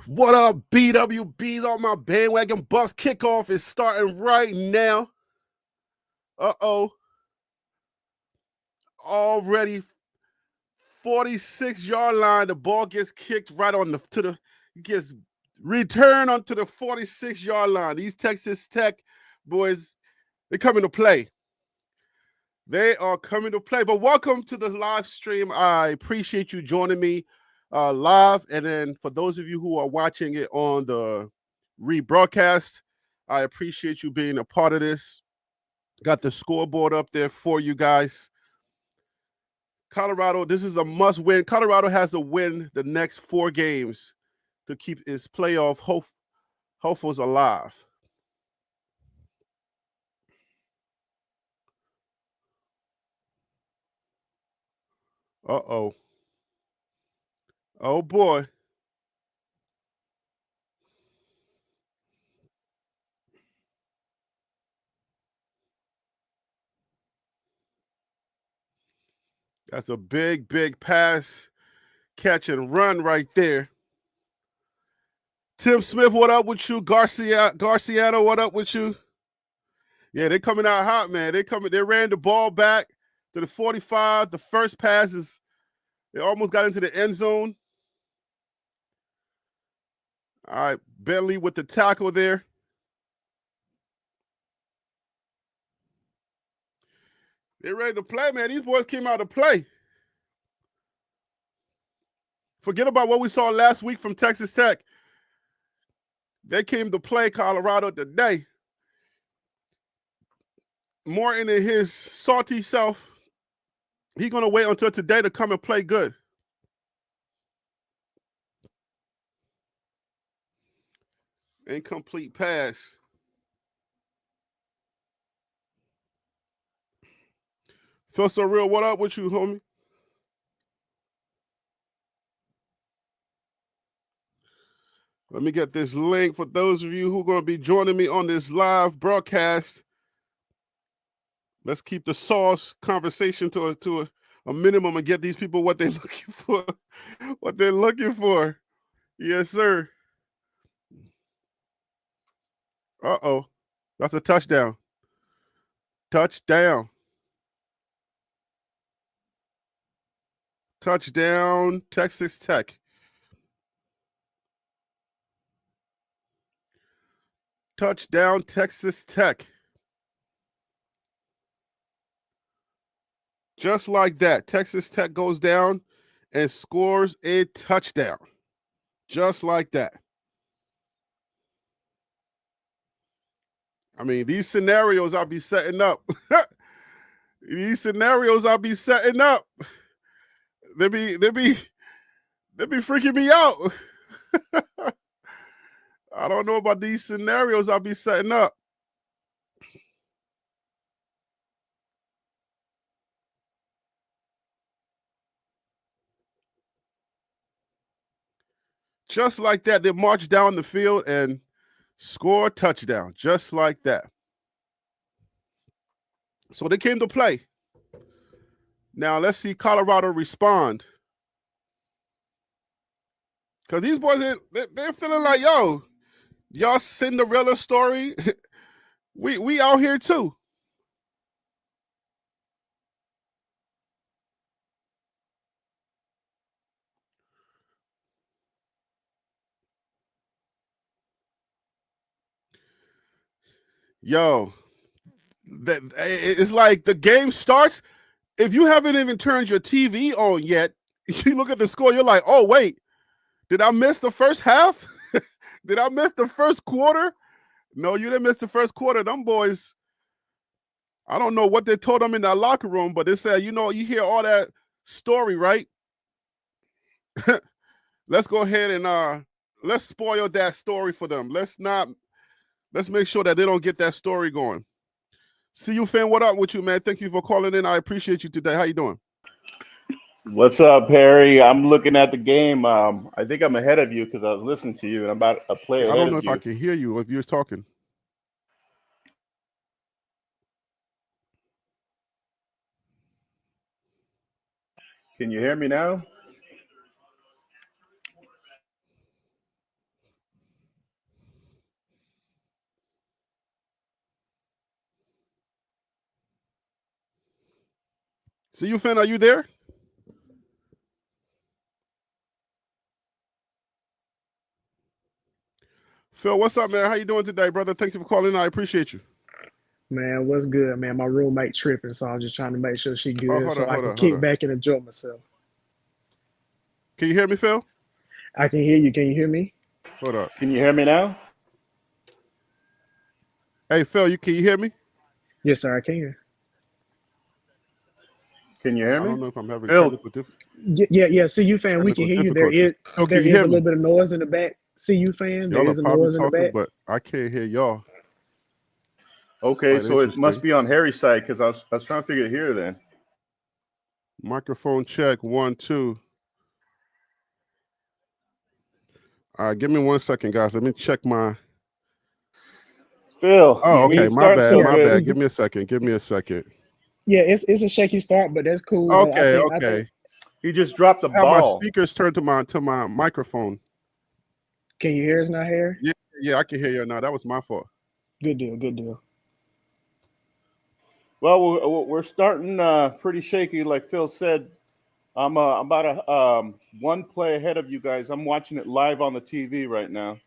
What up, BWBs? On my bandwagon bus kickoff is starting right now. Already 46-yard line. The ball gets kicked right on gets returned onto the 46-yard line. These Texas Tech boys, they're coming to play. They are coming to play. But welcome to the live stream. I appreciate you joining me live. And then for those of you who are watching it on the rebroadcast, I appreciate you being a part of this. Got the scoreboard up there for you guys. Colorado, this is a must win. Colorado has to win the next 4 games to keep its playoff hopefuls alive. Uh-oh. Oh, boy. That's a big, big pass, catch and run right there. Tim Smith, what up with you? Garciano, what up with you? Yeah, they're coming out hot, man. They ran the ball back to the 45. The first pass they almost got into the end zone. All right, Bentley with the tackle there. They're ready to play, man. These boys came out to play. Forget about what we saw last week from Texas Tech. They came to play Colorado today. Morton and his salty self, he's going to wait until today to come and play good. Incomplete pass. Phil So Real, what up with you, homie? Let me get this link for those of you who are going to be joining me on this live broadcast. Let's keep the sauce conversation to a minimum and get these people what they're looking for. What they're looking for. Yes, sir. Uh-oh. That's a touchdown. Touchdown. Touchdown, Texas Tech. Touchdown, Texas Tech. Just like that, Texas Tech goes down and scores a touchdown. Just like that. I mean, these scenarios I'll be setting up. These scenarios I'll be setting up. They be freaking me out. I don't know about these scenarios I'll be setting up. Just like that, they march down the field and score a touchdown. Just like that. So they came to play. Now let's see Colorado respond. Because these boys, they're feeling like, yo, y'all Cinderella story. we out here too. Yo, it's like the game starts. If you haven't even turned your TV on yet, you look at the score, you're like, oh, wait, did I miss the first half? Did I miss the first quarter? No, you didn't miss the first quarter. Them boys, I don't know what they told them in that locker room, but they said, you hear all that story, right? Let's go ahead and let's spoil that story for them. Let's make sure that they don't get that story going. See you, fan. What up with you, man? Thank you for calling in. I appreciate you today. How you doing? What's up, Harry? I'm looking at the game. I think I'm ahead of you because I was listening to you, and I'm about a play ahead I don't know of if I you. can hear you if you're talking. Can you hear me now? CU fan, are you there? Phil, what's up, man? How you doing today, brother? Thank you for calling. I appreciate you. Man, what's good, man? My roommate tripping, so I'm just trying to make sure she Oh, good hold so on, I hold can on, hold kick on. back and enjoy myself. Can you hear me, Phil? I can hear you. Can you hear me? Hold up. Can you hear me now? Hey, Phil, can you hear me? Yes, sir, I can. Can you hear I don't me? know if I'm having Phil, Yeah. CU fan, we can technical hear you. There difficulties. is Phil, there can you is hear a me? little bit of noise in the back. CU fan, there Y'all are is a probably noise in the talking, back. but I can't hear y'all. okay, Quite so it must interesting. be on Harry's side because I was trying to figure it here then. Microphone check 1 2. All right, give me 1 second, guys. Let me check my. Phil, Oh, we okay. ain't My starting bad. so My good. bad. Give me a second. Give me a second. Yeah, it's a shaky start, but that's cool though. Okay, I think. okay. He just dropped the I have my ball. speakers turned to my microphone. Can you hear us now, Harry? Yeah, I can hear you now. That was my fault. Good deal. Good deal. Well, we're starting pretty shaky, like Phil said. I'm about a one play ahead of you guys. I'm watching it live on the TV right now.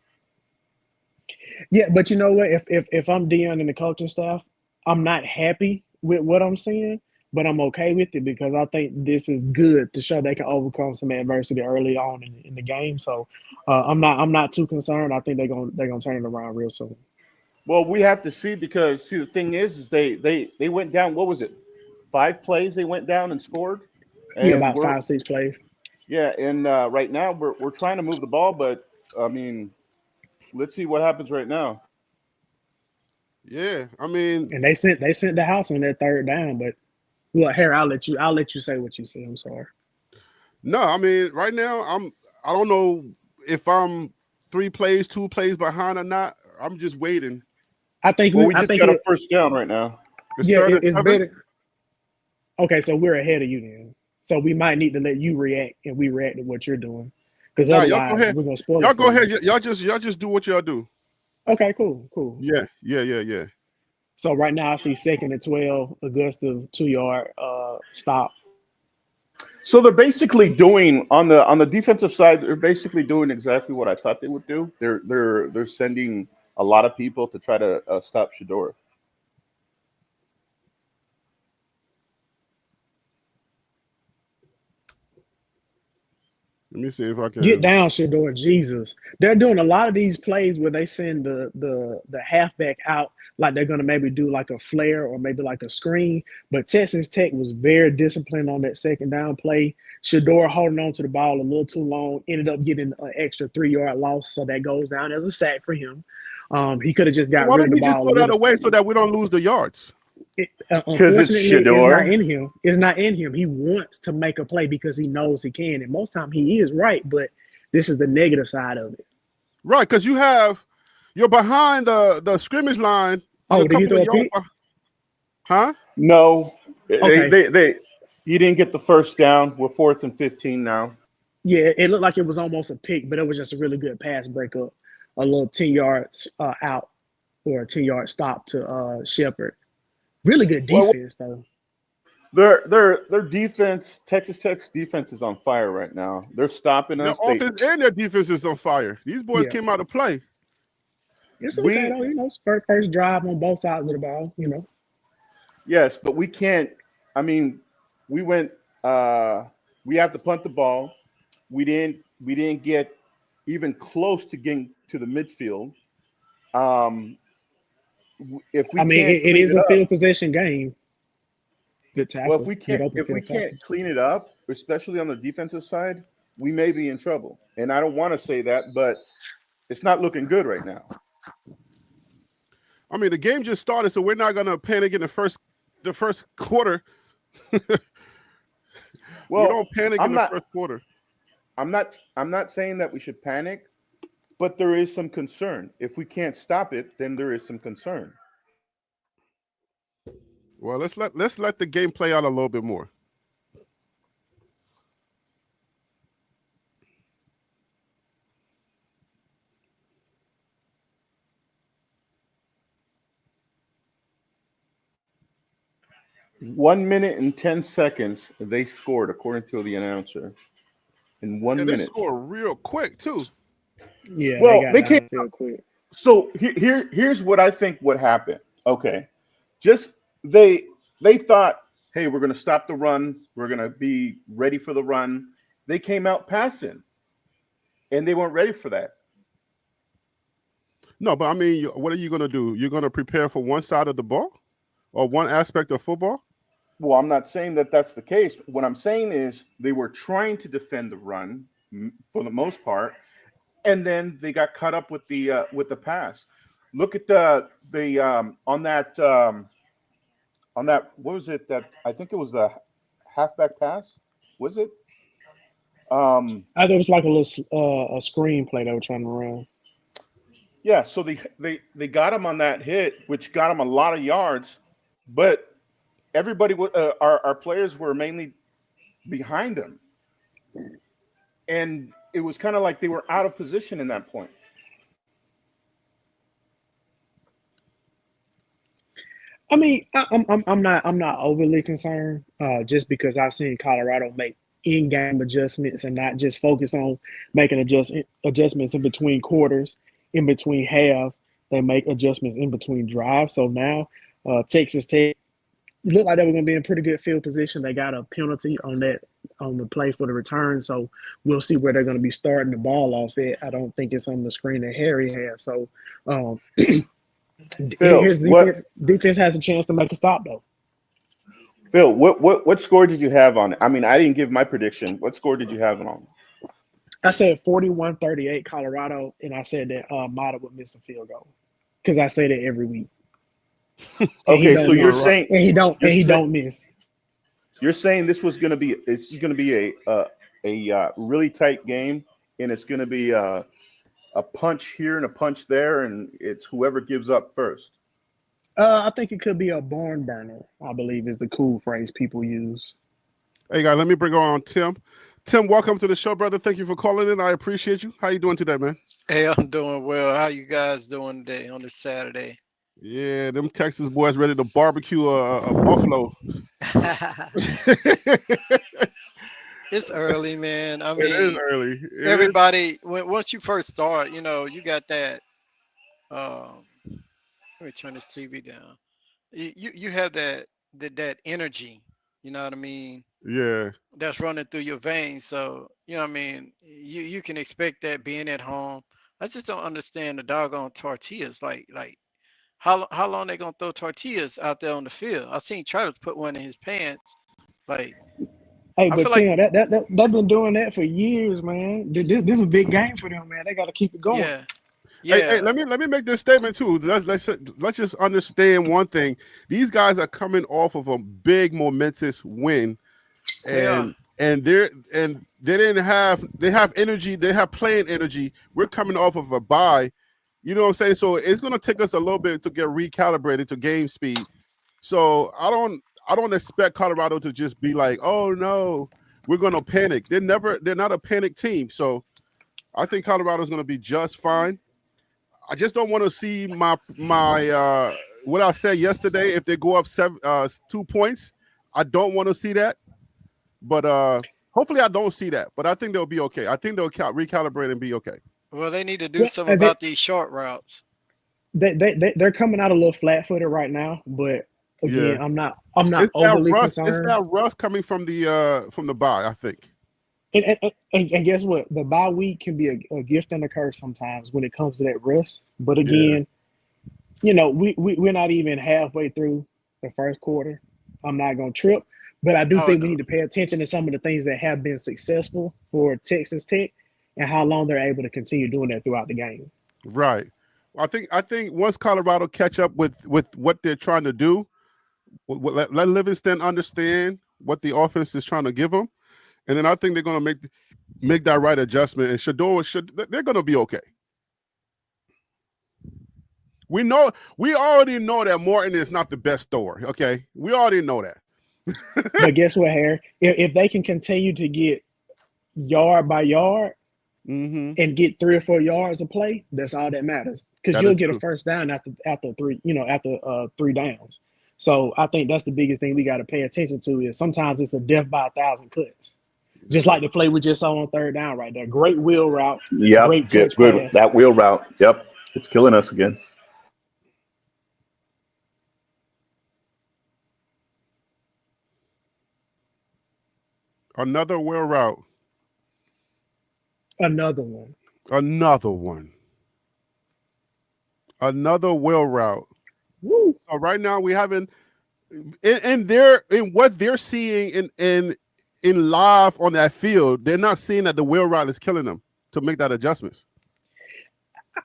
Yeah, but you know what? If I'm Dion and the coaching staff, I'm not happy with what I'm seeing, but I'm okay with it because I think this is good to show they can overcome some adversity early on in the game. So I'm not too concerned. I think they're gonna turn it around real soon. Well, we have to see because the thing is they went down. What was it? 5 plays they went down and scored, Yeah, and about we're 5-6 plays. yeah, and right now we're trying to move the ball, but I mean, let's see what happens right now. Yeah, I mean, And they sent the house on that third down, but well, Harry, I'll let you say what you see. I'm sorry. no, I mean, right now I don't know if I'm 3 plays, 2 plays behind or not. I'm just waiting. I think Well, we we I just think got a it first down right now. It's yeah, third and it's 7. better. Okay, so we're ahead of you then. So we might need to let you react and we react to what you're doing. Because All right, y'all go otherwise ahead. we're gonna spoil Y'all it go for you. ahead. Y'all just do what y'all do. Okay, cool. Yeah. So right now I see second and 12, Augusta 2 yard stop. So they're basically doing on the defensive side. They're basically doing exactly what I thought they would do. They're sending a lot of people to try to stop Shador. Let me see if I Get can. down, Shador, Jesus. They're doing a lot of these plays where they send the halfback out like they're gonna maybe do like a flare or maybe like a screen. But Texas Tech was very disciplined on that second down play. Shador holding on to the ball a little too long, ended up getting an extra 3 yard loss, so that goes down as a sack for him. He could have just So got why rid don't of the we just ball a throw that little. away so that we don't lose the yards? Because it's Unfortunately, it's not Shador. in him. It's not in him. He wants to make a play because he knows he can, and most time he is right. But this is the negative side of it. Right, because you're behind the scrimmage line. You're Oh, a did he couple throw of a yards. pick? No, Okay, they he didn't get the first down. We're 4th and 15 now. yeah, it looked like it was almost a pick, but it was just a really good pass breakup, a little 10 yards out or a 10 yard stop to Shepard. Really good Well, defense though. their defense, Texas Tech's defense is on fire right now. They're stopping Their us. offense and their defense is on fire. These boys Yeah, came out to play. it's okay We though. First drive on both sides of the ball. Yes, but we can't. I mean, we went. We have to punt the ball. We didn't get even close to getting to the midfield. Um, if we I mean, can't it clean is it a up, field possession game. Good well, if tackle, we good can't open if we field can't tackle. clean it up, especially on the defensive side, we may be in trouble. And I don't want to say that, but it's not looking good right now. I mean, the game just started, so we're not gonna panic in the first quarter. We Well, don't panic in I'm the not. first quarter. I'm not saying that we should panic, but there is some concern. If we can't stop it, then there is some concern. Well, let's let the game play out a little bit more. 1 minute and 10 seconds, they scored, according to the announcer. In 1 And they minute. score real quick too. Yeah, they Well, got they came. downfield quick. So here's what I think what happened. Okay, just they thought, hey, we're going to stop the run. We're going to be ready for the run. They came out passing, and they weren't ready for that. No, but I mean, what are you going to do? You're going to prepare for one side of the ball or one aspect of football? Well, I'm not saying that that's the case. What I'm saying is they were trying to defend the run for the most part, and then they got caught up with the pass. Look at the on that what was it that I think it was the halfback pass? Was it? I thought it was like a little a screenplay they were trying to run. Yeah, so they got him on that hit, which got him a lot of yards, but everybody our players were mainly behind him, and it was kind of like they were out of position in that point. I mean, I'm not overly concerned, just because I've seen Colorado make in-game adjustments and not just focus on making adjustments in between quarters, in between halves. They make adjustments in between drives. So now, Texas Tech looked like they were going to be in pretty good field position. They got a penalty on the play for the return, so we'll see where they're going to be starting the ball off at. I don't think it's on the screen that Harry has. So. Phil, Here's the defense. Defense has a chance to make a stop, though. Phil, what score did you have on it? I mean, I didn't give my prediction. What score did you have on? I said 41-38 Colorado, and I said that Mata would miss a field goal because I say that every week. Okay, so you're saying he don't miss. You're saying this was going to be a really tight game, and it's going to be a punch here and a punch there, and it's whoever gives up first. I think it could be a barn burner, I believe is the cool phrase people use. Hey, guys, let me bring on Tim. Tim, welcome to the show, brother. Thank you for calling in. I appreciate you. How you doing today, man? Hey, I'm doing well. How you guys doing today on this Saturday? Yeah, them Texas boys ready to barbecue a buffalo. It's early, man. I It is mean, early. everybody, once you first start, you got that. Let me turn this TV down. You have that energy. You know what I mean? Yeah. That's running through your veins. So you know what I mean. You can expect that being at home. I just don't understand the doggone tortillas. Like how long they gonna throw tortillas out there on the field? I seen Travis put one in his pants. Like Hey, I but feel like Tim, they've been doing that for years, man. This is a big game for them, man. They got to keep it going. yeah, Hey, yeah. let me make this statement too. Let's just understand one thing. These guys are coming off of a big momentous win, They are. and they have energy. They have playing energy. We're coming off of a bye. You know what I'm saying? So it's going to take us a little bit to get recalibrated to game speed. So I don't expect Colorado to just be like, oh no, we're going to panic. They're not a panic team. So I think Colorado's going to be just fine. I just don't want to see my what I said yesterday. If they go up 2 points, I don't want to see that. But hopefully I don't see that. But I think they'll be okay. I think they'll recalibrate and be okay. Well, they need to do Well, something about these short routes. They're coming out a little flat-footed right now, but again, Yeah. I'm not It's overly that rust. concerned. It's that rust coming from the bye, I think. And guess what? The bye week can be a gift and a curse sometimes when it comes to that rust. But again, we're not even halfway through the first quarter. I'm not going to trip, but I do Oh think we no. need to pay attention to some of the things that have been successful for Texas Tech and how long they're able to continue doing that throughout the game. Right. I think once Colorado catch up with what they're trying to do, let Livingston understand what the offense is trying to give them, and then I think they're going to make that right adjustment. And they're going to be okay. We already know that Morton is not the best thrower. Okay, we already know that. But guess what, Harry? If they can continue to get yard by yard Mm-hmm. and get 3 or 4 yards of play, that's all that matters. Because That you'll is get a true. first down after 3 downs. So I think that's the biggest thing we got to pay attention to is sometimes it's a death by 1,000 cuts. Just like the play we just saw on third down right there. Great wheel route. Yep, Great good, touch good. pass. That wheel route. Yep, it's killing us again. Another wheel route. Another one. Another one. Another wheel route. Woo. So right now we haven't in what they're seeing in live on that field, they're not seeing that the wheel route is killing them to make that adjustments.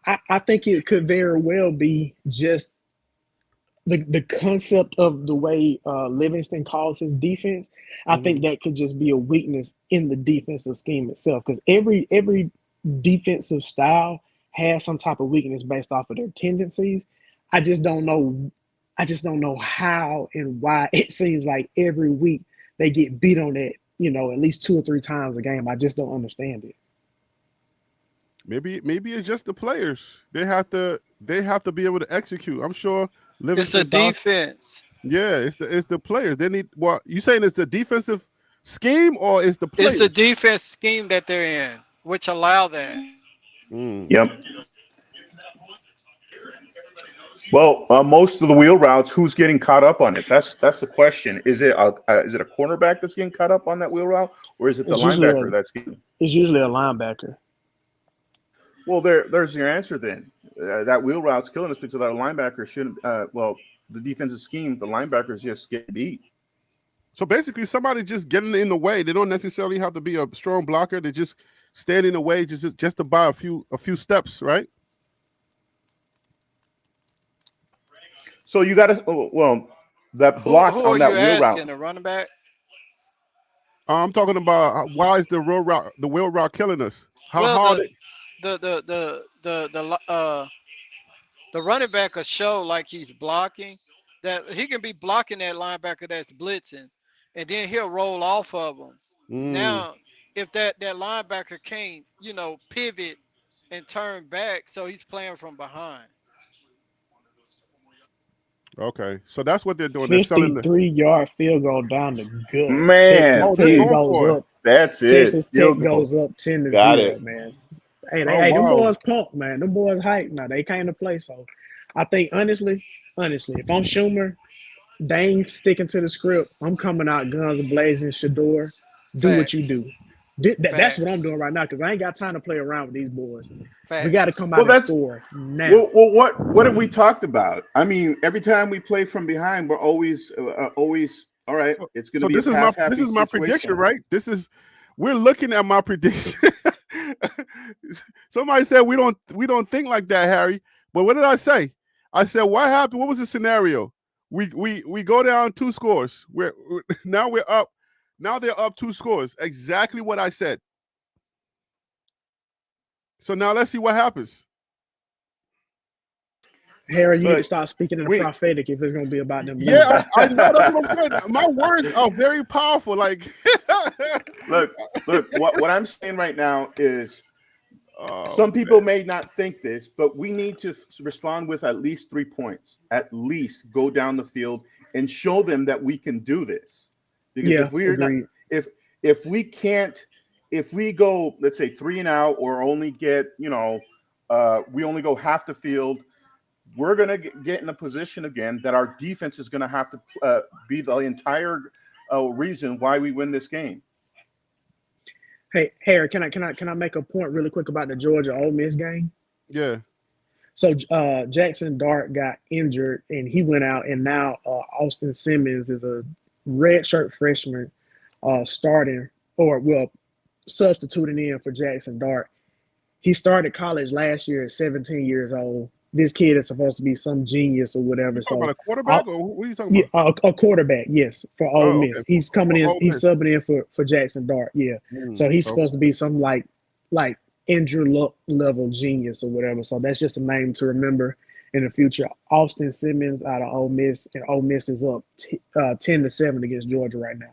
I think it could very well be just the concept of the way Livingston calls his defense. I think that could just be a weakness in the defensive scheme itself because every defensive style has some type of weakness based off of their tendencies. I just don't know how and why it seems like every week they get beat on that, at least 2 or 3 times a game. I just don't understand it. Maybe it's just the players. They have to be able to execute. I'm sure Livingston. It's the defense. Yeah, it's the players. They need. Well, you saying it's the defensive scheme or it's the players? It's the defense scheme that they're in, which allow that. Yep. Well, most of the wheel routes, who's getting caught up on it? That's the question. Is it a cornerback that's getting caught up on that wheel route, or is it the linebacker that's getting? It's usually a linebacker. Well, there's your answer then. That wheel route's killing us because that linebacker shouldn't. The defensive scheme, the linebackers just get beat. So basically, somebody just getting in the way. They don't necessarily have to be a strong blocker. They just stand in the way just to buy a few steps, right? So you got to that block who on that wheel route. The running back? I'm talking about why is the wheel route killing us? How hard? The running back will show like he's blocking, that he can be blocking that linebacker that's blitzing, and then he'll roll off of him. Now, if that linebacker can't, pivot and turn back, so he's playing from behind. Okay, so that's what they're doing. They're selling the 53-yard field goal down the gut. Man, Texas Tech goes up. That's it. Texas Tech goes up 10-0, man. Hey, them boys pumped, man. Them boys hyped. Now they came to play. So I think honestly, if I'm Schumer, they ain't sticking to the script. I'm coming out guns blazing. Shador, do what you do. That's what I'm doing right now because I ain't got time to play around with these boys. We got to come out and score now. Well, what have we talked about? I mean, every time we play from behind, we're always all right. It's going to be this is my prediction, right? We're looking at my prediction. Somebody said we don't think like that, Harry. But what did I say? I said what happened? What was the scenario? We go down 2 scores. Now we're up. Now they're up 2 scores. Exactly what I said. So now let's see what happens. Harry, you need to start speaking in the prophetic if it's going to be about them. Yeah, I know that's what I'm saying. My words are very powerful. Like, look. What I'm saying right now is, some people may not think this, but we need to respond with at least 3 points. At least go down the field and show them that we can do this. Because if we go, let's say 3 and out, or only get, we only go half the field, we're going to get in a position again that our defense is going to have to be the entire reason why we win this game. Hey, Harry, can I make a point really quick about the Georgia Ole Miss game? Yeah. So Jackson Dart got injured and he went out, and now Austin Simmons is a redshirt freshman substituting in for Jackson Dart. He started college last year at 17 years old. This kid is supposed to be some genius or whatever. So about a quarterback, or what are you talking about? A quarterback, yes, for Ole Miss. Okay. He's coming in. He's subbing in for Jackson Dart. Yeah, so he's supposed to be some like Andrew Luck level genius or whatever. So that's just a name to remember in the future. Austin Simmons out of Ole Miss, and Ole Miss is up 10-7 against Georgia right now.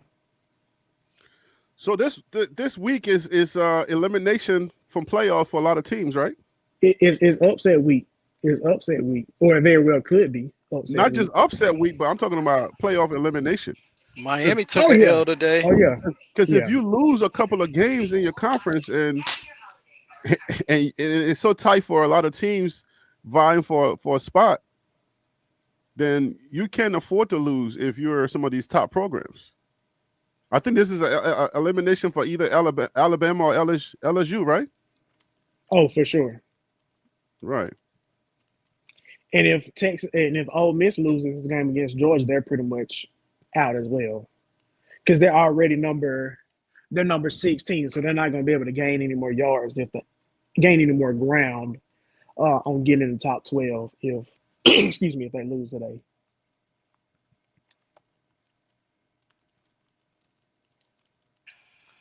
So this week is elimination from playoff for a lot of teams, right? It's upset week. It's upset week, or it very well could be upset Not week. just upset week, but I'm talking about playoff elimination. Miami took Oh an yeah. L today. Oh yeah. Because Yeah. if you lose a couple of games in your conference and it's so tight for a lot of teams vying for a spot, then you can't afford to lose if you're some of these top programs. I think this is a elimination for either Alabama or LSU, right? Oh, for sure. Right. And if Ole Miss loses this game against Georgia, they're pretty much out as well. Because they're number 16, so they're not going to be able to gain any more yards gain any more ground on getting in the top 12 if excuse me, if they lose today.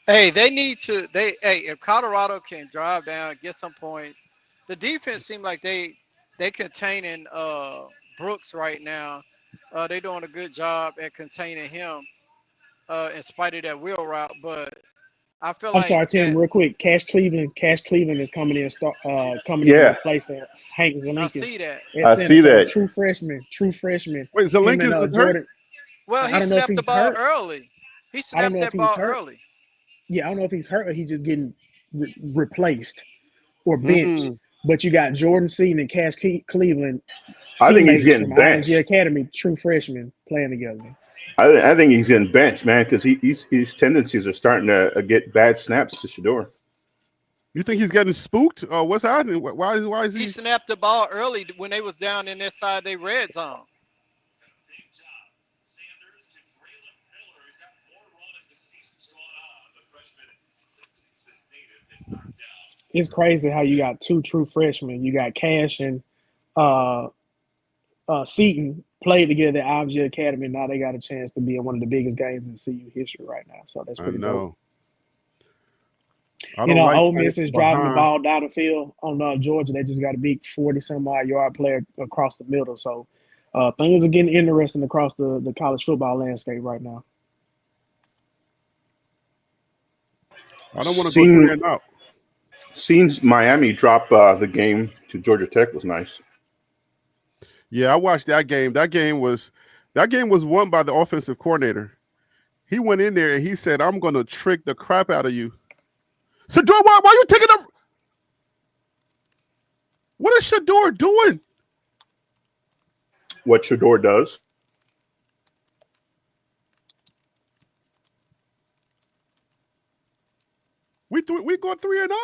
Hey, they need to. If Colorado can drive down, get some points, the defense seems like they containing Brooks right now. They doing a good job at containing him in spite of that wheel route. But I feel I'm like sorry, Tim, that. real quick. Cash Cleveland is coming in Yeah, replacing Hank I Zelinkus see that. at I center. see So that. true freshman. Wait, the Him link is and hurt? Jordan. Well, I he don't know if snapped the he's ball hurt. early. He I don't snapped know if that he's ball hurt. early. Yeah, I don't know if he's hurt or he's just getting replaced or benched. Mm. But you got Jordan Seaton and Cash Cleveland, I think he's teammates getting from IMG benched. Academy, true freshmen, playing together. I think he's getting benched, man, because his tendencies are starting to get bad snaps to Shador. You think he's getting spooked? Or what's happening? Why is He he? snapped the ball early when they was down in that side of their red zone. It's crazy how you got two true freshmen. You got Cash and uh, Seaton played together at IMG Academy. Now they got a chance to be in one of the biggest games in CU history right now. So that's I pretty dope. know. I don't like Ole Miss is driving the behind. ball down the field on Georgia. They just got a big 40-some-odd yard player across the middle. So things are getting interesting across the college football landscape right now. I don't want to go 3 and out. Seeing Miami drop the game to Georgia Tech was nice. Yeah, I watched that game. That game was won by the offensive coordinator. He went in there and he said, "I'm going to trick the crap out of you." Shador, why are you taking a? What is Shador doing? What Shador does. We going 3 and out?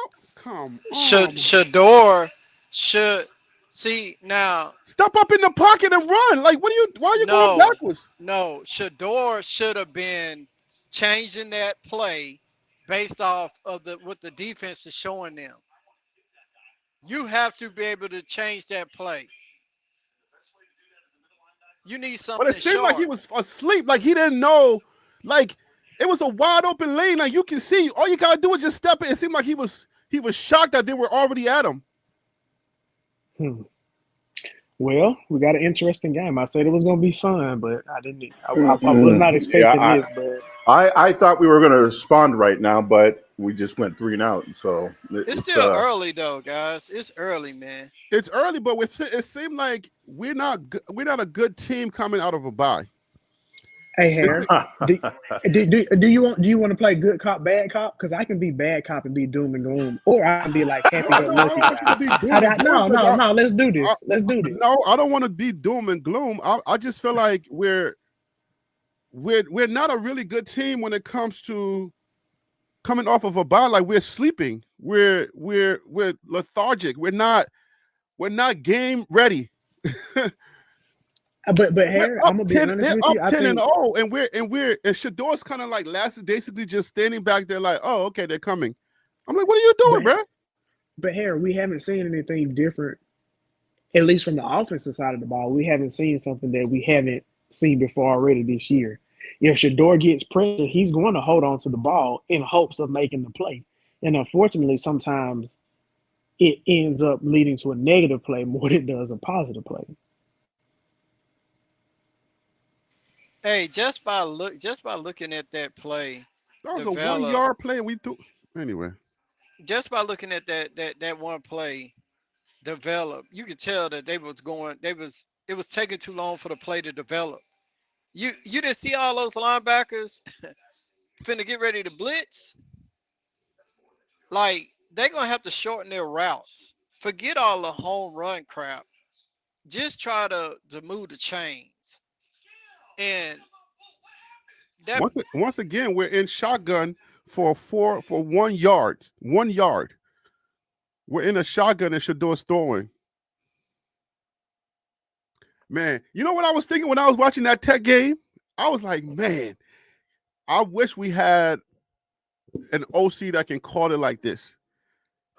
Come on. Shador should see now. Step up in the pocket and run. Like, why are you going backwards? No, Shador should have been changing that play based off of what the defense is showing them. You have to be able to change that play. You need something But it seemed short. like he was asleep. Like he didn't know. Like it was a wide open lane. Like you can see. All you gotta do is just step in. It seemed like he was shocked that they were already at him. Well, we got an interesting game. I said it was going to be fun, but I didn't. I was not expecting this. But I thought we were going to respond right now, but we just went 3 and out. So it's still early though, guys. It's early, man. It's early, but it seemed like we're not a good team coming out of a bye. Hey, Harry, do you want to play good cop, bad cop? Because I can be bad cop and be doom and gloom, or I can be like happy go lucky guy. No, let's do this. Let's do this. No, I don't want to be doom and gloom. I just feel like we're not a really good team when it comes to coming off of a bye. Like we're sleeping. We're lethargic. We're not game ready. But Harry, I'm gonna be honest with you. Up 10 and 0, and Shador's kind of like basically just standing back there, like, oh, okay, they're coming. I'm like, what are you doing, bro? But Harry, we haven't seen anything different, at least from the offensive side of the ball. We haven't seen something that we haven't seen before already this year. If Shador gets pressure, he's going to hold on to the ball in hopes of making the play. And unfortunately, sometimes it ends up leading to a negative play more than it does a positive play. Hey, just by looking at that play, that was a 1 yard play. We threw anyway. Just by looking at that one play develop, you could tell that they was it was taking too long for the play to develop. You didn't see all those linebackers finna get ready to blitz. Like they're gonna have to shorten their routes. Forget all the home run crap. Just try to move the chains. And that Once again, we're in shotgun for 1 yard. 1 yard. We're in a shotgun and Shador's throwing. Man, you know what I was thinking when I was watching that Tech game? I was like, man, I wish we had an OC that can call it like this.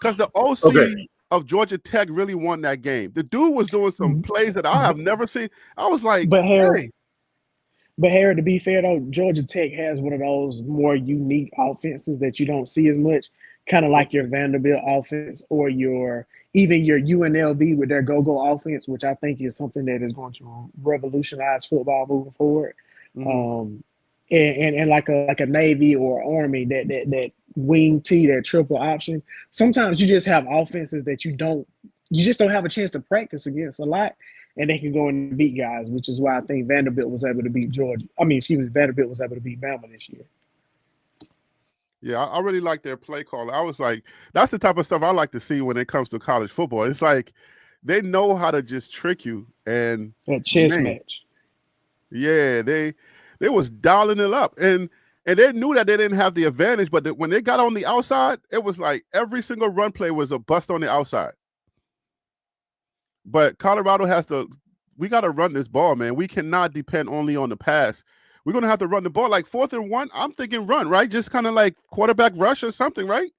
Because the OC of Georgia Tech really won that game. The dude was doing some plays that I have never seen. I was like, But Harry, hey. But Harry, to be fair though, Georgia Tech has one of those more unique offenses that you don't see as much, kind of like your Vanderbilt offense or even your UNLV with their go-go offense, which I think is something that is going to revolutionize football moving forward. And like a Navy or Army, that wing T, that triple option. Sometimes you just have offenses that you just don't have a chance to practice against a lot, and they can go and beat guys, which is why I think Vanderbilt was able to beat Vanderbilt was able to beat Bama this year. Yeah, I really like their play call. I was like, that's the type of stuff I like to see when it comes to college football. It's like they know how to just trick you and that chess match. Yeah, they was dialing it up, and they knew that they didn't have the advantage. But when they got on the outside, it was like every single run play was a bust on the outside. But Colorado we got to run this ball, man. We cannot depend only on the pass. We're going to have to run the ball. Like 4th and 1, I'm thinking run, right? Just kind of like quarterback rush or something, right?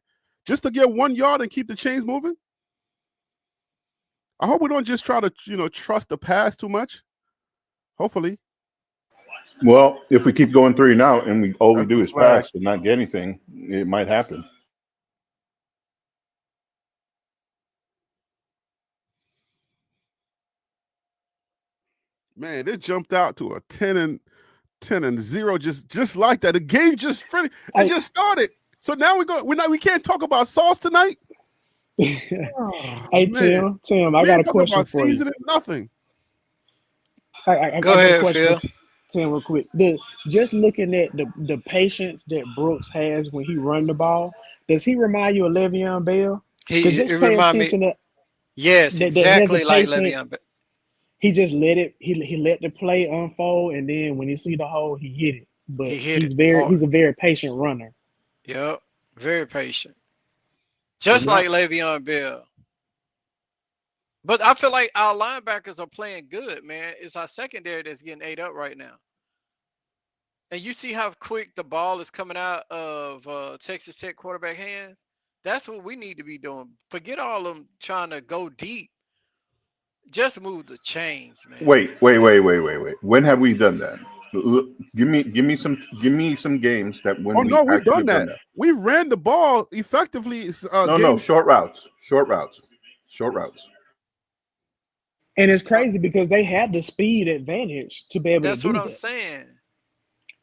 Just to get 1 yard and keep the chains moving. I hope we don't just try to, trust the pass too much. Hopefully. Well, if we keep going 3 and out and all we do is pass and not get anything, it might happen. Man, it jumped out to a 10-0, just like that. The game just just started. So now we can't talk about Sauce tonight. Hey, Tim, I got a question for you. Nothing. I Go ahead, Phil. Tim, real quick. Just looking at the patience that Brooks has when he run the ball, does he remind you of Le'Veon Bell? He remind me. Yes, exactly like Le'Veon Bell. He just let the play unfold, and then when he see the hole, he hit it. But he's a very patient runner. Yep, very patient. Just like Le'Veon Bell. But I feel like our linebackers are playing good, man. It's our secondary that's getting ate up right now. And you see how quick the ball is coming out of Texas Tech quarterback hands? That's what we need to be doing. Forget all them trying to go deep. Just move the chains, man. Wait. When have we done that? Give me some games that when we've done that. We ran the ball effectively. Short routes. And it's crazy because they have the speed advantage to be able to do that. That's what I'm saying.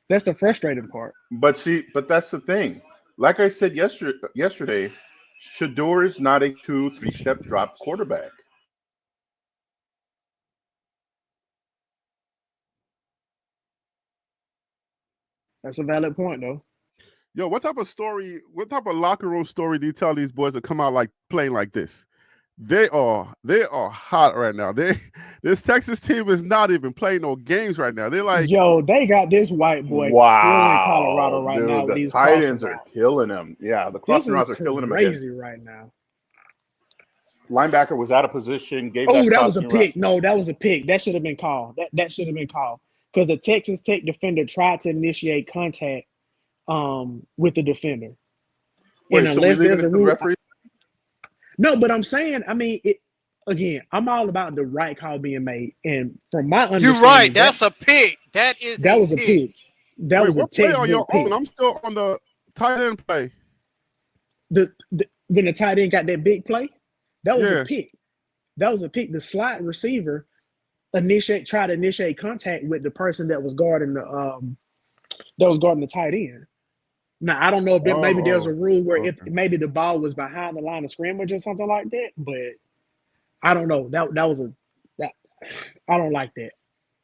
That's the frustrating part. But that's the thing. Like I said yesterday, Shador is not a 2-3 step drop quarterback. That's a valid point, though. Yo, what type of locker room story do you tell these boys to come out like playing like this? They are hot right now. This Texas team is not even playing no games right now. They're like, yo, they got this white boy in Colorado right now. The these tight ends are killing him. Yeah, the crossing routes are killing him. Crazy right now. Linebacker was out of position. That was a pick. No, that was a pick. That should have been called. That should have been called because the Texas Tech defender tried to initiate contact with the defender. Wait, and unless there's a rule, no, but I'm saying, again, I'm all about the right call being made, and from my understanding, you're right. That's a pick. That was a pick. That was a textbook pick. I'm still on the tight end play. When the tight end got that big play, that was a pick. That was a pick. The slot receiver tried to initiate contact with the person that was guarding the tight end. Now I don't know if maybe there's a rule where if maybe the ball was behind the line of scrimmage or something like that, but I don't know. That was That I don't like that.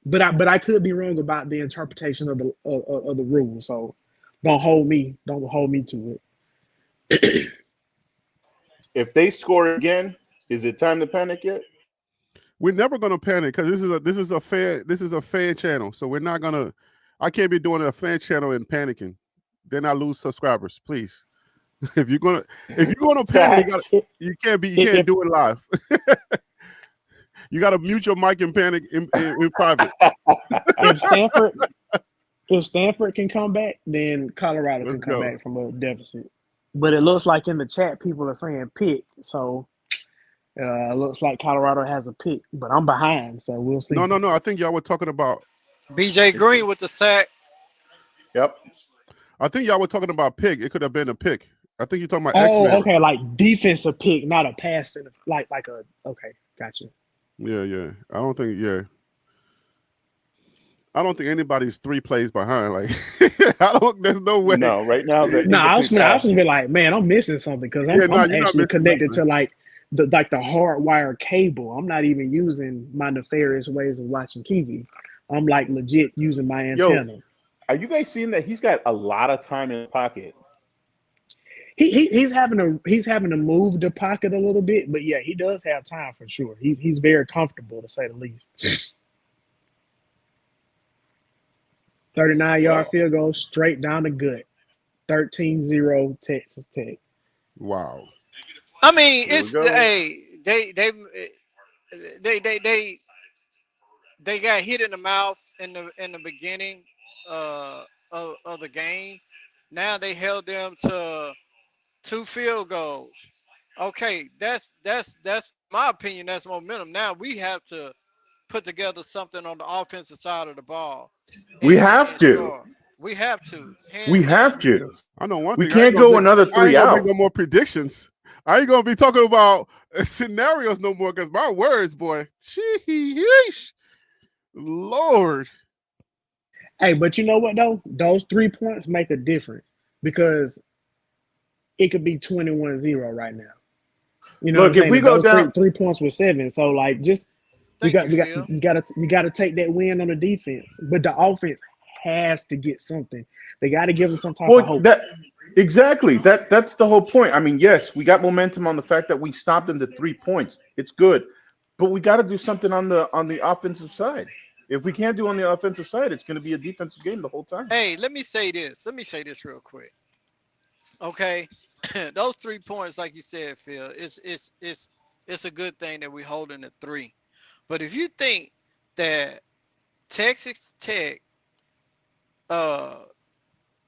But I could be wrong about the interpretation of the rule. So don't hold me to it. If they score again, is it time to panic yet? We're never gonna panic because this is a fan channel. So we're not gonna. I can't be doing a fan channel and panicking. Then I lose subscribers. Please, if you're gonna panic, you can't do it live. You gotta mute your mic and panic in private. If Stanford can come back, then Colorado can come back from a deficit. But it looks like in the chat people are saying pick, so it looks like Colorado has a pick. But I'm behind, so we'll see. No. I think y'all were talking about BJ Green with the sack. Yep. I think y'all were talking about pick. It could have been a pick. I think you're talking about Oh, X-Men. okay, like defensive pick, not a pass. Like a okay, gotcha. Yeah. I don't think anybody's 3 plays behind. Like, there's no way. No, right now. I was gonna be like, man, I'm missing something because I'm actually connected to like the hardwire cable. I'm not even using my nefarious ways of watching TV. I'm like legit using my antenna. Yo, are you guys seeing that he's got a lot of time in the pocket? He's having to move the pocket a little bit, but yeah, he does have time for sure. He's very comfortable to say the least. 39-yard field goal straight down the gut. 13-0 Texas Tech. Wow. I mean, it's they got hit in the mouth in the beginning of the game. Now they held them to 2 field goals. Okay, that's my opinion. That's momentum. Now we have to put together something on the offensive side of the ball. We have to. We have to. We have to. I know one thing. We can't go another 3 out. I ain't gonna make no more predictions. I ain't gonna be talking about scenarios no more because my words, boy. Sheesh. Lord. Hey, but you know what though? Those 3 points make a difference because it could be 21-0 right now. You know, look, if we go down 3 points with 7, so like just you got to take that win on the defense, but the offense has to get something. They got to give them some type of hope. Exactly. That's the whole point. I mean, yes, we got momentum on the fact that we stopped them to 3 points. It's good, but we got to do something on the offensive side. If we can't do on the offensive side, it's going to be a defensive game the whole time. Hey, let me say this real quick. Okay, those 3 points, like you said, Phil, it's a good thing that we're holding at 3. But if you think that Texas Tech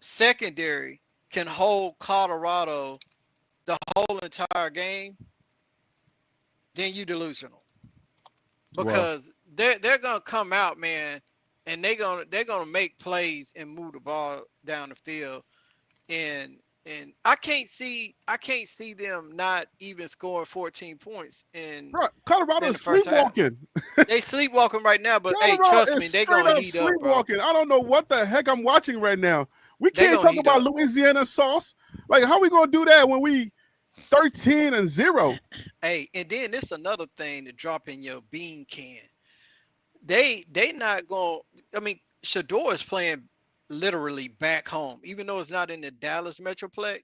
secondary can hold Colorado the whole entire game, then you're delusional. Because they're gonna come out, man, and they're gonna make plays and move the ball down the field. And I can't see them not even scoring 14 points in Colorado's sleepwalking. They sleepwalking right now, but hey, trust me, they're gonna heat up, bro. I don't know what the heck I'm watching right now. We can't talk about Louisiana sauce. Like, how we gonna do that when we 13-0? Hey, and then this is another thing to drop in your bean can. They not gonna. I mean, Shedeur is playing literally back home, even though it's not in the Dallas Metroplex,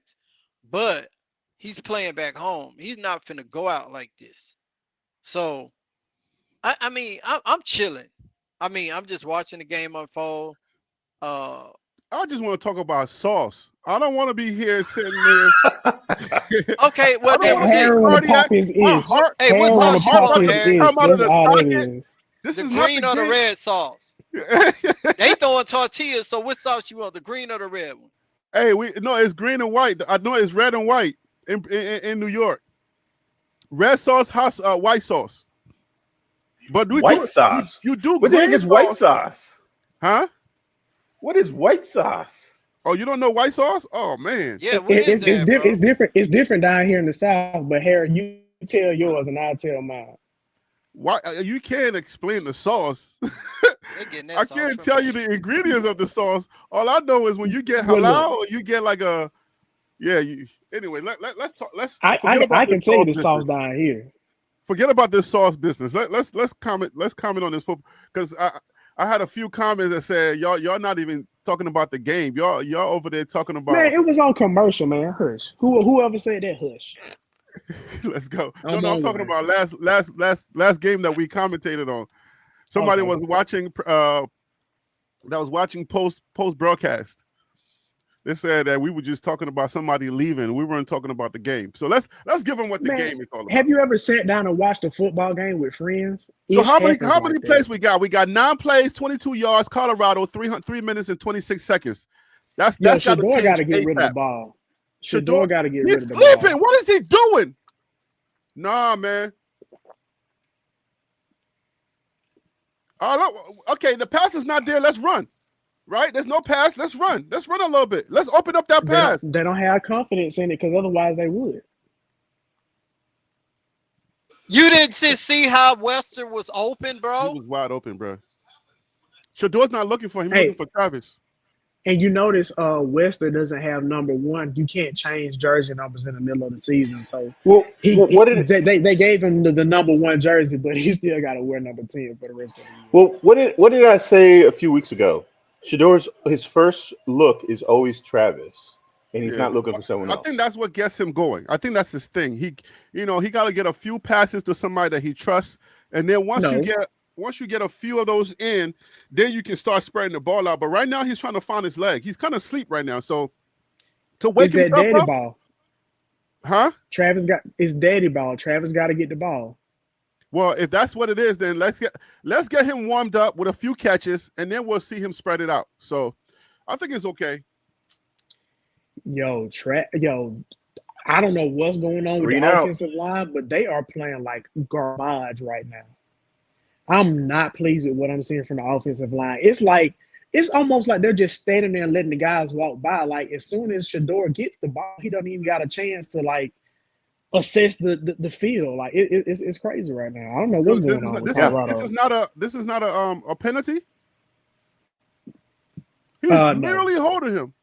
but he's playing back home. He's not finna go out like this. So, I mean, I'm chilling. I mean, I'm just watching the game unfold. I just want to talk about sauce. I don't want to be here sitting there. Okay, well, Hey, what sauce you want there? Come out of the socket. This the is green or the game. red sauce. They throwing tortillas, so what sauce you want? The green or the red one? Hey, it's green and white. I know it's red and white in New York. Red sauce, white sauce. But white sauce. You do. What the heck is white sauce? Huh? What is white sauce? Oh, you don't know white sauce? Oh man. Yeah, it's different. It's different down here in the South. But Harry, you tell yours and I'll tell mine. Why you can't explain the sauce? I can't tell you the ingredients of the sauce. All I know is when you get halal, or you get like a anyway, let's talk. I can tell you the sauce down here. forget about this sauce business. Let's comment on this football, because I had a few comments that said y'all not even talking about the game. Y'all over there talking about. Man, it was on commercial, man. Hush. Whoever said that, hush. Let's go. I'm No, I'm talking on about last game that we commentated on. Somebody Okay. was watching that was watching post broadcast. They said that we were just talking about somebody leaving. We weren't talking about the game. So let's give them what the Man, game is all about. Have you ever sat down and watched a football game with friends? So Ish how many happens like plays that. we got? We got 9 plays, 22 yards. Colorado, 3 minutes and 26 seconds. That's got to Shador change got to get rid of the ASAP. ball. Shador Shador got to get rid He's of the sleeping. ball. What is he doing? Nah, man. Okay, the pass is not there. Let's run. Right? There's no pass. Let's run. Let's run a little bit. Let's open up that pass. They don't have confidence in it because otherwise they would. You didn't see how Western was open, He bro? was wide open, bro. Shador's not looking for him. He's Hey. looking for Travis. And you notice Wester doesn't have number 1. You can't change jersey numbers in the middle of the season. So Well, they gave him the number 1 jersey, but he still got to wear number 10 for the rest of the year. Well, what did I say a few weeks ago? Shador's his first look is always Travis, and he's not looking for someone else. I think that's what gets him going. I think that's his thing. He got to get a few passes to somebody that he trusts, and then once you get a few of those in, then you can start spreading the ball out. But right now, he's trying to find his leg. He's kind of asleep right now. So to wake It's that himself daddy up, ball. huh? It's daddy ball. Travis got to get the ball. Well, if that's what it is, then let's get him warmed up with a few catches, and then we'll see him spread it out. So I think it's okay. Yo, I don't know what's going on with the offensive line, but they are playing like garbage right now. I'm not pleased with what I'm seeing from the offensive line. It's almost like they're just standing there and letting the guys walk by. Like as soon as Shador gets the ball, he doesn't even got a chance to like assess the field. Like it's crazy right now. I don't know what's going on with Colorado. This is not a penalty. He was literally holding him.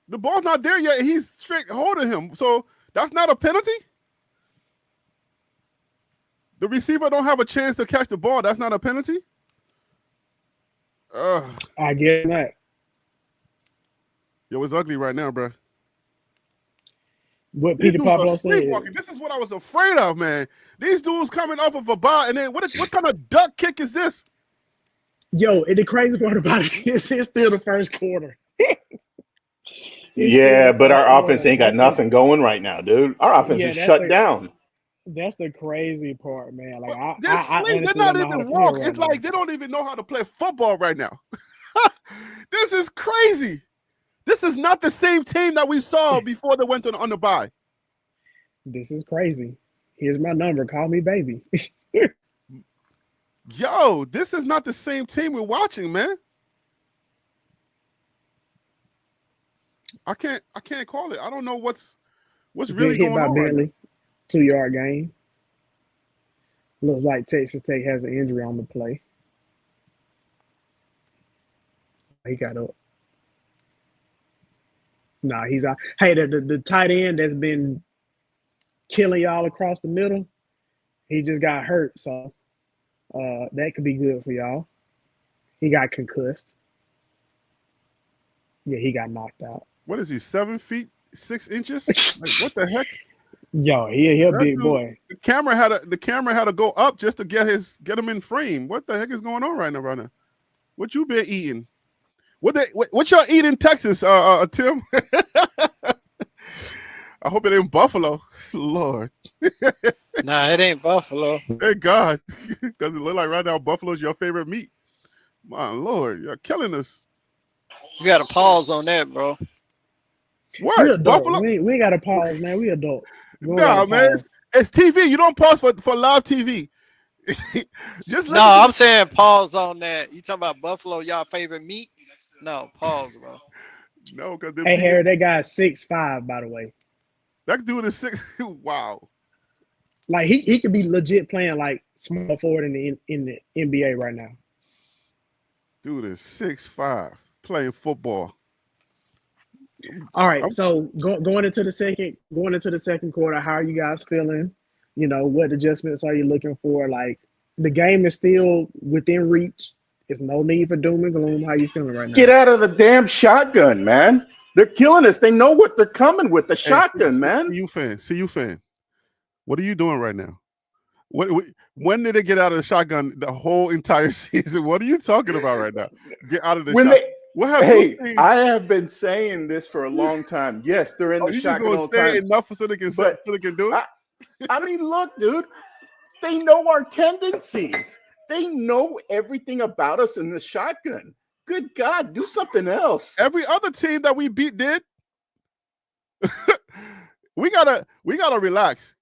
The ball's not there yet. He's straight holding him. So that's not a penalty. The receiver don't have a chance to catch the ball. That's not a penalty. I get that. Yo, it's ugly right now, bro. What Peter Pablo said. This is what I was afraid of, man. These dudes coming off of a bye, and then what kind of duck kick is this? Yo, and the crazy part about it is it's still the first quarter. Yeah, but our offense ain't got nothing going right now, dude. Our offense is shut down. That's the crazy part, man. Like they're not even walking. It's like they don't even know how to play football right now. This is crazy. This is not the same team that we saw before they went on the bye. This is crazy. Here's my number. Call me baby. Yo, this is not the same team we're watching, man. I can't call it. I don't know what's really going on. Bentley, 2-yard gain. Looks like Texas Tech has an injury on the play. He got up. Nah, he's out. Hey, the tight end that's been killing y'all across the middle, he just got hurt. So that could be good for y'all. He got concussed. Yeah, he got knocked out. What is he, 7 feet 6 inches? Like, what the heck? Yo, he a big boy. The camera had to go up just to get him in frame. What the heck is going on right now? What you been eating? What y'all eat in Texas, Tim? I hope it ain't buffalo. Lord. Nah, it ain't buffalo. Thank God. Because it look like right now buffalo's your favorite meat. My Lord, you're killing us. You got to pause on that, bro. What? Buffalo? We ain't got to pause, man. We adults. No, man. It's TV. You don't pause for live TV. I'm saying pause on that. You talking about buffalo, y'all favorite meat? No, pause, bro. No, because hey, Harry, that guy's 6'5", by the way. That dude is 6. Wow. Like he could be legit playing like small forward in the NBA right now. Dude is 6'5", playing football. All right, I'm- so going into the second quarter, how are you guys feeling? You know, what adjustments are you looking for? Like, the game is still within reach. There's no need for doom and gloom. How you feeling right Get now? out of the damn shotgun, man. They're killing us. They know what they're coming with. The hey, shotgun, man. CU fan. What are you doing right now? When did it get out of the shotgun the whole entire season? What are you talking about right now? Get out of the When shotgun. they What have Hey, you seen? I have been saying this for a long time. Yes, they're in Oh, the you just shotgun gonna all the say time. enough so they can But do it? I mean, look, dude, they know our tendencies. They know everything about us in the shotgun. Good God, do something else. Every other team that we beat did. we gotta relax.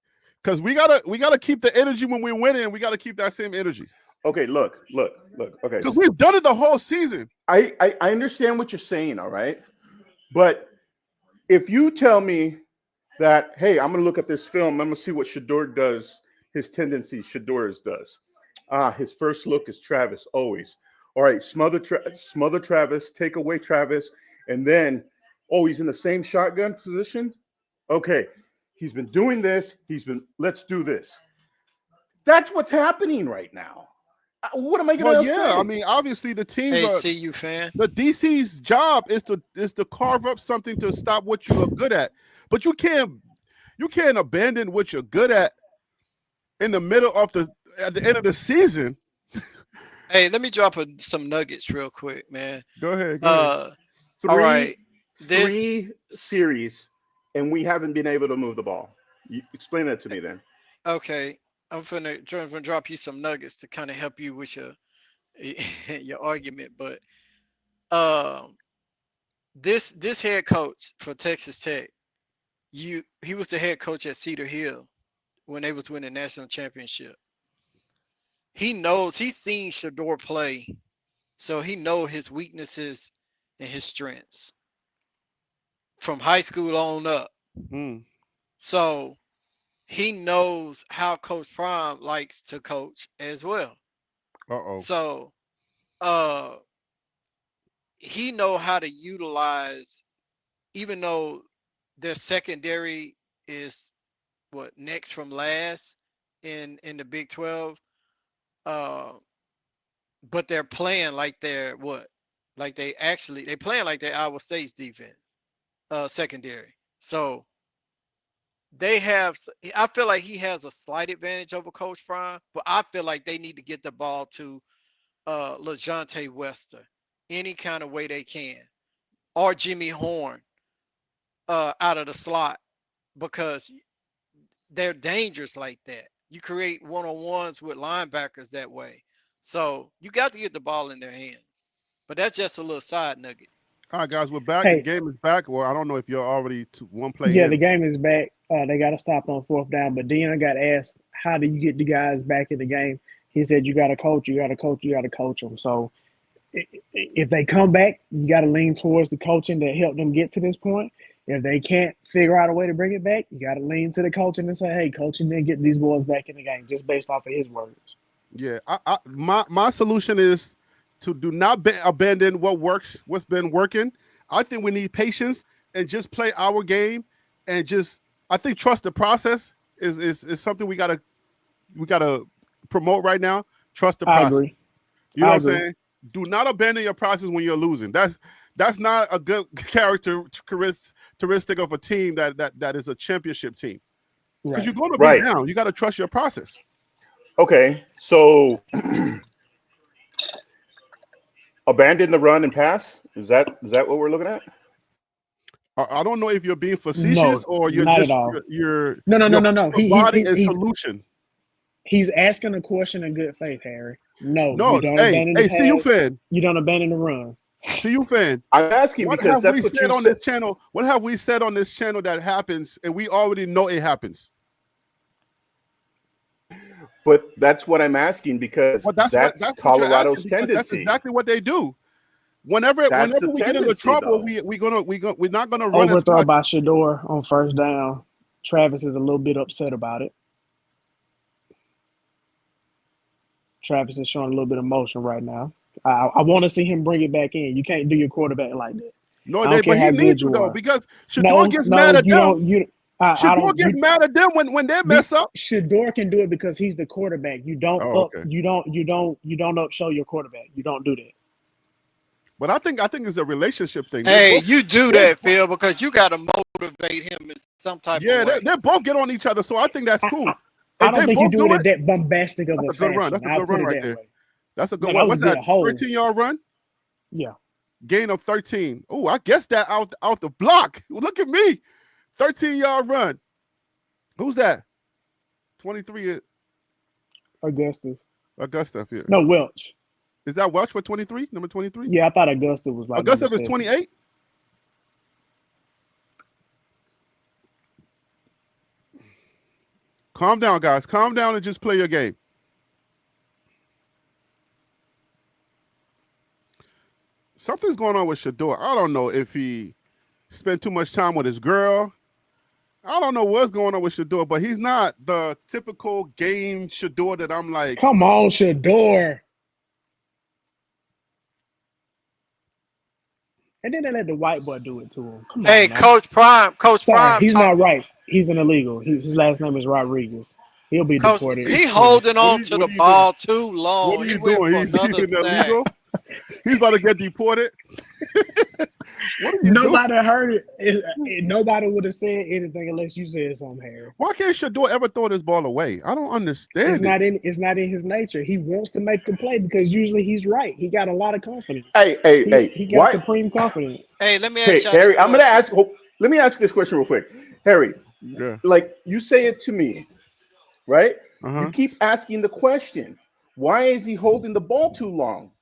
Because we gotta keep the energy when we win, and we gotta keep that same energy. Okay, look. Okay. Because we've done it the whole season. I understand what you're saying, all right? But if you tell me that, hey, I'm going to look at this film, I'm going to see what Shedeur does, his tendencies Shedeur does. His first look is Travis, always. All right, smother Travis, take away Travis, and then, he's in the same shotgun position? Okay, he's been doing this. Let's do this. That's what's happening right now. What am I going Well, to yeah, say? I mean, obviously the teams Hey, are CU fan. the DC's job is to carve up something to stop what you are good at. But you can't abandon what you're good at in the middle of at the end of the season. Hey, let me drop some nuggets real quick, man. Go ahead. Go ahead. All right. Three series, and we haven't been able to move the ball. Explain that to me then. Okay. I'm gonna drop you some nuggets to kind of help you with your your argument, but this head coach for Texas Tech, he was the head coach at Cedar Hill when they was winning national championship. He's seen Shedeur play, so he knows his weaknesses and his strengths from high school on up. Mm. So he knows how Coach Prime likes to coach as well. Uh-oh. So he know how to utilize, even though their secondary is what next from last in the Big 12, uh, but they're playing like they're what, like they playing like they're Iowa State's defense, secondary. So they have. I feel like he has a slight advantage over Coach Prime, but I feel like they need to get the ball to LaJohntay Wester any kind of way they can, or Jimmy Horn out of the slot, because they're dangerous like that. You create one-on-ones with linebackers that way. So you got to get the ball in their hands. But that's just a little side nugget. All right, guys, we're back. The Hey, game is back. Well, I don't know if you're already one play yeah, in. the game is back. They got to stop on fourth down. But Dion got asked, how do you get the guys back in the game? He said, you got to coach, you got to coach, you got to coach them. So if they come back, you got to lean towards the coaching that helped them get to this point. If they can't figure out a way to bring it back, you got to lean to the coaching and say, hey, coaching, then get these boys back in the game, just based off of his words. Yeah, my solution is to do not abandon what works, what's been working. I think we need patience and just play our game, and just I think trust the process is something we gotta promote right now. Trust the I process. agree. You know I what I'm agree. saying? Do not abandon your process when you're losing. That's not a good characteristic of a team that is a championship team. Because Right. you're going to Right. be down. You got to trust your process. Okay, so abandon the run and pass. Is that what we're looking at? I don't know if you're being facetious or you're not just at all. you're No. providing a solution. He's asking a question in good faith, Harry. No, No, you don't hey, abandon the CU pass. fan, You don't abandon the run. CU fan. I'm asking What because have that's we what said you on said. this channel? What have we said on this channel that happens, and we already know it happens? But that's what I'm asking because Well, that's what you're Colorado's asking, because that's tendency. exactly what they do. Whenever That's the we get into tendency, trouble, though. we're not gonna run as Overthrow much. by Shedeur on first down. Travis is a little bit upset about it. Travis is showing a little bit of emotion right now. I want to see him bring it back in. You can't do your quarterback like that. No, I don't care but how he good needs to you though are. because No, Shador gets no, mad at you them. don't. I Shador don't. gets mad at them when they mess up. Shador can do it because he's the quarterback. You don't Oh, up. okay. You don't upshow your quarterback. You don't do that. But I think it's a relationship thing. Hey, you do that, Phil, because you got to motivate him in some type Yeah, of way. they both get on each other, so I think that's I, cool. I If don't they think you both do it do in it, that bombastic of that's a a good run. fashion. That's a I'll good put run it right that there. way. That's a good No, one. that What's was a that? hole. 13-yard run? Yeah. Gain of 13. Oh, I guess that out the block. Look at me. 13-yard run. Who's that? 23. Augusta. Augusta. Yeah. No, Welch. Is that Welch for 23? Number 23? Yeah, I thought Augusta was like Augusta number is 7. 28? Calm down, guys. Calm down and just play your game. Something's going on with Shador. I don't know if he spent too much time with his girl. I don't know what's going on with Shador, but he's not the typical game Shador that I'm like. Come on, Shador. And then they let the white boy do it to him. Come Hey, on, man. Coach Prime Sorry, he's talked. not right. He's an illegal. His last name is Rodriguez. He'll be Coach, deported. he holding on to what the are you ball too long. What are He you went doing? for He's another sack. illegal. He's about to get deported. What are you doing? Nobody heard it. Nobody would have said anything unless you said something, Harry. Why can't Shador ever throw this ball away? I don't understand It's not in his nature. He wants to make the play because usually he's right. He got a lot of confidence. Hey, He got why? supreme confidence. Hey, let me Hey, ask y'all Harry, this I'm gonna question. ask. Let me ask this question real quick, Harry. Yeah. Like you say it to me, right? Uh-huh. You keep asking the question, why is he holding the ball too long?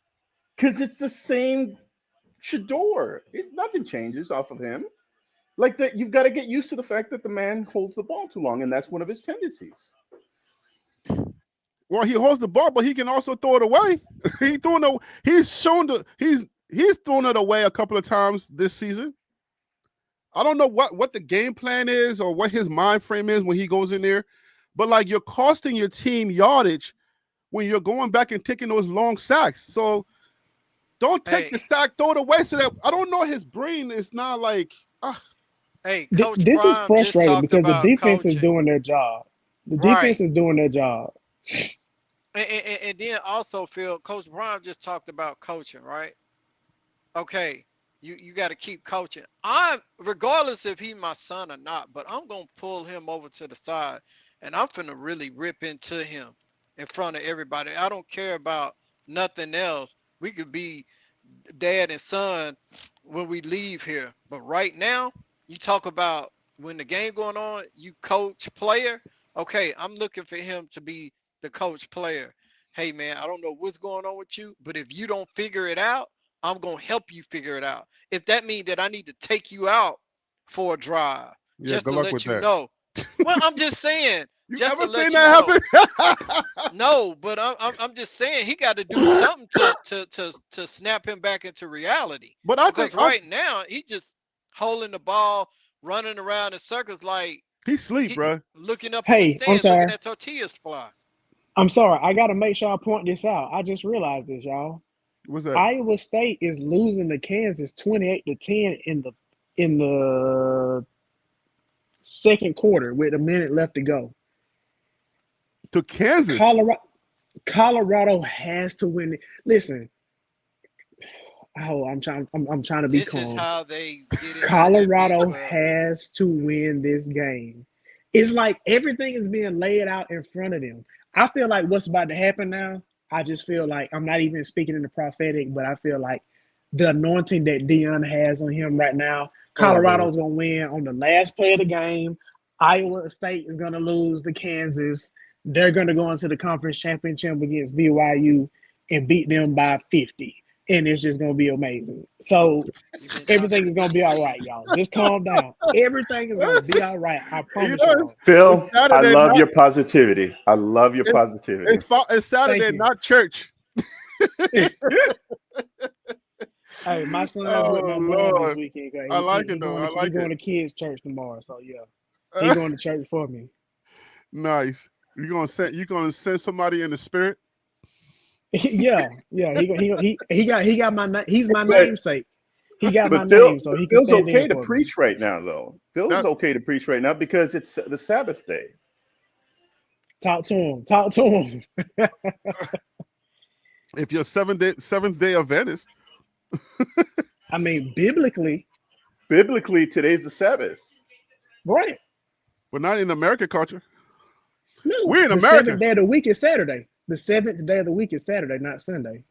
Because it's the same Shador. Nothing changes off of him. Like that, you've got to get used to the fact that the man holds the ball too long, and that's one of his tendencies. Well, he holds the ball, but he can also throw it away. He's thrown it away a couple of times this season. I don't know what the game plan is or what his mind frame is when he goes in there, but like you're costing your team yardage when you're going back and taking those long sacks. So don't take the sack, throw it away. So that I don't know, his brain is not like. Hey, Coach This is Prime just frustrating talked because the about defense is coaching. doing their job. The Right. defense is doing their job. And then also, Phil, Coach Prime just talked about coaching, right? Okay, you got to keep coaching. Regardless if he's my son or not, but I'm gonna pull him over to the side, and I'm finna really rip into him in front of everybody. I don't care about nothing else. We could be dad and son when we leave here, but right now, you talk about when the game going on, you coach player. Okay, I'm looking for him to be the coach player. Hey man, I don't know what's going on with you, but if you don't figure it out, I'm gonna help you figure it out. If that means that I need to take you out for a drive, Yeah, just good to luck let with you that. know. Well, I'm just saying, You just ever to let seen you know. that happen? No, but I'm just saying he got to do something to snap him back into reality. But I Because think right now he just holding the ball, running around in circles like he sleep, bro. looking up Hey, in the I'm stands, looking sorry. at tortillas fly. I'm sorry. I got to make sure I point this out. I just realized this, y'all. What's that? Iowa State is losing to Kansas 28-10 in the second quarter with a minute left to go. To Kansas. Colorado has to win it. Listen. I'm trying to be This is calm. how they get into that Colorado Big 12. has to win this game. It's like everything is being laid out in front of them. I feel like what's about to happen now, I just feel like I'm not even speaking in the prophetic, but I feel like the anointing that Deion has on him right now, Colorado's going to win on the last play of the game. Iowa State is going to lose to Kansas. They're going to go into the conference championship against BYU and beat them by 50. And it's just going to be amazing. So everything is going to be all right, y'all. Just calm down. Everything is going to be all right. I promise y'all. Phil, I Saturday love night. your positivity. I love your positivity. It's Saturday, Thank you. not church. Hey, my son's Oh, with my mom Lord. this weekend. I like it, though. I like He's going it. to kids' church tomorrow. So, yeah. He's going to church for me. Nice. You gonna send somebody in the spirit? Yeah. He got my he's my Hey. namesake. He got my But Phil, name, so he can Phil's stand okay in to for me. preach right now, though. Phil's That- okay to preach right now because it's the Sabbath day. Talk to him. Talk to him. if you're seventh day Adventist, I mean, biblically, Biblically, today's the Sabbath. right? but not in American culture. No, We're in the America. seventh day of the week is Saturday. The seventh day of the week is Saturday, not Sunday.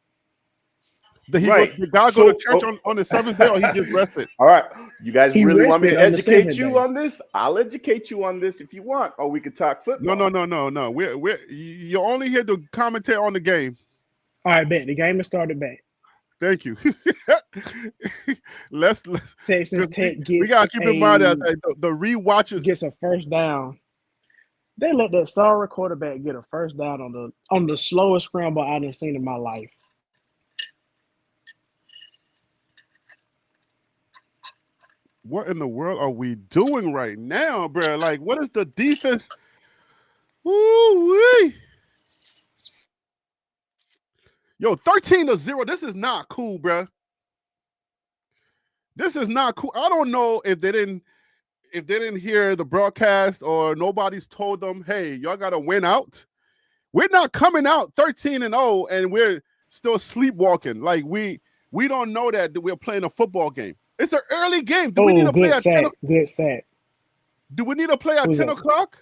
Did God go to church on the seventh day, or he just rested? All right, you guys He really want me to rested on the educate seventh you day. on this? I'll educate you on this if you want, or we could talk football. No. You're only here to commentate on the game. All right, bet the game has started back. Thank you. let's Texas Tech gets we gotta keep in mind that the rewatches. gets a first down. They let that sorry quarterback get a first down on the slowest scramble I've seen in my life. What in the world are we doing right now, bro? Like, what is the defense? Woo-wee. Yo, 13-0. This is not cool, bro. This is not cool. I don't know if they didn't hear the broadcast or nobody's told them, hey, y'all gotta win out. We're not coming out 13-0 and we're still sleepwalking. Like we don't know that we're playing a football game. It's an early game. Do we need to play at 10? Good sack. Do we need to play at 10 o'clock?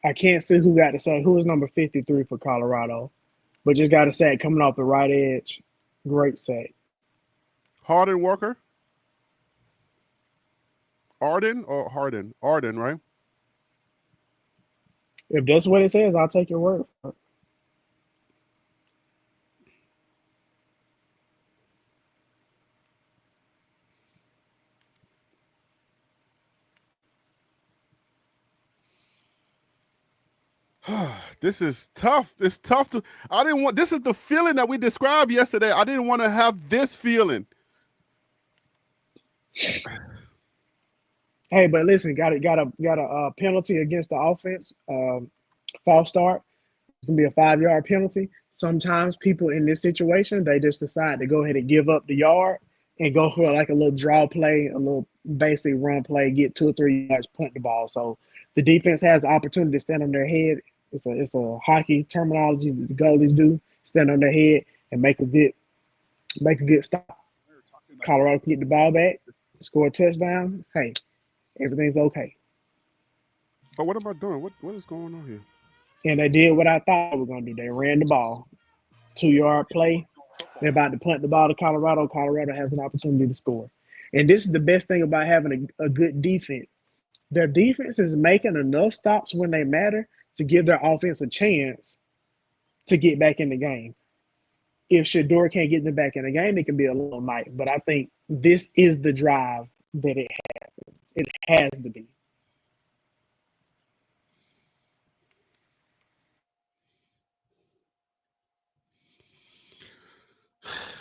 I can't see who got the sack. Who was number 53 for Colorado? But just got a sack coming off the right edge. Great sack. Harden Walker? Arden or Harden? Arden, right? If that's what it says, I'll take your word for it. This is tough. It's tough to. This is the feeling that we described yesterday. I didn't want to have this feeling. Hey, but listen, got a penalty against the offense. False start. It's gonna be a 5-yard penalty. Sometimes people in this situation, they just decide to go ahead and give up the yard and go for like a little draw play, a little basic run play, get 2 or 3 yards, punt the ball. So the defense has the opportunity to stand on their head. It's a hockey terminology that the goalies do: stand on their head and make a good stop. Colorado can get the ball back, score a touchdown. Hey, everything's okay. But what am I doing? What is going on here? And they did what I thought they were going to do. They ran the ball. 2-yard play. They're about to punt the ball to Colorado. Colorado has an opportunity to score. And this is the best thing about having a good defense. Their defense is making enough stops when they matter to give their offense a chance to get back in the game. If Shedeur can't get them back in the game, it can be a little night. But I think this is the drive that it has. It has to be.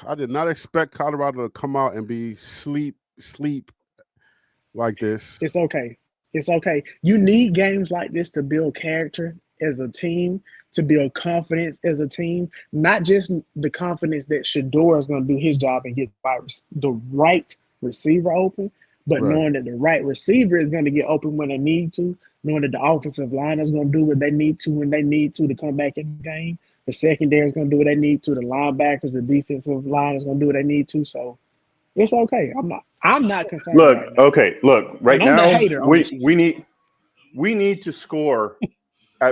I did not expect Colorado to come out and be sleep like this. It's okay. It's okay. You need games like this to build character as a team, to build confidence as a team, not just the confidence that Shedeur is going to do his job and get the right receiver open, but knowing that the right receiver is going to get open when they need to, knowing that the offensive line is going to do what they need to when they need to come back in the game. The secondary is going to do what they need to. The linebackers, the defensive line is going to do what they need to. So it's okay. I'm not concerned. Look, right now. okay, look. Right And I'm the now, hater on we need to score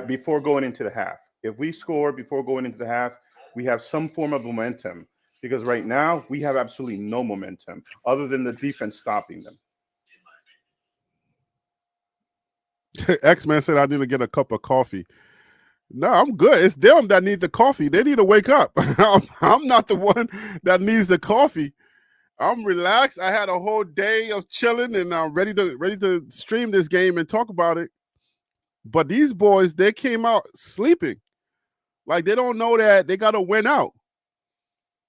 before going into the half. If we score before going into the half, we have some form of momentum. Because right now we have absolutely no momentum other than the defense stopping them. X-Man said I need to get a cup of coffee. No, I'm good. It's them that need the coffee. They need to wake up. I'm not the one that needs the coffee. I'm relaxed. I had a whole day of chilling, and I'm ready to stream this game and talk about it. But these boys, they came out sleeping. Like they don't know that they got to win out.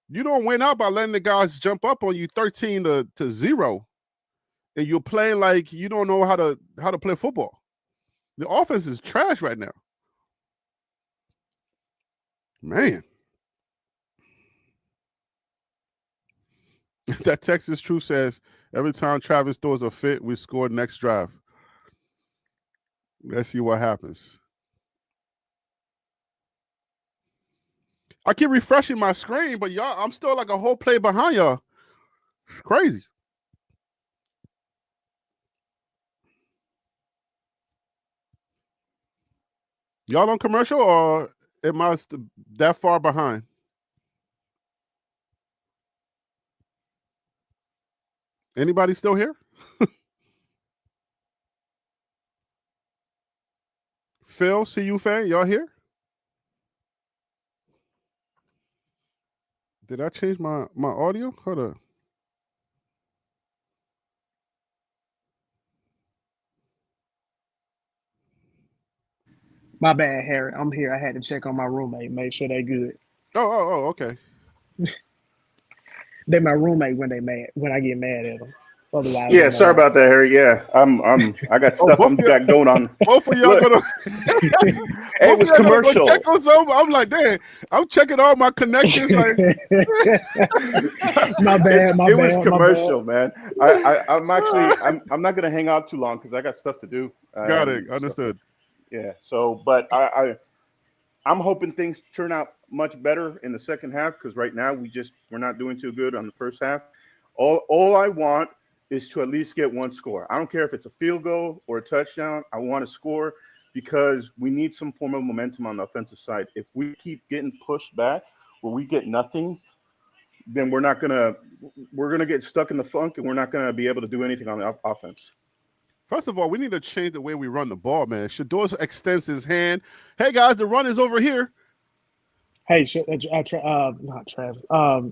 You don't win out by letting the guys jump up on you 13-0, and you're playing like you don't know how to play football. The offense is trash right now. Man. That Texas Truth says every time Travis throws a fit, we score next drive. Let's see what happens. I keep refreshing my screen, but y'all, I'm still like a whole play behind y'all. Crazy. Y'all on commercial or am I that far behind? Anybody still here? Phil, CU fan, y'all here? Did I change my audio? Hold up. My bad, Harry. I'm here. I had to check on my roommate, make sure they good. Oh, okay. They my roommate when I get mad at them. Otherwise, Yeah, I'm sorry alright. about that, Harry. Yeah, I got stuff both of y'all- got going on. Both of y'all Look, gonna hey, it was both of y'all gonna go commercial. check on some. I'm like, damn, I'm checking all my connections. Like, My bad. It was commercial, man. I'm actually I'm not gonna hang out too long because I got stuff to do. got it. Understood. Yeah. So, but I'm hoping things turn out much better in the second half because right now we're not doing too good on the first half. All I want is to at least get one score. I don't care if it's a field goal or a touchdown. I want to score because we need some form of momentum on the offensive side. If we keep getting pushed back where we get nothing, then we're gonna get stuck in the funk and we're not gonna be able to do anything on the offense. First of all, we need to change the way we run the ball, man. Shador extends his hand. Hey guys, the run is over here. Hey, not Travis.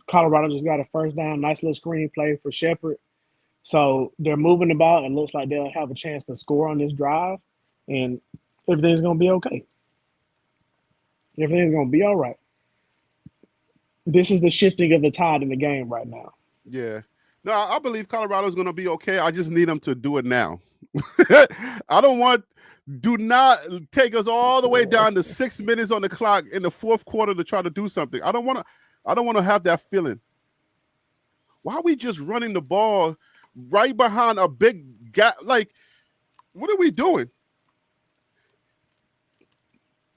Colorado just got a first down. Nice little screen play for Shepard. So they're moving the ball. It looks like they'll have a chance to score on this drive, and everything's gonna be okay. Everything's gonna be all right. This is the shifting of the tide in the game right now. Yeah. No, I believe Colorado's going to be okay. I just need them to do it now. Do not take us all the way down to 6 minutes on the clock in the fourth quarter to try to do something. I don't want to have that feeling. Why are we just running the ball right behind a big gap? Like, what are we doing?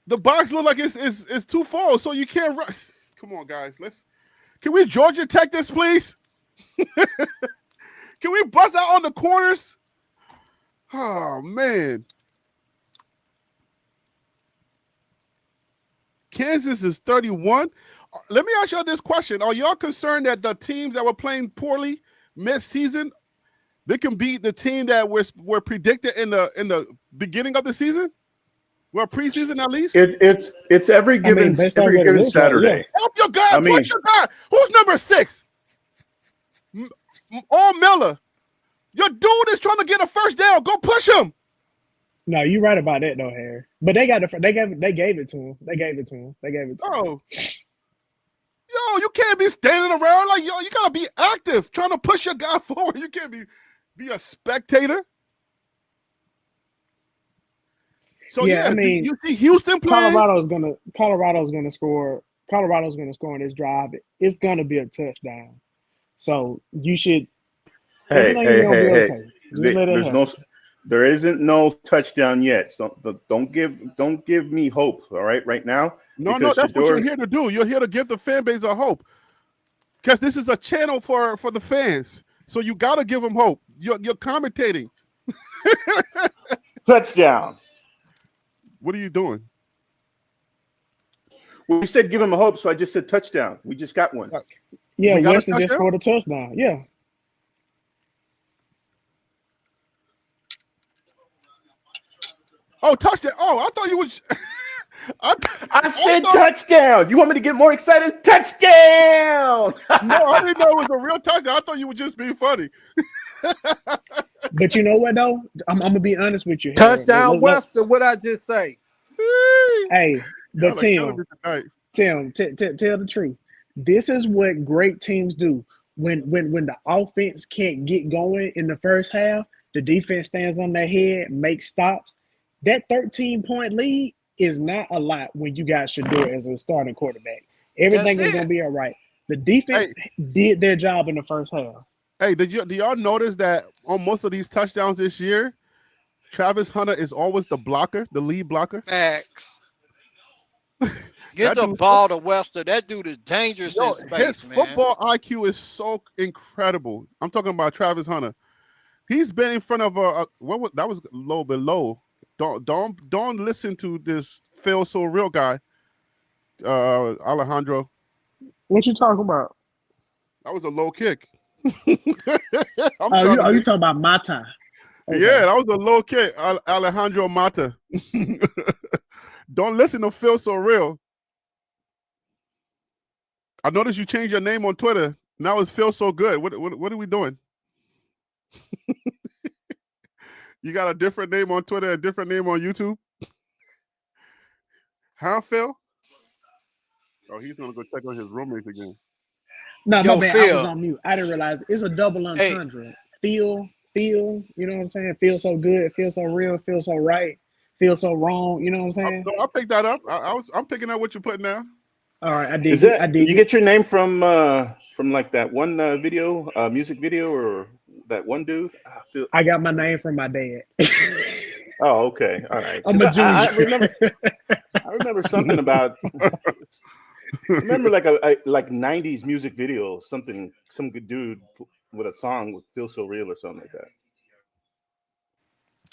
The box look like it's too full, so you can't run. Come on, guys. Can we Georgia Tech this, please? Can we bust out on the corners? Oh, man. Kansas is 31. Let me ask y'all this question. Are y'all concerned that the teams that were playing poorly mid-season, they can beat the team that were predicted in the beginning of the season? Well, preseason at least? It's every given Saturday. Yeah. Help your guy, push your guy. Who's number 6? Miller. Your dude is trying to get a first down. Go push him. No, you're right about that though, Harry. But they gave it to him. They gave it to him. Oh. Yo, you can't be standing around like yo. You gotta be active, trying to push your guy forward. You can't be a spectator. So yeah, I mean, you see Houston playing. Colorado's gonna score. Colorado's gonna score on this drive. It's gonna be a touchdown. So you should. Hey. Okay. There isn't no touchdown yet. So don't give me hope. All right, right now. No, that's what you're here to do. You're here to give the fan base a hope, because this is a channel for the fans. So you got to give them hope. You're commentating. Touchdown. What are you doing? Well, you said give him a hope, so I just said touchdown. We just got one. Yeah, Weston just scored a touchdown. Yeah. Oh, touchdown. Oh, I thought you would. I said touchdown. You want me to get more excited? Touchdown. No, I didn't know it was a real touchdown. I thought you were just being funny. But you know what, though? I'm going to be honest with you. Touchdown, Weston. What I just say? Hey, but Tim, tell the truth. This is what great teams do. When the offense can't get going in the first half, the defense stands on their head, makes stops. That 13-point lead is not a lot when you got Shador as a starting quarterback. Everything is going to be all right. The defense did their job in the first half. Hey, do y'all notice that on most of these touchdowns this year, Travis Hunter is always the blocker, the lead blocker? Facts. Get the ball to Webster. That dude is dangerous in space, his man. football IQ is so incredible. I'm talking about Travis Hunter. He's been in front of that was a little bit low. Don't listen to this Phil So Real guy, Alejandro. What you talking about? That was a low kick. You talking about Mata? Okay. Yeah, that was a low kick, Alejandro Mata. Don't listen to Phil So Real. I noticed you changed your name on Twitter. Now it's Phil So Good. What are we doing? You got a different name on Twitter, a different name on YouTube? Huh, Phil? Oh, he's gonna go check on his roommates again. No, Yo, my bad. Phil. I was on mute. I didn't realize it's a double entendre. Feel, you know what I'm saying? Feel so good, feel so real, feel so right, feel so wrong. You know what I'm saying? I'll pick that up. I'm picking up what you're putting down. All right, I did. Is that, I did. you get your name from like that one video, music video, or that one dude? I got my name from my dad. Oh, okay, all right. I'm a junior. I remember something about. I remember like a like '90s music video, some good dude with a song with "Feel So Real" or something like that.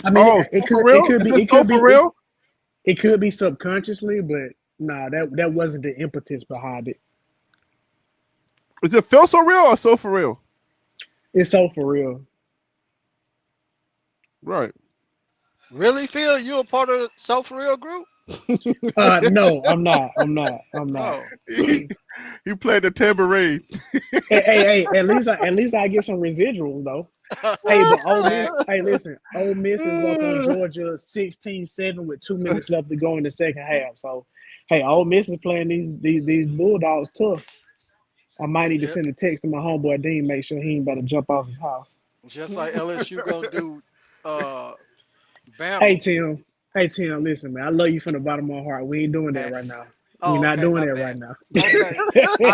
I mean, it could be subconsciously, but nah, that wasn't the impetus behind it. Is it Feel So Real or So For Real? It's So For Real. Right. Really, Phil? You a part of the So For Real group? No, I'm not. Oh. He played the tambourine. Hey, at least I get some residuals though. Hey, but Ole Miss, listen, Ole Miss is up on Georgia 16-7 with 2 minutes left to go in the second half. So, hey, Ole Miss is playing these Bulldogs tough. I might need to send a text to my homeboy Dean, make sure he ain't about to jump off his house. Just like LSU gonna do Bama. Hey Tim, listen, man. I love you from the bottom of my heart. We ain't doing that right now. We're not doing that right now. Okay.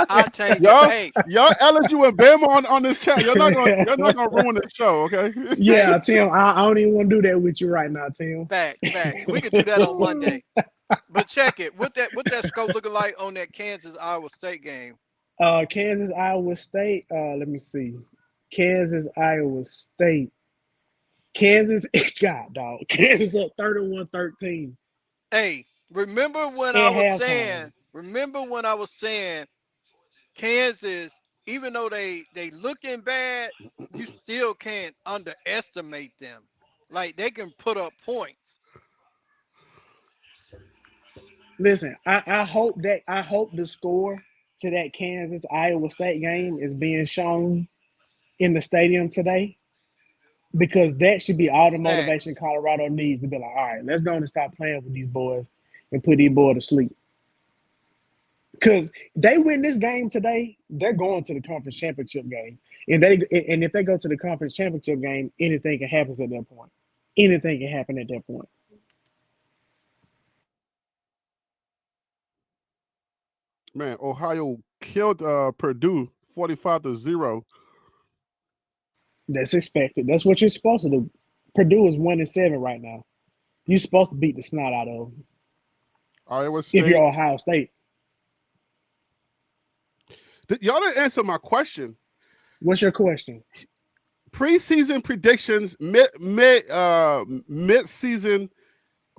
I'll change y'all, it. Hey. y'all LSU and Bama on this chat. You're not gonna ruin the show, okay? Yeah, Tim. I don't even want to do that with you right now, Tim. Back. We can do that on Monday. But check it. What that score looking like on that Kansas Iowa State game? Kansas Iowa State. Let me see. Kansas Iowa State. Kansas up 31-13. Hey, remember when I was saying Kansas, even though they looking bad, you still can't underestimate them. Like they can put up points. Listen, I hope the score to that Kansas Iowa State game is being shown in the stadium today, because that should be all the motivation Colorado needs to be like, all right, let's go and stop playing with these boys and put these boys to sleep. Because they win this game today, they're going to the conference championship game. And if they go to the conference championship game, anything can happen at that point. Anything can happen at that point. Man, Ohio killed Purdue 45-0. That's expected. That's what you're supposed to do. Purdue is 1-7 right now. You're supposed to beat the snot out of them. Iowa State. If you're Ohio State. Y'all didn't answer my question. What's your question? Preseason predictions, mid-season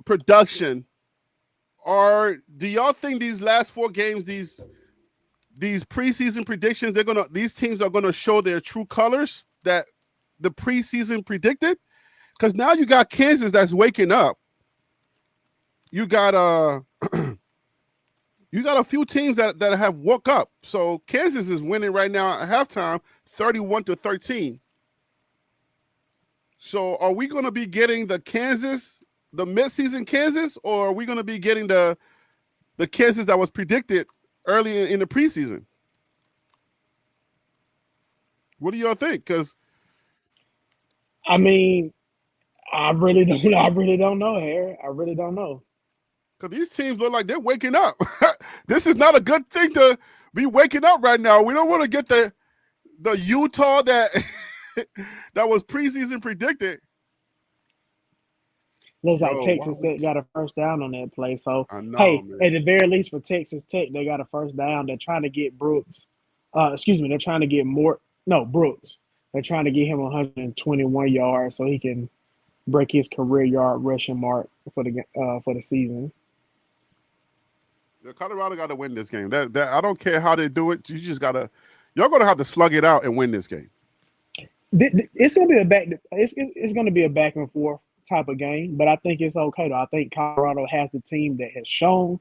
production. Do y'all think these last 4 games, these preseason predictions, these teams are gonna show their true colors that the preseason predicted? Because now you got Kansas that's waking up. You got you got a few teams that have woke up. So Kansas is winning right now at halftime, 31-13. So are we going to be getting the midseason Kansas, or are we going to be getting the Kansas that was predicted early in the preseason? What do y'all think? Because I mean, I really don't know, Harry. I really don't know. Because these teams look like they're waking up. This is not a good thing to be waking up right now. We don't want to get the Utah that that was preseason predicted. Looks Yo, like Texas wow. Tech got a first down on that play. So, I know, hey, man. at the very least for Texas Tech, they got a first down. They're trying to get Brooks. They're trying to get Brooks. They're trying to get him 121 yards so he can break his career yard rushing mark for the season. Colorado got to win this game. That I don't care how they do it. You just gotta. Y'all gonna have to slug it out and win this game. It's gonna be it's gonna be a back and forth type of game, but I think it's okay though. I think Colorado has the team that has shown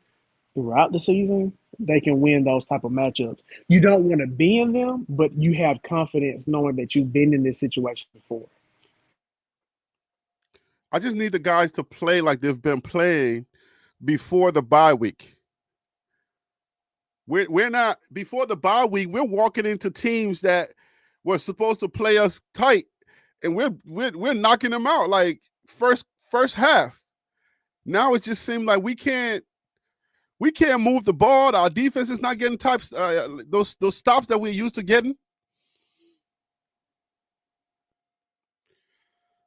throughout the season they can win those type of matchups. You don't want to be in them, but you have confidence knowing that you've been in this situation before. I just need the guys to play like they've been playing before the bye week. We're not before the bye week. We're walking into teams that were supposed to play us tight, and we're knocking them out like first half. Now it just seems like we can't move the ball. Our defense is not getting those stops that we're used to getting.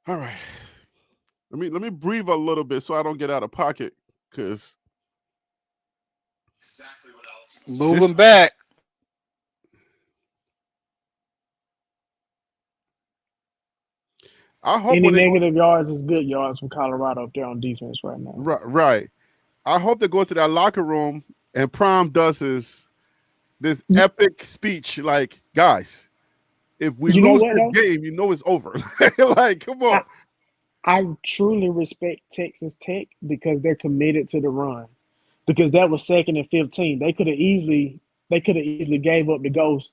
All right, let me breathe a little bit so I don't get out of pocket because. Moving back. I hope Any negative yards is good yards from Colorado if they're on defense right now. Right. I hope they go to that locker room and Prime does this epic speech like, guys, if we lose this game, you know it's over. Like, come on. I truly respect Texas Tech because they're committed to the run. Because that was 2nd and 15. They could have easily gave up the ghost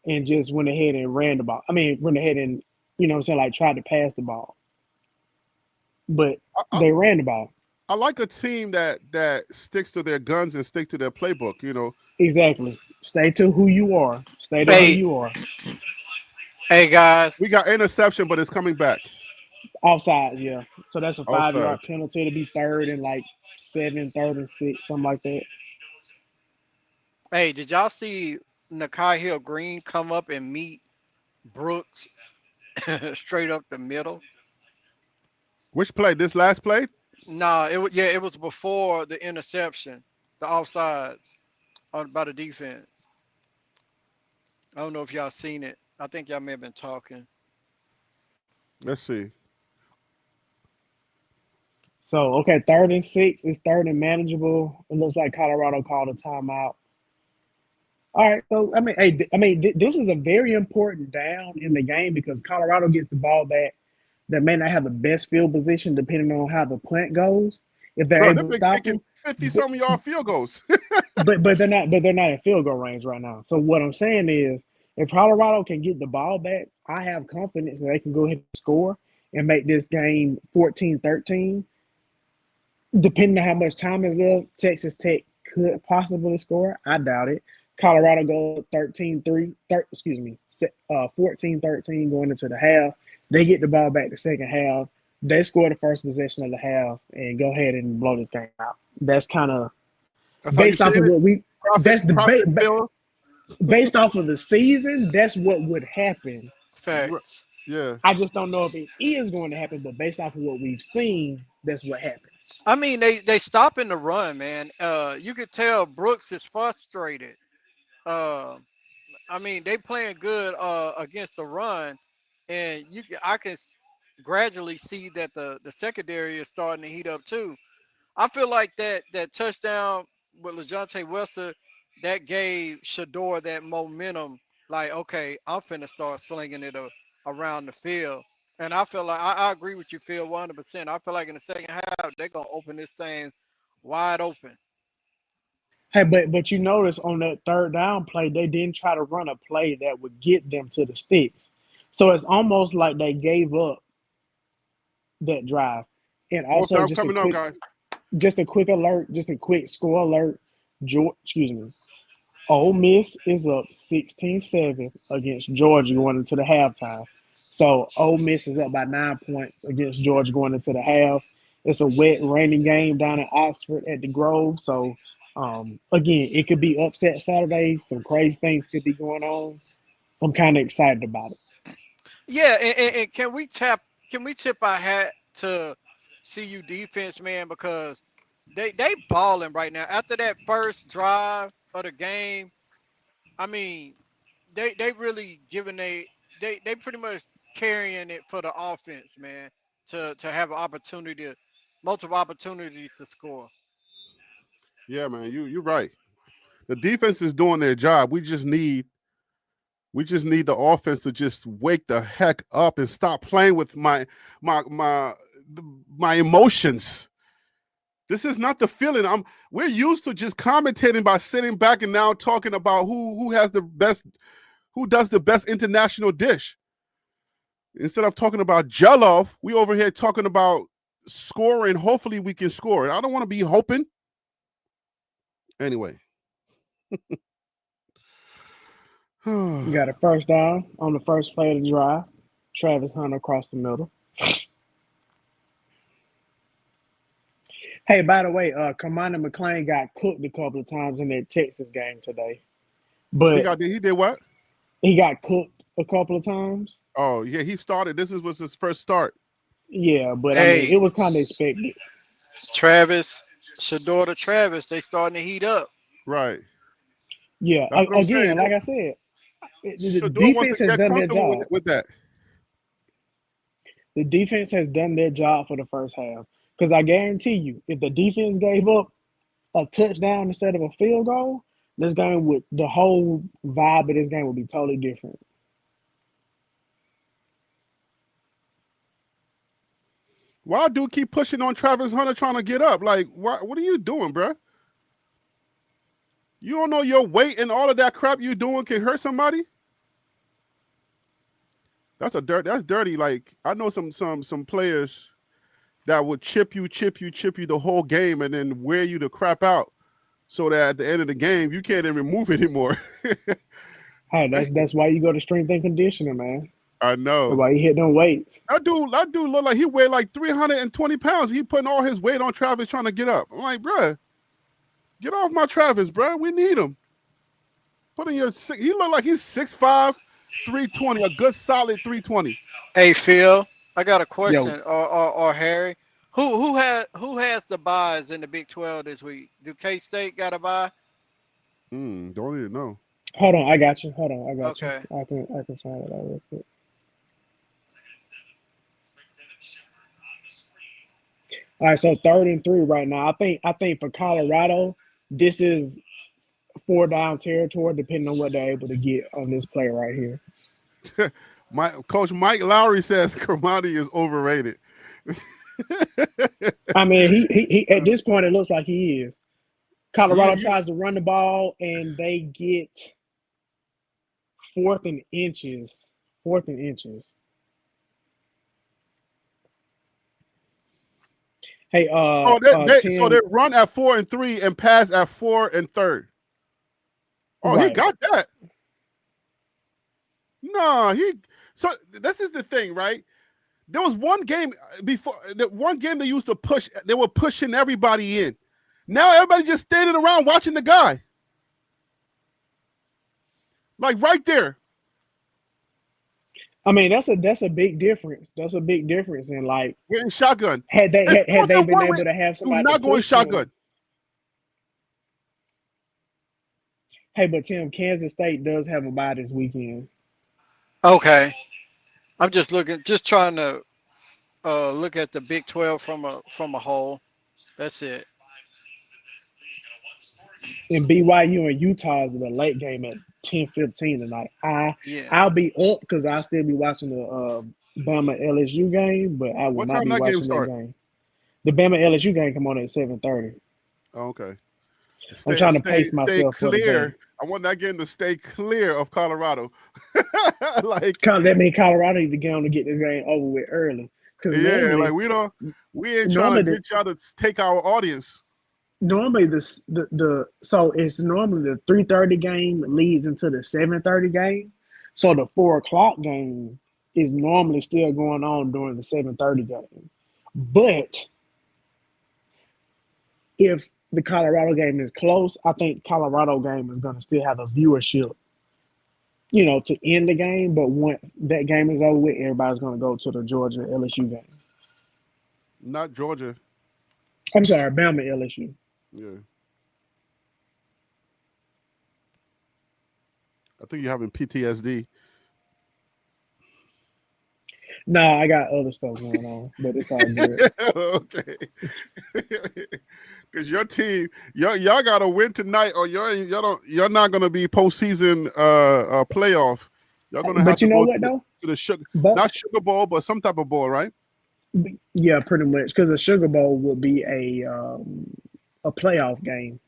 and just went ahead and ran the ball. I mean, went ahead and, like tried to pass the ball. But they ran the ball. I like a team that sticks to their guns and stick to their playbook, Exactly. Stay to who you are. Stay to who you are. Hey, guys. We got interception, but it's coming back. Offside, yeah. So that's a 5-yard penalty to be 3rd and like 7, 3rd and 6, something like that. Hey, did y'all see Nakai Hill Green come up and meet Brooks straight up the middle? Which play? This last play? No, it was before the interception, the offsides by the defense. I don't know if y'all seen it. I think y'all may have been talking. Let's see. So, okay, 3rd and 6 is 3rd and manageable. It looks like Colorado called a timeout. All right, so this is a very important down in the game because Colorado gets the ball back. They may not have the best field position depending on how the punt goes. If they're able to stop them, 50-some yard field goals. but they're not in field goal range right now. So what I'm saying is, if Colorado can get the ball back, I have confidence that they can go ahead and score and make this game 14-13. Depending on how much time is left, Texas Tech could possibly score. I doubt it. Colorado goes 14-13 going into the half. They get the ball back the second half. They score the first possession of the half and go ahead and blow this game out. That's kind of based off of what we. That's the based off of the season. That's what would happen. Facts. Yeah. I just don't know if it is going to happen, but based off of what we've seen, that's what happens. I mean, they stop in the run, man. You could tell Brooks is frustrated. I mean, they playing good against the run, and I can gradually see that the secondary is starting to heat up too. I feel like that touchdown with LeJohntay Webster, that gave Shedeur that momentum. Like, okay, I'm finna start slinging it around the field. And I feel like I agree with you, Phil, 100%. I feel like in the second half they're gonna open this thing wide open. Hey, but you notice on that 3rd down play, they didn't try to run a play that would get them to the sticks. So it's almost like they gave up that drive. And also, just a quick alert, just a quick score alert. Ole Miss is up 16-7 against Georgia going into the halftime. So Ole Miss is up by 9 points against Georgia going into the half. It's a wet, rainy game down in Oxford at the Grove. So Again, it could be upset Saturday. Some crazy things could be going on. I'm kind of excited about it. Yeah, and can we tip our hat to CU defense, man, because they balling right now. After that first drive of the game, I mean, they really giving they pretty much carrying it for the offense, man, to have an opportunity, multiple opportunities to score. Yeah, man, you're right. The defense is doing their job. We just need the offense to just wake the heck up and stop playing with my my my emotions. This is not the feeling. We're used to just commentating by sitting back and now talking about who has the best, who does the best international dish. Instead of talking about jollof, we over here talking about scoring. Hopefully we can score. I don't want to be hoping. Anyway. You got a first down on the first play of the drive. Travis Hunter across the middle. Hey, by the way, Commander McClain got cooked a couple of times in that Texas game today, but he did what? he got cooked a couple of times. Oh yeah, he started. Was his first start. Yeah, but I mean, Hey, it was kind of expected. Travis, Shador to Travis, they starting to heat up. Right. Yeah, That's what I'm saying. again, like I said, the Shador wants defense to has get done their comfortable job. with that. The defense has done their job for the first half. Because I guarantee you, if the defense gave up a touchdown instead of a field goal, this game would the whole vibe of this game would be totally different. Why do keep pushing on Travis Hunter trying to get up? Like, what are you doing, bro? You don't know your weight and all of that crap you doing can hurt somebody? That's dirty. Like, I know some players that would chip you the whole game and then wear you the crap out so that at the end of the game you can't even move anymore. Hey, that's why you go to strength and conditioning, man. I That's know. why you hit them weights. That dude look like he weighed like 320 pounds. He putting all his weight on Travis trying to get up. I'm like, bruh, get off my Travis, bruh. We need him. He look like he's 6'5", 320, a good solid 320. Hey Phil, I got a Yo, question, or Harry, who has the buys in the Big 12 this week? Do K State got a buy? Don't even know. hold on, I got you. Hold on, I got you. Okay. I can find it out real quick. All right, so 3rd and 3 right now. I think for Colorado, this is 4 down territory, depending on what they're able to get on this play right here. Coach Mike Lowry says Kermani is overrated. I mean, he at this point it looks like he is. Colorado You- tries to run the ball and they get 4th and inches. 4th and inches. Hey, so Tim, they run at 4 and 3 and pass at 4 and 3rd. Oh, he right. got that. No, so this is the thing, right? There was one game before, they used to push, they were pushing everybody in. Now everybody just standing around watching the guy. Like right there. I mean, that's a big difference. That's a big difference in like Getting shotgun. had they And had they been one able way- to have do somebody not to going push them. shotgun. Hey, but Tim, Kansas State does have a bye this weekend. Okay. I'm just trying to look at the Big 12 from a whole. That's it. And BYU and Utah is the late game at 10:15 tonight. Yeah. I'll be up because I'll still be watching the Bama LSU game, but I will What not time be that game watching that start? game. The Bama LSU game come on at 7:30. Oh, okay. I'm trying to pace myself for the clear. game. I want that game to stay clear of Colorado. Like, That means Colorado need to get on to get this game over with early. Because yeah, like we ain't trying to get y'all to take our audience. normally so it's normally the 3:30 game leads into the 7:30 game. So the 4 o'clock game is normally still going on during the 7:30 game. But if the Colorado game is close, I think Colorado game is going to still have a viewership, to end the game. But once that game is over with, everybody's going to go to the Georgia LSU game. Not Georgia. I'm sorry, Bama LSU. Yeah. I think you're having PTSD. No, I got other stuff going on, but it's all good. Okay. Because your team, y'all got to win tonight, or you're not gonna be postseason playoff. Y'all gonna have But to you know go what though? to the sugar, But not Sugar Bowl, but some type of bowl, right? yeah, pretty much, because the Sugar Bowl will be a playoff game.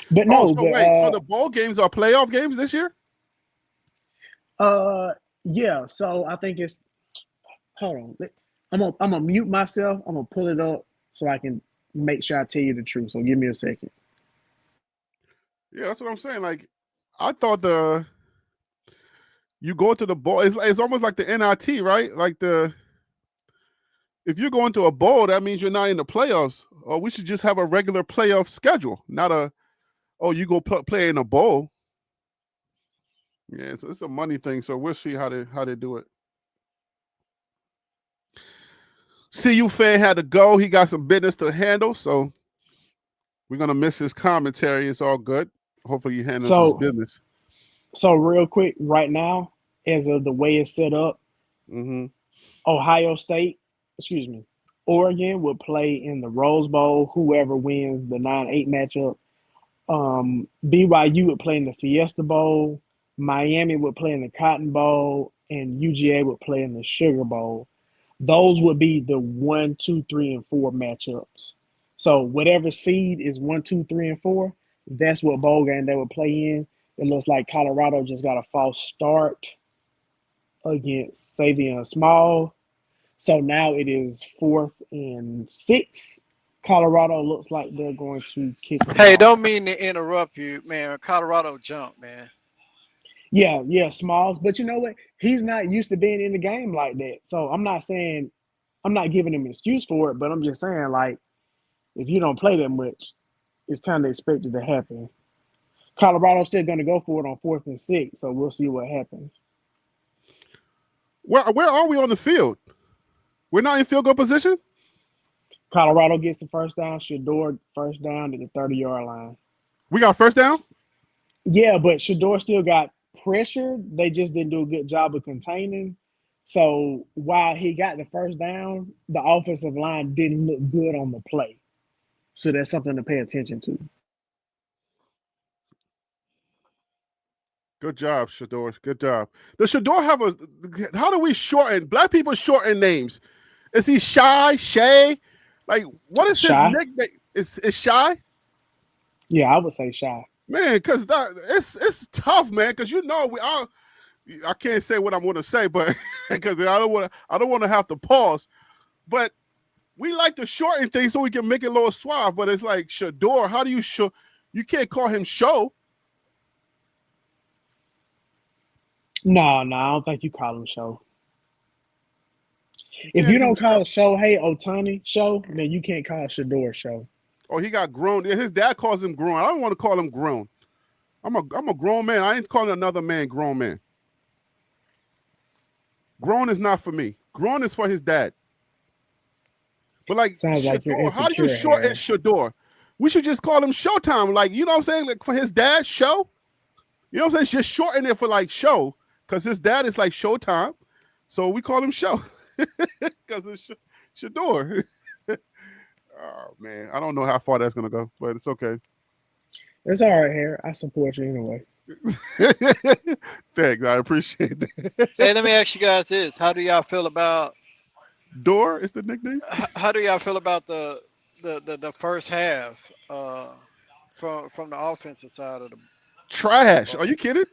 But Oh, no, so but wait, so the bowl games are playoff games this year? yeah. So I think it's. Hold on, I'm gonna mute myself. I'm gonna pull it up so I can make sure I tell you the truth. So give me a second. Yeah, that's what I'm saying. Like, I thought you go to the bowl. It's almost like the NIT, right? Like if you're going to a bowl, that means you're not in the playoffs. Or we should just have a regular playoff schedule, not you go play in a bowl. Yeah, so it's a money thing. So we'll see how they do it. CU fan had to go. He got some business to handle, so we're gonna miss his commentary. It's all good. Hopefully he handles his business. So real quick, right now, as of the way it's set up, Oregon will play in the Rose Bowl. Whoever wins the 9-8 matchup. BYU would play in the Fiesta Bowl. Miami would play in the Cotton Bowl, and UGA would play in the Sugar Bowl. Those would be the 1, 2, 3, and 4 matchups. So whatever seed is 1, 2, 3, and 4, that's what bowl game they would play in. It looks like Colorado just got a false start against Savion Small. So now it is 4th and 6. Colorado looks like they're going to kick. Hey, don't mean to interrupt you, man. Colorado jump, man. Yeah, Smalls. But you know what? He's not used to being in the game like that. So I'm not giving him an excuse for it, but I'm just saying, like, if you don't play that much, it's kind of expected to happen. Colorado's still going to go for it on 4th and 6, so we'll see what happens. Where are we on the field? We're not in field goal position? Colorado gets the first down. Shedeur first down at the 30-yard line. We got first down? Yeah, but Shedeur still got pressure. They just didn't do a good job of containing. So while he got the first down, the offensive line didn't look good on the play. So that's something to pay attention to. Good job, Shedeur. Good job. Does Shedeur have how do we shorten? Black people shorten names. Is he Shy? Shay? Like, what is Shy? his nickname? Is Shy? Yeah, I would say Shy. Man, because it's tough, man. Because I can't say what I'm going to say, but because I don't want to have to pause. But we like to shorten things so we can make it a little suave. But it's like Shedeur. How do you show? You can't call him Show. No, I don't think you call him Show. If you don't call Shohei Ohtani Show, then you can't call Shedeur Show. Oh, he got grown. His dad calls him grown. I don't want to call him grown. I'm a grown man. I ain't calling another man grown man. Grown is not for me. Grown is for his dad. But like, sounds like you're insecure, how do you shorten Shedeur? We should just call him Showtime. Like, you know what I'm saying? Like, for his dad, Show. You know what I'm saying? Just shorten it for like Show, because his dad is like Showtime. So we call him Show. Because it's Shedeur. Oh man, I don't know how far that's gonna go, but it's okay. It's all right, Harry. I support you anyway. Thanks, I appreciate that. Hey, let me ask you guys this: how do y'all feel about Door? Is the nickname? How do y'all feel about the first half from the offensive side of the trash? Are you kidding?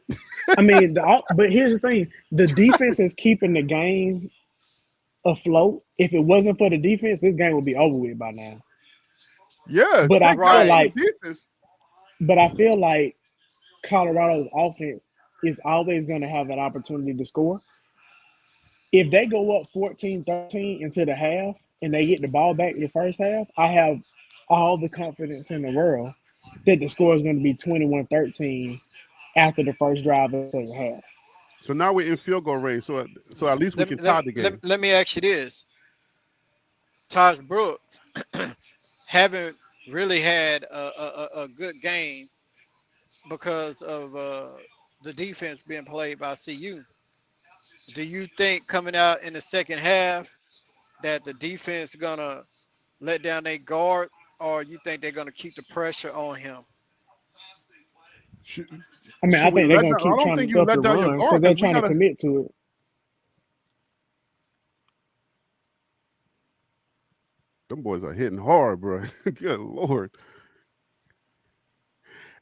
I mean, but here's the thing: the defense is keeping the game afloat. If it wasn't for the defense, this game would be over with by now. Yeah, but I feel like Colorado's offense is always going to have an opportunity to score. If they go up 14-13 into the half, and they get the ball back in the first half, I have all the confidence in the world that the score is going to be 21-13 after the first drive of the second half. So now we're in field goal range. So at least we can tie the game. Let me ask you this. Taj Brooks haven't really had a good game because of the defense being played by CU. Do you think coming out in the second half that the defense gonna let down their guard, or you think they're gonna keep the pressure on him? Should, I mean, I should we think they're let going down? to I keep don't trying think to you up the let down your run because guard they're because we trying to gotta. commit to it. Them boys are hitting hard, bro. Good lord.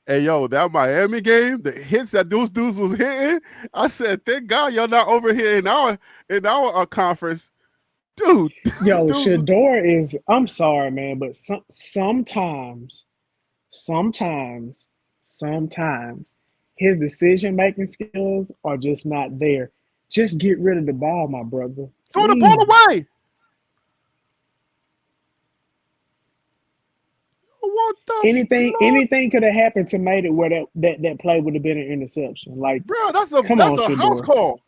Hey, yo, that Miami game, the hits that those dudes was hitting, I said, thank God y'all not over here in our conference. Dude, Yo, dude, Shador is, I'm sorry, man, but sometimes, sometimes his decision making skills are just not there. Just get rid of the ball, my brother. throw the ball Please. away. What the Anything could have happened to made it where that play would have been an interception. Like, bro? That's come on, a house Shador. call.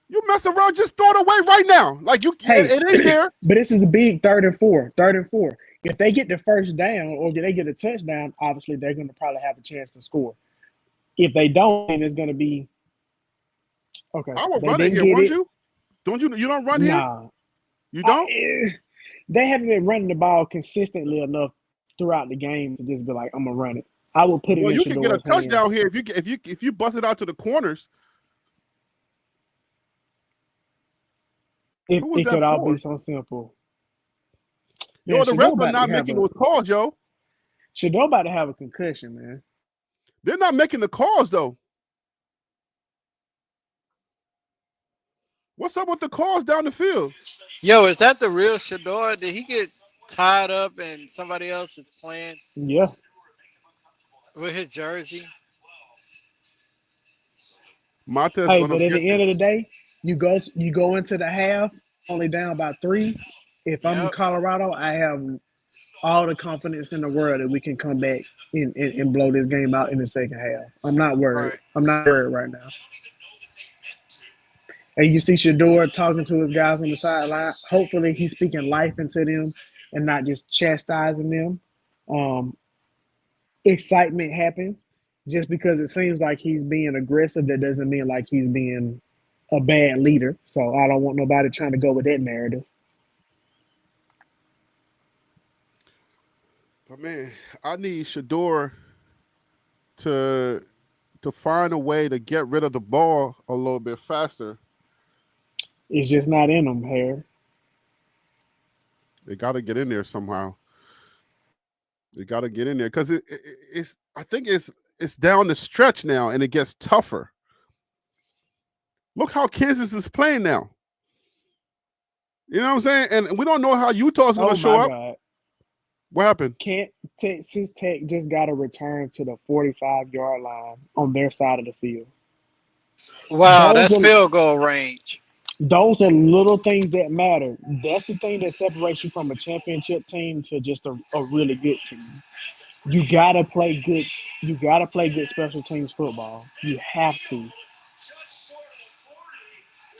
You mess around, just throw it away right now. Like Hey, it ain't there. but this is a big 3rd and 4. 3rd and 4. If they get the first down or they get a touchdown, obviously they're going to probably have a chance to score. If they don't, then it's going to be okay. I would They run it didn't here, get won't it. you? Don't you? You don't run here. Nah, You don't. they haven't been running the ball consistently enough throughout the game to just be like, I'm gonna run it. I will put it Well, in you can get a Shador's hands. touchdown here if you bust it out to the corners. It Who was that could all for? be so simple. Yo, Man, the refs are not making those calls, yo. Shador about to have a concussion, man. They're not making the calls though. What's up with the calls down the field? Yo, is that the real Shador? Did he get tied up and somebody else is playing Yeah. with his jersey? Montez Hey, gonna but at get the end of the day, you go into the half only down by 3. If I'm Yep. Colorado, I have all the confidence in the world that we can come back and blow this game out in the second half. I'm not worried. Right. I'm not worried right now. And you see Shador talking to his guys on the sideline. Hopefully, he's speaking life into them and not just chastising them. Excitement happens just because it seems like he's being aggressive. That doesn't mean like he's being a bad leader. So I don't want nobody trying to go with that narrative. But man, I need Shador to find a way to get rid of the ball a little bit faster. It's just not in them, Harry. They got to get in there somehow. They got to get in there because it's. I think it's down the stretch now, and it gets tougher. Look how Kansas is playing now. You know what I'm saying? And we don't know how Utah's going to show up. God. What happened? Texas Tech just got to return to the 45-yard line on their side of the field. Wow, that's field goal range. Those are little things that matter. That's the thing that separates you from a championship team to just a really good team. You gotta play good. You gotta play good special teams football. You have to.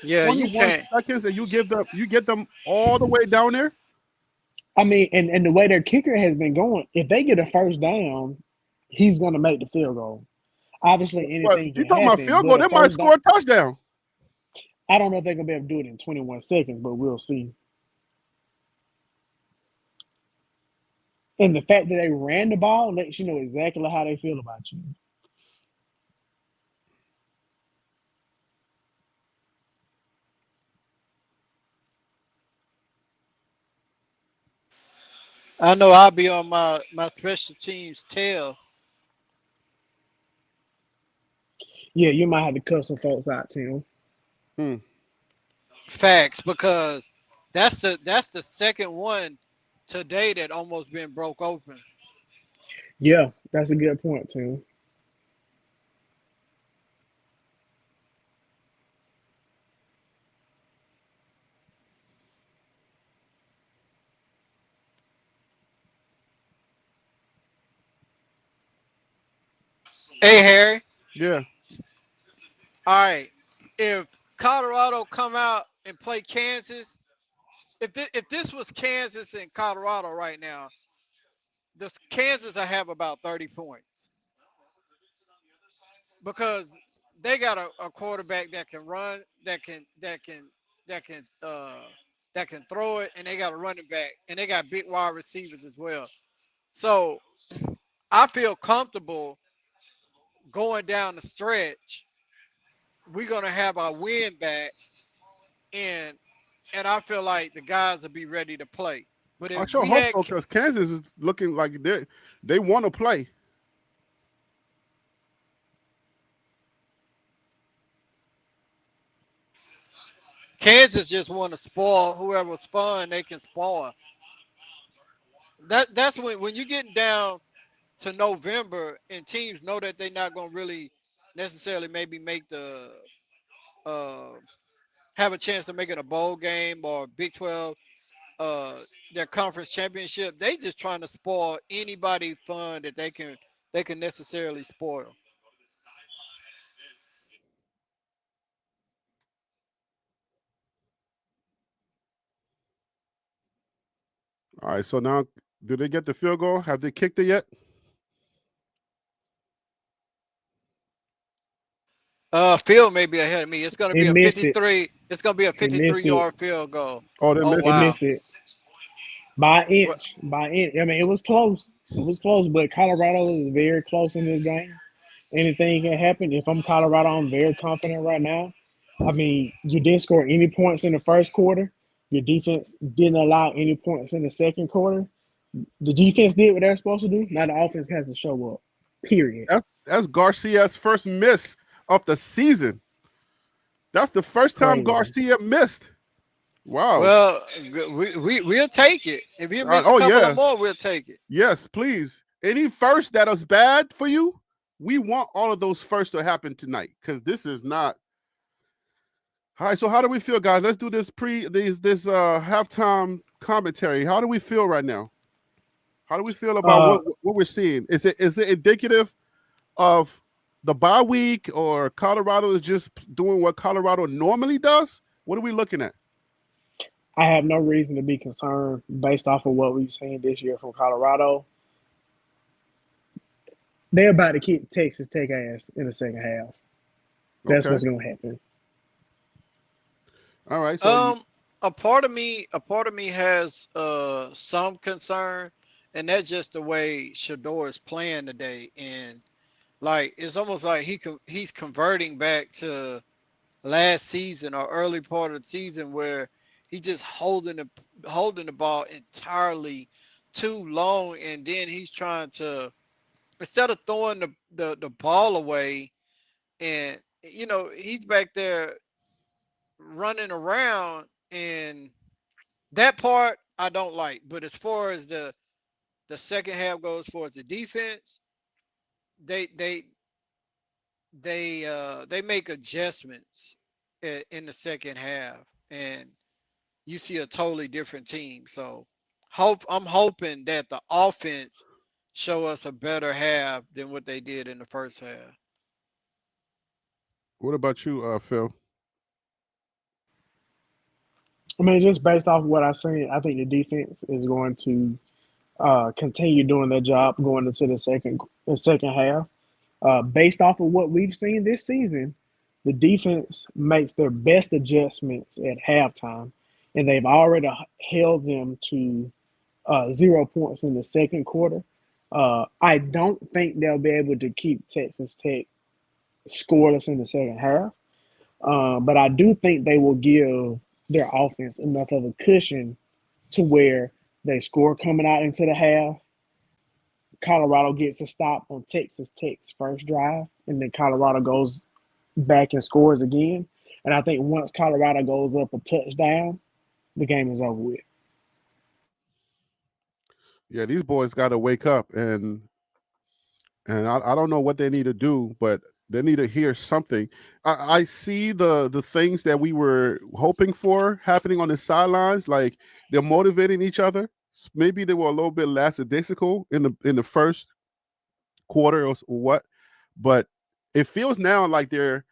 Yeah, you 21 can't. seconds, and you get them all the way down there. I mean, and the way their kicker has been going, if they get a first down, he's gonna make the field goal. Obviously, But anything you can talking about happen. field But goal? a They might first score down, a touchdown. I don't know if they're gonna be able to do it in 21 seconds, but we'll see. And the fact that they ran the ball lets you know exactly how they feel about you. I know I'll be on my special teams tail. Yeah, you might have to cut some folks out, Tim. Facts, because that's the second one today that almost been broke open. Yeah, that's a good point, Tim. Hey Harry. Yeah. All right. If Colorado come out and play Kansas, if this was Kansas and Colorado right now, the Kansas I have about 30 points because they got a quarterback that can run, that can throw it, and they got a running back, and they got big wide receivers as well. So I feel comfortable going down the stretch. We're gonna have our win back, and I feel like the guys will be ready to play. But I if sure we hope had so because Kansas is looking like they want to play. Kansas just want to spoil whoever's fun they can spoil. That's when you get down to November and teams know that they're not gonna really necessarily maybe make the uh have a chance to make it a bowl game or Big 12 uh their conference championship. They just trying to spoil anybody fun that they can necessarily spoil. All right. So now, do they get the field goal? Have they kicked it yet? Phil may be ahead of me. It's gonna He be a missed it. 53. It's gonna be a He missed 53 it. yard field goal. Oh, they Oh missed He it. wow. missed it by an What? inch. By inch. I mean, it was close. It was close, but Colorado is very close in this game. Anything can happen. If I'm Colorado, I'm very confident right now. I mean, you didn't score any points in the first quarter. Your defense didn't allow any points in the second quarter. The defense did what they're supposed to do. Now the offense has to show up. Period. That's Garcia's first miss of the season. That's the first time Crazy. Garcia missed. Wow. Well, we'll take it. If you miss a Oh couple of yeah. more, we'll take it. Yes, please. Any first that is bad for you, we want all of those first to happen tonight because this is not. All right. So how do we feel, guys? Let's do this this halftime commentary. How do we feel right now? How do we feel about Uh, what we're seeing? Is it indicative of the bye week or Colorado is just doing what Colorado normally does? What are we looking at? I have no reason to be concerned based off of what we've seen this year from Colorado. They're about to kick Texas Tech ass in the second half. That's Okay. what's going to happen. All right. So A part of me has some concern, and that's just the way Shador is playing today. And like it's almost like he's converting back to last season or early part of the season where he just holding the ball entirely too long, and then he's trying to instead of throwing the ball away, and he's back there running around, and that part I don't like. But as far as the second half goes, for as the defense, they they they make adjustments in the second half, and you see a totally different team. So I'm hoping that the offense show us a better half than what they did in the first half. what about you, Phil? I mean, just based off of what I've seen, I think the defense is going to continue doing their job going into the second half. Based off of what we've seen this season, the defense makes their best adjustments at halftime, and they've already held them to 0 points in the second quarter. I don't think they'll be able to keep Texas Tech scoreless in the second half, but I do think they will give their offense enough of a cushion to where they score coming out into the half. Colorado gets a stop on Texas Tech's first drive, and then Colorado goes back and scores again. And I think once Colorado goes up a touchdown, the game is over with. Yeah, these boys got to wake up, and I don't know what they need to do, but they need to hear something. I see the things that we were hoping for happening on the sidelines, like they're motivating each other. Maybe they were a little bit lackadaisical in the first quarter or what, but it feels now like they're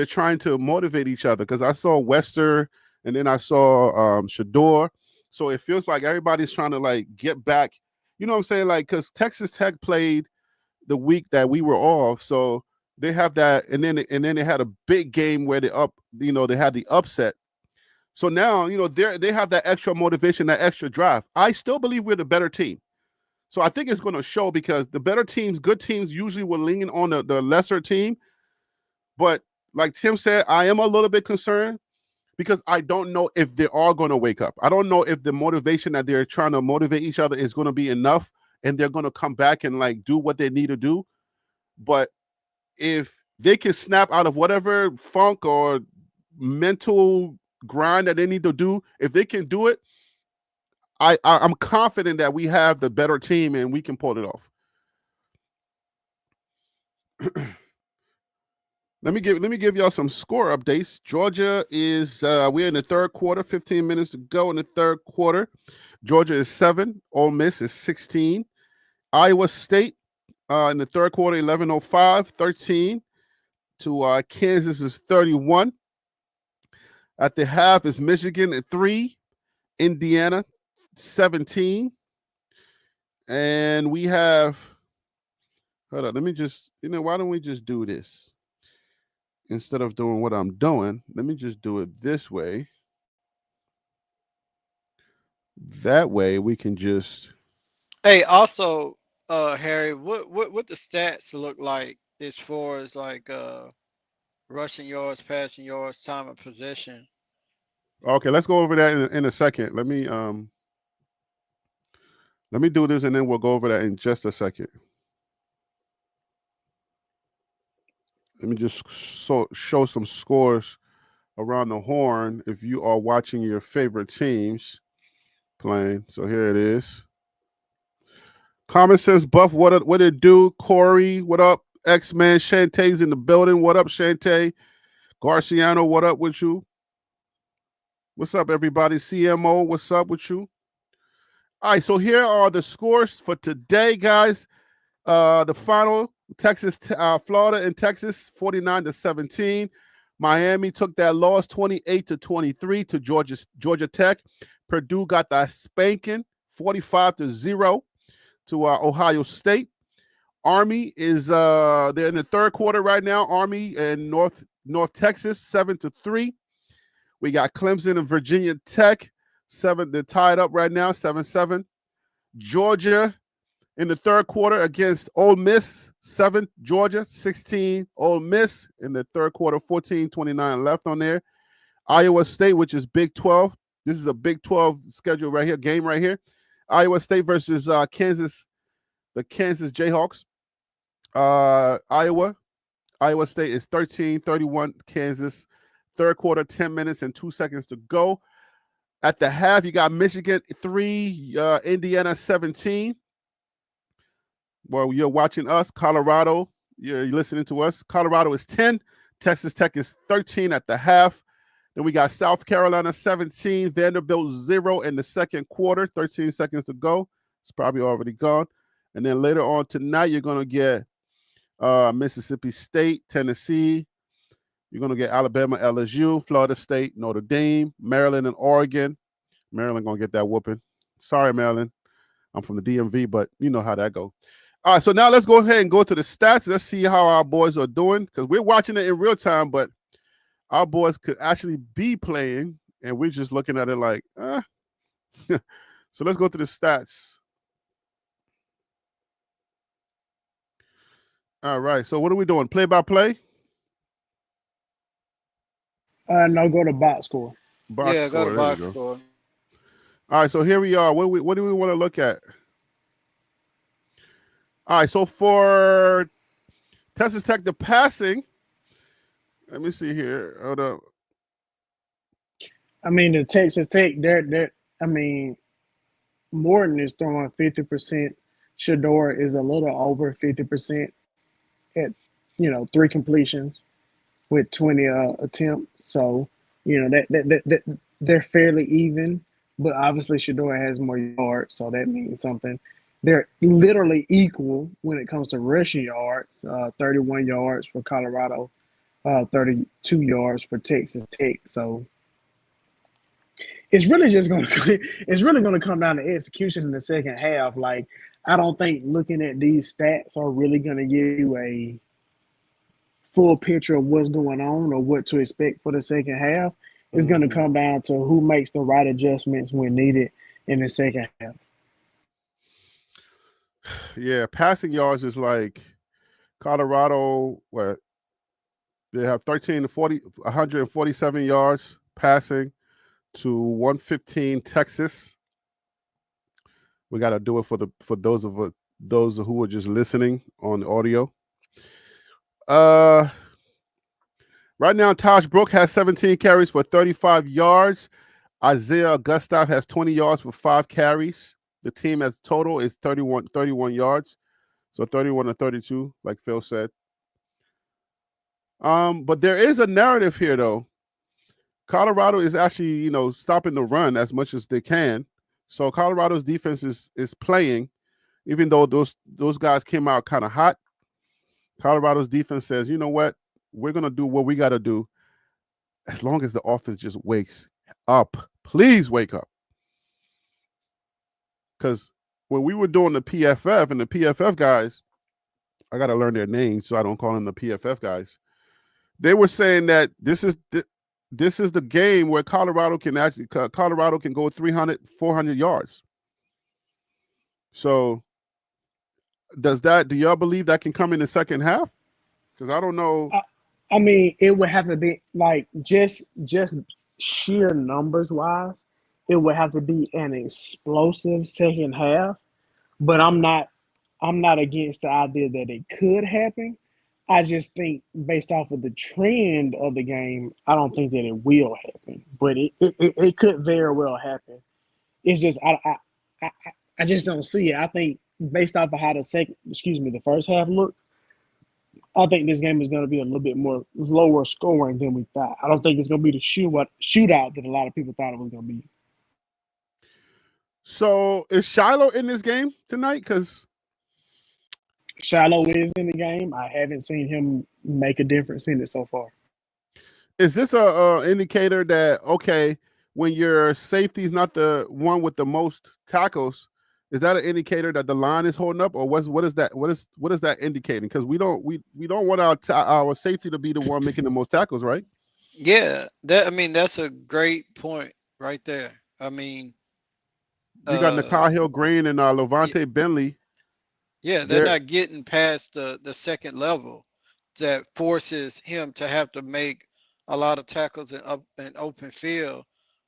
trying to motivate each other, because I saw Wester and then I saw Shador. So it feels like everybody's trying to like get back. You know what I'm saying? Like, because Texas Tech played the week that we were off, so they have that, and then they had a big game where they had the upset. So now, they have that extra motivation, that extra drive. I still believe we're the better team. So I think it's going to show, because the better teams, good teams, usually will lean on the lesser team. But like Tim said, I am a little bit concerned, because I don't know if they are going to wake up. I don't know if the motivation that they're trying to motivate each other is going to be enough, and they're going to come back and like do what they need to do. But if they can snap out of whatever funk or mental grind that they need to do, if they can do it, I'm confident that we have the better team and we can pull it off. Let me give y'all some score updates. Georgia is we're in the third quarter, 15 minutes to go in the third quarter. Georgia is 7, Ole Miss is 16. Iowa State in the third quarter, 11:05, 13 to Kansas is 31. At the half is Michigan at 3, Indiana 17. And we have, hold on, let me just, why don't we just do this? Instead of doing what I'm doing, let me just do it this way. That way we can just. Hey, also, Harry, what the stats look like as far as like rushing yards, passing yards, time of possession? Okay, let's go over that in a second. Let me do this, and then we'll go over that in just a second. Let me just show some scores around the horn if you are watching your favorite teams playing. So here it is. Common Sense Buff, what it do? Corey, what up? X-Man, Shantae's in the building. What up, Shantae? Garciano, what up with you? What's up, everybody? CMO, what's up with you? All right, so here are the scores for today, guys. The final, Florida and Texas, 49-17. Miami took that loss 28-23 to Georgia Tech. Purdue got that spanking 45-0 to Ohio State. Army is they're in the third quarter right now. Army and North Texas 7-3. We got Clemson and Virginia Tech 7. They're tied up right now 7-7. Georgia in the third quarter against Ole Miss 7. Georgia 16. Ole Miss in the third quarter 14-29 left on there. Iowa State, which is Big 12. This is a Big 12 schedule right here, game right here. Iowa State versus Kansas, the Kansas Jayhawks. Iowa State is 13-31 Kansas. Third quarter, 10 minutes and 2 seconds to go. At the half, you got Michigan 3, Indiana 17. Well, you're watching us. Colorado, you're listening to us. Colorado is 10. Texas Tech is 13 at the half. Then we got South Carolina 17, Vanderbilt 0 in the second quarter, 13 seconds to go. It's probably already gone. And then later on tonight, you're going to get Mississippi State, Tennessee. You're going to get Alabama, LSU, Florida State, Notre Dame, Maryland, and Oregon. Maryland going to get that whooping. Sorry, Maryland. I'm from the DMV, but you know how that goes. All right, so now let's go ahead and go to the stats. Let's see how our boys are doing, because we're watching it in real time, but our boys could actually be playing, and we're just looking at it like, So let's go to the stats. All right, so what are we doing? Play by play? No, go to box score. Go to box score. All right, so here we are. What do we want to look at? All right, so for Texas Tech, the passing. Let me see here. Hold up. I mean, the Texas Tech, Morton is throwing 50%. Shador is a little over 50% at, 3 completions with 20 attempts. So, that they're fairly even, but obviously Shador has more yards, so that means something. they're literally equal when it comes to rushing yards. 31 yards for Colorado, 32 yards for Texas Tech. So it's really just going to it's really going to come down to execution in the second half. Like, I don't think looking at these stats are really going to give you a full picture of what's going on or what to expect for the second half. It's going to come down to who makes the right adjustments when needed in the second half. Yeah, passing yards is like Colorado, what they have 147 yards passing to 115 Texas. We got to do it for those who are just listening on the audio. Right now, Taj Brook has 17 carries for 35 yards. Isaiah Gustav has 20 yards for 5 carries. The team as total is 31 yards. So 31 to 32, like Phil said. But there is a narrative here, though. Colorado is actually, stopping the run as much as they can. So Colorado's defense is playing, even though those guys came out kind of hot. Colorado's defense says, you know what? We're going to do what we got to do as long as the offense just wakes up. Please wake up. Because when we were doing the PFF and the PFF guys, I got to learn their names so I don't call them the PFF guys. They were saying that this is the game where Colorado can go 300, 400 yards. So do y'all believe that can come in the second half? Because I don't know. I mean, it would have to be like just sheer numbers wise, it would have to be an explosive second half. But I'm not against the idea that it could happen. I just think based off of the trend of the game, I don't think that it will happen. But it could very well happen. It's just I just don't see it. I think based off of how the first half looked, I think this game is going to be a little bit more lower scoring than we thought. I don't think it's going to be the shootout that a lot of people thought it was going to be. So is Shiloh in this game tonight? Because Shiloh is in the game. I haven't seen him make a difference in it so far. Is this a indicator that, okay, when your safety is not the one with the most tackles, is that an indicator that the line is holding up, or what is that? What is that indicating? Because we don't want our safety to be the one making the most tackles, right? Yeah, that's a great point right there. I mean, you got Nikhai Hill-Green and Levante Bentley. Yeah, they're not getting past the second level that forces him to have to make a lot of tackles in open field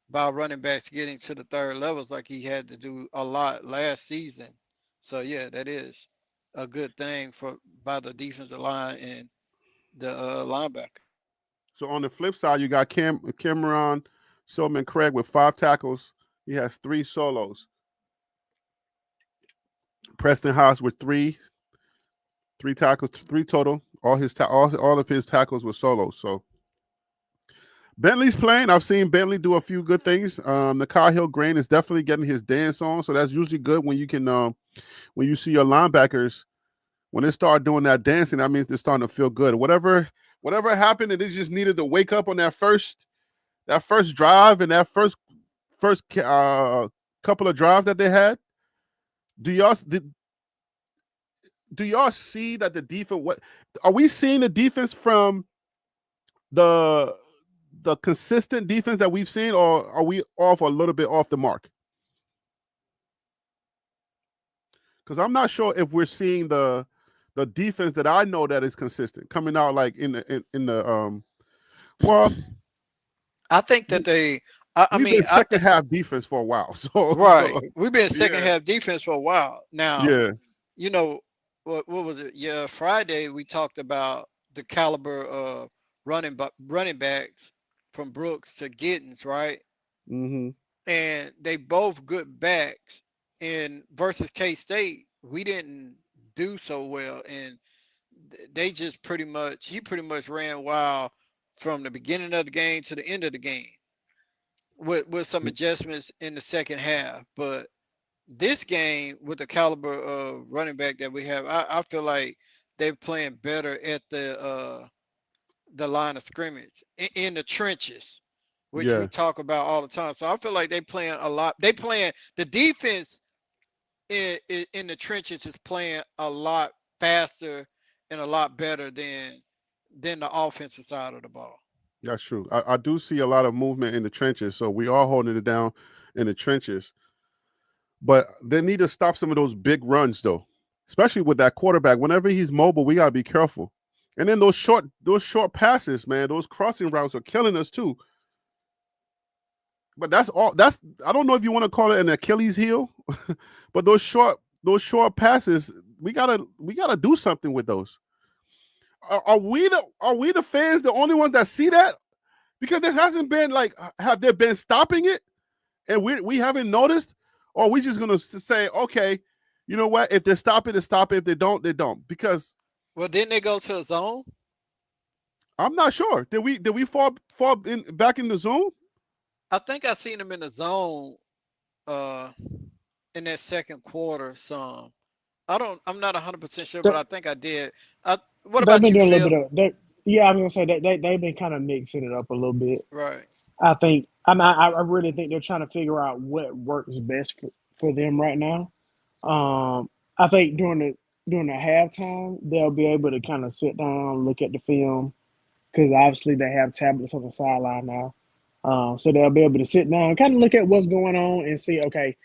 by running backs getting to the third levels like he had to do a lot last season. So yeah, that is a good thing by the defensive line and the linebacker. So on the flip side, you got Cameron Silman Craig with 5 tackles. He has 3 solos. Preston Haas with 3 tackles, 3 total. All of his tackles were solos. So Bentley's playing. I've seen Bentley do a few good things. Nikhai Hill-Green is definitely getting his dance on. So that's usually good when you can when you see your linebackers, when they start doing that dancing, that means they're starting to feel good. Whatever happened, and they just needed to wake up on that first drive and that first couple of drives that they had. Do y'all see that the defense? What are we seeing the defense from the consistent defense that we've seen, or are we off a little bit off the mark? Because I'm not sure if we're seeing the defense that I know that is consistent coming out like in the well. I think that we've been second half defense for a while. So right, we've been second half defense for a while now. Yeah, you know what was it? Yeah, Friday we talked about the caliber of running backs from Brooks to Giddens, right? Mm-hmm. And they both good backs. And versus K-State, we didn't do so well, and they just he pretty much ran wild from the beginning of the game to the end of the game with some adjustments in the second half. But this game with the caliber of running back that we have, I feel like they're playing better at the line of scrimmage in the trenches, which we Yeah, talk about all the time. So I feel like they playing a lot. They playing the defense in the trenches is playing a lot faster and a lot better than the offensive side of the ball. that's true. I do see a lot of movement in the trenches, so we are holding it down in the trenches. But they need to stop some of those big runs, though, especially with that quarterback. Whenever he's mobile, we gotta be careful. And then those short passes, man, those crossing routes are killing us too. But that's all. That's I don't know if you want to call it an Achilles heel, but those short passes, we gotta do something with those. Are we the fans the only ones that see that? Because there hasn't been like have there been stopping it, and we haven't noticed, or are we just gonna say, okay, you know what? If they stop it, they stop it. If they don't, they don't. Because Well, didn't they go to a zone? I'm not sure. Did we fall back in the zone? I think I seen them in the zone uh in that second quarter some. I'm not 100% sure, They, but I think I did. What they've about been you, doing a little Phil? bit of they. Yeah, I was gonna say they've been kind of mixing it up a little bit. Right. I think I really think they're trying to figure out what works best for them right now. I think during the halftime they'll be able to kind of sit down, look at the film because obviously they have tablets on the sideline now. So they'll be able to sit down, kind of look at what's going on and see, okay,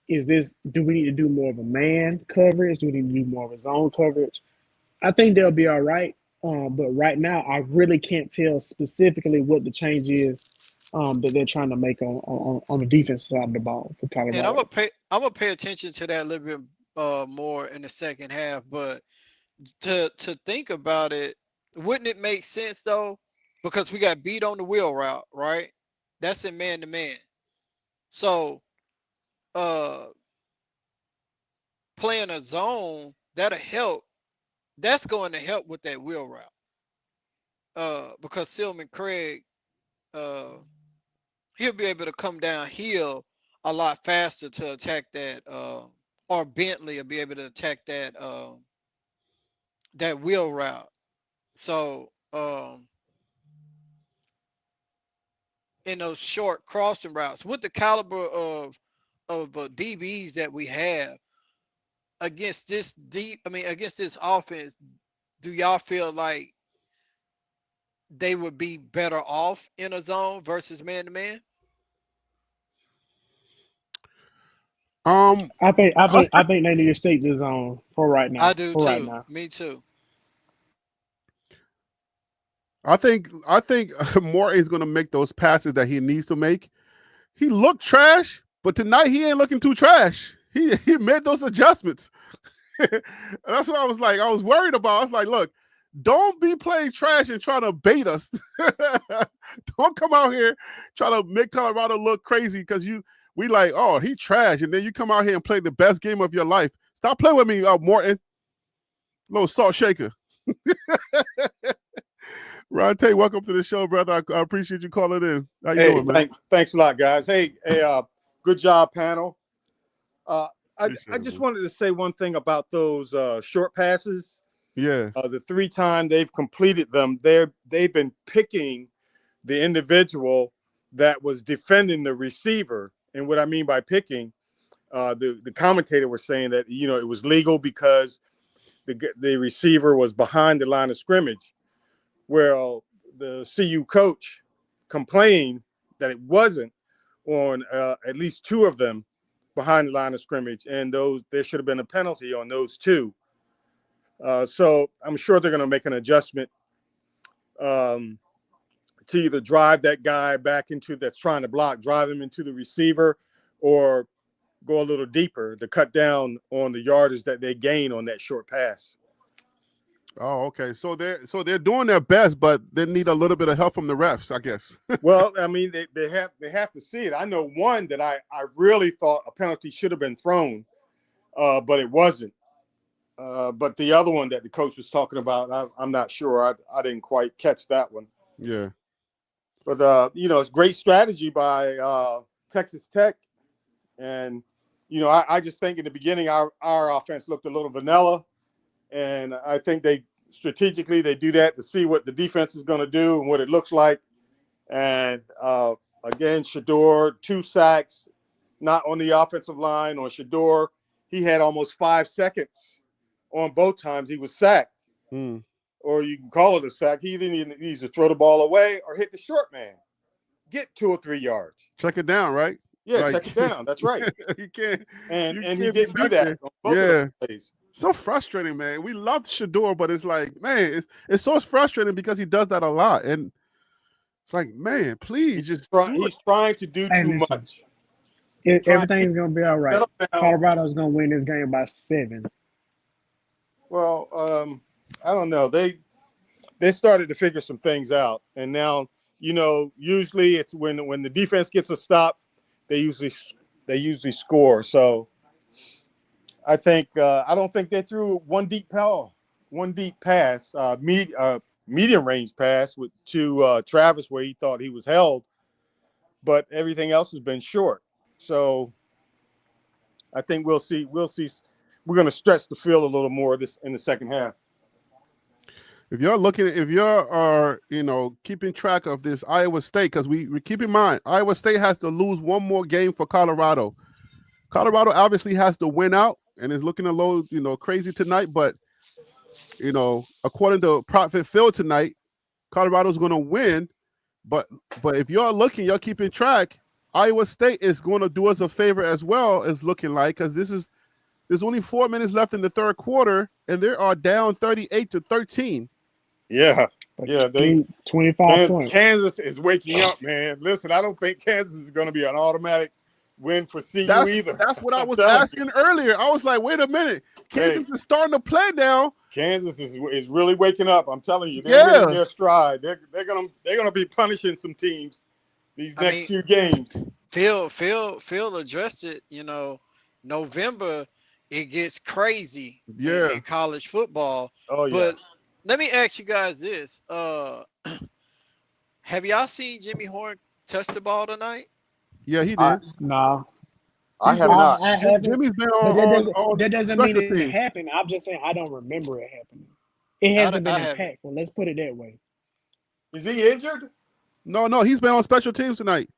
do we need to do more of a man coverage? Do we need to do more of a zone coverage? I think they'll be all right. But right now, I really can't tell specifically what the change is that they're trying to make on the defense side of the ball for And I'm Colorado. gonna pay attention to that a little bit more in the second half. But to think about it, wouldn't it make sense though? Because we got beat on the wheel route, right? That's in man to man. So uh playing a zone that'll help. That's going to help with that wheel route. Because Silman Craig, uh, he'll be able to come downhill a lot faster to attack that, or Bentley will be able to attack that wheel route. So in those short crossing routes, with the caliber of DBs that we have against this against this offense, do y'all feel like they would be better off in a zone versus man to man? Um, I think I I think I think they need to stick this on for right I now. do For right too. now. Me too. I think Morton's gonna make those passes that he needs to make. He looked trash, but tonight he ain't looking too trash. He made those adjustments. That's what I was worried about. I was like, look, don't be playing trash and trying to bait us. Don't come out here trying to make Colorado look crazy because we like, oh, he trash, and then you come out here and play the best game of your life. Stop playing with me, Morton. Little salt shaker. Ronte, welcome to the show, brother. I appreciate you calling in. How you Hey, doing, man? thanks a lot, guys. Hey, good job, panel. I Appreciate it, just man. wanted to say one thing about those short passes. Yeah. The 3 times they've completed them, they've been picking the individual that was defending the receiver. And what I mean by picking, the commentator was saying that it was legal because the receiver was behind the line of scrimmage. Well, the CU coach complained that it wasn't on at least 2 of them behind the line of scrimmage, and there should have been a penalty on those 2. So I'm sure they're going to make an adjustment to either drive that guy back into that's trying to block, drive him into the receiver, or go a little deeper to cut down on the yardage that they gain on that short pass. Oh, okay. So they're doing their best, but they need a little bit of help from the refs, I guess. Well, I mean, they have to see it. I know one that I really thought a penalty should have been thrown, but it wasn't. But the other one that the coach was talking about, I'm not sure. I didn't quite catch that one. Yeah. But it's great strategy by Texas Tech, and I just think in the beginning our offense looked a little vanilla, and I think they strategically they do that to see what the defense is going to do and what it looks like. And again, Shedeur, 2 sacks, not on the offensive line. On Shedeur, he had almost 5 seconds on both times he was sacked. Mm. Or you can call it a sack. He either needs to throw the ball away or hit the short man. Get 2 or 3 yards. Check it down, right? Yeah, Like- check it down. That's right. you can't. And you he can't didn't be do back that there. on both Yeah. of those plays. So frustrating, man. We loved Shedeur, but it's like, man, it's so frustrating because he does that a lot. And it's like, man, please just do it. He's trying to do Hey, too listen. much. Everything's gonna be all right. Settle down. Colorado's gonna win this game by 7. Well, I don't know. They started to figure some things out, and now usually it's when the defense gets a stop, they usually score. So I don't think they threw one deep pass, medium range pass to Travis where he thought he was held, but everything else has been short. So I think we'll see. We're going to stretch the field a little more this in the second half. If you are keeping track of this Iowa State, because we keep in mind Iowa State has to lose one more game for Colorado. Colorado obviously has to win out and is looking a little crazy tonight, but according to Profit Field tonight, Colorado's going to win. But if you're keeping track, Iowa State is going to do us a favor as well, as looking like, because there's only 4 minutes left in the third quarter, and they are down 38-13. Yeah. 25 points. Kansas is waking up, man. Listen, I don't think Kansas is going to be an automatic win for CU either. That's what I was asking earlier. I was like, wait a minute. Kansas is starting to play now. Kansas is really waking up. I'm telling you, they're really in their stride. They're gonna be punishing some teams these next few games. Phil addressed it. November it gets crazy in college football. Oh yeah. But let me ask you guys this: have y'all seen Jimmy Horn touch the ball tonight? Yeah, he did. No. I have not. I haven't. Jimmy's been But on that doesn't mean special it teams. happened. I'm just saying I don't remember it happening. It hasn't been impactful. Let's put it that way. Is he injured? No, he's been on special teams tonight.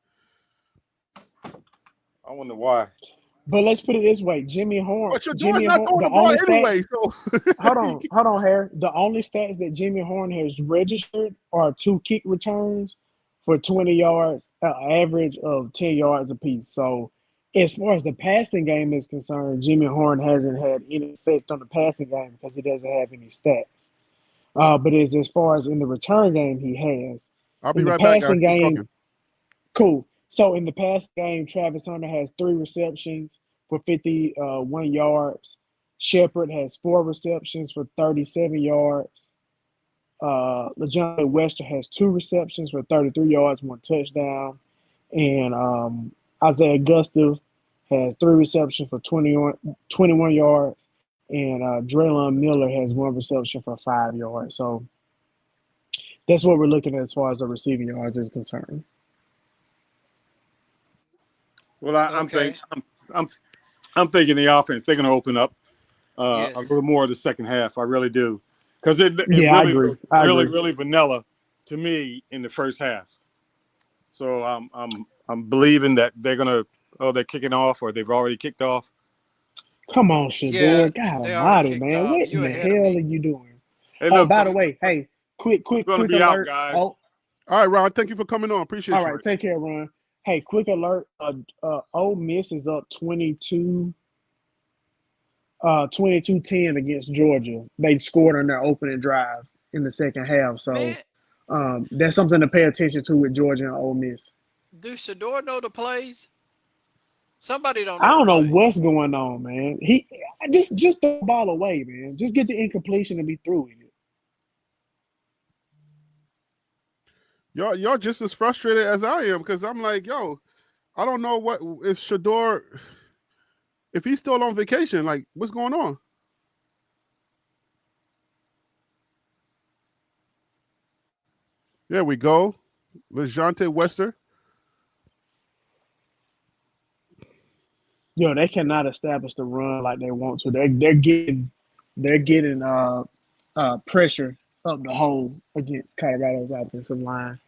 I wonder why. But let's put it this way: Jimmy Horn. But you're Jimmy not throwing the ball anyway. So hold on, Harry. The only stats that Jimmy Horn has registered are 2 kick returns for 20 yards, average of 10 yards apiece. So, as far as the passing game is concerned, Jimmy Horn hasn't had any effect on the passing game because he doesn't have any stats. But as far as in the return game, he has. I'll be In the right back, guys. passing Keep game, talking. cool. So in the past game, Travis Hunter has 3 receptions for 51 yards. Shepard has 4 receptions for 37 yards. LeJohn Wester has 2 receptions for 33 yards, 1 touchdown. And Isaiah Gustav has 3 receptions for 21 yards. And Draylon Miller has 1 reception for 5 yards. So that's what we're looking at as far as the receiving yards is concerned. Well, I'm thinking the offense they're going to open up a little more of the second half. I really do, because it I really agree. looked I really agree. really vanilla to me in the first half. So I'm believing that they're kicking off or they've already kicked off. Come on, Shedeur. Yeah, God they already almighty, kicked man. off. What You in the ahead of hell me. are you doing? Hey, Oh, look, by the way, hey, quick gonna alert. be out, guys. Oh, All right, Ron. Thank you for coming on. Appreciate all you. right. Take care, Ron. Hey, quick alert. Ole Miss is up 22-10 against Georgia. They scored on their opening drive in the second half. So Man, that's something to pay attention to with Georgia and Ole Miss. do Shedeur know the plays? Somebody don't know. I don't the know plays. what's going on, man. He just throw the ball away, man. Just get the incompletion and be through with it. Y'all just as frustrated as I am, because I'm like, yo, I don't know if Shedeur, if he's still on vacation, like what's going on? There we go. LeJohn Wester. Yo, they cannot establish the run like they want to. They're getting pressure up the hole against Colorado's offensive line.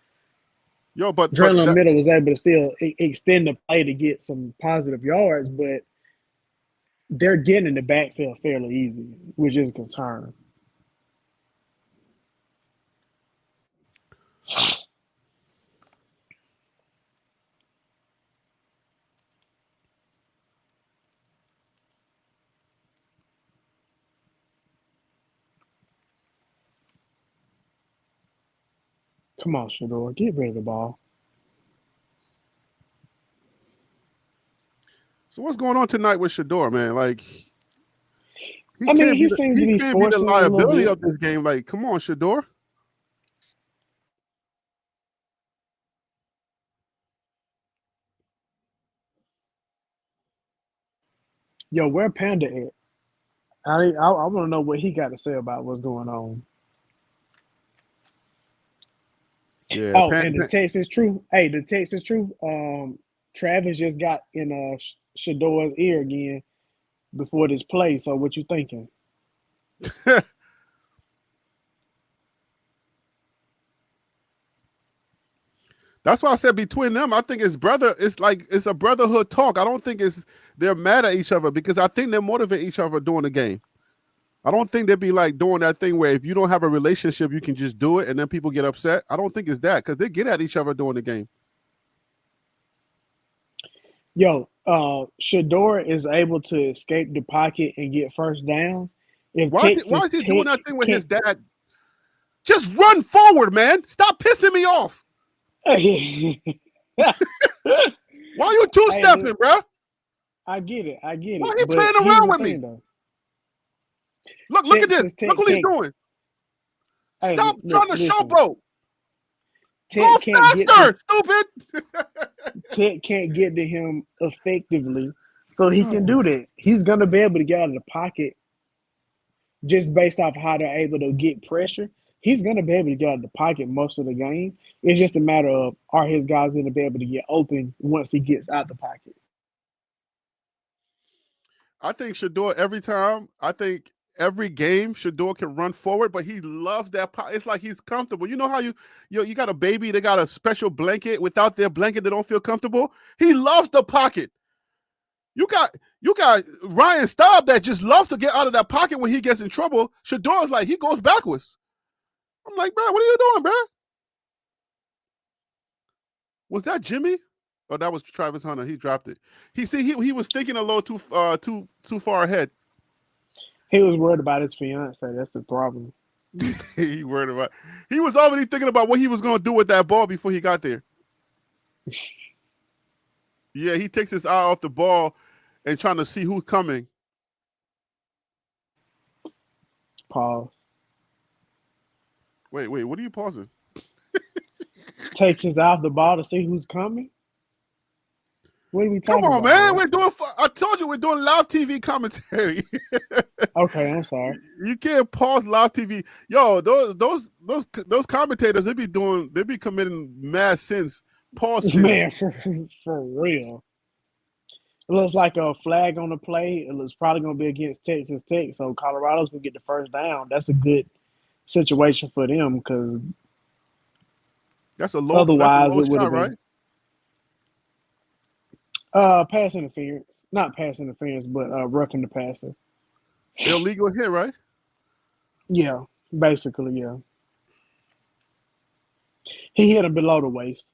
Yo, but Drillon that, Middle was able to still extend the play to get some positive yards, but they're getting in the backfield fairly easy, which is a concern. Come on, Shador, get rid of the ball. so what's going on tonight with Shador, man? Like he I mean, can't be he seems to be the forcing it a little liability bit. of this game. Like, come on, Shador. Yo, where Panda at? I want to know what he got to say about what's going on. Yeah, Oh, and the text is true. Hey, the text is true. Travis just got in Shador's ear again before this play. So what you thinking? That's why I said between them, I think it's a brotherhood talk. I don't think they're mad at each other because I think they motivate each other during the game. I don't think they'd be like doing that thing where if you don't have a relationship, you can just do it and then people get upset. I don't think it's that because they get at each other during the game. Yo, Shador is able to escape the pocket and get first downs. If Why is Texas he doing Tech that thing with his dad? Just run forward, man. Stop pissing me off. Why Why you two-stepping, bro? I get it. Why he But playing here's around the with thing, me? though. Look at this. Texas Tech Look what he's can't- doing. Hey, Stop trying to listen. showboat. Tech Go can't get faster, stupid. Tech can't get to him effectively, so he can do that. He's gonna be able to get out of the pocket just based off how they're able to get pressure. He's gonna be able to get out of the pocket most of the game. It's just a matter of are his guys gonna be able to get open once he gets out the pocket. I think Shador every game Shador can run forward, but he loves that. It's like he's comfortable. You know how you got a baby, they got a special blanket. Without their blanket, they don't feel comfortable. He loves the pocket. You got Ryan Staub that just loves to get out of that pocket when he gets in trouble. Shador's like he goes backwards. I'm like, bro, what are you doing, bro? Was that Jimmy? Oh, that was Travis Hunter. He dropped it. He was thinking a little too far ahead. He was worried about his fiance. That's the problem. He was already thinking about what he was going to do with that ball before he got there. Yeah, he takes his eye off the ball and trying to see who's coming. Pause. Wait, what are you pausing? Takes his eye off the ball to see who's coming. What are we talking Come on, about? man. I told you we're doing live TV commentary. Okay, I'm sorry. You can't pause live TV. Yo, those commentators, they be committing mad sins. Pause sins. Man, for real. It looks like a flag on the play. It looks probably going to be against Texas Tech, so Colorado's going to get the first down. That's a good situation for them because that's a low otherwise it would shot, have been right? Pass interference. Not pass interference, but roughing the passer. Illegal hit, right? Yeah, basically, yeah. He hit him below the waist.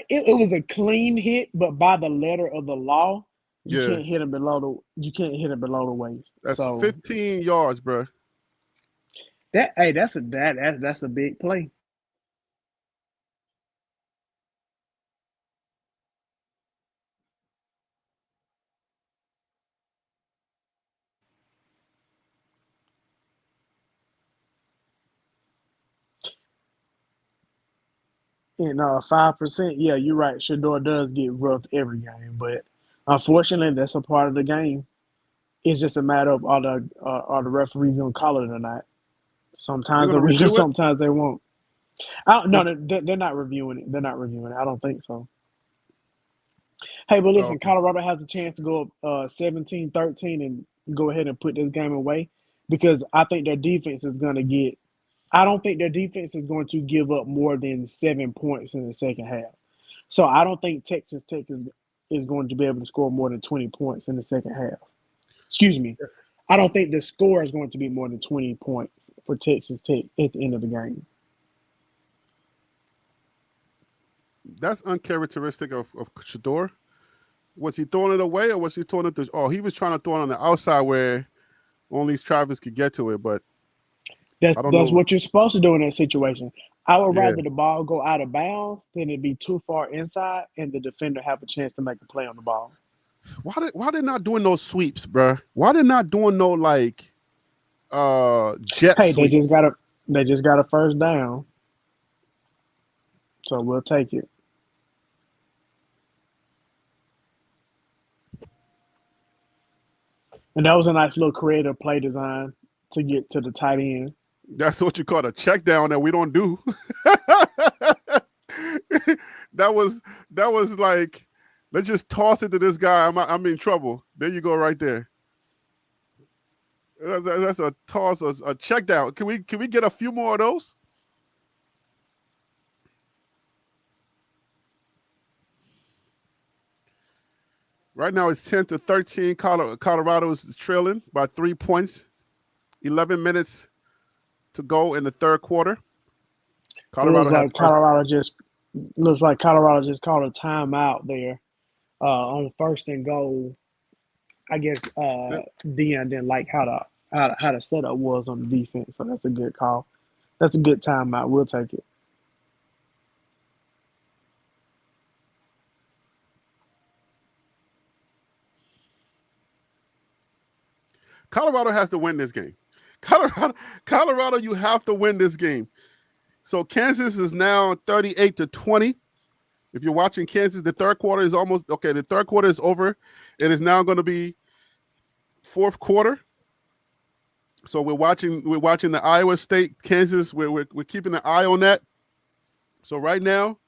It was a clean hit, but by the letter of the law, you can't hit him below the waist. That's so 15 yards, bro. That's a big play. And 5%, yeah, you're right. Shador does get roughed every game, but unfortunately, that's a part of the game. It's just a matter of are the referees gonna call it or not. Sometimes they will, sometimes they won't. No, they're not reviewing it. They're not reviewing it. I don't think so. Hey, but listen, Okay. Colorado has a chance to go up 17-13 and go ahead and put this game away because I think their defense is going to get. I don't think their defense is going to give up more than 7 points in the second half. So I don't think Texas Tech is going to be able to score more than 20 points in the second half. Excuse me. I don't think the score is going to be more than 20 points for Texas Tech at the end of the game. That's uncharacteristic of Shador. Was he throwing it away or was he throwing it to? Oh, he was trying to throw it on the outside where only Travis could get to it, but That's I don't that's know. what you're supposed to do in that situation. I would Yeah. rather the ball go out of bounds than it be too far inside and the defender have a chance to make a play on the ball. Why they not doing those sweeps, bruh? Why they not doing no like jet Hey, they sweep? just got a first down, so we'll take it. And that was a nice little creative play design to get to the tight end. That's what you call a check down that we don't do. that was like, let's just toss it to this guy. I'm in trouble. There you go, right there. That's a toss, a check down. Can we get a few more of those? Right now it's 10-13. Colorado is trailing by 3 points. 11 minutes to go in the third quarter. It Colorado has first. looks like Colorado just called a timeout there on first and goal. I guess Dion didn't like how the setup was on the defense, so that's a good call. That's a good timeout. We'll take it. Colorado has to win this game. Colorado, you have to win this game. So Kansas is now 38-20. If you're watching Kansas, the third quarter is almost okay. The third quarter is over. It is now going to be fourth quarter. So we're watching the Iowa State Kansas. We're keeping an eye on that. So right now,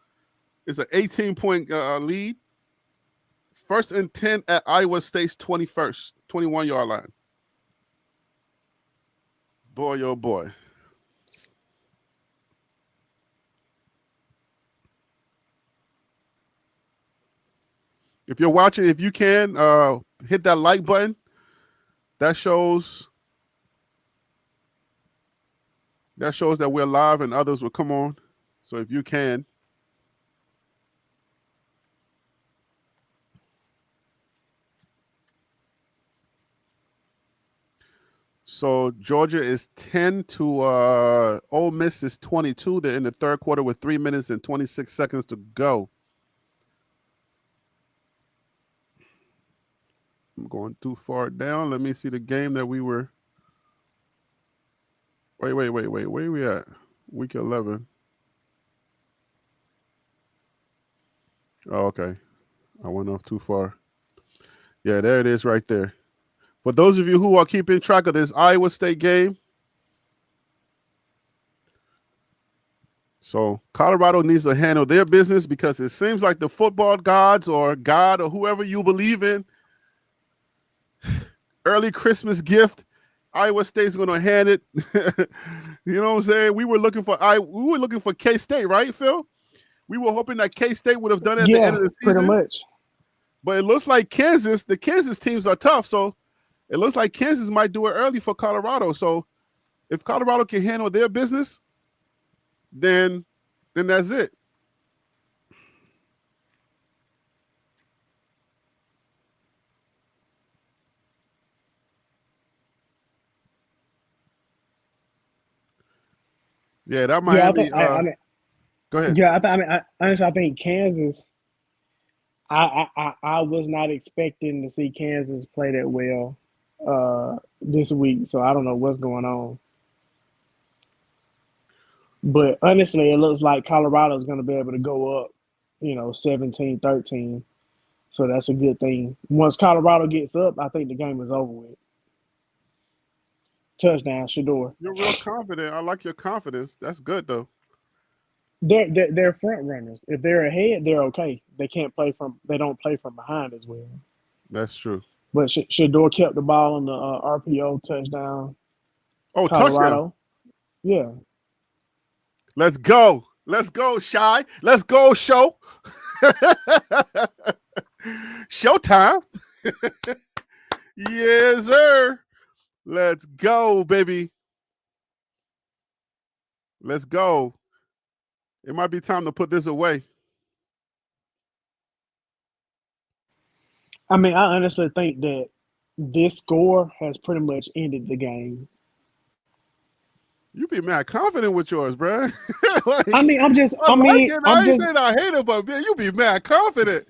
it's an 18-point lead. First and 10 at Iowa State's 21-yard line. Boy, oh boy. If you're watching, if you can, hit that like button. That shows that we're live and others will come on. So if you can. So Georgia is 10 to Ole Miss is 22. They're in the third quarter with 3 minutes and 26 seconds to go. I'm going too far down. Let me see the game that we were. Wait. Where we at? Week 11. Oh, okay. I went off too far. Yeah, there it is right there. For those of you who are keeping track of this Iowa State game, so Colorado needs to handle their business because it seems like the football gods or God or whoever you believe in, early Christmas gift, Iowa State's going to hand it. You know what I'm saying? We were looking for K-State, right, Phil? We were hoping that K-State would have done it at the end of the season. Pretty much. But it looks like the Kansas teams are tough, so it looks like Kansas might do it early for Colorado. So if Colorado can handle their business, then that's it. Yeah, that Miami. Go ahead. Yeah, honestly, I think Kansas. I was not expecting to see Kansas play that well this week, so I don't know what's going on. But honestly, it looks like Colorado is going to be able to go up, 17-13. So that's a good thing. Once Colorado gets up, I think the game is over with. Touchdown, Shador. You're real confident. I like your confidence. That's good, though. they're front runners. If they're ahead, they're okay. They don't play from behind as well. That's true. But Shador kept the ball on the RPO touchdown. Oh, touchdown. Colorado. Yeah. Let's go. Let's go, Shy. Let's go, show. Showtime. Yes, sir. Let's go, baby. Let's go. It might be time to put this away. I mean, I honestly think that this score has pretty much ended the game. You be mad confident with yours, bro. Like, I mean, I ain't saying I hate it, but man, you be mad confident.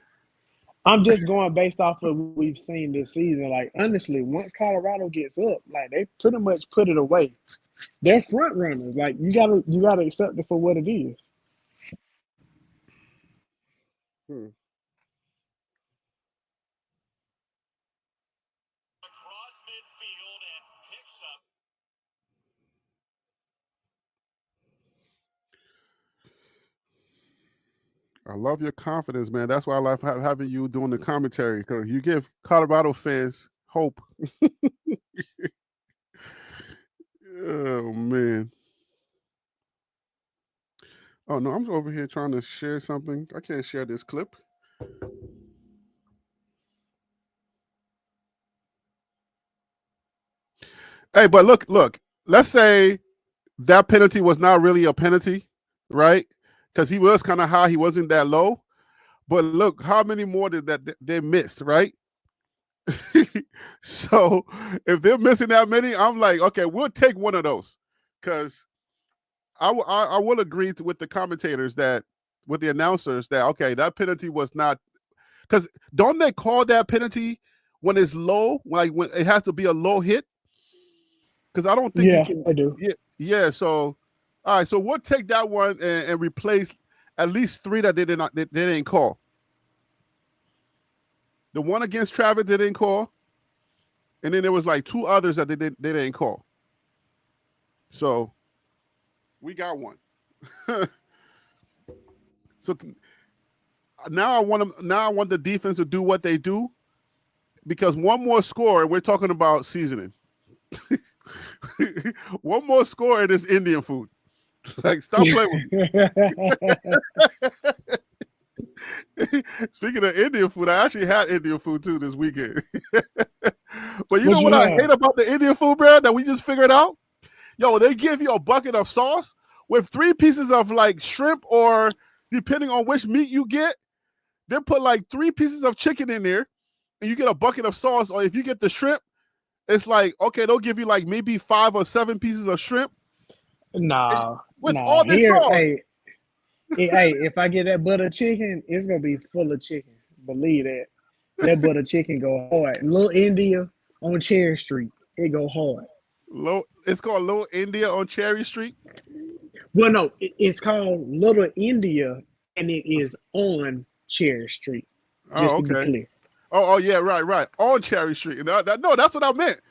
I'm just going based off of what we've seen this season. Like, honestly, once Colorado gets up, like they pretty much put it away. They're front runners. Like you gotta accept it for what it is. Across midfield and picks up. I love your confidence, man. That's why I love having you doing the commentary, because you give Colorado fans hope. Oh, man. Oh, no, I'm over here trying to share something. I can't share this clip. Hey, but look. Let's say that penalty was not really a penalty, right? Because he was kind of high. He wasn't that low. But look, how many more did that they missed, right? So if they're missing that many, I'm like, okay, we'll take one of those, because I will agree with the commentators with the announcers that, okay, that penalty was not, because don't they call that penalty when it's low, like when it has to be a low hit? Because I don't think you can. I do. Yeah. So, all right. So we'll take that one and replace at least 3 that they didn't call. The one against Travis they didn't call, and then there was like 2 others that they didn't call. So we got one. So now I want the defense to do what they do, because one more score and we're talking about seasoning. One more score and it's Indian food. Like, stop playing with me. Speaking of Indian food, I actually had Indian food too this weekend. But you know what I hate about the Indian food, bro, that we just figured out? Yo, they give you a bucket of sauce with 3 pieces of like shrimp, or depending on which meat you get, they put like 3 pieces of chicken in there and you get a bucket of sauce. Or if you get the shrimp, it's like, okay, they'll give you like maybe 5 or 7 pieces of shrimp. Nah. With all this sauce. Hey, if I get that butter chicken, it's gonna be full of chicken. Believe that. That butter chicken go hard. Little India on Cherry Street, it go hard. It's called Little India on Cherry Street. Well, no, it's called Little India, and it is on Cherry Street. Just to be clear. Oh, yeah, right. On Cherry Street. No, that's what I meant.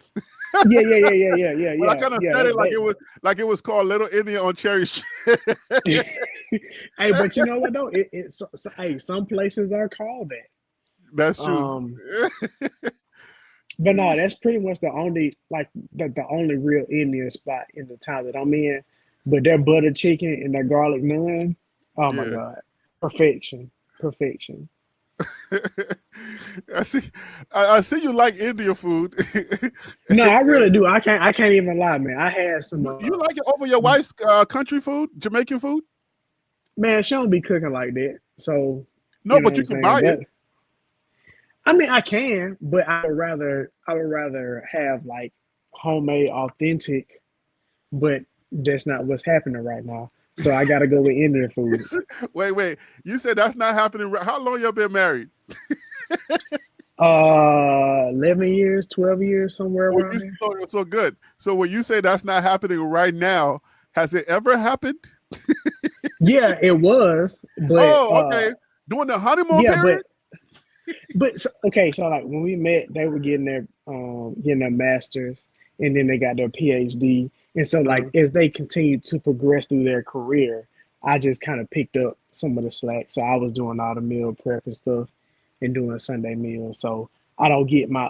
Yeah. But I kind of said it like it was called Little India on Cherry Street. Hey, but you know what though? Some places are called that. That's true. But no, that's pretty much the only the only real Indian spot in the town that I'm in. But their butter chicken and their garlic naan, oh my God, perfection. I see you like Indian food. No, I really do. I can't even lie, man. I had some. You like it over your wife's country food, Jamaican food? Man, she don't be cooking like that. So no, but you can buy it. I mean, I can, but I would rather have like homemade, authentic. But that's not what's happening right now. So I got to go with Indian food. Wait. You said that's not happening. How long you been married? 11 years, 12 years, somewhere around there. So good. So when you say that's not happening right now, has it ever happened? Yeah, it was. But okay. During the honeymoon period? But so like when we met, they were getting their masters, and then they got their PhD. And so like as they continue to progress through their career, I just kind of picked up some of the slack. So I was doing all the meal prep and stuff and doing Sunday meals. So I don't get Why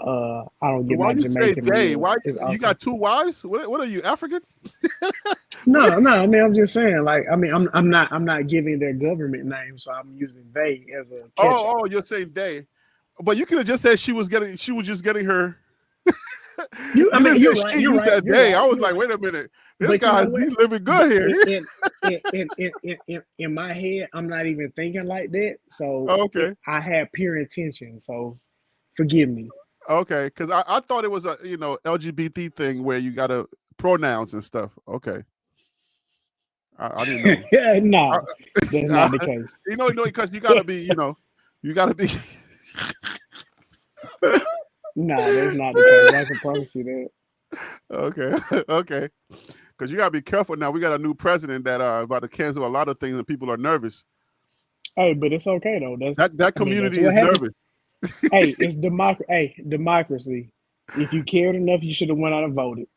my you say Jamaican they? meal Why as you often. got two wives? What are you, African? What? No, no. I mean, I'm just saying. Like, I mean, I'm not giving their government name, so I'm using they as a catch Oh, all. you're saying they. But you could have just said she was just getting her. I You mean, didn't say you're right. she. You're You right. said You're they. I right. was You're like, right. wait a minute. This But you guy, know what? he's living The- good here. in my head, I'm not even thinking like that. So Okay. I had pure intention. So forgive me. Okay. Because I thought it was a LGBT thing where you got to pronouns and stuff. Okay. I didn't know. I, No, that's not the case. because you got to be, you got to be. No, that's not the case. I can promise you that. Okay. Okay. Because you got to be careful now. We got a new president that about to cancel a lot of things and people are nervous. Hey, but it's okay though. That That's community what is happens. nervous. Hey, it's democracy. If you cared enough, you should have went out and voted.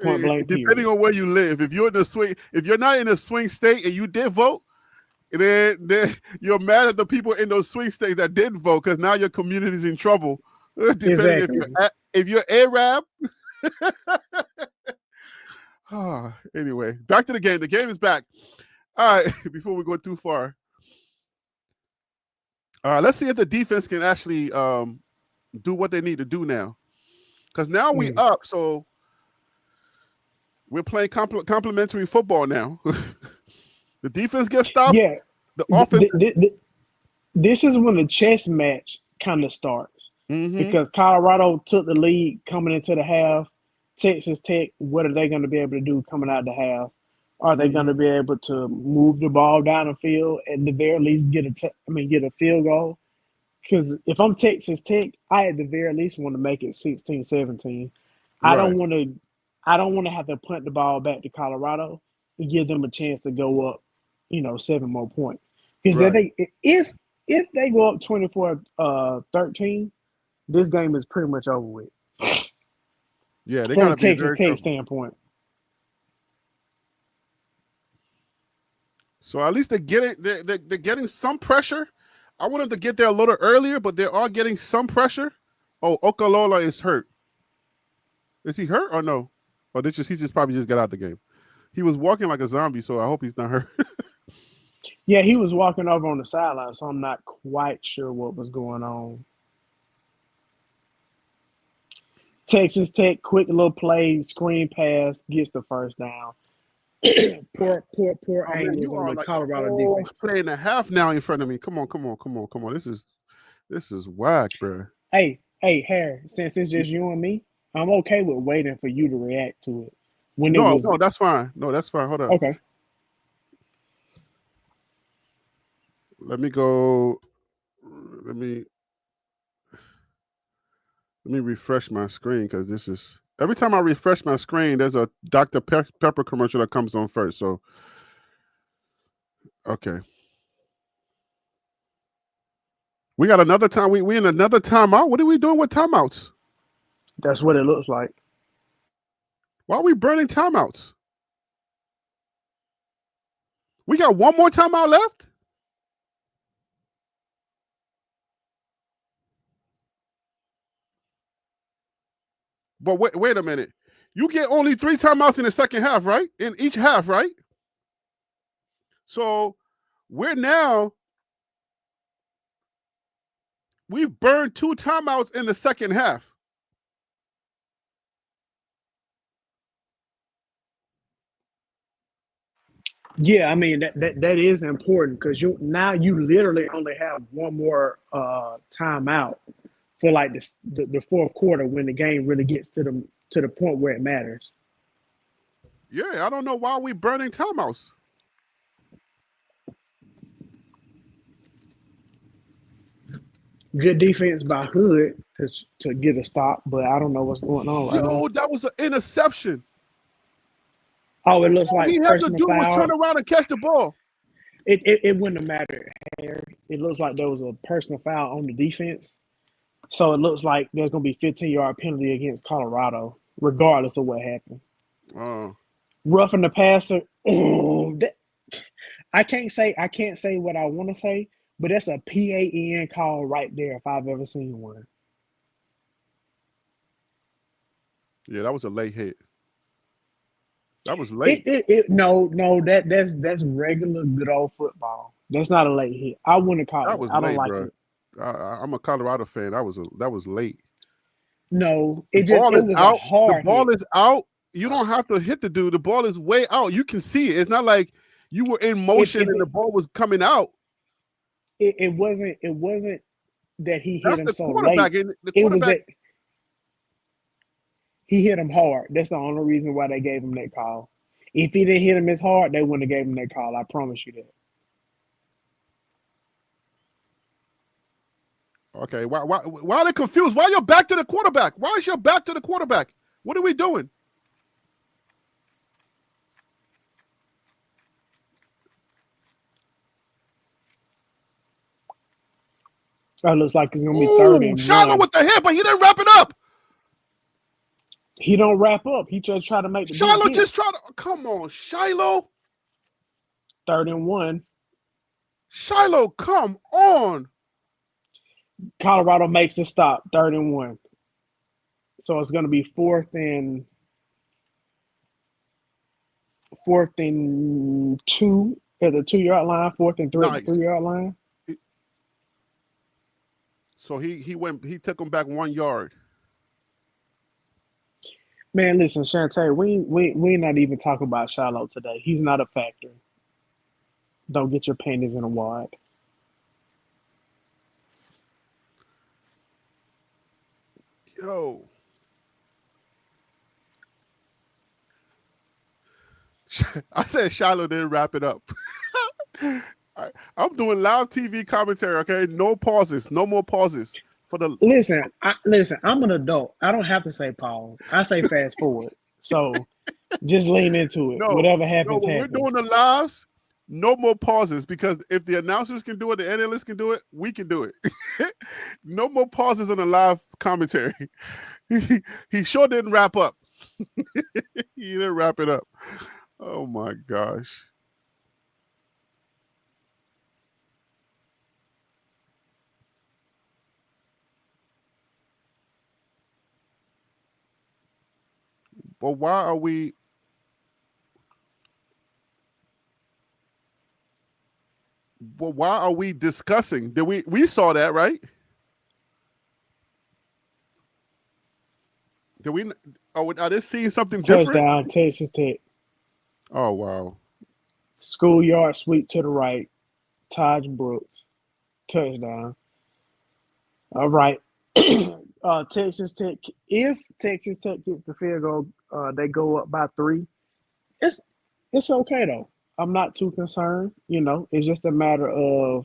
Point blank. Depending Period. on where you live. If you're in the swing, if you're not in a swing state and you did vote, then you're mad at the people in those swing states that didn't vote because now your community's in trouble. Depending Exactly. if you're Arab. Anyway, back to the game. The game is back. All right, before we go too far. Let's see if the defense can actually do what they need to do now. Because now we up, so we're playing complementary football now. The defense gets stopped. Yeah. The offense. This is when the chess match kind of starts because Colorado took the lead coming into the half. Texas Tech, what are they going to be able to do coming out the half? Are they going to be able to move the ball down the field and at the very least get a field goal? Because if I'm Texas Tech, I at the very least want to make it 16-17. I don't want to have to punt the ball back to Colorado to give them a chance to go up, 7 more points. Because if they go up 24-13, this game is pretty much over with. Yeah, they From got a to be Texas very Tech careful. standpoint. So at least they're getting some pressure. I wanted to get there a little earlier, but they are getting some pressure. Oh, Okalola is hurt. Is he hurt or no? Or he just probably just got out the game. He was walking like a zombie, so I hope he's not hurt. Yeah, he was walking over on the sideline, so I'm not quite sure what was going on. Texas Tech, quick little play, screen pass, gets the first down. poor Oh, man, angles you on are the like a Colorado whole defense. play and a half now in front of me. Come on. This is whack, bro. Hey, Harry, since it's just you and me, I'm okay with waiting for you to react to it. When it No, was that's fine. No, that's fine. Hold on. okay. Let me go. Let me refresh my screen because this is every time I refresh my screen, there's a Dr. Pepper commercial that comes on first. So, okay, we got another time. We in another timeout. What are we doing with timeouts? That's what it looks like. Why are we burning timeouts? We got one more timeout left. But wait a minute. You get only 3 timeouts in the second half, right? In each half, right? So we've burned 2 timeouts in the second half. Yeah, I mean that is important because you literally only have one more timeout for like the fourth quarter when the game really gets to the point where it matters. Yeah, I don't know why we burning timeouts. Good defense by Hood to get a stop, but I don't know what's going on right now. Yo, that was an interception. Oh, it looks All like he had to personal do was foul. turn around and catch the ball. It wouldn't have mattered, Harry. It looks like there was a personal foul on the defense. So it looks like there's going to be 15-yard penalty against Colorado, regardless of what happened. Oh. Roughing the passer. I can't say what I want to say, but that's a PAN call right there if I've ever seen one. Yeah, that was a late hit. That was late. No, that's regular good old football. That's not a late hit. I wouldn't call That it. was I don't late, like bro. it. I'm a Colorado fan. That was late. No, The ball is was a out. The hard ball hit. is out. You don't have to hit the dude. The ball is way out. You can see it. It's not like you were in motion and the ball was coming out. It wasn't that he hit That's him the so quarterback. late. And the It was quarterback. that he hit him hard. That's the only reason why they gave him that call. If he didn't hit him as hard, they wouldn't have gave him that call. I promise you that. Okay, why are they confused? Why are you back to the quarterback? Why is your back to the quarterback? What are we doing? It looks like it's gonna be 3rd and Shiloh 1. with the hit, but he didn't wrap it up. He don't wrap up. He just try to make the Shiloh big hit. just tried to come on, Shiloh. 3rd and 1. Shiloh, come on. Colorado makes the stop. 3rd and 1. So it's gonna be 4th and 2 at the 2-yard line, 4th and 3 at the 3-yard line. So he took him back 1 yard. Man, listen, Shantae, we not even talking about Shiloh today. He's not a factor. Don't get your panties in a wad. Yo. I said Shiloh didn't wrap it up. I'm doing live TV commentary, okay? No pauses. No more pauses. Listen, I'm an adult. I don't have to say pause. I say fast forward. So just lean into it. Whatever happens, when happens. we're doing the lives, no more pauses, because if the announcers can do it, the analysts can do it, we can do it. No more pauses on the live commentary. He sure didn't wrap up. He didn't wrap it up. Oh my gosh. But why are we discussing? Did we saw that, right? Did we? Are they seeing something different? Touchdown, Texas Tech. Oh wow! Schoolyard sweep to the right. Taj Brooks, touchdown. All right. Texas Tech. If Texas Tech gets the field goal, they go up by 3. It's okay though. I'm not too concerned. It's just a matter of,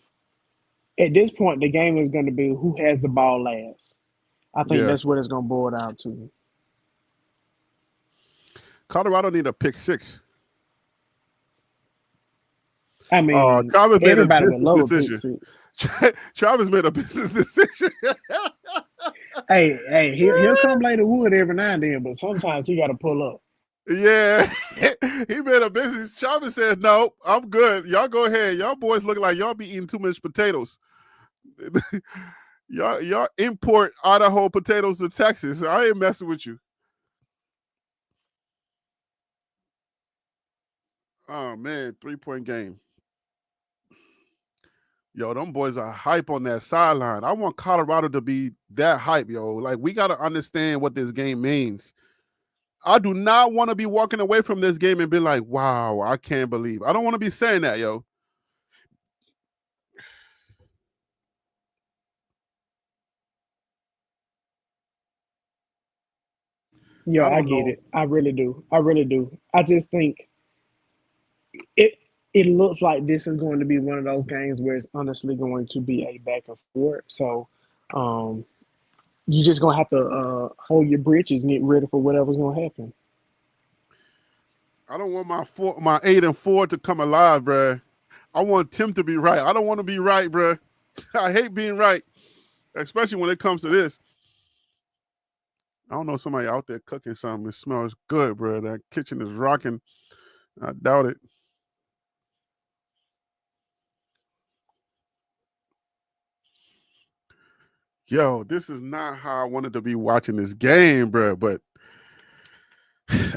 at this point, the game is going to be who has the ball last. I think that's what it's going to boil down to. Colorado need a pick 6. I mean, Travis made everybody a would love business a decision. pick 6. Travis made a business decision. Hey, he'll come lay the wood every now and then, but sometimes he got to pull up. Yeah, he made a business. Travis said, "No, I'm good. Y'all go ahead. Y'all boys look like y'all be eating too much potatoes. y'all import Idaho potatoes to Texas. I ain't messing with you." Oh man, 3-point game. Yo, them boys are hype on that sideline. I want Colorado to be that hype, yo. Like, we got to understand what this game means. I do not want to be walking away from this game and be like, wow, I can't believe. I don't want to be saying that, yo. Yeah, I get it. I really do. I just think it looks like this is going to be one of those games where it's honestly going to be a back and forth. So you're just going to have to hold your britches and get ready for whatever's going to happen. I don't want my 8-4 to come alive, bruh. I want Tim to be right. I don't want to be right, bruh. I hate being right, especially when it comes to this. I don't know, somebody out there cooking something. It smells good, bruh. That kitchen is rocking. I doubt it. Yo, this is not how I wanted to be watching this game, bro. But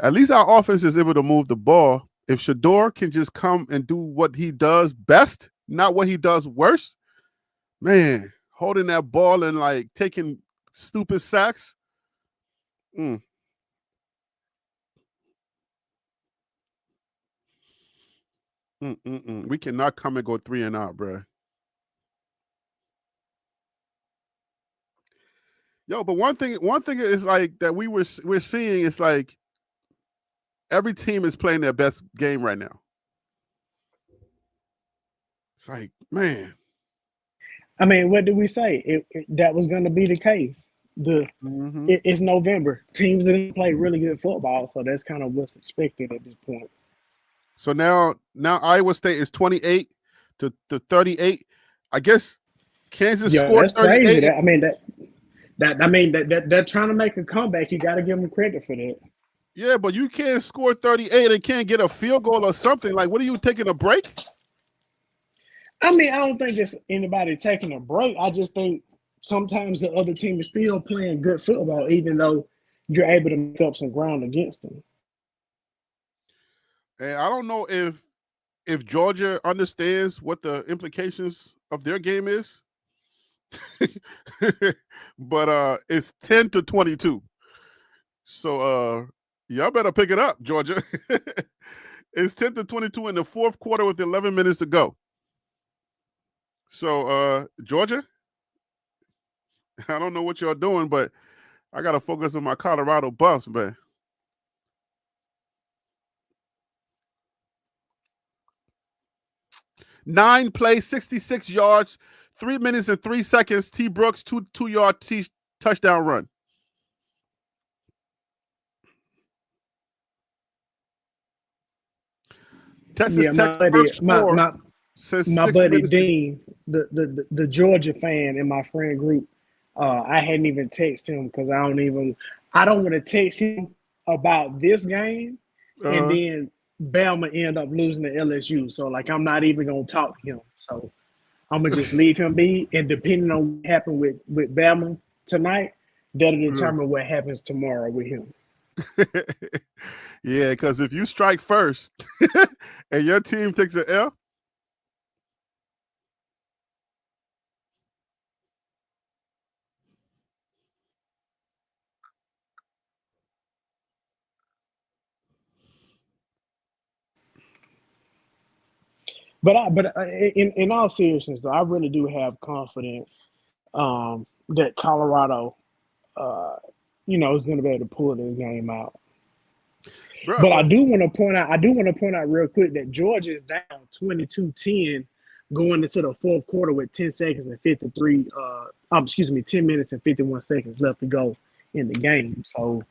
at least our offense is able to move the ball. If Shador can just come and do what he does best, not what he does worse, man, holding that ball and like taking stupid sacks. Mm. We cannot come and go 3 and out, bro. Yo, but one thing is like that we're seeing is like every team is playing their best game right now. It's like, man. I mean, what did we say? That was going to be the case. It's November. Teams are going to play really good football, so that's kind of what's expected at this point. So now Iowa State is 28 to 38. I guess Kansas scored that's crazy. 38. They're trying to make a comeback. You got to give them credit for that. Yeah, but you can't score 38 and can't get a field goal or something. Like, what are you taking a break? I mean, I don't think it's anybody taking a break. I just think sometimes the other team is still playing good football, even though you're able to make up some ground against them. And I don't know if Georgia understands what the implications of their game is. But it's 10 to 22. So y'all better pick it up, Georgia. It's 10 to 22 in the fourth quarter with 11 minutes to go. So Georgia, I don't know what y'all doing, but I got to focus on my Colorado Buffs, man. Nine plays, 66 yards, 3 minutes and 3 seconds. T. Brooks, 2-yard touchdown run. Texas Tech first score since my 6 buddy minutes. Dean, the Georgia fan in my friend group, I hadn't even texted him because I don't want to text him about this game and then Bama end up losing to LSU. So like I'm not even gonna talk to him. So I'm gonna just leave him be. And depending on what happened with Bama tonight, that'll determine what happens tomorrow with him. Yeah, because if you strike first and your team takes an L. But in all seriousness, though, I really do have confidence that Colorado, is going to be able to pull this game out. But I do want to point out real quick that Georgia is down 22-10 going into the fourth quarter with 10 seconds and 10 minutes and 51 seconds left to go in the game. So,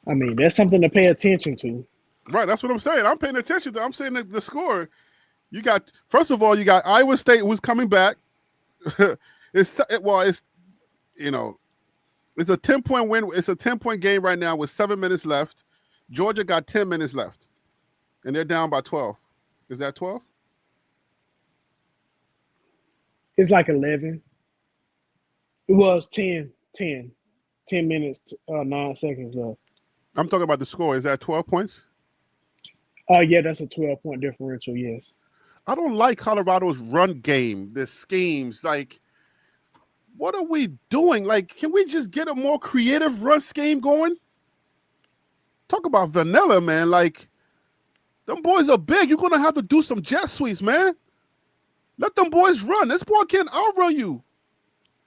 I mean, that's something to pay attention to. Right, that's what I'm saying. I'm paying attention to. I'm saying that the score. You got, first of all, you got Iowa State who's coming back. It's a 10-point win. It's a 10-point game right now with 7 minutes left. Georgia got 10 minutes left, and they're down by 12. Is that 12? It's like 11. It was 10 minutes, 9 seconds left. I'm talking about the score. Is that 12 points? Yeah, that's a 12-point differential, yes. I don't like Colorado's run game, the schemes. Like, what are we doing? Like, can we just get a more creative run scheme going? Talk about vanilla, man. Like, them boys are big. You're going to have to do some jet sweeps, man. Let them boys run. This boy can't outrun you.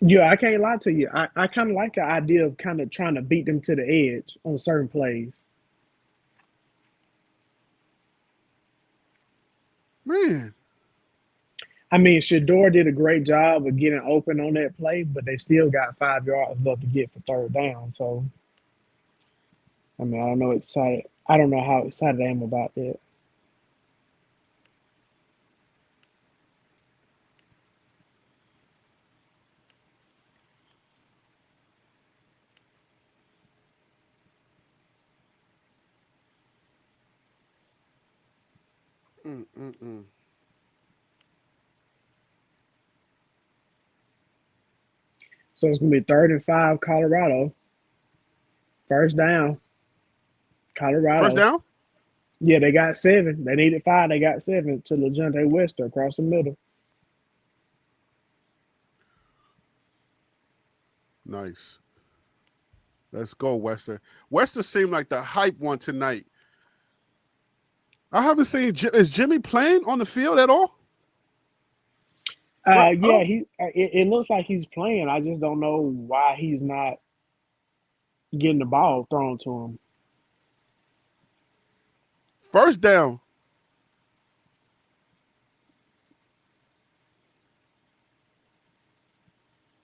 Yeah, I can't lie to you. I kind of like the idea of kind of trying to beat them to the edge on certain plays. Man. I mean, Shador did a great job of getting open on that play, but they still got 5 yards left to get for third down. So, I mean, I don't know how excited I am about that. So it's gonna be 3rd and 5, Colorado. First down, Colorado. First down? Yeah, they got 7. They needed 5. They got 7 to LeJohntay Wester across the middle. Nice. Let's go, Wester. Wester seemed like the hype one tonight. I haven't seen. Is Jimmy playing on the field at all? Yeah, Oh, it looks like he's playing. I just don't know why he's not getting the ball thrown to him. first down.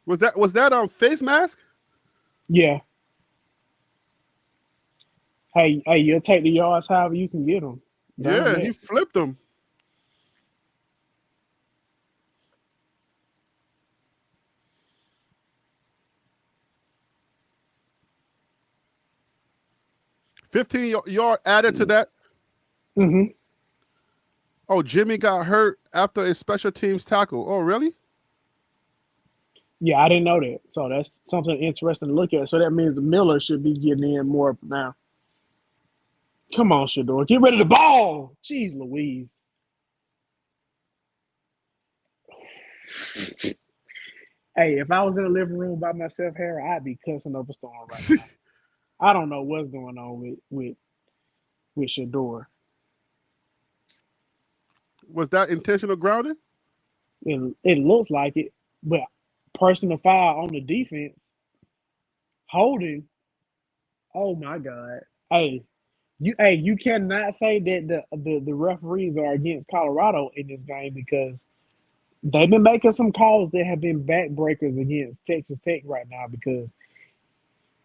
Was that face mask? Yeah. Hey, you'll take the yards however you can get them. Yeah, he flipped him. $15-yard added to that. Mm-hmm. Oh, Jimmy got hurt after a special teams tackle. Oh, really? Yeah, I didn't know that. So that's something interesting to look at. So that means Miller should be getting in more now. Come on, Shedeur. Get rid of the ball. Jeez Louise. Hey, if I was in the living room by myself, Harry, I'd be cussing up a storm right now. I don't know what's going on with Shedeur. Was that intentional grounding? It looks like it, but personal foul on the defense, holding. Oh my God! Hey, you cannot say that the referees are against Colorado in this game because they've been making some calls that have been backbreakers against Texas Tech right now. Because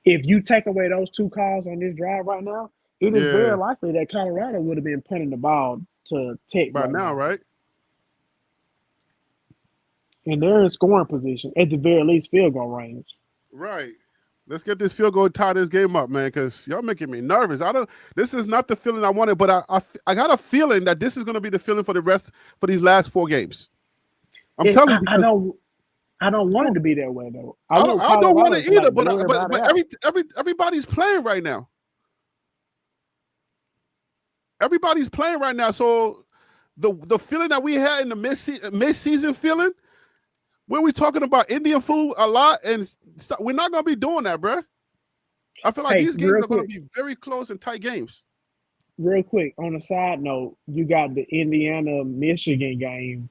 if you take away those 2 calls on this drive right now, it is very likely that Colorado would have been punting the ball to Tech by now, right? And they're in scoring position, at the very least, field goal range. Right. Let's get this field goal, tie this game up, man, because y'all making me nervous. This is not the feeling I wanted, but I got a feeling that this is going to be the feeling for these last 4 games. I'm telling you. I don't want it to be that way though. I don't want it either, but everybody's playing right now. Everybody's playing right now. So the feeling that we had in the mid-season feeling, where we talking about Indian food a lot, and we're not going to be doing that, bro. I feel like these games are going to be very close and tight games. Real quick, on a side note, you got the Indiana-Michigan game.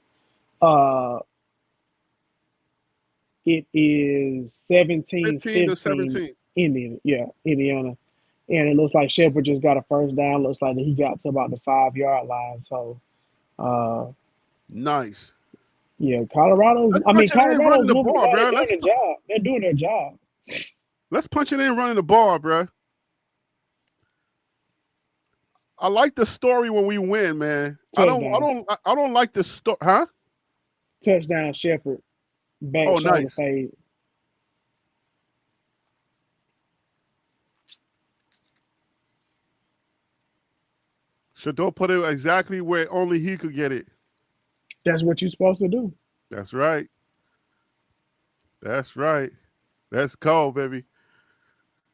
It is 17-15 Indiana. And it looks like Shepard just got a first down. Looks like he got to about the 5-yard line. So, nice. Yeah, Colorado's running the ball, bro. They're doing their job. Let's punch it in running the ball, bro. I like the story when we win, man. Touchdown. I don't like the story, huh? Touchdown, Shepard. Back shoulder nice. fade. Shedeur put it exactly where only he could get it. That's what you're supposed to do. That's right. That's right. Let's go, baby.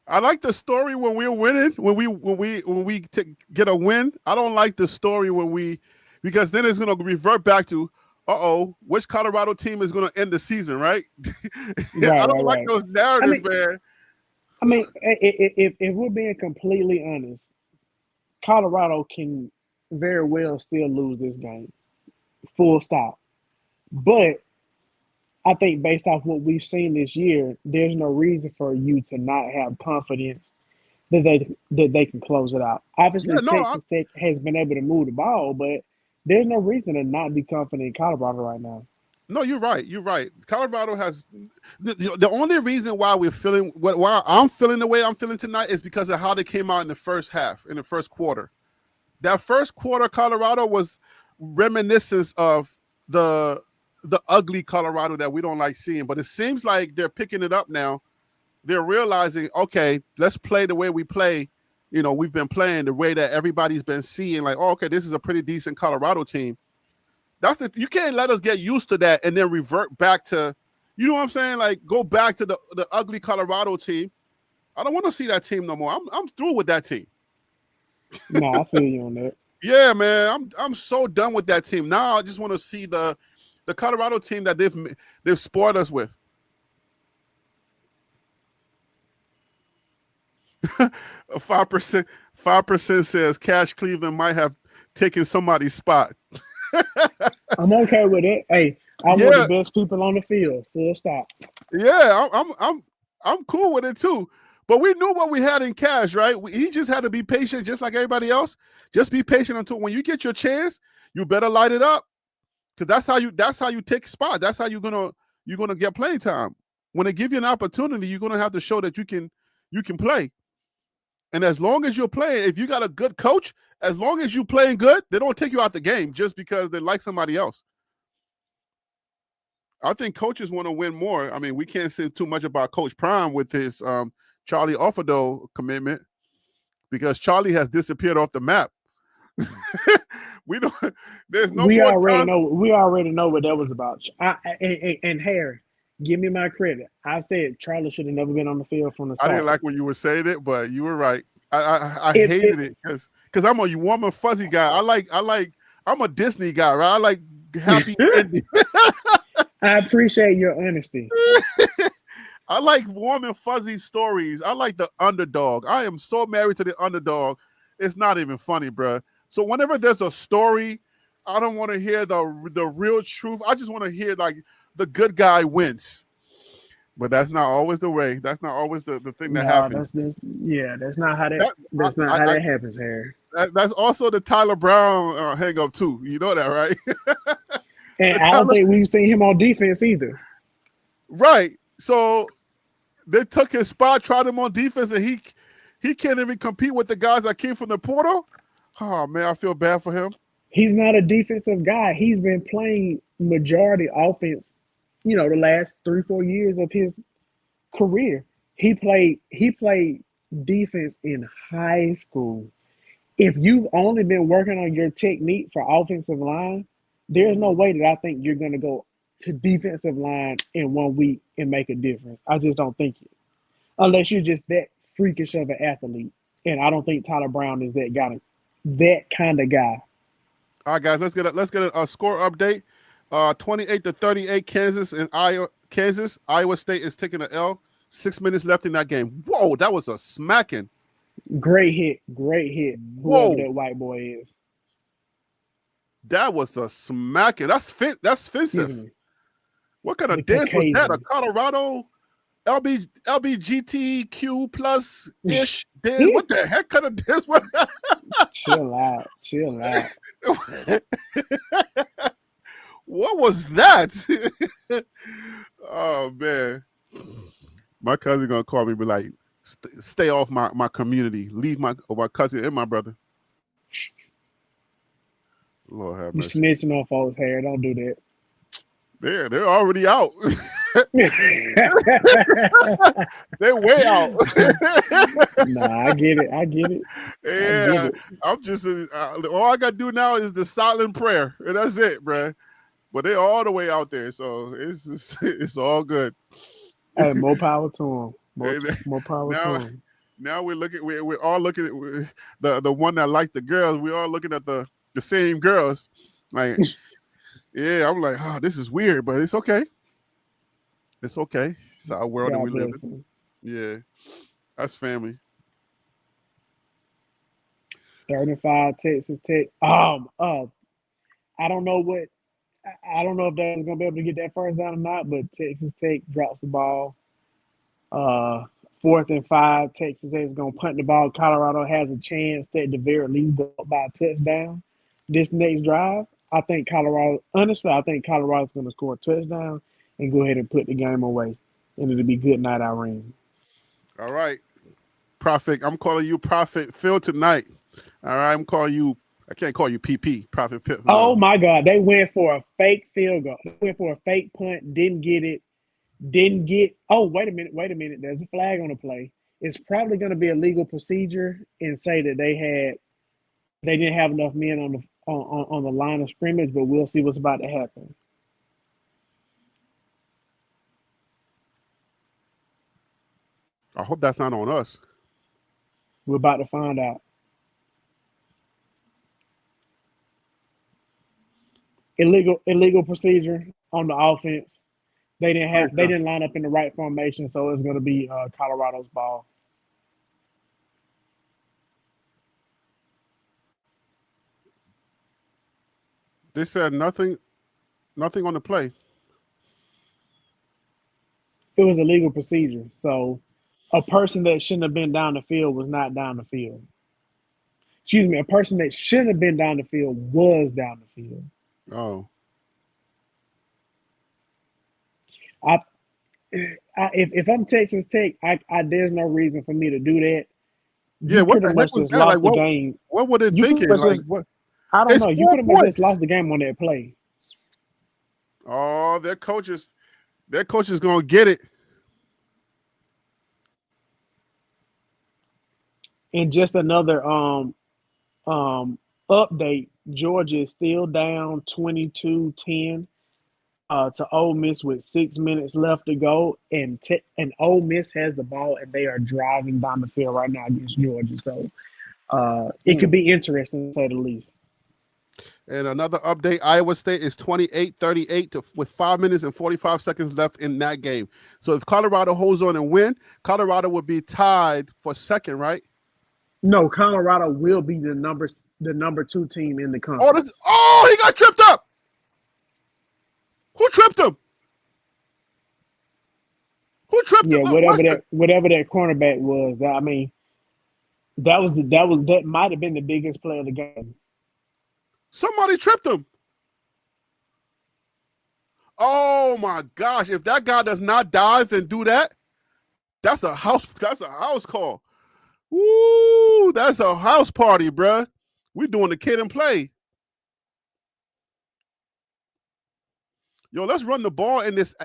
I like the story when we're winning, when we get a win. I don't like the story because then it's going to revert back to, which Colorado team is going to end the season, right? I don't like those narratives, man. I mean, if we're being completely honest, Colorado can very well still lose this game. Full stop. But I think based off what we've seen this year, there's no reason for you to not have confidence that they can close it out. Obviously, Texas Tech has been able to move the ball, but there's no reason to not be confident in Colorado right now. No, you're right. You're right. Colorado has the only reason why why I'm feeling the way I'm feeling tonight is because of how they came out in the first half, in the first quarter. That first quarter, Colorado was reminiscent of the ugly Colorado that we don't like seeing. But it seems like they're picking it up now. They're realizing, okay, let's play the way we play. You know, we've been playing the way that everybody's been seeing, like, okay, this is a pretty decent Colorado team. You can't let us get used to that and then revert back to, You know what I'm saying? Like, go back to the ugly Colorado team. I don't want to see that team no more. I'm through with that team. No, I feel you on that. Yeah, man. I'm so done with that team. Now I just want to see the Colorado team that they've spoiled us with. 5% says Cash Cleveland might have taken somebody's spot. I'm okay with it. Hey, I want Yeah. the best people on the field. Full stop. Yeah, I'm cool with it too. But we knew what we had in Cash, right? He just had to be patient, just like everybody else. Just be patient until when you get your chance, you better light it up, because that's how you take spot. That's how you're gonna get playing time. When they give you an opportunity, you're gonna have to show that you can play. And as long as you're playing, if you got a good coach, as long as you're playing good, they don't take you out the game just because they like somebody else. I think coaches want to win more. I mean, we can't say too much about Coach Prime with his Charlie Offerdale commitment, because Charlie has disappeared off the map. We don't. There's no we more already time. know. We already know what that was about. And Harry, give me my credit. I said Charlie should have never been on the field from the I start. didn't like when you were saying it, but you were right. I If- hated it because I'm a warm and fuzzy guy. I'm a Disney guy, right? I like happy ending. I appreciate your honesty. I like warm and fuzzy stories. I like the underdog. I am so married to the underdog. It's not even funny, bro. So whenever there's a story, I don't want to hear the real truth. I just want to hear like the good guy wins. But that's not always the way. That's not always the thing that happens. That's not how that happens, Harry. That's also the Tyler Brown hang up too. You know that, right? And I don't think we've seen him on defense either. Right. So they took his spot, tried him on defense, and he can't even compete with the guys that came from the portal. Oh man, I feel bad for him. He's not a defensive guy. He's been playing majority offense, the last 3-4 years of his career. He played defense in high school. If you've only been working on your technique for offensive line, there's no way that I think you're going to go to defensive line in 1 week and make a difference. I just don't think it. Unless you're just that freakish of an athlete. And I don't think Tyler Brown is that kind of guy. All right, guys, let's get a score update. 28-38, Kansas. Iowa State is taking an L. 6 minutes left in that game. Whoa, that was a smacking. Great hit. Whoa. Whoever that white boy is. That was a smacking. That's offensive. What kind of dance was that? A Colorado LBGTQ plus ish dance? What the heck kind of dance was that? Chill out. What was that? Oh man, my cousin gonna call me, be like, "Stay off my community. Leave my cousin and my brother." Lord have You mercy. snitching on folks' hair. Don't do that. They're already out. They're way out. Nah, I get it. Yeah, I'm just all I gotta do now is the silent prayer, and that's it, bruh. But they're all the way out there, so it's all good. Hey, more power to them. More power to them. Now we're all looking at the one that liked the girls. We're all looking at the same girls. Like, yeah, I'm like, oh, this is weird, but it's okay. It's okay. It's our world that we live in. Yeah, that's family. 35 Texas Tech. I don't know if they're gonna be able to get that first down or not, but Texas Tech drops the ball. 4th and 5. Texas Tech is gonna punt the ball. Colorado has a chance to at the very least go up by a touchdown this next drive. I think Colorado's gonna score a touchdown and go ahead and put the game away. And it'll be good night, Irene. All right. Prophet, I'm calling you Prophet Phil tonight. All right, I'm calling you. I can't call you PP, Prophet Phil. Oh my God, they went for a fake field goal. They went for a fake punt, didn't get. Oh, wait a minute. There's a flag on the play. It's probably going to be a legal procedure and say that they didn't have enough men on the line of scrimmage, but we'll see what's about to happen. I hope that's not on us. We're about to find out. Illegal procedure on the offense. They didn't line up in the right formation, so it's going to be Colorado's ball. They said nothing on the play. It was a legal procedure, so a person that shouldn't have been down the field was not down the field. Excuse me, a person that shouldn't have been down the field was down the field. Oh, If I'm Texas Tech, there's no reason for me to do that. yeah. You What pretty the heck much was just that? lost Like, the what? game. What were they You thinking? pretty much Like, just, what? I don't It's know. You 4 pretty much just points. lost the game on that play. Oh, their coach is gonna get it. And just another update, Georgia is still down 22-10 to Ole Miss with 6 minutes left to go, and Ole Miss has the ball and they are driving down the field right now against Georgia. So it could be interesting to say the least. And another update, Iowa State is 28-38 with 5 minutes and 45 seconds left in that game. So if Colorado holds on and win, Colorado would be tied for second, right? No, Colorado will be the number 2 team in the conference. He got tripped up. Who tripped him? Who tripped him? Whatever that cornerback was. That might have been the biggest play of the game. Somebody tripped him. Oh my gosh! If that guy does not dive and do that, that's a house call. Woo! That's a house party, bruh. We're doing the kid and play. Yo, let's run the ball in this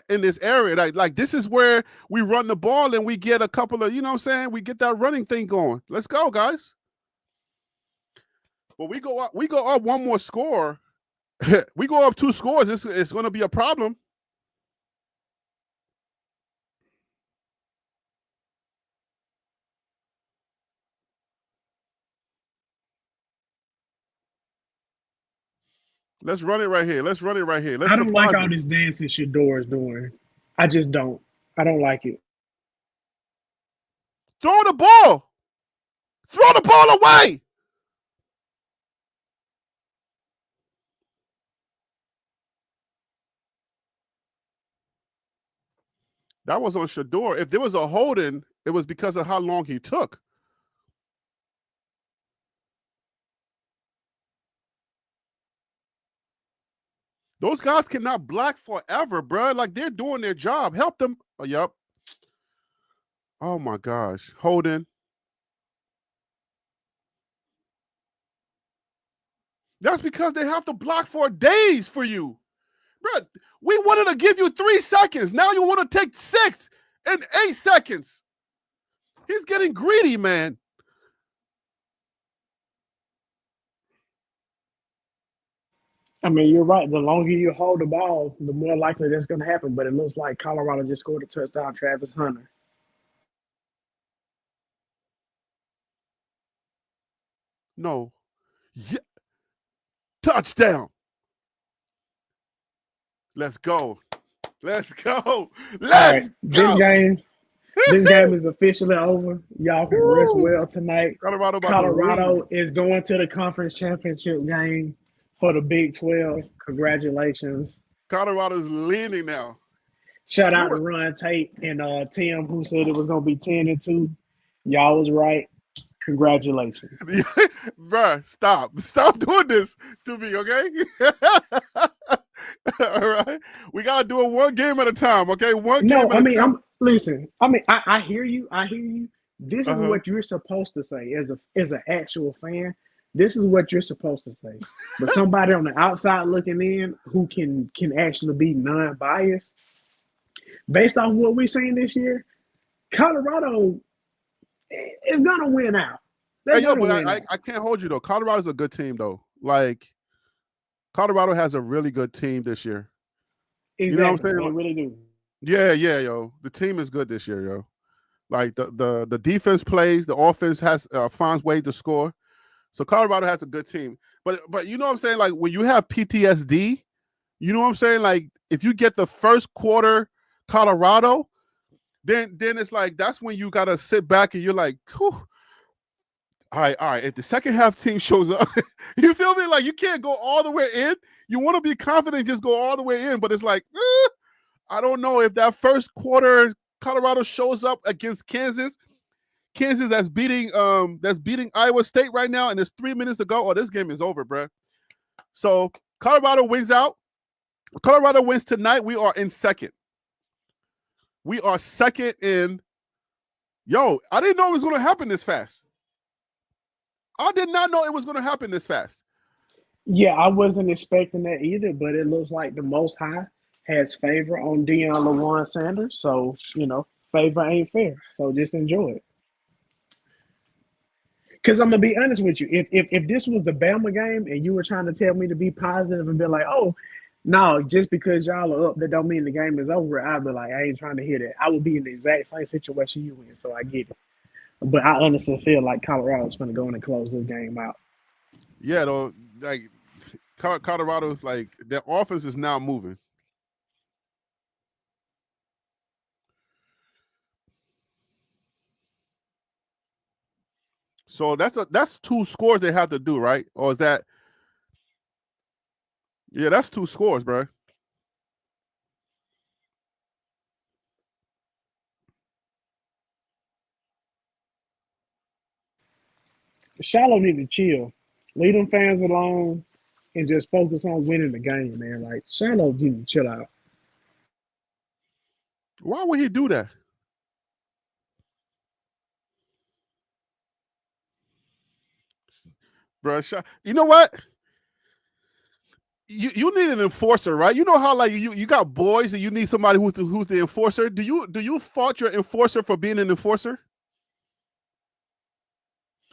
area. Like this is where we run the ball and we get a couple of, you know what I'm saying? We get that running thing going. Let's go, guys. But we go up one more score. We go up 2 scores. It's going to be a problem. Let's run it right here. I don't like all this dancing Shedeur is doing. I just don't. I don't like it. Throw the ball. Throw the ball away. That was on Shedeur. If there was a holding, it was because of how long he took. Those guys cannot block forever, bro. Like they're doing their job. Help them. Oh, yep. Oh my gosh. Holding. That's because they have to block for days for you. Bro, we wanted to give you 3 seconds. Now you want to take 6 and 8 seconds. He's getting greedy, man. I mean, you're right. The longer you hold the ball, the more likely that's going to happen. But it looks like Colorado just scored a touchdown, Travis Hunter. No. Yeah. Touchdown. Let's go. Let's go. Let's go. This game is officially over. Y'all can rest well tonight. Colorado is going to the conference championship game for the Big 12. Congratulations. Colorado's leaning now. Shout out to Ron Tate and Tim, who said it was going to be 10-2. Y'all was right. Congratulations. Bruh, stop doing this to me, okay? All right, we gotta do it one game at a time, okay? Listen. I hear you. This is what you're supposed to say as an actual fan. This is what you're supposed to say. But somebody on the outside looking in who can actually be non-biased, based off what we're seeing this year, Colorado is gonna win out. I can't hold you though. Colorado's a good team though. Like Colorado has a really good team this year. Exactly. You know what I'm saying? They really do. Yeah, yo. The team is good this year, yo. Like the defense plays, the offense finds ways to score. So Colorado has a good team. But you know what I'm saying? Like when you have PTSD, you know what I'm saying? Like if you get the first quarter Colorado, then it's like that's when you gotta sit back and you're like, whew. All right. If the second half team shows up, you feel me? Like you can't go all the way in. You want to be confident, just go all the way in. But it's like, I don't know if that first quarter Colorado shows up against Kansas that's beating Iowa State right now, and there's 3 minutes to go. Oh, this game is over, bro. So Colorado wins out. Colorado wins tonight. We are in second. We are second in. Yo, I didn't know it was going to happen this fast. I did not know it was going to happen this fast. Yeah, I wasn't expecting that either, but it looks like the Most High has favor on Deion LaJuan Sanders. So, favor ain't fair. So just enjoy it. Because I'm going to be honest with you. If this was the Bama game and you were trying to tell me to be positive and be like, oh, no, just because y'all are up, that don't mean the game is over, I'd be like, I ain't trying to hear that. I would be in the exact same situation you in, so I get it. But I honestly feel like Colorado's going to go in and close this game out. Yeah, though, like Colorado's like their offense is now moving. So that's 2 scores they have to do, right? Or is that? Yeah, that's 2 scores, bro. Shiloh need to chill. Leave them fans alone and just focus on winning the game, man. Like, Shiloh need to chill out. Why would he do that? Bro, you know what? You need an enforcer, right? You know how like you got boys and you need somebody who's the enforcer. Do you fault your enforcer for being an enforcer?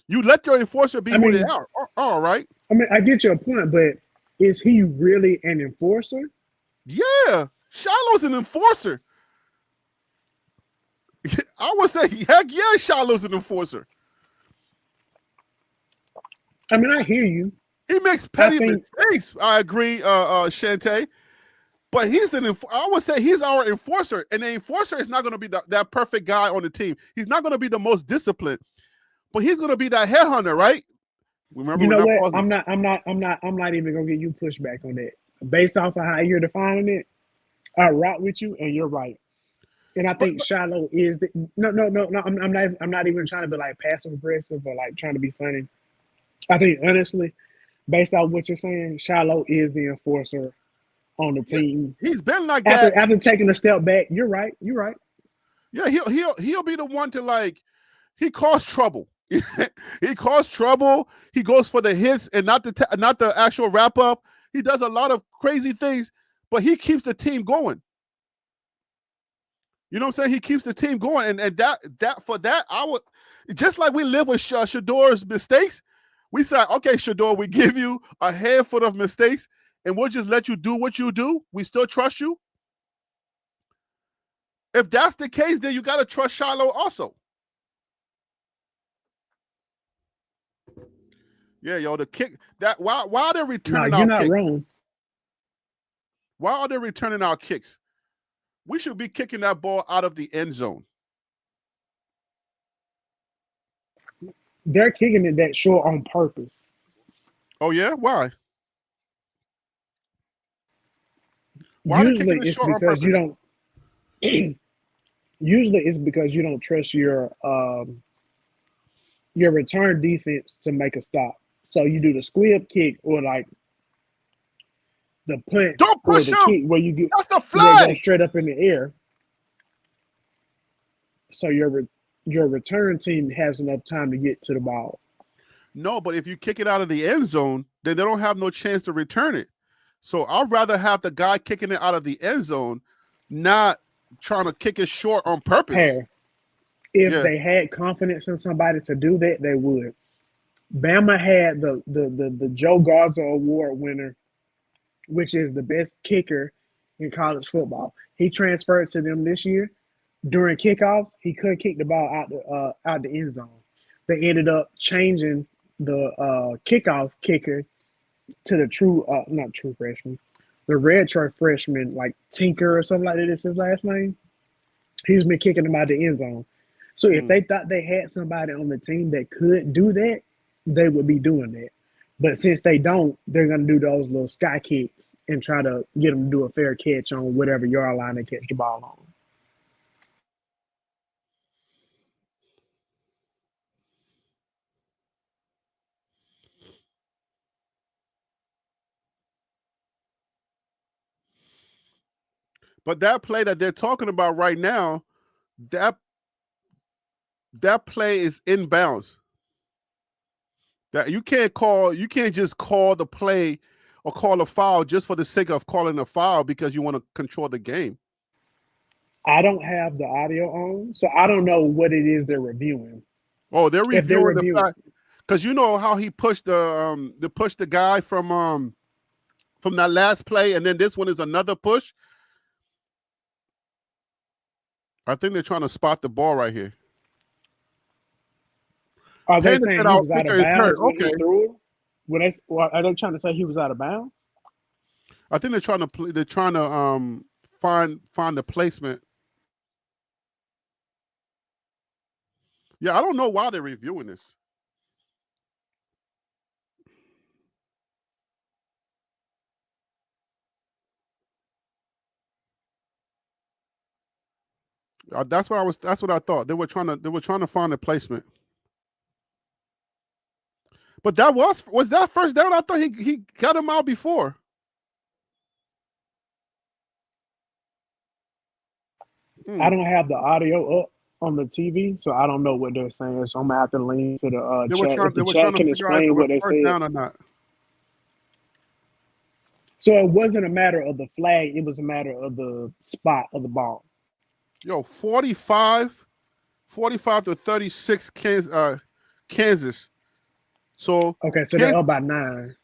You let your enforcer be who they are. All right. I mean, I get your point, but is he really an enforcer? Yeah, Shiloh's an enforcer. I would say, heck yeah, Shiloh's an enforcer. I mean, I hear you. He makes petty mistakes. I agree, Shante. But I would say he's our enforcer, and the enforcer is not going to be that perfect guy on the team. He's not going to be the most disciplined, but he's going to be that headhunter, right? Remember, you know what? I'm not even going to give you pushback on that. Based off of how you're defining it, I rock with you, and you're right. And I think Shiloh is no. I'm not even trying to be like passive aggressive or like trying to be funny. I think honestly, based off what you're saying, Shiloh is the enforcer on the team. He's been like that after taking a step back. You're right. Yeah, he'll be the one to like. He caused trouble. He caused trouble. He goes for the hits and not the actual wrap up. He does a lot of crazy things, but he keeps the team going. You know what I'm saying? He keeps the team going, and that I would just like we live with Shedor's mistakes. We said, okay, Shedor, we give you a handful of mistakes, and we'll just let you do what you do. We still trust you. If that's the case, then you got to trust Shiloh also. Yeah, yo, the kick that why are they returning our you're not kicks? wrong. Why are they returning our kicks? We should be kicking that ball out of the end zone. They're kicking it that short on purpose. Oh yeah, why? Why Usually it's because you don't. Usually it's because you don't trust your return defense to make a stop. So you do the squib kick or like the punt don't push or the him. kick where you get that's the flag. Go straight up in the air. So your return team has enough time to get to the ball. No, but if you kick it out of the end zone, then they don't have no chance to return it. So I'd rather have the guy kicking it out of the end zone, not trying to kick it short on purpose. If they had confidence in somebody to do that, they would. Bama had the Joe Garza Award winner, which is the best kicker in college football. He transferred to them this year. during kickoffs, he could kick the ball out the end zone. They ended up changing the kickoff kicker to the not true freshman, the redshirt freshman, like Tinker or something like that is his last name. He's been kicking them out the end zone. So if they thought they had somebody on the team that could do that, they would be doing that. But since they don't, they're going to do those little sky kicks and try to get them to do a fair catch on whatever yard line they catch the ball on. But that play that they're talking about right now, that play is inbounds. That you can't just call the play or call a foul just for the sake of calling a foul because you want to control the game. I don't have the audio on, so I don't know what it is they're reviewing. Oh, they're reviewing the fact because you know how he pushed the guy from that last play, and then this one is another push. I think they're trying to spot the ball right here. Are they saying he was out of bounds when okay. he threw it? Are they trying to say he was out of bounds? I think they're trying to find the placement. Yeah, I don't know why they're reviewing this. That's what I thought. They were trying to find a placement. But that was that first down? I thought he got him out before. I don't have the audio up on the TV, so I don't know what they're saying. So I'm gonna have to lean to the chat. If the chat can explain what they said. Down or not. So it wasn't a matter of the flag; it was a matter of the spot of the ball. Yo, 45 to 36 Kansas. So okay, so they're up by 9.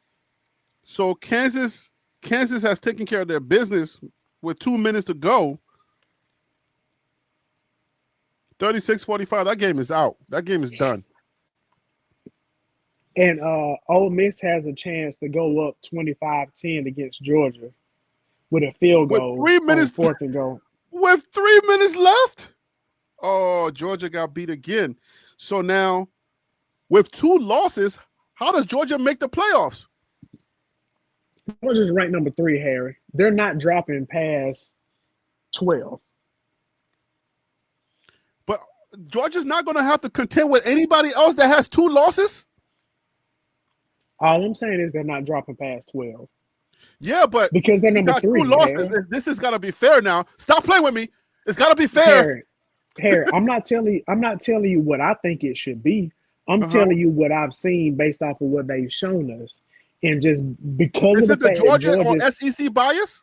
So Kansas has taken care of their business with 2 minutes to go. 36-45. That game is out. That game is done. And Ole Miss has a chance to go up 25-10 against Georgia with a field goal. With 3 minutes, 4th and goal. With 3 minutes left. Oh, Georgia got beat again. So now, with 2 losses, how does Georgia make the playoffs? Georgia's ranked number 3, Harry. They're not dropping past 12. But Georgia's not going to have to contend with anybody else that has 2 losses? All I'm saying is they're not dropping past 12. Yeah, but because they're number 3. 2 losses. This has got to be fair now. Stop playing with me. It's got to be fair. Harry, I'm not telling you what I think it should be. I'm telling you what I've seen based off of what they've shown us. And just because is of the fact Georgia that on SEC bias?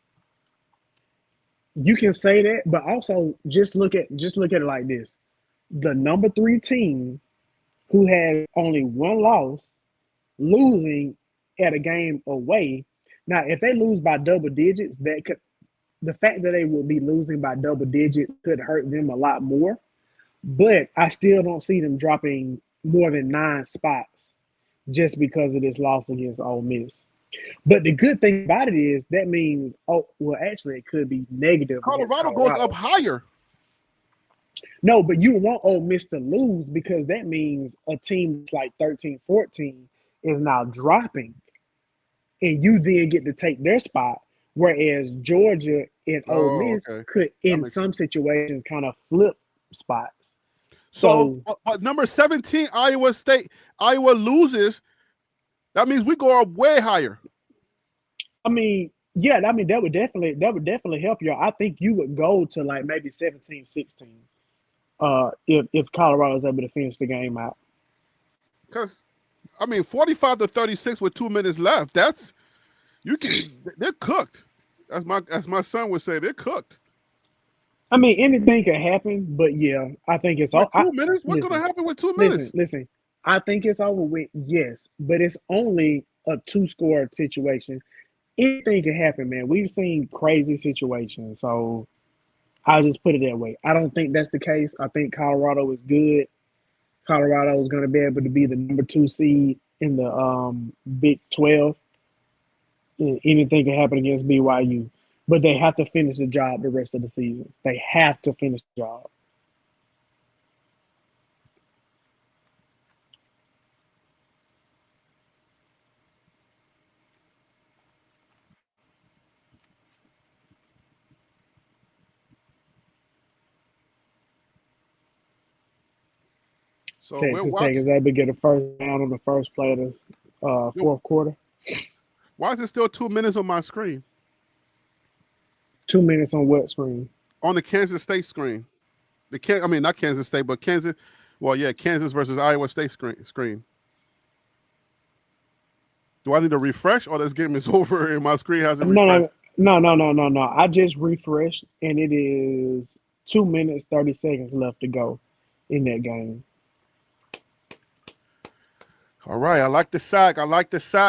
You can say that, but also just look at it like this. The number 3 team who has only 1 loss losing at a game away. Now, if they lose by double digits, the fact that they would be losing by double digits could hurt them a lot more. But I still don't see them dropping more than 9 spots just because of this loss against Ole Miss. But the good thing about it is that means, actually it could be negative. Colorado goes up higher. No, but you want Ole Miss to lose because that means a team like 13-14 is now dropping. And you then get to take their spot. Whereas Georgia and Ole Miss could, in some situations, kind of flip spots. So, but number 17, Iowa loses. That means we go up way higher. I mean, yeah, that would definitely help you. I think you would go to like maybe 17-16 if Colorado is able to finish the game out. Because, 45 to 36 with 2 minutes left. They're cooked. As my son would say, they're cooked. Anything can happen, but yeah, I think it's all 2 minutes. What's going to happen with 2 minutes? Listen. I think it's over with. Yes, but it's only a 2-score situation. Anything can happen, man. We've seen crazy situations, so I'll just put it that way. I don't think that's the case. I think Colorado is good. Colorado is going to be able to be the number 2 seed in the Big 12. Anything can happen against BYU, but they have to finish the job the rest of the season. They have to finish the job. So we're Texas Tech watching. is able to get a first down on the first play of the fourth quarter. Why is it still 2 minutes on my screen? 2 minutes on what screen? On the Kansas State screen. Not Kansas State, but Kansas. Well, yeah, Kansas versus Iowa State screen. Do I need to refresh, or this game is over and my screen hasn't refreshed? No. I just refreshed, and it is 2 minutes, 30 seconds left to go in that game. All right, I like the sack.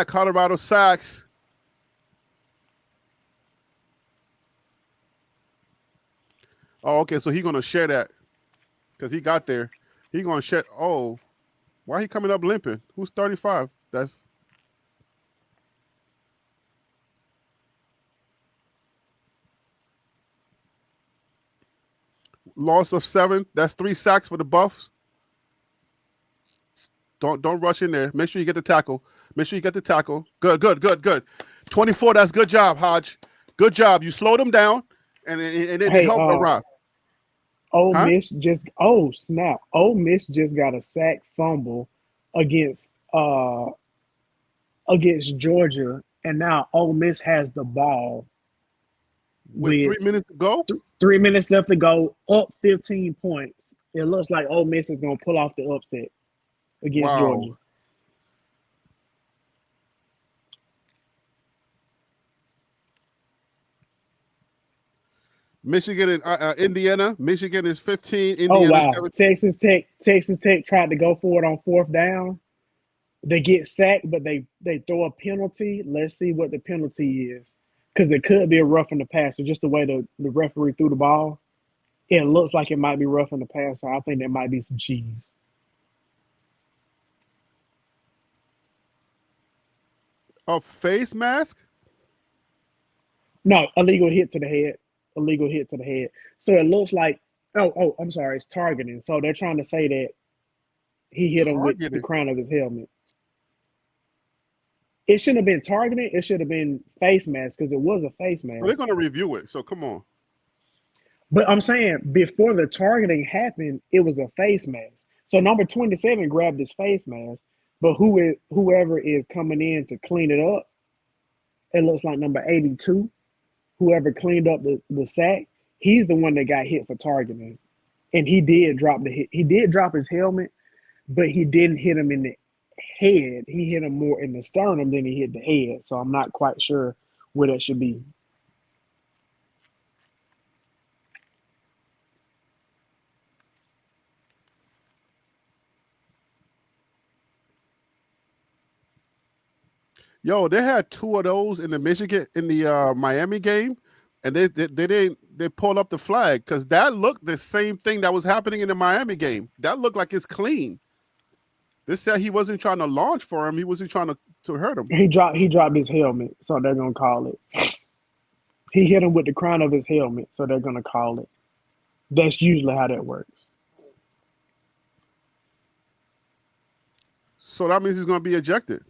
Colorado sacks. Oh, okay, so he's going to share that because he got there. He's going to share. Oh, why he coming up limping? Who's 35? That's loss of 7. That's 3 sacks for the Buffs. Don't rush in there. Make sure you get the tackle. Good. 24. That's good job, Hodge. Good job. You slowed them down, and then they helped arrive. Ole Miss just got a sack fumble against Georgia, and now Ole Miss has the ball with 3 minutes to go. 3 minutes left to go, up 15 points. It looks like Ole Miss is going to pull off the upset against Georgia. Michigan and Indiana. Michigan is 15. Indiana 17. Texas Tech tried to go for it on 4th down. They get sacked, but they throw a penalty. Let's see what the penalty is, because it could be a roughing the passer. Just the way the referee threw the ball, it looks like it might be roughing the passer. I think there might be some cheese. A face mask? No, illegal hit to the head. So it looks like, I'm sorry, it's targeting. So they're trying to say that he hit him with the crown of his helmet. It shouldn't have been targeting. It should have been face mask, because it was a face mask. Well, they're going to review it, so come on. But I'm saying before the targeting happened, it was a face mask. So number 27 grabbed his face mask, but whoever is coming in to clean it up, it looks like number 82, whoever cleaned up the sack, he's the one that got hit for targeting. And he did drop his helmet, but he didn't hit him in the head. He hit him more in the sternum than he hit the head. So I'm not quite sure where that should be. Yo, they had 2 of those in the Miami game, and they pulled up the flag because that looked the same thing that was happening in the Miami game. That looked like it's clean. This said he wasn't trying to launch for him. He wasn't trying to hurt him. He dropped his helmet, so they're gonna call it. He hit him with the crown of his helmet, so they're gonna call it. That's usually how that works. So that means he's gonna be ejected.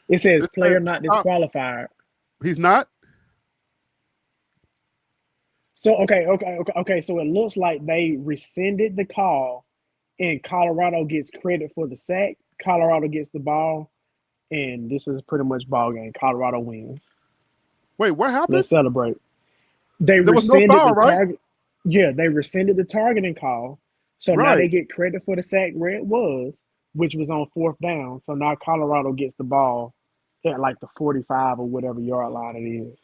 It says player not disqualified. He's not? So okay. So it looks like they rescinded the call, and Colorado gets credit for the sack. Colorado gets the ball, and this is pretty much ball game. Colorado wins. Wait, what happened? Let's celebrate. There was no foul, right? Yeah, they rescinded the targeting call, so now they get credit for the sack where it was, which was on 4th down. So now Colorado gets the ball at like the 45 or whatever yard line it is.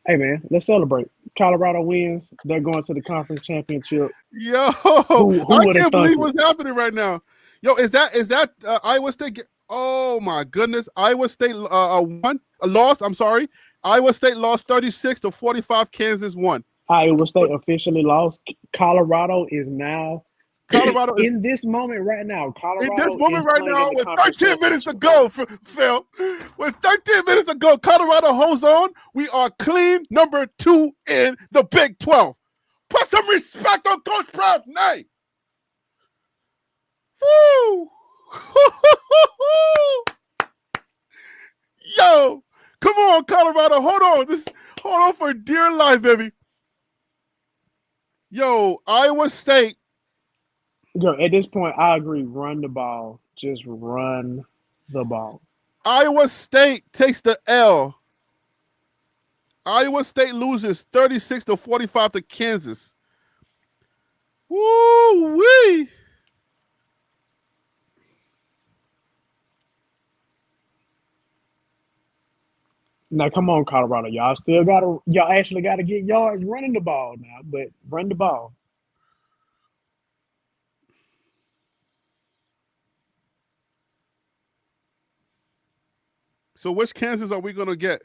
Hey, man, let's celebrate. Colorado wins. They're going to the conference championship. Yo, I can't believe what's happening right now. Yo, is that Iowa State? Oh my goodness! Iowa State won a loss. I'm sorry. Iowa State lost 36-45. Kansas won. Iowa State officially lost. Colorado is now Colorado is in this moment right now. in Colorado this moment is right playing now in the with conference 13 minutes to championship. go, Phil. With 13 minutes to go, Colorado holds on. We are clean number 2 in the Big 12. Put some respect on Coach Proud's name. Woo! Yo, come on, Colorado. Hold on for dear life, baby. Yo, Iowa State. Yo, at this point, I agree. Run the ball. Just run the ball. Iowa State takes the L. Iowa State loses 36-45 to Kansas. Woo wee! Now, come on, Colorado. Y'all actually gotta get yards running the ball now, but run the ball. So which Kansas are we gonna get?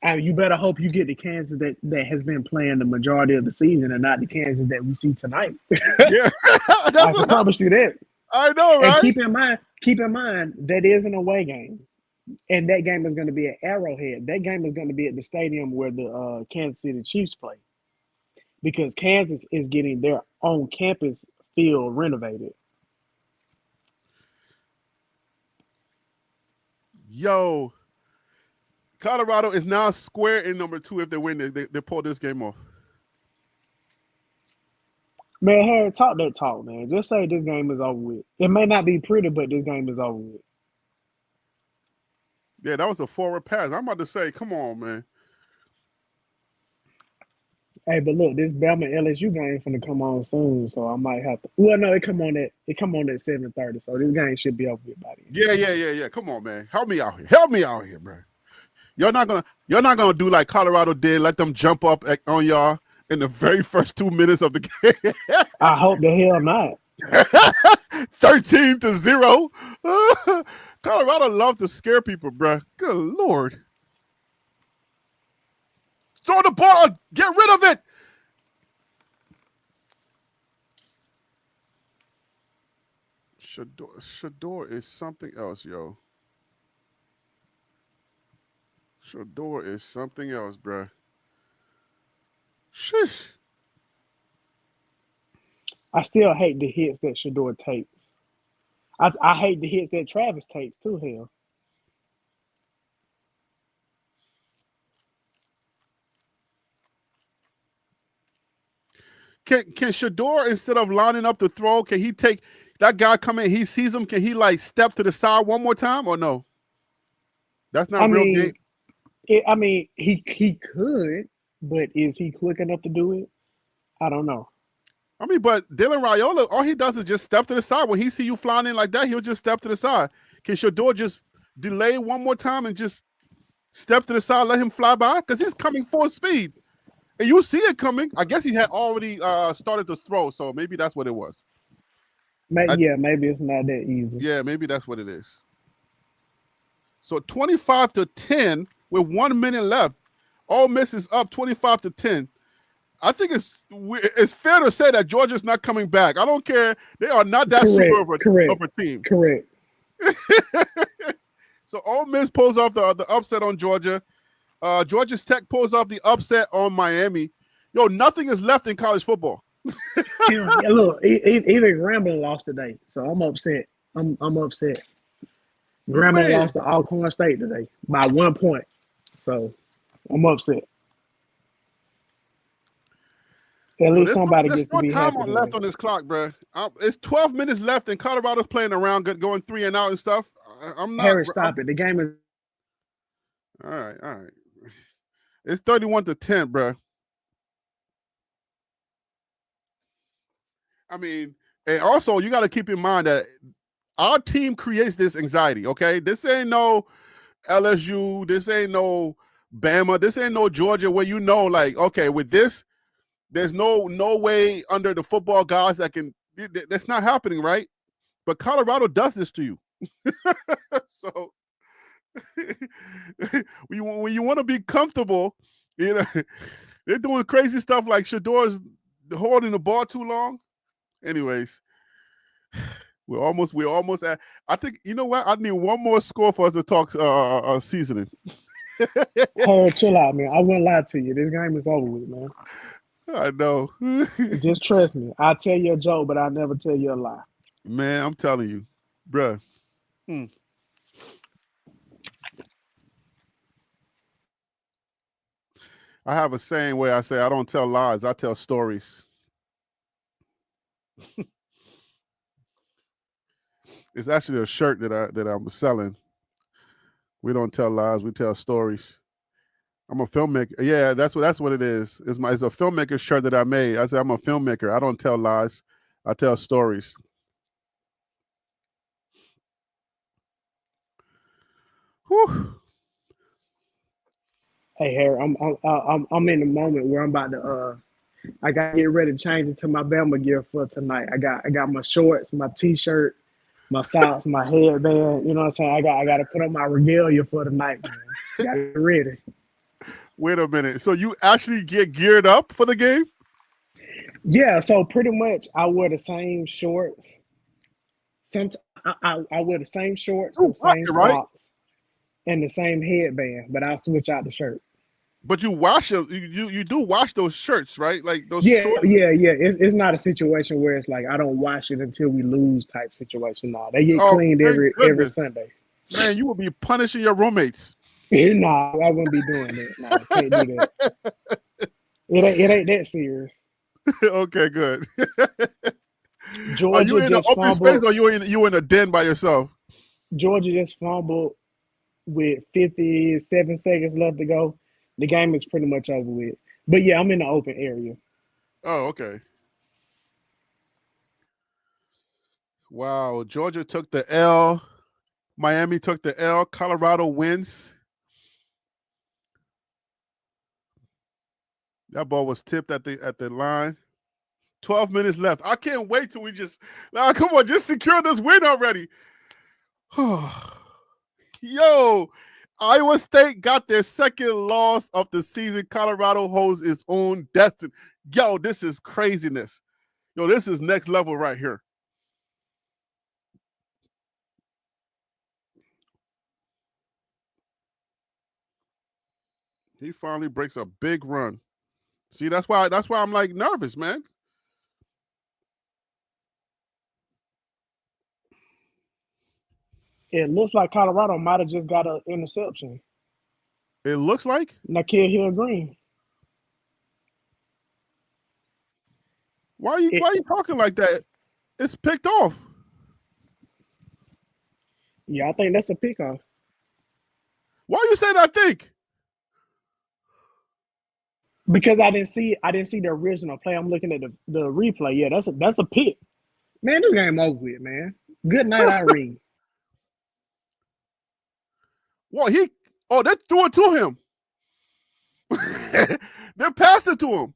And you better hope you get the Kansas that has been playing the majority of the season and not the Kansas that we see tonight. Yeah, I can promise you that. I know, right? And keep in mind that is an away game. And that game is going to be at Arrowhead. That game is going to be at the stadium where the Kansas City Chiefs play. Because Kansas is getting their own campus field renovated. Yo, Colorado is now square in number 2 if they win. They pull this game off. Man, Harry, talk that talk, man. Just say this game is over with. It may not be pretty, but this game is over with. Yeah, that was a forward pass. I'm about to say, come on, man. Hey, but look, this Bama LSU game finna come on soon, so I might have to. Well, no, it come on at 7:30, so this game should be over with by then. Yeah. Come on, man. Help me out here, bro. You're not gonna do like Colorado did. Let them jump up on y'all in the very first 2 minutes of the game. I hope the hell not. 13-0. Colorado love to scare people, bro. Good Lord. Throw the ball. Get rid of it. Shador is something else, yo. Shador is something else, bro. Sheesh. I still hate the hits that Shador takes. I hate the hits that Travis takes too, hell. Can Shador, instead of lining up to throw, can he take that guy come in, he sees him, can he like step to the side one more time or no? That's not real game. He could, but is he quick enough to do it? I don't know. I mean, but Dylan Raiola, all he does is just step to the side. When he see you flying in like that, he'll just step to the side. Can Shador just delay one more time and just step to the side, let him fly by? Because he's coming full speed. And you see it coming. I guess he had already started to throw, so maybe that's what it was. Maybe it's not that easy. Yeah, maybe that's what it is. So 25-10 with 1 minute left. Ole Miss is up 25-10. I think it's fair to say that Georgia's not coming back. I don't care. They are not that super of a team. Correct. So Ole Miss pulls off the upset on Georgia. Georgia Tech pulls off the upset on Miami. Yo, nothing is left in college football. Look, even Grambling lost today, so I'm upset. I'm upset. Grambling lost to Alcorn State today by 1 point, so I'm upset. At least somebody gets to be happy. There's no time left on this clock, bro. It's 12 minutes left, and Colorado's playing around, going 3 and out and stuff. I'm not. Harry, stop it. The game is. All right. It's 31-10, bro. I mean, and also you got to keep in mind that our team creates this anxiety. Okay, this ain't no LSU. This ain't no Bama. This ain't no Georgia where like, okay, with this. There's no way under the football guys that can. That's not happening, right? but Colorado does this to you. So when you want to be comfortable, you know, they're doing crazy stuff like Shador's holding the ball too long. Anyways, we're almost at. I think you know what? I need one more score for us to talk seasoning. Harold, chill out, man. I wouldn't lie to you. This game is over with, man. I know. Just trust me. I'll tell you a joke, but I'll never tell you a lie. Man, I'm telling you, bruh. I have a saying where I say I don't tell lies, I tell stories. It's actually a shirt that I'm selling. We don't tell lies, we tell stories. I'm a filmmaker. Yeah, that's what it is. It's a filmmaker shirt that I made. I said I'm a filmmaker. I don't tell lies, I tell stories. Whew. Hey, Harry, I'm in the moment where I'm about to I gotta get ready to change into my Bama gear for tonight. I got my shorts, my t-shirt, my socks, my headband. You know what I'm saying? I got to put on my regalia for tonight, man. Got to get ready. Wait a minute. So you actually get geared up for the game? Yeah. So pretty much, I wear the same shorts. I wear the same shorts, the same socks, and the same headband, but I'll switch out the shirt. But you wash them. You do wash those shirts, right? Like those. Yeah, shorts? yeah. It's not a situation where it's like I don't wash it until we lose type situation. No, they get cleaned every Sunday. Man, you will be punishing your roommates. No, I wouldn't be doing that. No, I can't do that. It ain't that serious. Okay, good. Georgia are you in an open space or you in a den by yourself? Georgia just fumbled with 57 seconds left to go. The game is pretty much over with. But yeah, I'm in the open area. Oh, okay. Wow, Georgia took the L. Miami took the L. Colorado wins. That ball was tipped at the line. 12 minutes left. I can't wait till we come on, just secure this win already. Yo, Iowa State got their second loss of the season. Colorado holds its own destiny. Yo, this is craziness. Yo, this is next level right here. He finally breaks a big run. See, that's why I'm like nervous, man. It looks like Colorado might have just got an interception. It looks like N'Keal Hill-Green. Why are you talking like that? It's picked off. Yeah, I think that's a pickoff. Why you say that? I think because I didn't see the original play. I'm looking at the replay. Yeah, that's a pick. Man, this game over with, man. Good night, Irene. Well, they threw it to him. They passed it to him.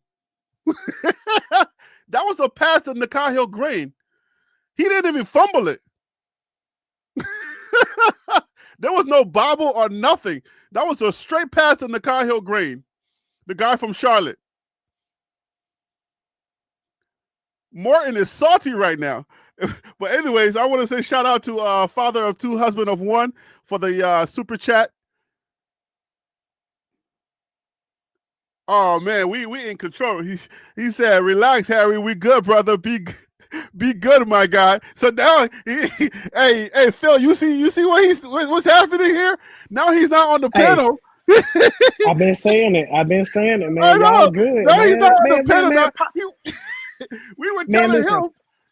That was a pass to N'Keal Hill-Green. He didn't even fumble it. There was no bobble or nothing. That was a straight pass to N'Keal Hill-Green, the guy from Charlotte. Morton is salty right now. But anyways, I want to say shout out to father of two, husband of one for the super chat. Oh man, we in control. He said, "Relax, Harry. We good, brother. Be good, my guy." So now, hey, Phil, you see what's happening here? Now he's not on the panel. I've been saying it, man. I know. Y'all good. Now man. he's not on the panel. Man, We were telling him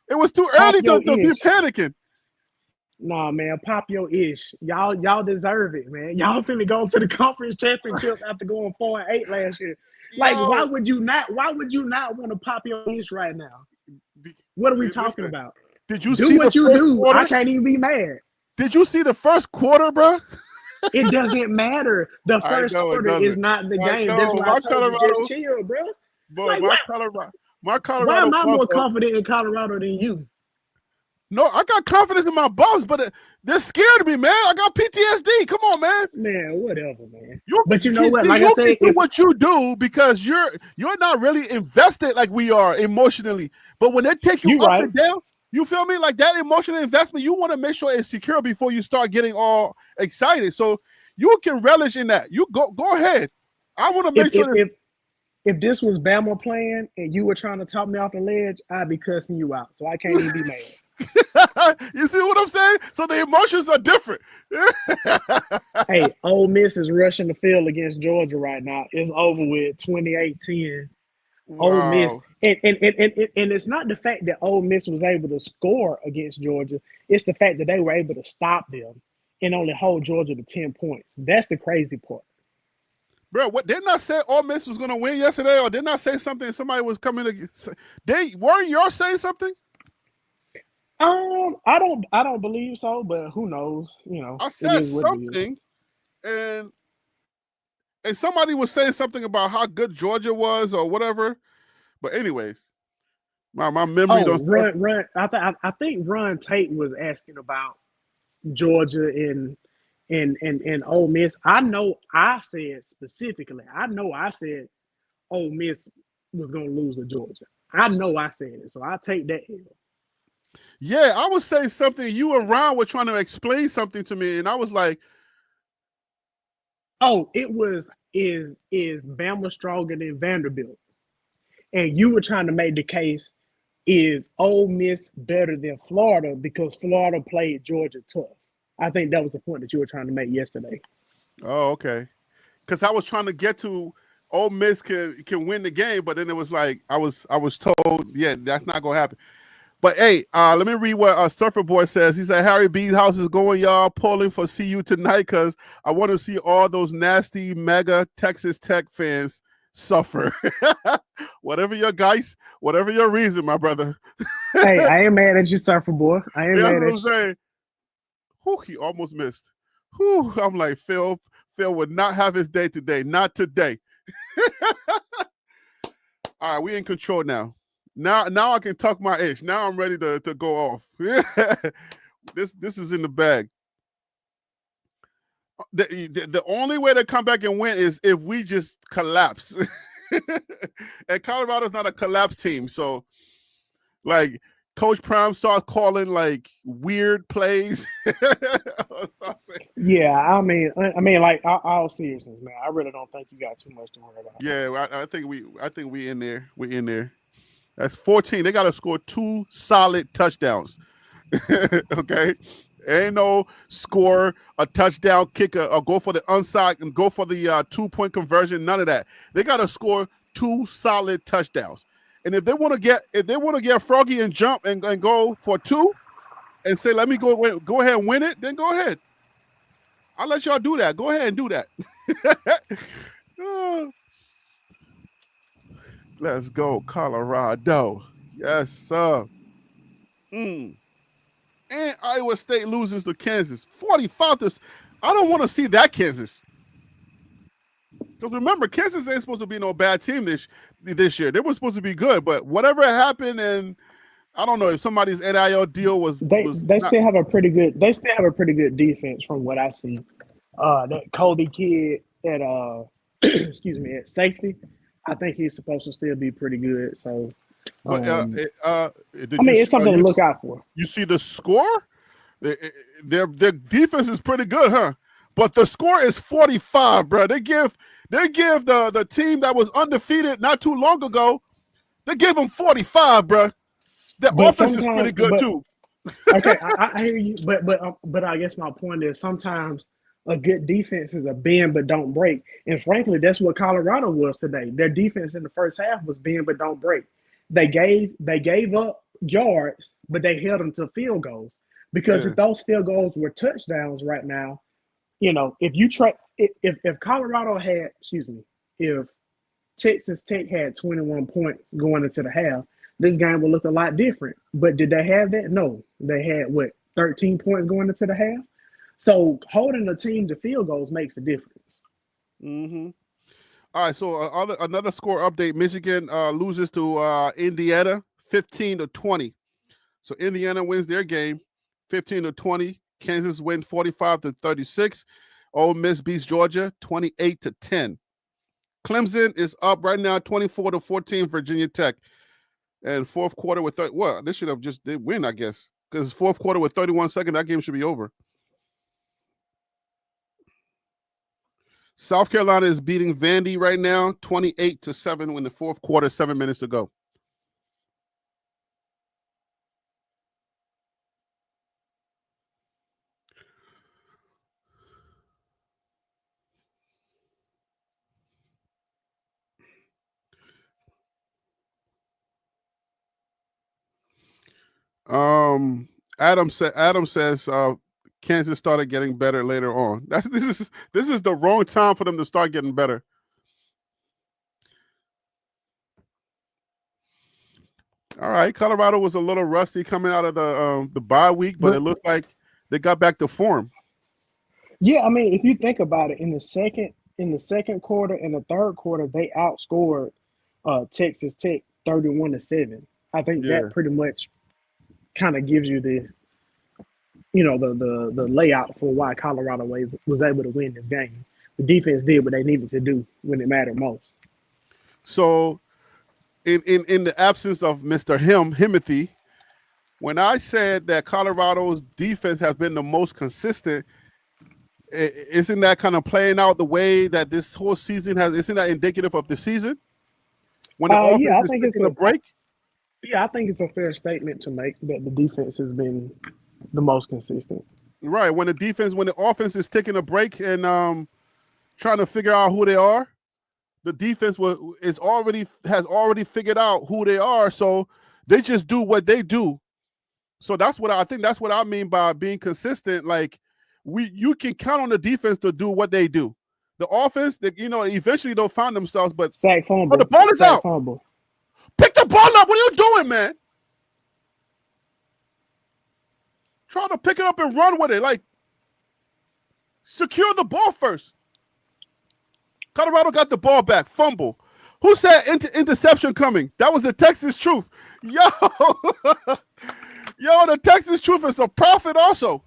it was too early to be panicking. Nah, man, pop your ish. Y'all deserve it, man. Y'all finna go to the conference championship after going 4-8 last year. Like, why would you not want to pop your ish right now? What are we talking about? Did you do see what the you first do? quarter? I can't even be mad. Did you see the first quarter, bro? It doesn't matter. The first quarter is not the game. That's why I told you just chill, bro. But like, my Colorado. Why am I more confident in Colorado than you? No, I got confidence in my Bucks, but they're scared of me, man. I got PTSD. Come on, man. Man, whatever, man. You, But you know what? see, Like I you said, can do if what you do because you're not really invested like we are emotionally. But when they take you you up right, and down, you feel me? Like that emotional investment, you want to make sure it's secure before you start getting all excited. So you can relish in that. You go ahead. I want to if make sure if that if this was Bama playing and you were trying to talk me off the ledge, I'd be cussing you out. So I can't even be mad. you see what I'm saying? So the emotions are different. Hey, Ole Miss is rushing the field against Georgia right now. It's over with 28-10. Ole Miss. Wow. And it's not the fact that Ole Miss was able to score against Georgia. It's the fact that they were able to stop them and only hold Georgia to 10 points. That's the crazy part. Bro, what didn't I say Ole Miss was gonna win yesterday, or didn't I say something? Somebody was coming to they weren't y'all saying something? I don't believe so, but who knows? You know, I it said is what it is. something, and somebody was saying something about how good Georgia was or whatever. But anyways, my memory Oh, don't. run. I think Ron Tate was asking about Georgia and Ole Miss. I know I said specifically. I said Ole Miss was gonna lose to Georgia. I know I said it, so I take that L. Yeah, I was saying something. You and Ron were trying to explain something to me, and I was like, Oh, it was is Bama stronger than Vanderbilt? And you were trying to make the case, is Ole Miss better than Florida because Florida played Georgia tough? I think that was the point that you were trying to make yesterday. oh, okay. Because I was trying to get to Ole Miss can win the game, but then it was like I was told, yeah, that's not gonna happen. But hey, let me read what Surfer Boy says. He said Harry B's house is going, y'all, pulling for CU tonight because I want to see all those nasty mega Texas Tech fans suffer. Whatever your guys, whatever your reason, my brother. Hey, I ain't mad at you, Surfer Boy. I ain't Yeah, mad that's at what you. I'm saying. Whew, he almost missed. Whew, I'm like, Phil would not have his day today. Not today. All right, we in control now. Now I can tuck my ish. Now I'm ready to go off. This is in the bag. The only way to come back and win is if we just collapse. And Colorado's not a collapse team, so like Coach Prime starts calling like weird plays. Yeah, I mean, like all seriousness, man. I really don't think you got too much to worry about. Yeah, I think we in there. We in there. That's 14. They got to score 2 solid touchdowns. Okay, ain't no score a touchdown, kick or go for the onside and go for the 2-point conversion. None of that. They got to score 2 solid touchdowns. And if they want to get froggy and jump and go for 2 and say, let me go ahead and win it, then go ahead. I'll let y'all do that. Go ahead and do that. Let's go, Colorado. Yes, sir. And Iowa State loses to Kansas. 45. I don't want to see that Kansas. Because remember, Kansas ain't supposed to be no bad team this year. They were supposed to be good, but whatever happened, and I don't know if somebody's NIL deal was still have a pretty good defense from what I see. That Kobe kid at excuse me, at safety, I think he's supposed to still be pretty good. So but it's something to look out for. You see the score? Their defense is pretty good, huh? But the score is 45, bro. They give the team that was undefeated not too long ago, they gave them 45, bro. The offense is pretty good too. Okay, I hear you, but I guess my point is sometimes a good defense is a bend but don't break, and frankly, that's what Colorado was today. Their defense in the first half was bend but don't break. They gave up yards, but they held them to field goals because if those field goals were touchdowns right now, you know, if Colorado had, if Texas Tech had 21 points going into the half, this game would look a lot different. But did they have that? No. They had 13 points going into the half? So holding a team to field goals makes a difference. Mm-hmm. All right, so another score update. Michigan loses to Indiana 15-20. So Indiana wins their game 15-20. Kansas wins 45-36. Ole Miss beats Georgia 28-10. Clemson is up right now 24-14 Virginia Tech. And fourth quarter with they should have just did win, I guess. Because fourth quarter with 31 seconds, that game should be over. South Carolina is beating Vandy right now 28-7 in the fourth quarter, 7 minutes to go. Adam says Kansas started getting better later on. This is the wrong time for them to start getting better. All right, Colorado was a little rusty coming out of the bye week, but it looked like they got back to form. Yeah, I mean, if you think about it, in the second quarter and the third quarter, they outscored Texas Tech 31-7. I think that pretty much kind of gives you the layout for why Colorado was able to win this game. The defense did what they needed to do when it mattered most. So, in the absence of Mr. Himothy, when I said that Colorado's defense has been the most consistent, isn't that kind of playing out the way that this whole season has? Isn't that indicative of the season? When the offense is taking a break? Yeah, I think it's a fair statement to make that the defense has been the most consistent. Right. When the offense is taking a break and trying to figure out who they are, the defense has already figured out who they are, so they just do what they do. So that's what I mean by being consistent. Like you can count on the defense to do what they do. The offense, eventually they'll find themselves, but sack fumble. The ball is out. Fumble. Pick the ball up. What are you doing, man? Try to pick it up and run with it. Like, secure the ball first. Colorado got the ball back. Fumble. Who said interception coming? That was the Texas Truth. Yo, the Texas Truth is a prophet also.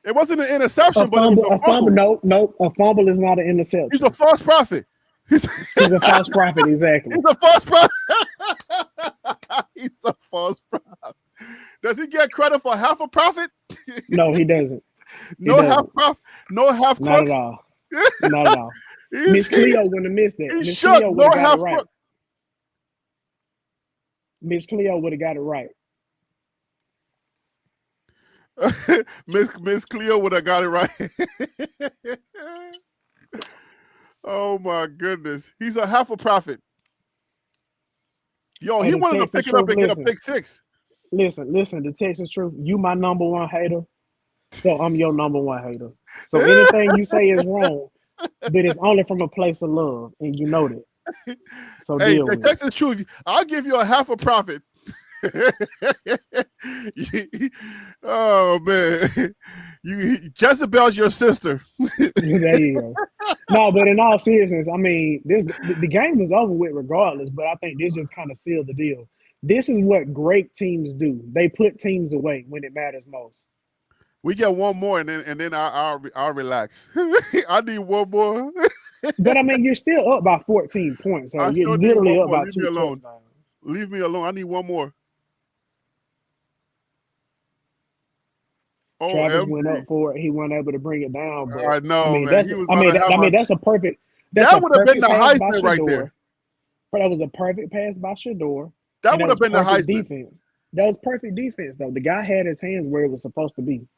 It wasn't an interception, but it was a fumble. No, a fumble is not an interception. He's a false prophet. He's a false prophet, exactly. He's a false prophet. He's a false prophet. Does he get credit for half a prophet? No, he doesn't. Half prophet. No half crux. Not at all. Not at all. Miss Cleo wouldn't have missed that. Miss Cleo would have got it right. Miss Cleo would have got it right. Miss Cleo would have got it right. Oh my goodness. He's a half a prophet. Yo, he wanted to pick it up and get a pick six. Listen, the Texas Truth, you my number one hater, so I'm your number one hater. So anything you say is wrong, but it's only from a place of love, and you know that. So hey, deal the with Texas Truth, I'll give you a half a prophet. Oh man, Jezebel's your sister. There you go. No, but in all seriousness, I mean, the game was over with regardless. But I think this just kind of sealed the deal. This is what great teams do. They put teams away when it matters most. We get one more, and then I'll relax. I need one more. But I mean, you're still up by 14 points. So you're literally up by 2 touchdowns. Leave me alone. I need one more. Travis went up for it. He wasn't able to bring it down. But I know. I mean, man. that's a perfect. That would have been the Heisman right there. But that was a perfect pass by Shedeur. That would have been the Heisman. Defense. That was perfect defense, though. The guy had his hands where it was supposed to be.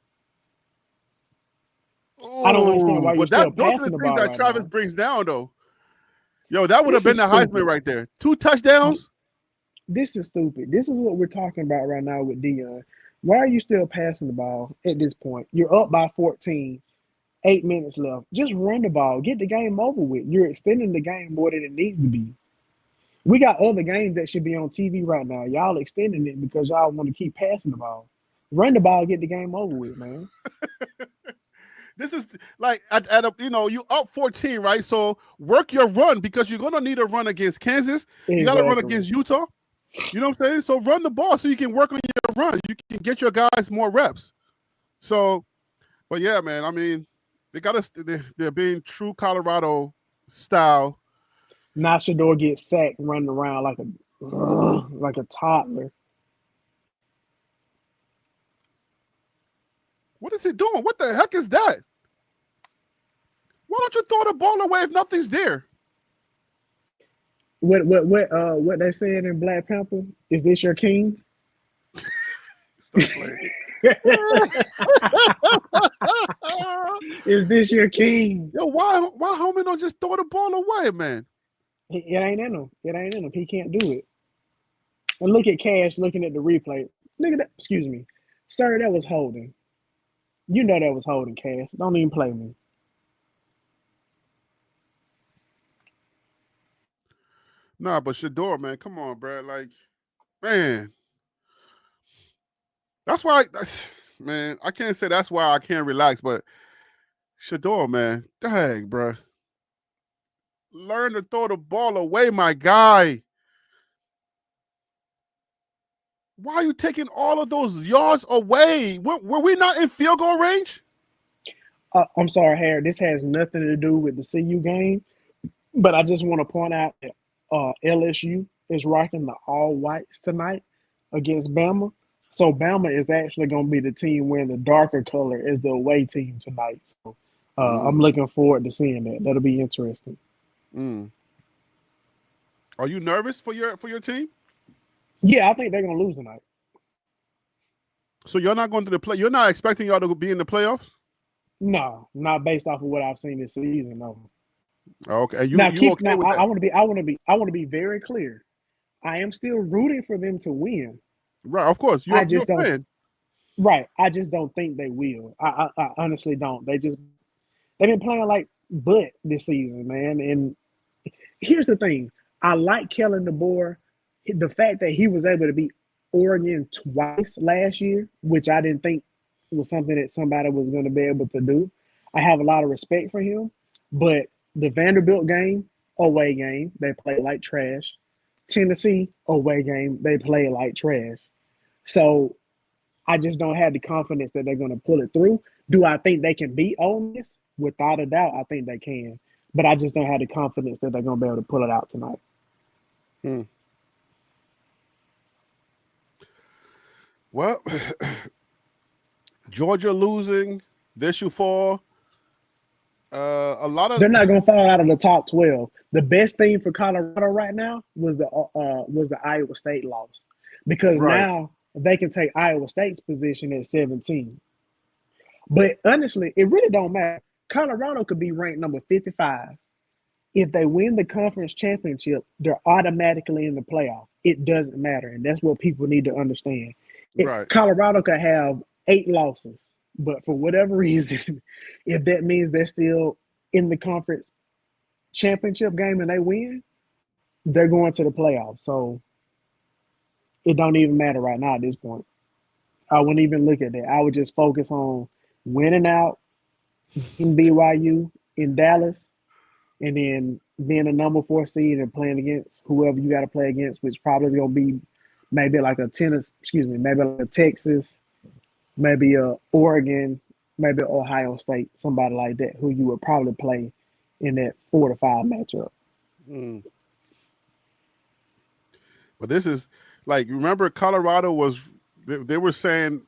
I don't understand why you're still passing the ball that Travis brings down, though. Yo, that would have been the Heisman right there. 2 touchdowns. This is stupid. This is what we're talking about right now with Deion. Why are you still passing the ball at this point? You're up by 14, 8 minutes left. Just run the ball. Get the game over with. You're extending the game more than it needs to be. We got other games that should be on TV right now. Y'all extending it because y'all want to keep passing the ball. Run the ball, get the game over with, man. This is like you up 14, right? So work your run because you're gonna need a run against Kansas. Exactly. You got to run against Utah. You know what I'm saying? So run the ball so you can work on your run. You can get your guys more reps. So, but yeah, man. I mean, they got us. They're being true Colorado style. Now Shador gets sacked running around like a toddler. What is he doing? What the heck is that? Why don't you throw the ball away if nothing's there? What they said in Black Panther? Is this your king? Is this your king? Yo, why homie don't just throw the ball away, man? It ain't in him. It ain't in him. He can't do it. And look at Cash looking at the replay. Look at that. Excuse me. Sir, that was holding. You know that was holding, Cash. Don't even play me. Nah, but Shador, man, come on, bro. Like, man. That's why, man, I can't say that's why I can't relax, but Shador, man, dang, bro. Learn to throw the ball away, my guy. Why are you taking all of those yards away? Were we not in field goal range? I'm sorry, Harry. This has nothing to do with the CU game, but I just want to point out that LSU is rocking the all whites tonight against Bama. So Bama is actually going to be the team wearing the darker color as the away team tonight. So I'm looking forward to seeing that. That'll be interesting. Are you nervous for your team? Yeah, I think they're going to lose tonight. So you're not going to the play. You're not expecting y'all to be in the playoffs? No, not based off of what I've seen this season. No. Okay. Now, okay with that? I want to be very clear. I am still rooting for them to win. Right, of course. You're a fan. Right. I just don't think they will. I honestly don't. They've been playing like butt this season, man. And here's the thing. I like Kellen DeBoer. The fact that he was able to beat Oregon twice last year, which I didn't think was something that somebody was going to be able to do. I have a lot of respect for him. But the Vanderbilt game, away game, they play like trash. Tennessee, away game, they play like trash. So I just don't have the confidence that they're going to pull it through. Do I think they can beat Ole Miss? Without a doubt, I think they can. But I just don't have the confidence that they're going to be able to pull it out tonight. Well, Georgia losing, this you fall. A lot of they're not going to fall out of the top 12. The best thing for Colorado right now was the Iowa State loss, because now they can take Iowa State's position at 17. But honestly, it really don't matter. Colorado could be ranked number 55. If they win the conference championship, they're automatically in the playoff. It doesn't matter, and that's what people need to understand. Colorado could have 8 losses, but for whatever reason, if that means they're still in the conference championship game and they win, they're going to the playoffs. So it don't even matter right now at this point. I wouldn't even look at that. I would just focus on winning out in BYU, in Dallas, and then being a number 4 seed and playing against whoever you got to play against, which probably is going to be maybe like a maybe like a Texas, maybe a Oregon, maybe Ohio State, somebody like that, who you would probably play in that 4 to 5 matchup. But this is like, remember Colorado was, they were saying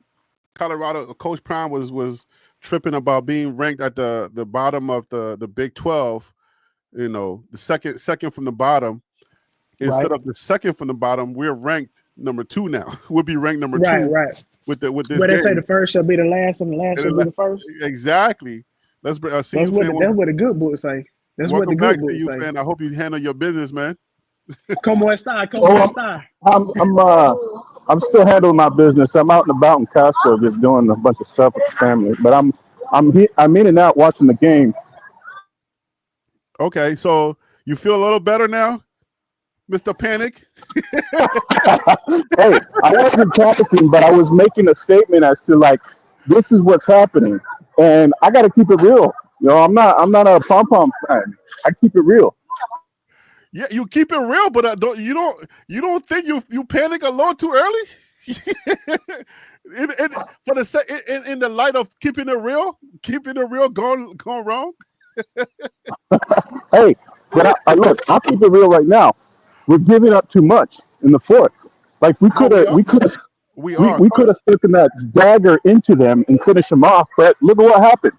Colorado, Coach Prime was tripping about being ranked at the bottom of the Big 12, you know, the second from the bottom. Instead of the second from the bottom, we're ranked number 2 now. We'll be ranked number 2. Right. With this where they say the first shall be the last and the last shall be the first. Exactly. Let's see. That's what the good book say. That's what the good book say. Fan. I hope you handle your business, man. Como está? Como está? I'm still handling my business. I'm out and about in Costco just doing a bunch of stuff with the family. But I'm in and out watching the game. Okay, so you feel a little better now, Mr. Panic? Hey, I wasn't panicking, but I was making a statement as to like, this is what's happening, and I got to keep it real. You know, I'm not a pom pom fan. I keep it real. Yeah, you keep it real, but you don't think you panic a little too early? For the in the light of keeping it real, going wrong. Hey, but I look. I'll keep it real right now. We're giving up too much in the fourth. Like we No, could have, we could have, we are, we could have taken that dagger into them and finished them off. But look at what happened.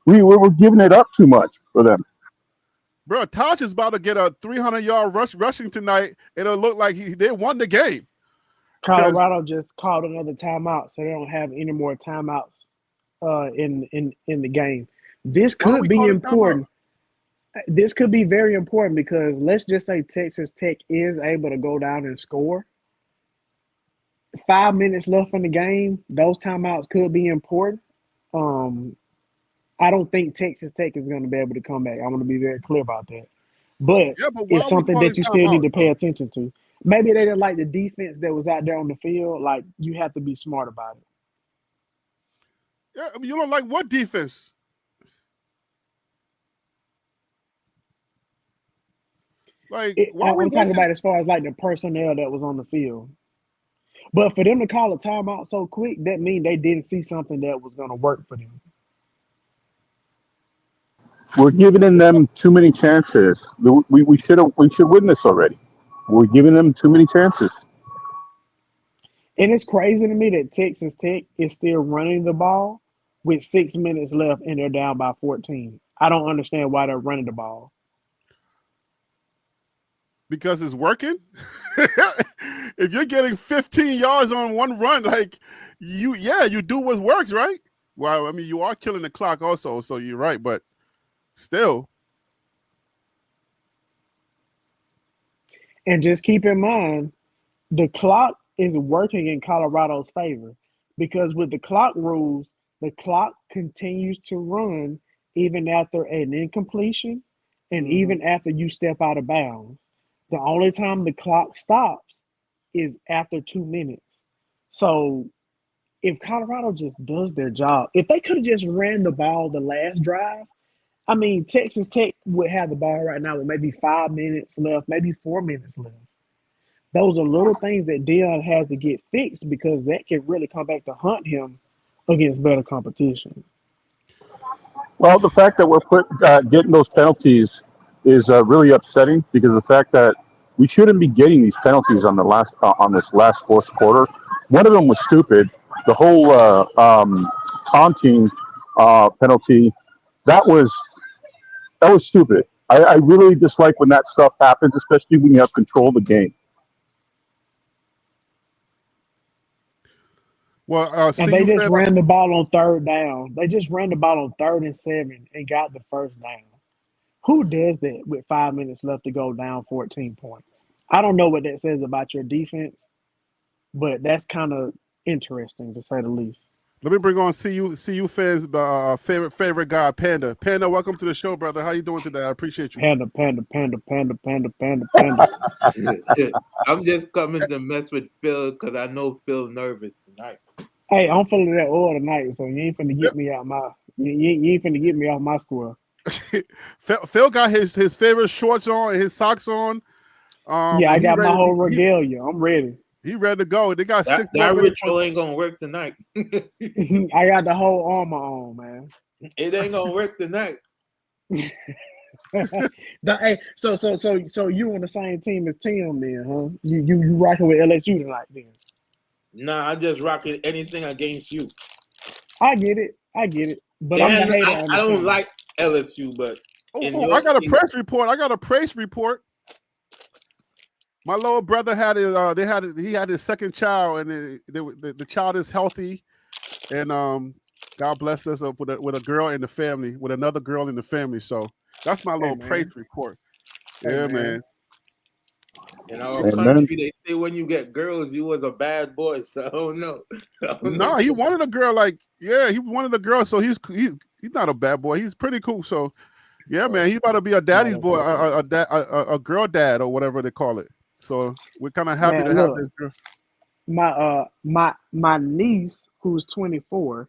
We were giving it up too much for them. bro. Taj is about to get a 300-yard rushing tonight. It'll look like they won the game. Colorado just called another timeout, so they don't have any more timeouts in the game. This could be important. This could be very important because let's just say Texas Tech is able to go down and score. 5 minutes left in the game, those timeouts could be important. I don't think Texas Tech is going to be able to come back. I want to be very clear about that. But it's something that you still need to pay attention to. Maybe they didn't like the defense that was out there on the field. Like, you have to be smart about it. Yeah, I mean, you don't like what defense? Like, I'm talking about as far as like the personnel that was on the field. But for them to call a timeout so quick, that means they didn't see something that was going to work for them. We're giving them too many chances. We should win this already. We're giving them too many chances. And it's crazy to me that Texas Tech is still running the ball with 6 minutes left and they're down by 14. I don't understand why they're running the ball. Because it's working. If you're getting 15 yards on one run, like you do what works, right? Well, I mean, you are killing the clock also, so you're right, but still. And just keep in mind, the clock is working in Colorado's favor because with the clock rules, the clock continues to run even after an incompletion and even after you step out of bounds. The only time the clock stops is after 2 minutes. So if Colorado just does their job, if they could have just ran the ball the last drive, I mean, Texas Tech would have the ball right now with maybe 5 minutes left, maybe 4 minutes left. Those are little things that Deion has to get fixed because that can really come back to haunt him against better competition. Well, the fact that we're getting those penalties is really upsetting because the fact that we shouldn't be getting these penalties on this last fourth quarter. One of them was stupid. The whole taunting penalty that was stupid. I really dislike when that stuff happens, especially when you have control of the game. Well, and they just ran the ball on third down. They just ran the ball on 3rd and 7 and got the first down. Who does that with 5 minutes left to go down 14 points? I don't know what that says about your defense, but that's kind of interesting to say the least. Let me bring on CU fans, favorite guy, Panda. Panda, welcome to the show, brother. How you doing today? I appreciate you. Panda. I'm just coming to mess with Phil because I know Phil nervous tonight. Hey, I'm feeling that oil tonight, so you ain't finna get me out my you ain't finna get me off my square. Phil got his favorite shorts on and his socks on. I got my whole regalia. I'm ready. He ready to go. They got that ritual ain't gonna work tonight. I got the whole armor on, man. It ain't gonna work tonight. Hey, so you on the same team as Tim then, huh? You rocking with LSU tonight then? Nah, I just rocking anything against you. I get it. But yeah, I'm the hater. I don't like LSU, but I got a press report. My little brother had he had his second child, and the child is healthy, and God blessed us with a girl in the family, with another girl in the family. So that's my little praise report. Yeah, man. In our country, they say when you get girls, you was a bad boy. So I don't know. No, he wanted a girl. He wanted a girl. So he's not a bad boy. He's pretty cool. So yeah, man, he's about to be a daddy's boy, a girl dad or whatever they call it. So we're kind of happy to have this girl. My niece, who's 24,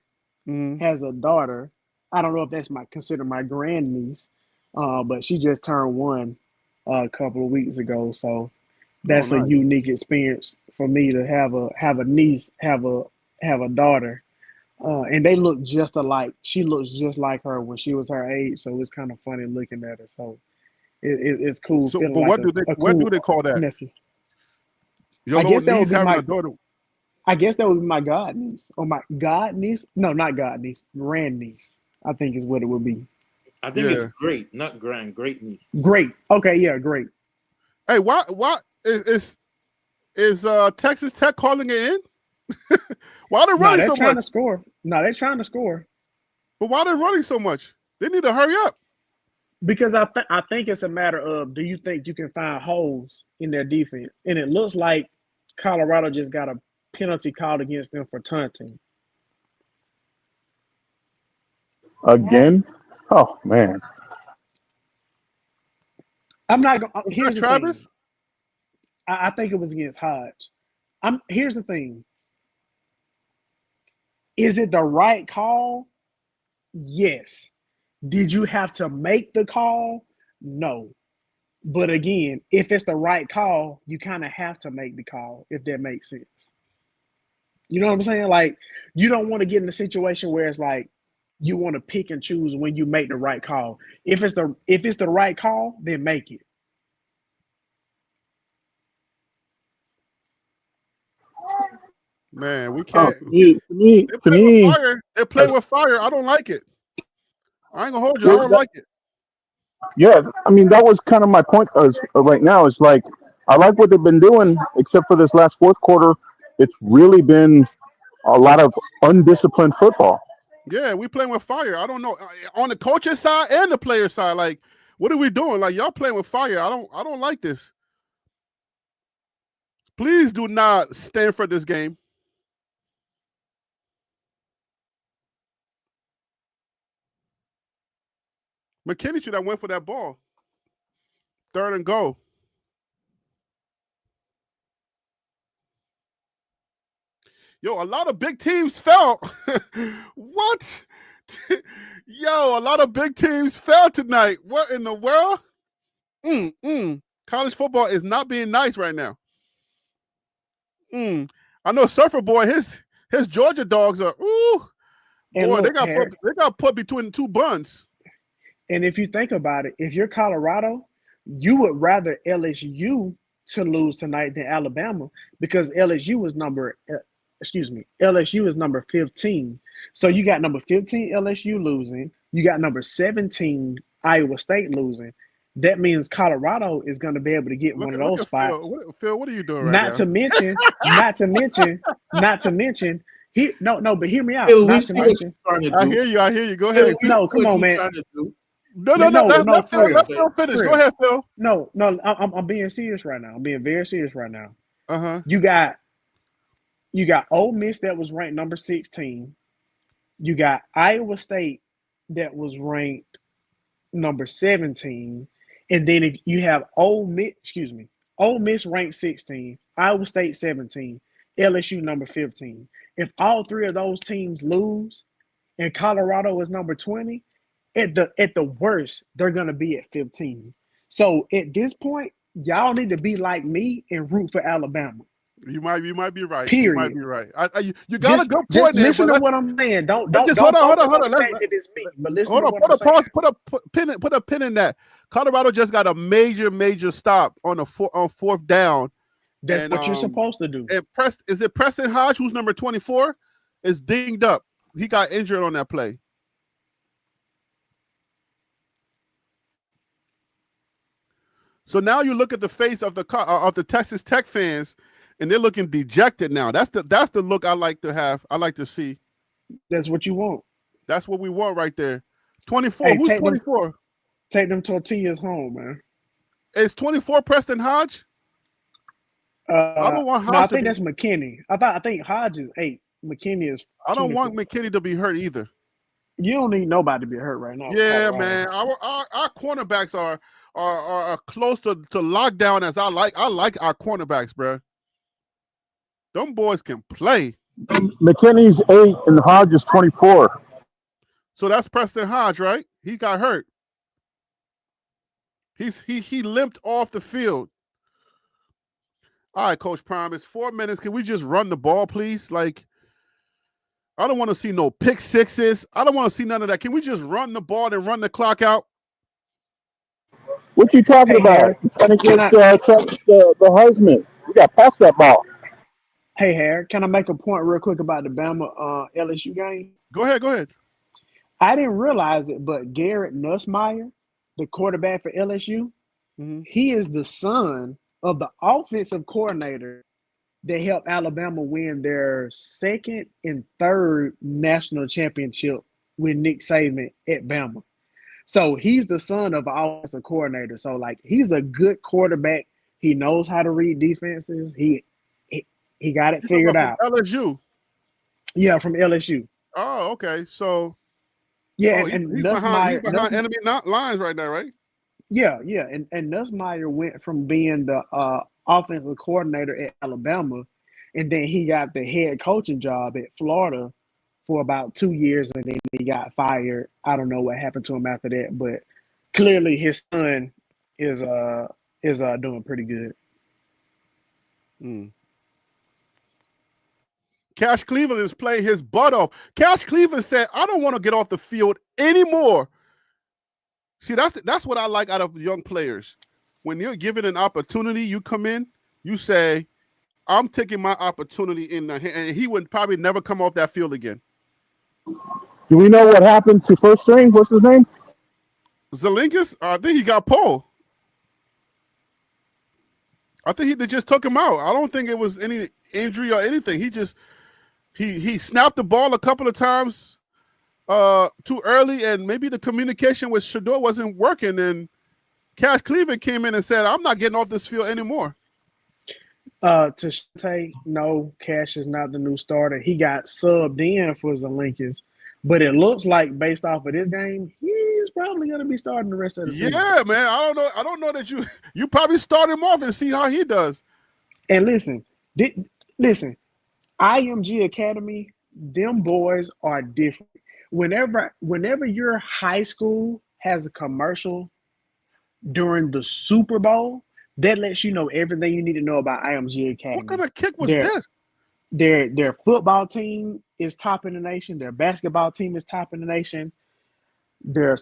has a daughter. I don't know if that's considered my grandniece, but she just turned 1. a couple of weeks ago. So Oh, that's a nice. unique experience for me to have a niece, have a daughter, and they look just alike. She looks just like her when she was her age. So it's kind of funny looking at her. So it's cool So, feeling but like a what do cool they call that? nephew. Your I little guess that would niece be having my a daughter. I guess that would be my god niece or my god niece. No, not god niece, grand niece. I think is what it would be. I think it's Yeah. great, not grand. Great niece. Great. Okay, yeah, great. Hey, why is Texas Tech calling it in? Why are they No, running they're so trying much? to score. No, they're trying to score But why are they running so much? They need to hurry up. because I think it's a matter of, do you think you can find holes in their defense? And it looks like Colorado just got a penalty called against them for taunting. Again? Oh man. I'm not going. Was that Here's the Travis? thing. I think it was against Hodge. Here's the thing. Is it the right call? Yes. Did you have to make the call? No. But again, if it's the right call, you kind of have to make the call, if that makes sense. You know what I'm saying? Like, you don't want to get in a situation where it's like you want to pick and choose when you make the right call. If it's the right call, then make it. Man, we Oh, can't. to They play with me, fire. They play with fire. I don't like it. I ain't gonna hold you. I yeah, don't like it. yeah. I mean, that was kind of my point. Right now, it's like I like what they've been doing, except for this last fourth quarter. It's really been a lot of undisciplined football. Yeah, we playing with fire. I don't know on the coaching side and the player side. Like, what are we doing? Like, y'all playing with fire. I don't like this. Please do not stand for this game. McKinney should have went for that ball. 3rd and goal. Yo, a lot of big teams fell. What? Yo, a lot of big teams fell tonight. What in the world? College football is not being nice right now. I know Surfer Boy, his Georgia dogs are And boy, look, they got put between two buns. and if you think about it, if you're Colorado, you would rather LSU to lose tonight than Alabama because LSU is number 15. So you got number 15 LSU losing, you got number 17 Iowa State losing. That means Colorado is going to be able to get one of Look those at spots. Phil, what are you doing right Not now? to mention, but hear me out. Phil, we Not to see what mention, you're trying to I do. hear you. Go Phil, ahead. we no, see come what on, you're man. trying to do. No, No, for let real. Phil finish. For Go real. ahead, Phil. No, I'm being serious right now. I'm being very serious right now. Uh-huh. You got Ole Miss that was ranked number 16. You got Iowa State that was ranked number 17. And then if you have Ole Miss ranked 16, Iowa State 17, LSU number 15. If all three of those teams lose and Colorado is number 20, at the worst, they're gonna be at 15. So at this point, y'all need to be like me and root for Alabama. You might be right. Period. You might be right. You got a good point Just there. listen but to what I'm saying. Don't just focus hold on. on the fact that it's me, but listen Hold to on. what I'm saying. Put a pin in that. Colorado just got a major stop on on 4th down. That's what you're supposed to do. And is it Preston Hodge, who's number 24, is dinged up. He got injured on that play. So now you look at the face of the Texas Tech fans, and they're looking dejected now. That's the look I like to have. I like to see. That's what you want. That's what we want right there. 24. Hey, Who's 24? Take them tortillas home, man. Is 24 Preston Hodge? I don't want Hodge. No, I think that's McKinney. I think Hodge is 8. McKinney is. I don't 24. want McKinney to be hurt either. You don't need nobody to be hurt right now. Yeah, man. Our cornerbacks are close to lockdown as I like our cornerbacks, bro. Them boys can play. McKinney's 8 and Hodge is 24. So that's Preston Hodge, right? He got hurt. He limped off the field. All right, Coach Prime, it's 4 minutes. Can we just run the ball, please? Like, I don't want to see no pick sixes. I don't want to see none of that. Can we just run the ball and run the clock out? What you talking Hey, about? Harry, You trying to can get I? the Heisman? We got past that ball. Hey, Harry, can I make a point real quick about the Bama LSU game? Go ahead. I didn't realize it, but Garrett Nussmeier, the quarterback for LSU, he is the son of the offensive coordinator that helped Alabama win their second and third national championship with Nick Saban at Bama. So he's the son of an offensive coordinator. So like he's a good quarterback. He knows how to read defenses. He got it figured out. LSU. Yeah, from LSU. Oh, okay. So yeah, he's and behind enemy lines right now, right? Yeah. And Nussmeier went from being the offensive coordinator at Alabama, and then he got the head coaching job at Florida for about 2 years, and then he got fired. I don't know what happened to him after that, but clearly his son is doing pretty good. Cash Cleveland is playing his butt off. Cash Cleveland said, "I don't want to get off the field anymore." See, that's what I like out of young players. When you're given an opportunity, you come in, you say, "I'm taking my opportunity in the hand," and he would probably never come off that field again. Do we know what happened to first string? What's his name? Zelinkus? I think he got pulled. I think they just took him out. I don't think it was any injury or anything. He just he snapped the ball a couple of times too early, and maybe the communication with Shedeur wasn't working. And Cash Cleveland came in and said, "I'm not getting off this field anymore." To say no, Cash is not the new starter. He got subbed in for Zelinkus, but it looks like based off of this game, he's probably going to be starting the rest of the season. Yeah, man. I don't know that you probably start him off and see how he does. And listen, IMG Academy, them boys are different. Whenever your high school has a commercial during the Super Bowl, that lets you know everything you need to know about IMG Academy. What kind of kick was this? Their football team is top in the nation. Their basketball team is top in the nation. Their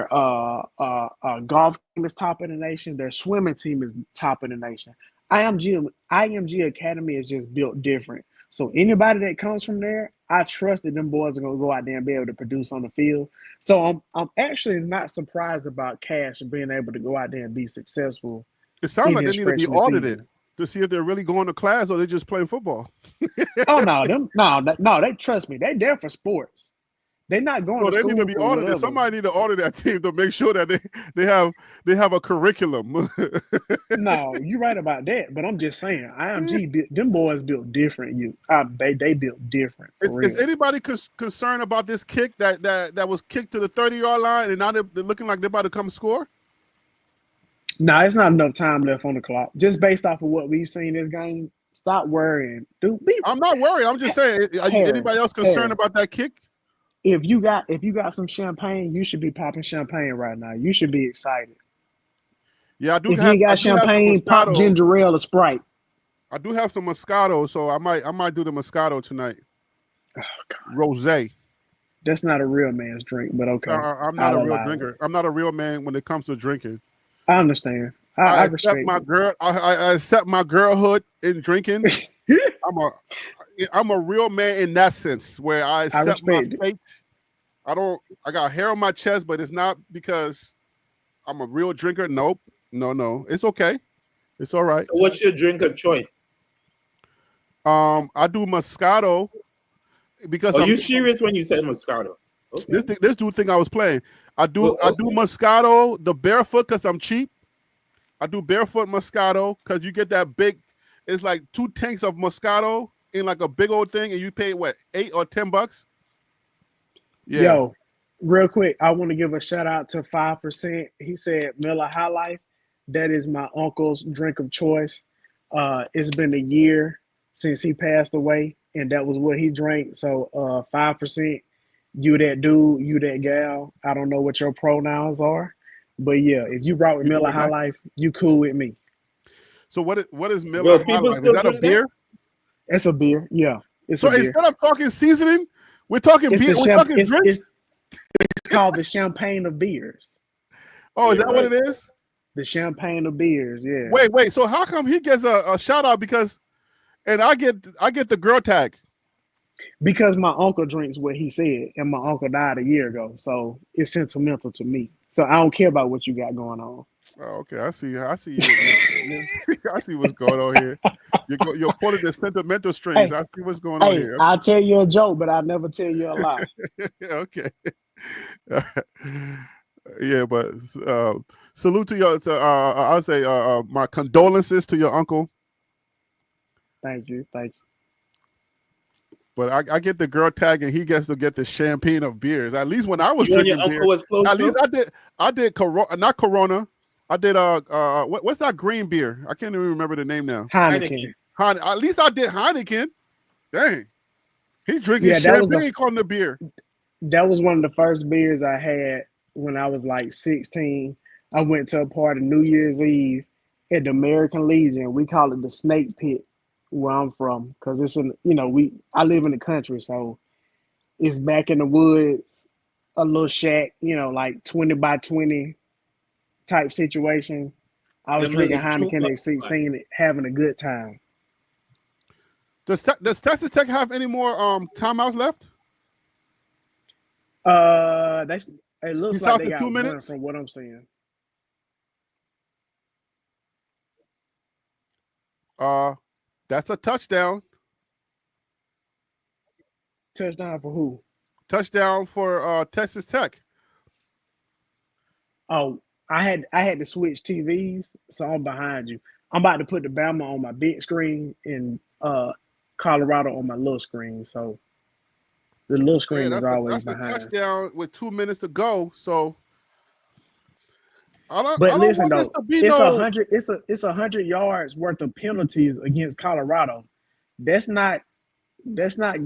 golf team is top in the nation. Their swimming team is top in the nation. IMG Academy is just built different. So anybody that comes from there, I trust that them boys are gonna go out there and be able to produce on the field. So I'm actually not surprised about Cash and being able to go out there and be successful. It sounds like they need to be audited to see if they're really going to class or they're just playing football. Oh no, they trust me. They're there for sports. They're not going to school. They need to be audited. Whatever. Somebody need to audit that team to make sure that they have a curriculum. No, you're right about that. But I'm just saying, IMG, them boys built different. They built different. Is anybody concerned about this kick that was kicked to the 30-yard line and now they're looking like they're about to come score? No, it's not enough time left on the clock. Just based off of what we've seen this game, stop worrying, dude. I'm not worried. I'm just saying. Anybody else concerned about that kick? If you got some champagne, you should be popping champagne right now. You should be excited. Yeah, I do. If you got champagne, pop ginger ale or Sprite. I do have some Moscato, so I might do the Moscato tonight. Oh, God. Rosé. That's not a real man's drink, but okay. I'm not a real drinker. I'm not a real man when it comes to drinking. I understand. I respect my girl. I accept my girlhood in drinking. I'm a real man in that sense, where I accept my fate. I got hair on my chest, but it's not because I'm a real drinker. Nope. No. It's okay. It's all right. So what's your drink of choice? I do Moscato because. Are you serious when you said Moscato? Okay. This dude think I was playing. I do Moscato, the barefoot, because I'm cheap. I do barefoot Moscato because you get that big. It's like 2 tanks of Moscato in like a big old thing, and you pay what, $8 or $10? Yeah. Yo, real quick, I want to give a shout out to 5%. He said Miller High Life. That is my uncle's drink of choice. It's been a year since he passed away, and that was what he drank. So 5%. You that dude, you that gal. I don't know what your pronouns are, But yeah, if you rock with You cool Miller with High that? Life, you cool with me. So what is Miller Well, High people Life? Is still that a drink that. beer? It's a beer. Yeah, it's So a beer. instead of talking seasoning, we're talking It's beer. the We're talking drinks. it's called the champagne of beers. Oh, is Yeah, that what right. it is? The champagne of beers. Yeah. Wait. So how come he gets a shout out because, and I get the girl tag? Because my uncle drinks what he said, and my uncle died a year ago, so it's sentimental to me. So I don't care about what you got going on. Oh, okay. I see. I see. I see what's going on here. You're pulling the sentimental strings. Hey, I see what's going on hey, here. I'll tell you a joke, but I'll never tell you a lie. Okay. Yeah, but salute to your. I'll say my condolences to your uncle. Thank you. But I get the girl tag, and he gets to get the champagne of beers. At least when I was You and your drinking beer, uncle was close. at too? least I did Corona, not Corona. I did what's that green beer? I can't even remember the name now. Heineken. At least I did Heineken. Dang, he drinking Yeah, champagne calling the beer. that was one of the first beers I had when I was like 16. I went to a party New Year's Eve at the American Legion. We call it the Snake Pit where I'm from, because it's in I live in the country, so it's back in the woods, a little shack, like 20 by 20 type situation. I was Them drinking niggas juke Heineken up. at 16, having a good time. Does Texas Tech have any more timeouts left? It looks like Besides they the got 2 one minutes? from what I'm seeing. That's a touchdown. Touchdown for who? Touchdown for Texas Tech. Oh, I had to switch TVs, so I'm behind you. I'm about to put the Bama on my big screen and Colorado on my little screen. So the little Yeah, screen is always that's a behind. touchdown with 2 minutes to go. So I But don't listen want this though, to be it's no. 100 yards worth of penalties against Colorado. That's not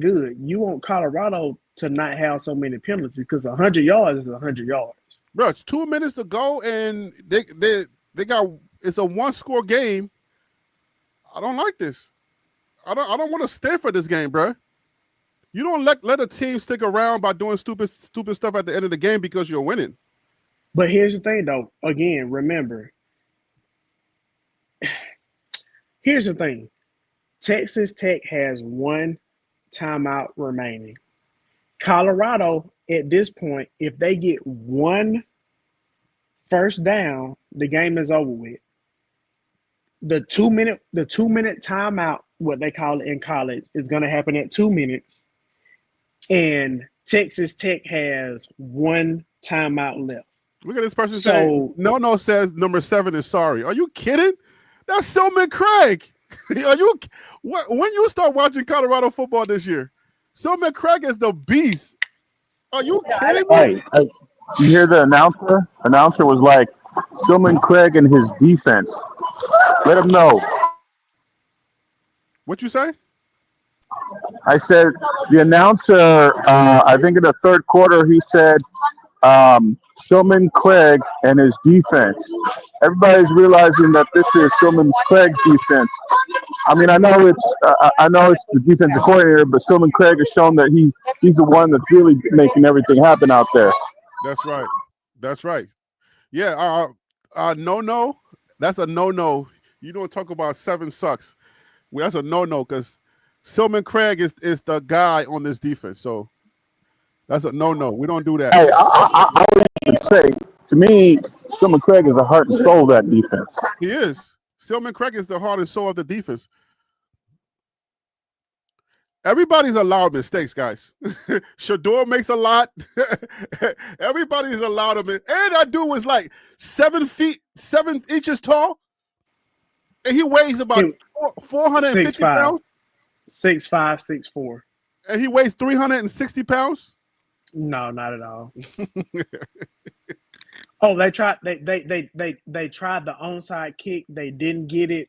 good. You want Colorado to not have so many penalties, because 100 yards is 100 yards. Bro, it's 2 minutes to go, and they got it's a 1-score game. I don't like this. I don't want to stay for this game, bro. You don't let a team stick around by doing stupid stuff at the end of the game because you're winning. But here's the thing though. Again, remember. Here's the thing. Texas Tech has one timeout remaining. Colorado, at this point, if they get one first down, the game is over with. The 2-minute timeout, what they call it in college, is going to happen at 2 minutes. And Texas Tech has one timeout left. Look at this person saying, no says number 7 is sorry. Are you kidding? That's Silman Craig. Are you when you start watching Colorado football this year? Silman Craig is the beast. Are you kidding me? Hey, you hear the announcer? Announcer was like, Silman Craig and his defense. Let him know. What you say? I said, the announcer, I think in the third quarter, he said, Silman Craig and his defense. Everybody's realizing that this is Silman Craig's defense. I mean, I know it's the defensive coordinator, but Silman Craig has shown that he's the one that's really making everything happen out there. That's right. That's right. Yeah. No. That's a no. You don't talk about 7 sucks. Well, that's a no because Silman Craig is the guy on this defense. So that's a no. We don't do that. Hey, I would even say, to me, Silman Craig is the heart and soul of that defense. He is. Silman Craig is the heart and soul of the defense. Everybody's allowed mistakes, guys. Shador makes a lot. Everybody's allowed them. And that dude was like 7 feet, 7 inches tall. And he weighs about 450 pounds. 6'5", 6'4". And he weighs 360 pounds. No, not at all. Oh, they tried they tried the onside kick. They didn't get it.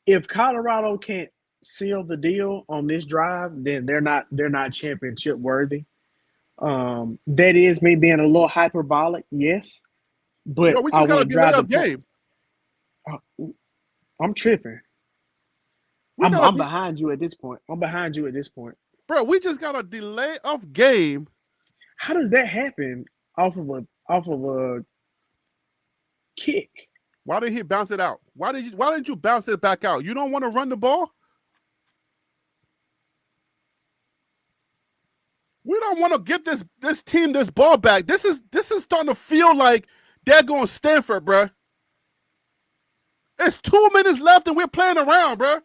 If Colorado can't seal the deal on this drive, then they're not championship worthy. That is me being a little hyperbolic, yes, but Bro, we I just got a want to delay drive the of point. game. I'm tripping. We got I'm behind you at this point. bro. We just got a delay of game. How does that happen off of a kick? Why did he bounce it out? Why didn't you bounce it back out? You don't want to run the ball? We don't want to give this team this ball back. This is starting to feel like they're going Stanford, bro. It's 2 minutes left and we're playing around, bro.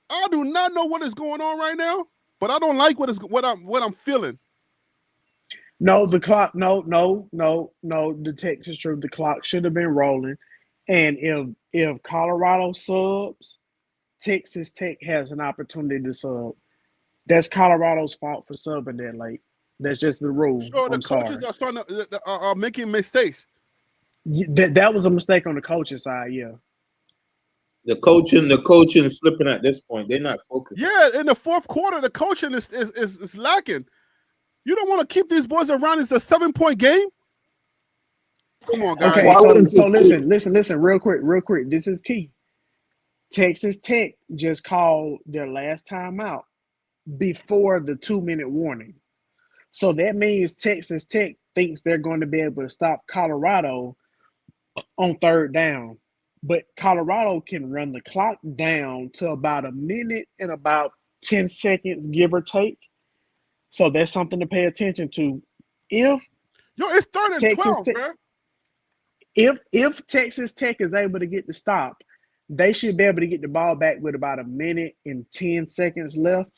I do not know what is going on right now, but I don't like what I'm feeling. No, the clock. No. The text is true. The clock should have been rolling, and if Colorado subs, Texas Tech has an opportunity to sub. That's Colorado's fault for subbing that late. That's just the rule. So the coaches are starting to are making mistakes. That was a mistake on the coaching side. Yeah. The coaching slipping at this point. They're not focused. Yeah, in the fourth quarter, the coaching is lacking. You don't want to keep these boys around. It's a 7-point game. Come on, guys. Okay, so listen, real quick. This is key. Texas Tech just called their last timeout before the 2-minute warning. So that means Texas Tech thinks they're going to be able to stop Colorado on third down. But Colorado can run the clock down to about a minute and about 10 seconds, give or take. So that's something to pay attention to. It's 3rd and 12, bro. If Texas Tech is able to get the stop, they should be able to get the ball back with about a minute and 10 seconds left.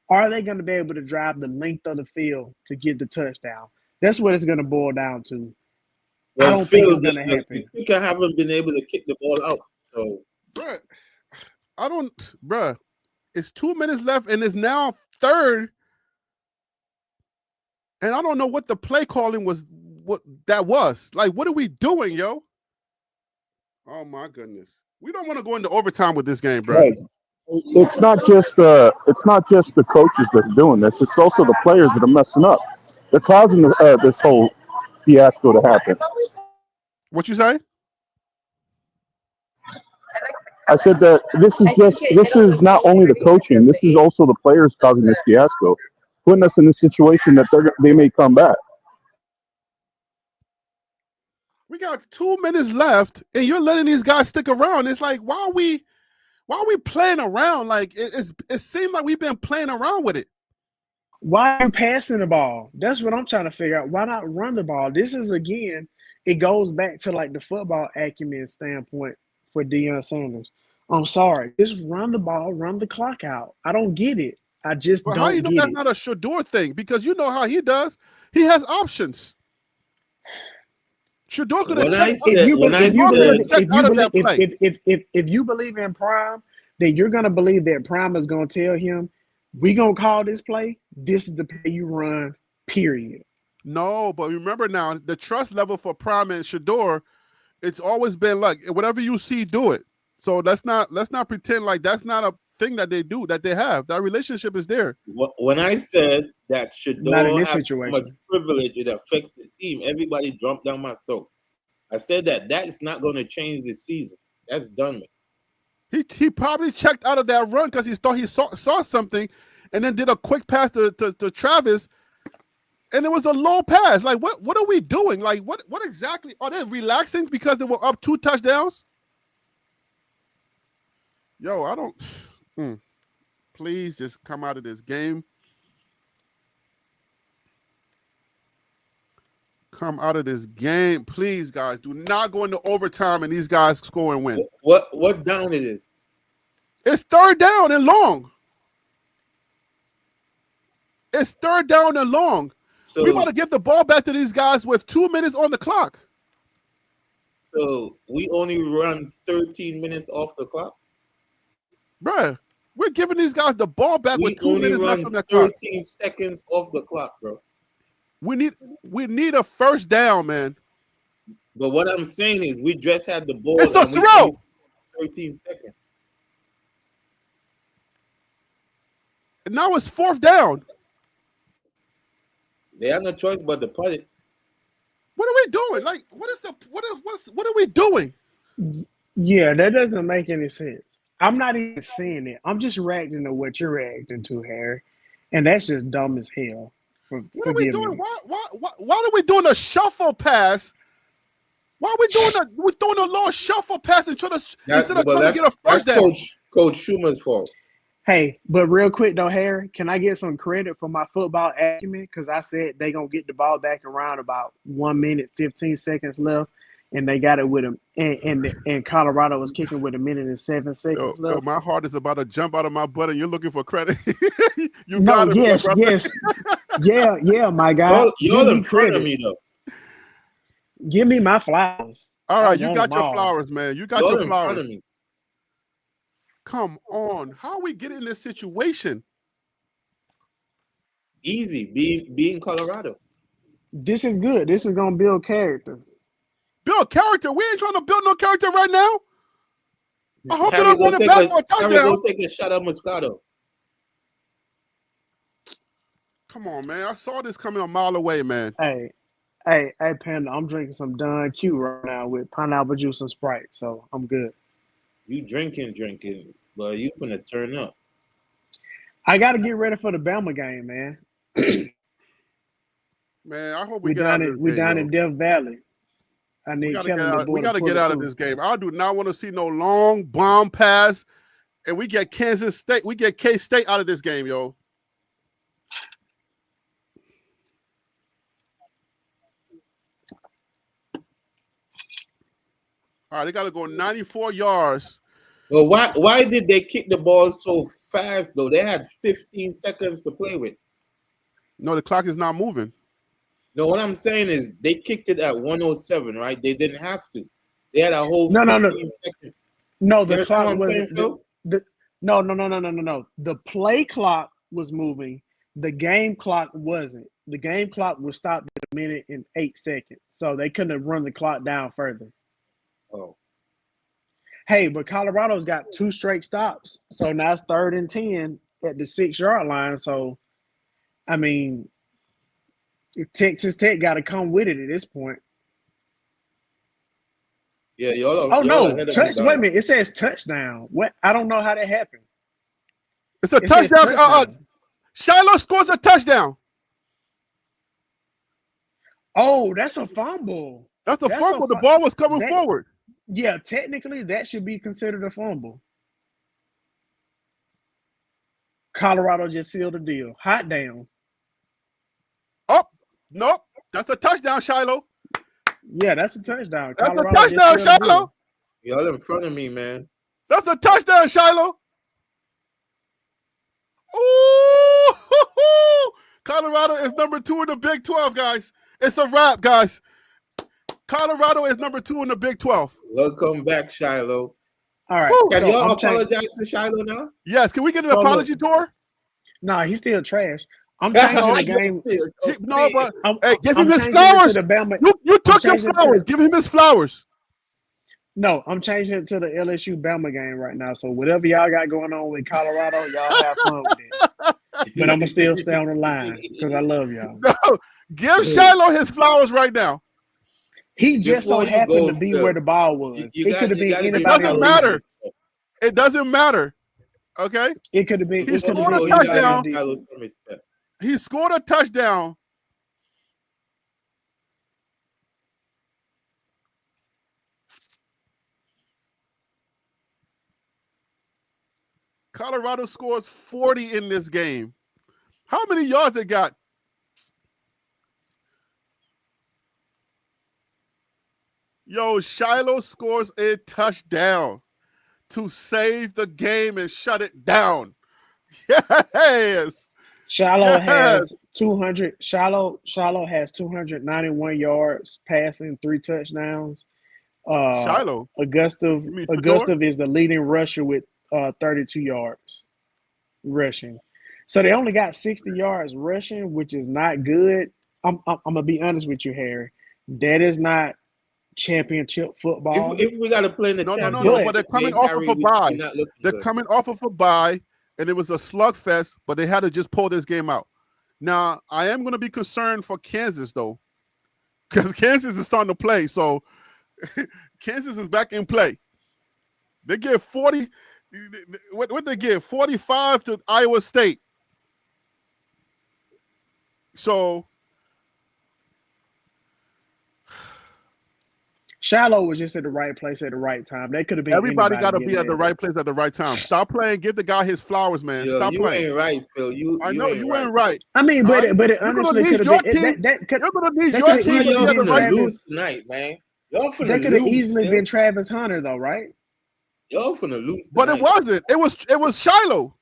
Are they going to be able to drive the length of the field to get the touchdown? That's what it's going to boil down to. Well, I don't think it's going to happen. The kicker haven't been able to kick the ball out. So, bro, it's 2 minutes left and it's now third. And I don't know what the play calling was, what that was. Like, what are we doing, yo? Oh, my goodness. We don't want to go into overtime with this game, bro. Right. It's not just the coaches that's doing this. It's also the players that are messing up. They're causing this whole fiasco to happen. What you say? I said that this is not only the coaching. This is also the players causing this fiasco, putting us in a situation that they may come back. We got 2 minutes left, and you're letting these guys stick around. It's like, why are we playing around? Like it seemed like we've been playing around with it. Why are you passing the ball? That's what I'm trying to figure out. Why not run the ball? This is, again, it goes back to like the football acumen standpoint for Deion Sanders. I'm sorry. Just run the ball, run the clock out. I don't get it. I just don't how you know get that's it. not a Shedeur thing? Because you know how he does. He has options. Shedeur could have checked. If you believe in Prime, then you're gonna believe that Prime is gonna tell him, "We gonna call this play. This is the play you run." Period. No, but remember now, the trust level for Prime and Shedeur, it's always been like whatever you see, do it. So let's not pretend like that's not a thing that they do, that they have. That relationship is there. When I said that Shedeur has so situation. much privilege, it affects the team. Everybody jumped down my throat. I said that is not going to change this season. That's done, man. He probably checked out of that run because he thought he saw something, and then did a quick pass to Travis, and it was a low pass. Like what are we doing? Like what exactly are they relaxing because they were up 2 touchdowns? Yo, I don't. Please just come out of this game. Come out of this game, please, guys. Do not go into overtime and these guys score and win. What down it is? It's 3rd down and long. It's 3rd down and long. So we want to give the ball back to these guys with 2 minutes on the clock. So we only run 13 minutes off the clock? Bruh, we're giving these guys the ball back with 2 minutes left on the clock. 13 seconds off the clock, bro. We need a first down, man. But what I'm saying is we just had the ball. It's a throw. 13 seconds. And now it's 4th down. They have no choice but to put it. What are we doing? Like, what are we doing? Yeah, that doesn't make any sense. I'm not even seeing it. I'm just reacting to what you're reacting to, Harry, and that's just dumb as hell. What are we Forgive doing? me. Why are we doing a shuffle pass? Why are we doing a little shuffle pass and trying to instead of trying to get a first That's down? Coach Schumer's fault. Hey, but real quick though, Harry, can I get some credit for my football acumen? Because I said they gonna get the ball back around about 1 minute 15 seconds left, and they got it with them. And Colorado was kicking with 1 minute and 7 seconds left. My heart is about to jump out of my butt, and you're looking for credit. You No, got it, yes, my brother. yes, yeah, my guy. Y'all Give me in front of credit. me though. Give me my flowers. All right, I you want got them your all. flowers, man. You got Y'all your in front flowers. of me. Come on, how are we getting in this situation? Easy, being Colorado. This is good. This is gonna build character. Build character. We ain't trying to build no character right now. I hope they Harry don't go run it take back for a Harry touchdown. go take a shot at Moscato. Come on, man. I saw this coming a mile away, man. Hey, Panda, I'm drinking some Don Q right now with pineapple juice and Sprite, so I'm good. You drinking, but you finna turn up. I got to get ready for the Bama game, man. Man, I hope we We get out down of in this we game, down yo. in Death Valley. I We need gotta Kellen get to out. We board gotta pull get it out of through. this game. I do not want to see no long bomb pass, and we get Kansas State. We get K-State out of this game, yo. All right, they got to go 94 yards. Well, why did they kick the ball so fast though? They had 15 seconds to play with. No, the clock is not moving. No, what I'm saying is they kicked it at 107, right? They didn't have to. They had a whole No. 15 seconds. No, You the understand what clock I'm was saying, Phil? no. The play clock was moving. The game clock wasn't. The game clock was stopped at 1 minute and 8 seconds, so they couldn't have run the clock down further. Oh, Hey, but Colorado's got 2 straight stops, so now it's 3rd and 10 at the 6-yard line. So, I mean, Texas Tech got to come with it at this point. yeah, y'all. Oh y'all no! ahead of me, Wait a guys. minute. It says touchdown. What? I don't know how that happened. It's a It says touchdown. touchdown. Shiloh scores a touchdown. Oh, that's a fumble. That's a That's fumble. a The fu- ball was coming that- forward. Yeah, technically that should be considered a fumble. Colorado just sealed the deal. Hot damn. Oh, nope. That's a touchdown, Shiloh. Yeah, that's a touchdown. That's a Colorado just touchdown, sealed the deal. Shiloh. Y'all in front of me, man. That's a touchdown, Shiloh. Ooh, Colorado is number 2 in the Big 12, guys. It's a wrap, guys. Colorado is number 2 in the Big 12. Welcome back, Shiloh. All right. Woo. Can so y'all I'm changing- apologize to Shiloh now? Yes, can we get an So, look. apology tour? Nah, he's still trash. I'm changing the game. No, but hey, give I'm him his changing it to flowers. the Bama. You took your changing it to flowers. the- Give him his flowers. No, I'm changing it to the LSU Bama game right now. So whatever y'all got going on with Colorado, y'all have fun with it. But I'm gonna still stay on the line because I love y'all. No, give Shiloh his flowers right now. He just Before so you happened go, to be Phil, where the ball was. You It could have been gotta give anybody. Doesn't on matter. defense. It doesn't matter. Okay? It could have been. He It could have scored a been You gotta anybody touchdown. on give defense. Shiloh some respect. He scored a touchdown. Colorado scores 40 in this game. How many yards they got? Yo, Shiloh scores a touchdown to save the game and shut it down. Yes. Shiloh Yes. has 200. Shiloh has 291 yards passing, 3 touchdowns. Shiloh. Augusta You mean Fedora? is the leading rusher with 32 yards rushing. So they only got 60 yards rushing, which is not good. I'm gonna be honest with you, Harry. That is not championship football. If we gotta play in the No, championship but they're coming game, off Harry, of a we're bye. not looking They're good. coming off of a bye, and it was a slugfest, but they had to just pull this game out. Now, I am going to be concerned for Kansas, though, because Kansas is starting to play. So Kansas is back in play. They give 40. What they give? 45 to Iowa State. So Shiloh was just at the right place at the right time. They could have been. everybody got to anybody be at the getting right place at the right time. Stop playing. Give the guy his flowers, man. Yo, Stop you playing. ain't right, Phil. I know you ain't right. I mean, All but right. but it You're gonna honestly need could your have been team. that could You're going to need they your could've team to easily be at the been right. Travis. lose tonight, man. Y'all finna That could have lose, easily Phil. been Travis Hunter, though, right? Y'all finna lose But tonight. it wasn't. It was Shiloh.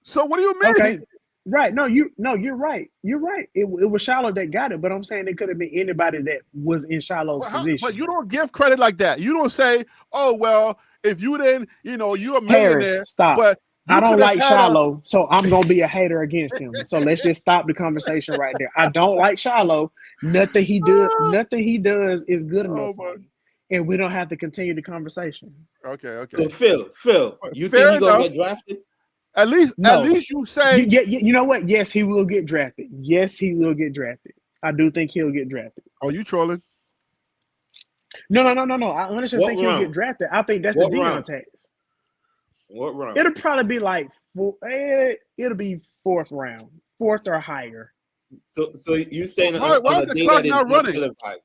So what do you mean? Okay. Right. No, you're right. You're right. It was Shiloh that got it, but I'm saying it could have been anybody that was in Shiloh's position. But you don't give credit like that. You don't say, "Oh well, if you didn't, you're a Harry, millionaire." stop. But you I don't could have like had a- Shiloh, so I'm gonna be a hater against him. So let's just stop the conversation right there. I don't like Shiloh. Nothing he does is good Oh, enough for me. And we don't have to continue the conversation. Okay. So Phil, you Fair think he gonna enough. get drafted? At least you say You know what? Yes, he will get drafted. Yes, he will get drafted. I do think he'll get drafted. Oh, you trolling? No. I honestly What think he'll round? get drafted. I think that's What the Deion round? tax. What round? It'll probably be like it'll be fourth round, fourth or higher. So you saying Why on is a the day clock that is not not running? televised?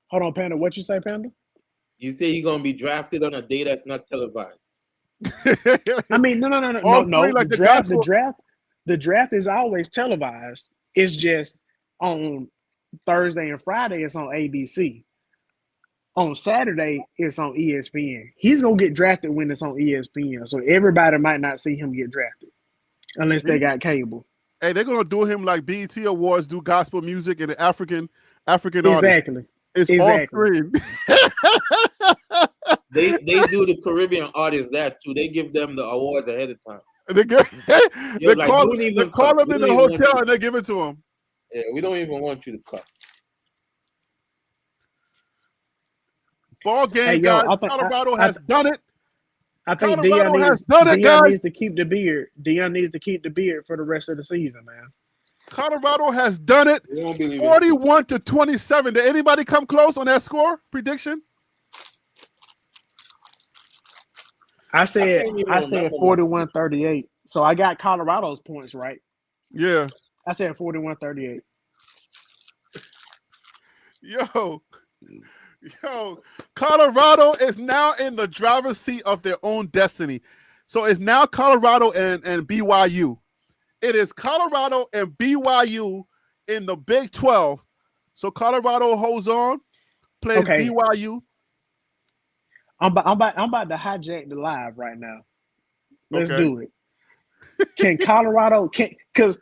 Hold on, Panda. What you say, Panda? You say he's gonna be drafted on a day that's not televised. I mean, no. All three, like The the draft is always televised. It's just on Thursday and Friday. It's on ABC. On Saturday, it's on ESPN. He's gonna get drafted when it's on ESPN. So everybody might not see him get drafted unless they got cable. Hey, they're gonna do him like BET Awards, do gospel music and the African artists. Exactly. It's Exactly. off screen. They do the Caribbean artists that too. They give them the awards ahead of time. they Like, call don't even him cut. in We the don't even want hotel you- and they give it to him. Yeah, we don't even want you to cut. Ball game, Hey, yo, guys. I think- Colorado I- has done it. I think Colorado Deion has done it, guys. needs to keep the beard. Deion needs to keep the beard for the rest of the season, man. Colorado has done it. We don't believe it. 41 to 27. Did anybody come close on that score prediction? I said can't even remember 41-38. So I got Colorado's points right. Yeah. I said 41-38. Yo, Colorado is now in the driver's seat of their own destiny. So it's now Colorado and BYU. It is Colorado and BYU in the Big 12. So Colorado holds on, plays Okay. BYU. I'm about to hijack the live right now. Let's Okay. do it. Can Colorado because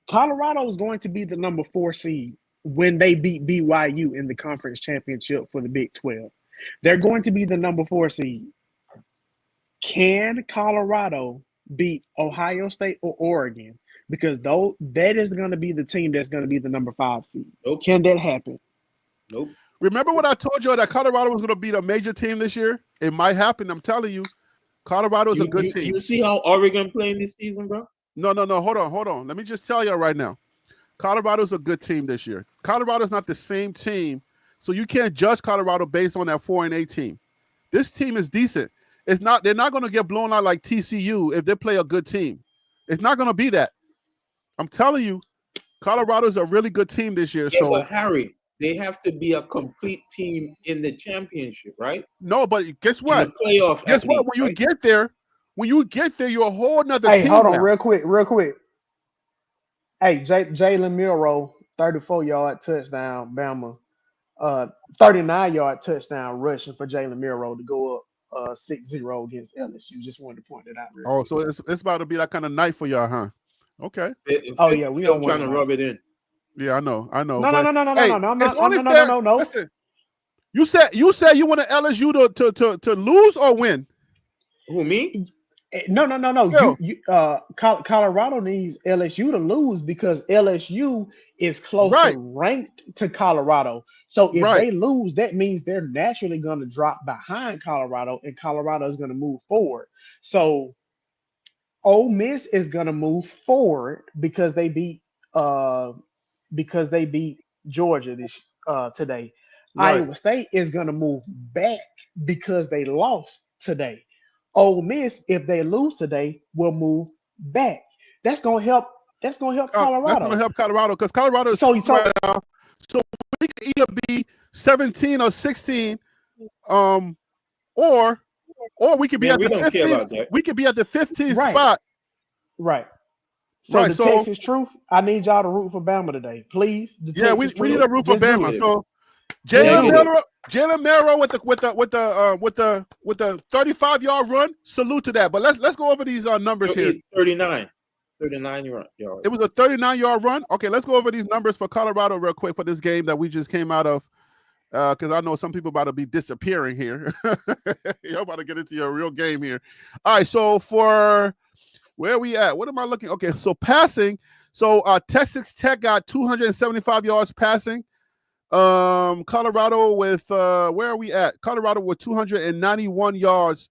Colorado is going to be the number 4 seed when they beat BYU in the conference championship for the Big 12. They're going to be the number 4 seed. Can Colorado beat Ohio State or Oregon? Because that is going to be the team that's going to be the number 5 seed. Nope. Can that happen? Nope. Remember what I told you that Colorado was going to beat a major team this year? It might happen. I'm telling you. Colorado is a good team. You see how Oregon playing this season, bro? No. Hold on. Let me just tell you right now. Colorado's a good team this year. Colorado's not the same team, so you can't judge Colorado based on that 4-8 team. This team is decent. They're not going to get blown out like TCU if they play a good team. It's not going to be that. I'm telling you, Colorado's a really good team this year. Yeah, So but Harry, they have to be a complete team in the championship, right? no, but guess what? In the playoff. Guess at what? least, When you right? get there, you're a whole nother Hey, team. hold on, now. real quick. Hey, Jalen Milroe, 34-yard touchdown, Bama. 39-yard touchdown rushing for Jalen Milroe to go up 6-0 against LSU. Just wanted to point that out. Oh, so it's about to be that kind of night for y'all, huh? Okay. Oh, yeah, we Phil don't trying want to that. rub it in. Yeah, I know. No. but, hey, I'm it's not. only No. fair- Listen, you said you want LSU to lose or win. Who, me? No. Phil. Colorado needs LSU to lose because LSU is closer Right. ranked to Colorado. So if Right. they lose, that means they're naturally going to drop behind Colorado, and Colorado is going to move forward. So Ole Miss is gonna move forward because they beat Georgia today. Right. Iowa State is gonna move back because they lost today. Ole Miss, if they lose today, will move back. That's gonna help. That's gonna help That's going to Colorado. help Colorado because Colorado is So 20 right now. So we can either be 17 or 16, or we could be Man, at we the don't care 15th. about that. We could be at the 15th Right. spot. Right. So Right, the so- Texas Truth, I need y'all to root for Bama today, please. The Yeah, we Texas need Truth, a root for just do Bama. it. So Just Jalen do it. Milroe, with the 35-yard run. Salute to that. But let's go over these numbers here. 39. 39 yards. It was a 39-yard run. Okay, let's go over these numbers for Colorado real quick for this game that we just came out of. Because I know some people about to be disappearing here. You're about to get into your real game here. All right, so for where are we at? What am I looking? Okay, so passing. So Texas Tech got 275 yards passing. Colorado with where are we at? Colorado with 291 yards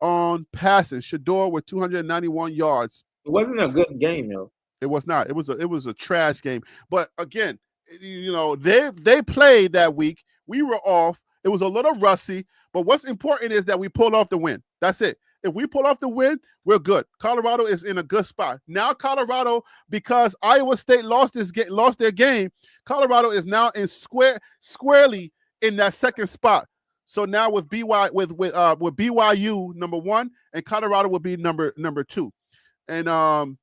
on passing. Shador with 291 yards. It wasn't a good game, yo. It was not. It was a trash game. But again, they played that week. We were off. It was a little rusty. But what's important is that we pulled off the win. That's it. If we pull off the win, we're good. Colorado is in a good spot. Now Colorado, because Iowa State lost their game, Colorado is now in squarely in that second spot. So now with BYU number 1 and Colorado will be number 2. And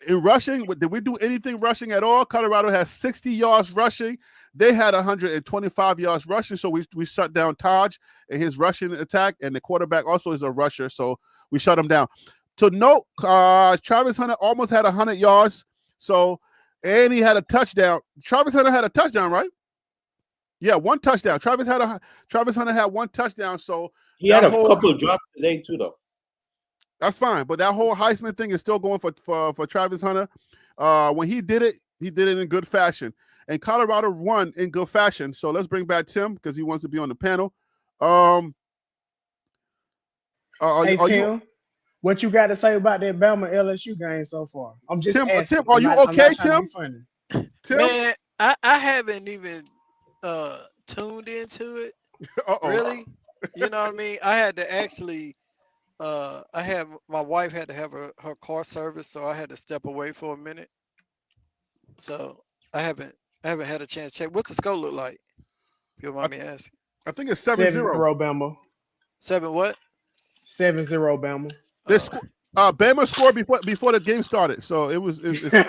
in rushing, did we do anything rushing at all? Colorado has 60 yards rushing. They had 125 yards rushing, so we shut down Taj and his rushing attack, and the quarterback also is a rusher, so we shut him down. To note, Travis Hunter almost had 100 yards, and he had a touchdown. Travis Hunter had a touchdown, right? Yeah, one touchdown. Travis Hunter had one touchdown, so he had a couple of drops today too, though. That's fine, but that whole Heisman thing is still going for Travis Hunter. When he did it in good fashion. And Colorado won in good fashion. So let's bring back Tim because he wants to be on the panel. Hey, Tim, what you got to say about that Bama LSU game so far? I'm just Tim, asking. are you okay, Tim? Tim? Man, I haven't even tuned into it. Uh-oh. Really? You know what I mean? I had to actually my wife had to have her car service, so I had to step away for a minute. So I haven't had a chance to check. What's the score look like? If you don't mind me asking. I think it's 7-0. 7-0 Bama. 7 what? 7-0 Bama. Bama scored before the game started, so it was. Good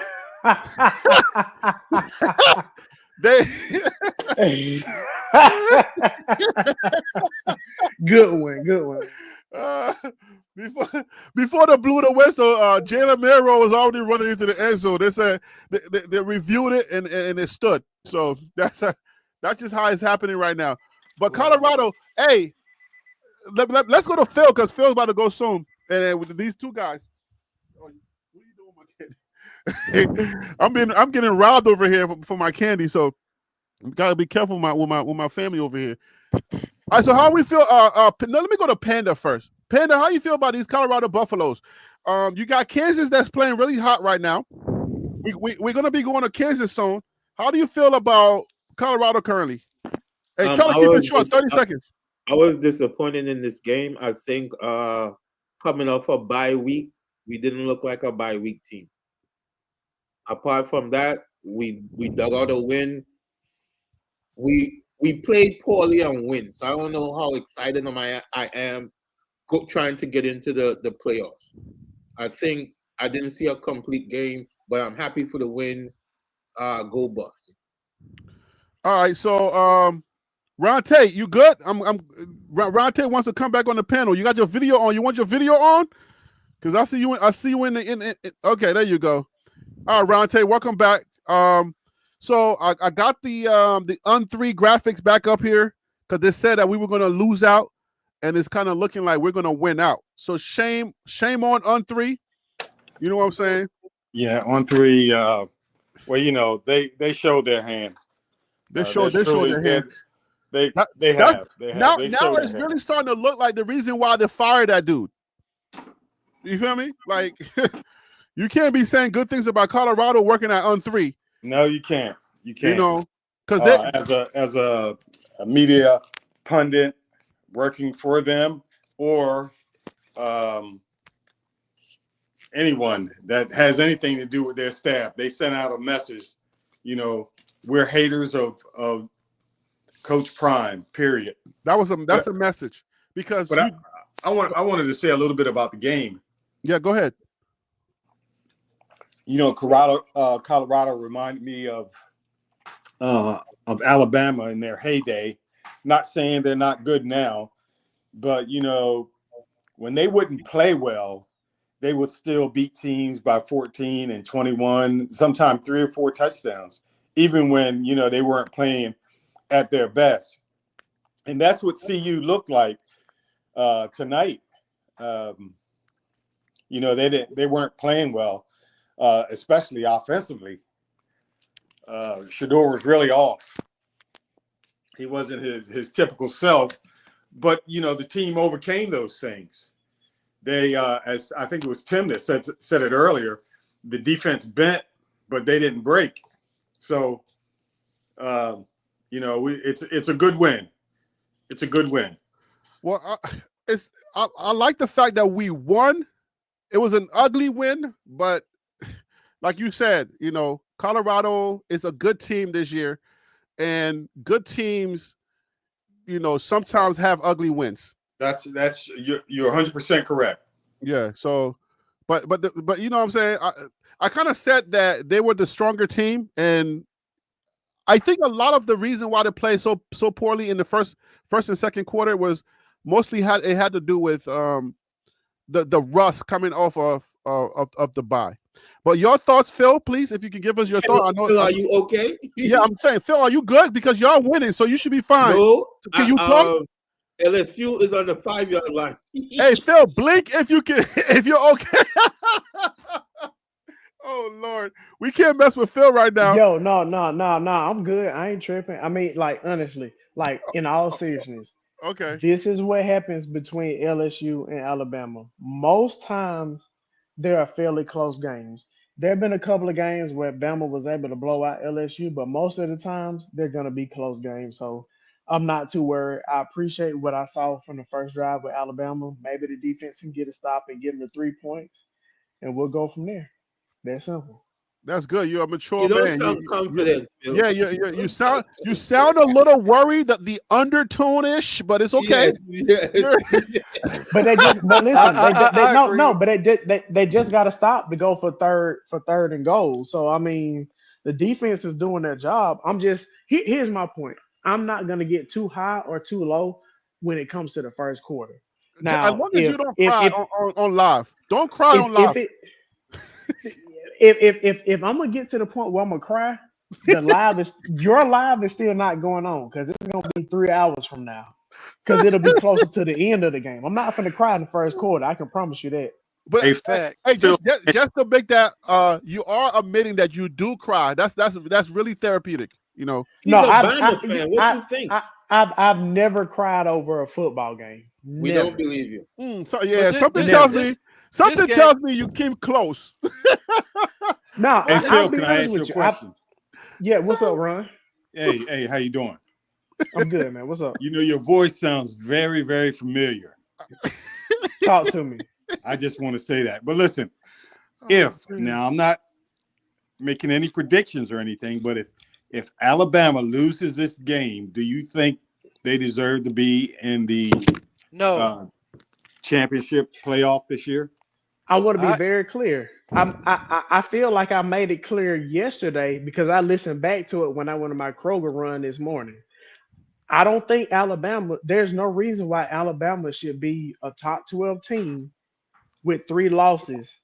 one. Before they blew the whistle, Jalen Milroe was already running into the end zone. They said they reviewed it and it stood. So that's just how it's happening right now. But Colorado, hey, let's go to Phil because Phil's about to go soon. And with these two guys, what are you doing, my kid? I'm getting robbed over here for my candy, so gotta be careful with my family over here. All right, so how we feel? Let me go to Panda first. Panda, how you feel about these Colorado Buffaloes? You got Kansas that's playing really hot right now. We're gonna be going to Kansas soon. How do you feel about Colorado currently? Hey, try to keep it short. 30 seconds. I was disappointed in this game. I think coming off a bye week, we didn't look like a bye week team. Apart from that, we dug out a win. We played poorly and win, so I don't know how excited I am trying to get into the playoffs. I think I didn't see a complete game, but I'm happy for the win. Go Buffs. All right, so Ron Tate, you good? Ron Tate wants to come back on the panel. You got your video on. You want your video on? Because I see you in the okay, there you go. All right, Ron Tate, welcome back. So I got the Un3 graphics back up here because they said that we were gonna lose out, and it's kind of looking like we're gonna win out. So shame on Un3. You know what I'm saying? Yeah, On3. Well, they showed their hand. They showed their hand. They have. Now it's really starting to look like the reason why they fired that dude. You feel me? Like you can't be saying good things about Colorado working at on 3. No, you can't. You You can't. know, because As a media pundit working for them, or anyone that has anything to do with their staff, they sent out a message. You know, we're haters of Coach Prime. Period. that's a message because But I wanted to say a little bit about the game. yeah, go ahead. You know, Colorado reminded me of Alabama in their heyday. Not saying they're not good now, but you know, when they wouldn't play well, they would still beat teams by 14 and 21, sometimes 3 or 4 touchdowns, even when, you know, they weren't playing at their best. And that's what CU looked like tonight. You know, they weren't playing well, especially offensively. Shador was really off. He wasn't his typical self, but you know, the team overcame those things. They, as I think it was Tim that said it earlier, the defense bent, but they didn't break. So, you know, it's a good win. It's a good win. Well, I like the fact that we won. It was an ugly win, but like you said, you know, Colorado is a good team this year, and good teams, you know, sometimes have ugly wins. That's you're 100% correct. Yeah. So, but you know what I'm saying? I kind of said that they were the stronger team, and I think a lot of the reason why they played so poorly in the first and second quarter was mostly had to do with the rust coming off of the bye. But your thoughts, Phil, please, if you could give us your thought. Phil, are you okay? Yeah, I'm saying, Phil, are you good? Because y'all winning, so you should be fine. No. Can you talk? LSU is on the 5-yard line. Hey, Phil, blink if you can, if you're okay. Oh Lord, we can't mess with Phil right now. Yo, no, I'm good. I ain't tripping. I mean, like, honestly, like, in all seriousness, Okay. this is what happens between LSU and Alabama. Most times, there are fairly close games. There have been a couple of games where Bama was able to blow out LSU, but most of the times, they're going to be close games. So I'm not too worried. I appreciate what I saw from the first drive with Alabama. Maybe the defense can get a stop and get them the 3 points, and we'll go from there. That's simple. That's good. You're a mature You don't man. sound confident, Phil. Yeah, you sound a little worried that the undertone-ish, but it's okay. Yes. But they just, but listen, I no, agree. no, but they just got to stop to go for third and goal. So I mean, the defense is doing their job. Here's my point. I'm not gonna get too high or too low when it comes to the first quarter. Now, as long as you don't cry on live, don't cry on live. If I'm gonna get to the point where I'm gonna cry, your live is still not going on because it's gonna be 3 hours from now because it'll be closer to the end of the game. I'm not gonna cry in the first quarter. I can promise you that. But Hey, Fact. hey, just to make that, you are admitting that you do cry. That's really therapeutic. You know. He's No, a Bama fan. What do you think? I've never cried over a football game. We Never. don't believe you. So yeah, But something this- tells this- me. Something game- tells me you came close. No, Hey, I'll Phil, be can I honest ask you a with question? Yeah, what's up, Ron? Hey, how you doing? I'm good, man. What's up? You know, your voice sounds very, very familiar. Talk to me. I just want to say that. But listen, Oh, now I'm not making any predictions or anything, but if Alabama loses this game, do you think they deserve to be in the No. championship playoff this year? I want to be I- very clear. I feel like I made it clear yesterday because I listened back to it when I went on my Kroger run this morning. I don't think Alabama, there's no reason why Alabama should be a top 12 team with 3 losses.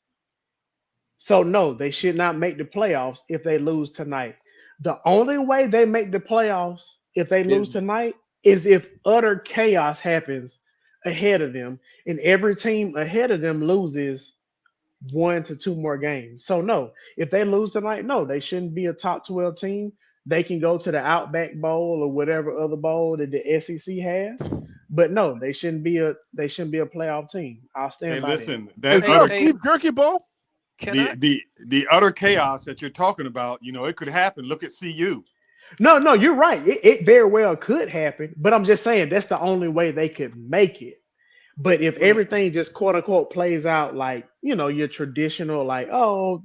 So, no, they should not make the playoffs if they lose tonight. The only way they make the playoffs if they lose tonight is if utter chaos happens ahead of them and every team ahead of them loses 1 to 2 more games. So, no, if they lose tonight, no, they shouldn't be a top 12 team. They can go to the Outback Bowl or whatever other bowl that the SEC has. But no, they shouldn't be a playoff team. I'll stand Hey, by listen, Is that Hey, that a utter hey, beef jerky bowl? can I? the utter chaos that you're talking about, it could happen. Look at CU. that. No, you're right. It very well could happen, but I'm just saying that's the only way they could make it. But if Well, everything just quote unquote plays out like, your traditional, like, oh,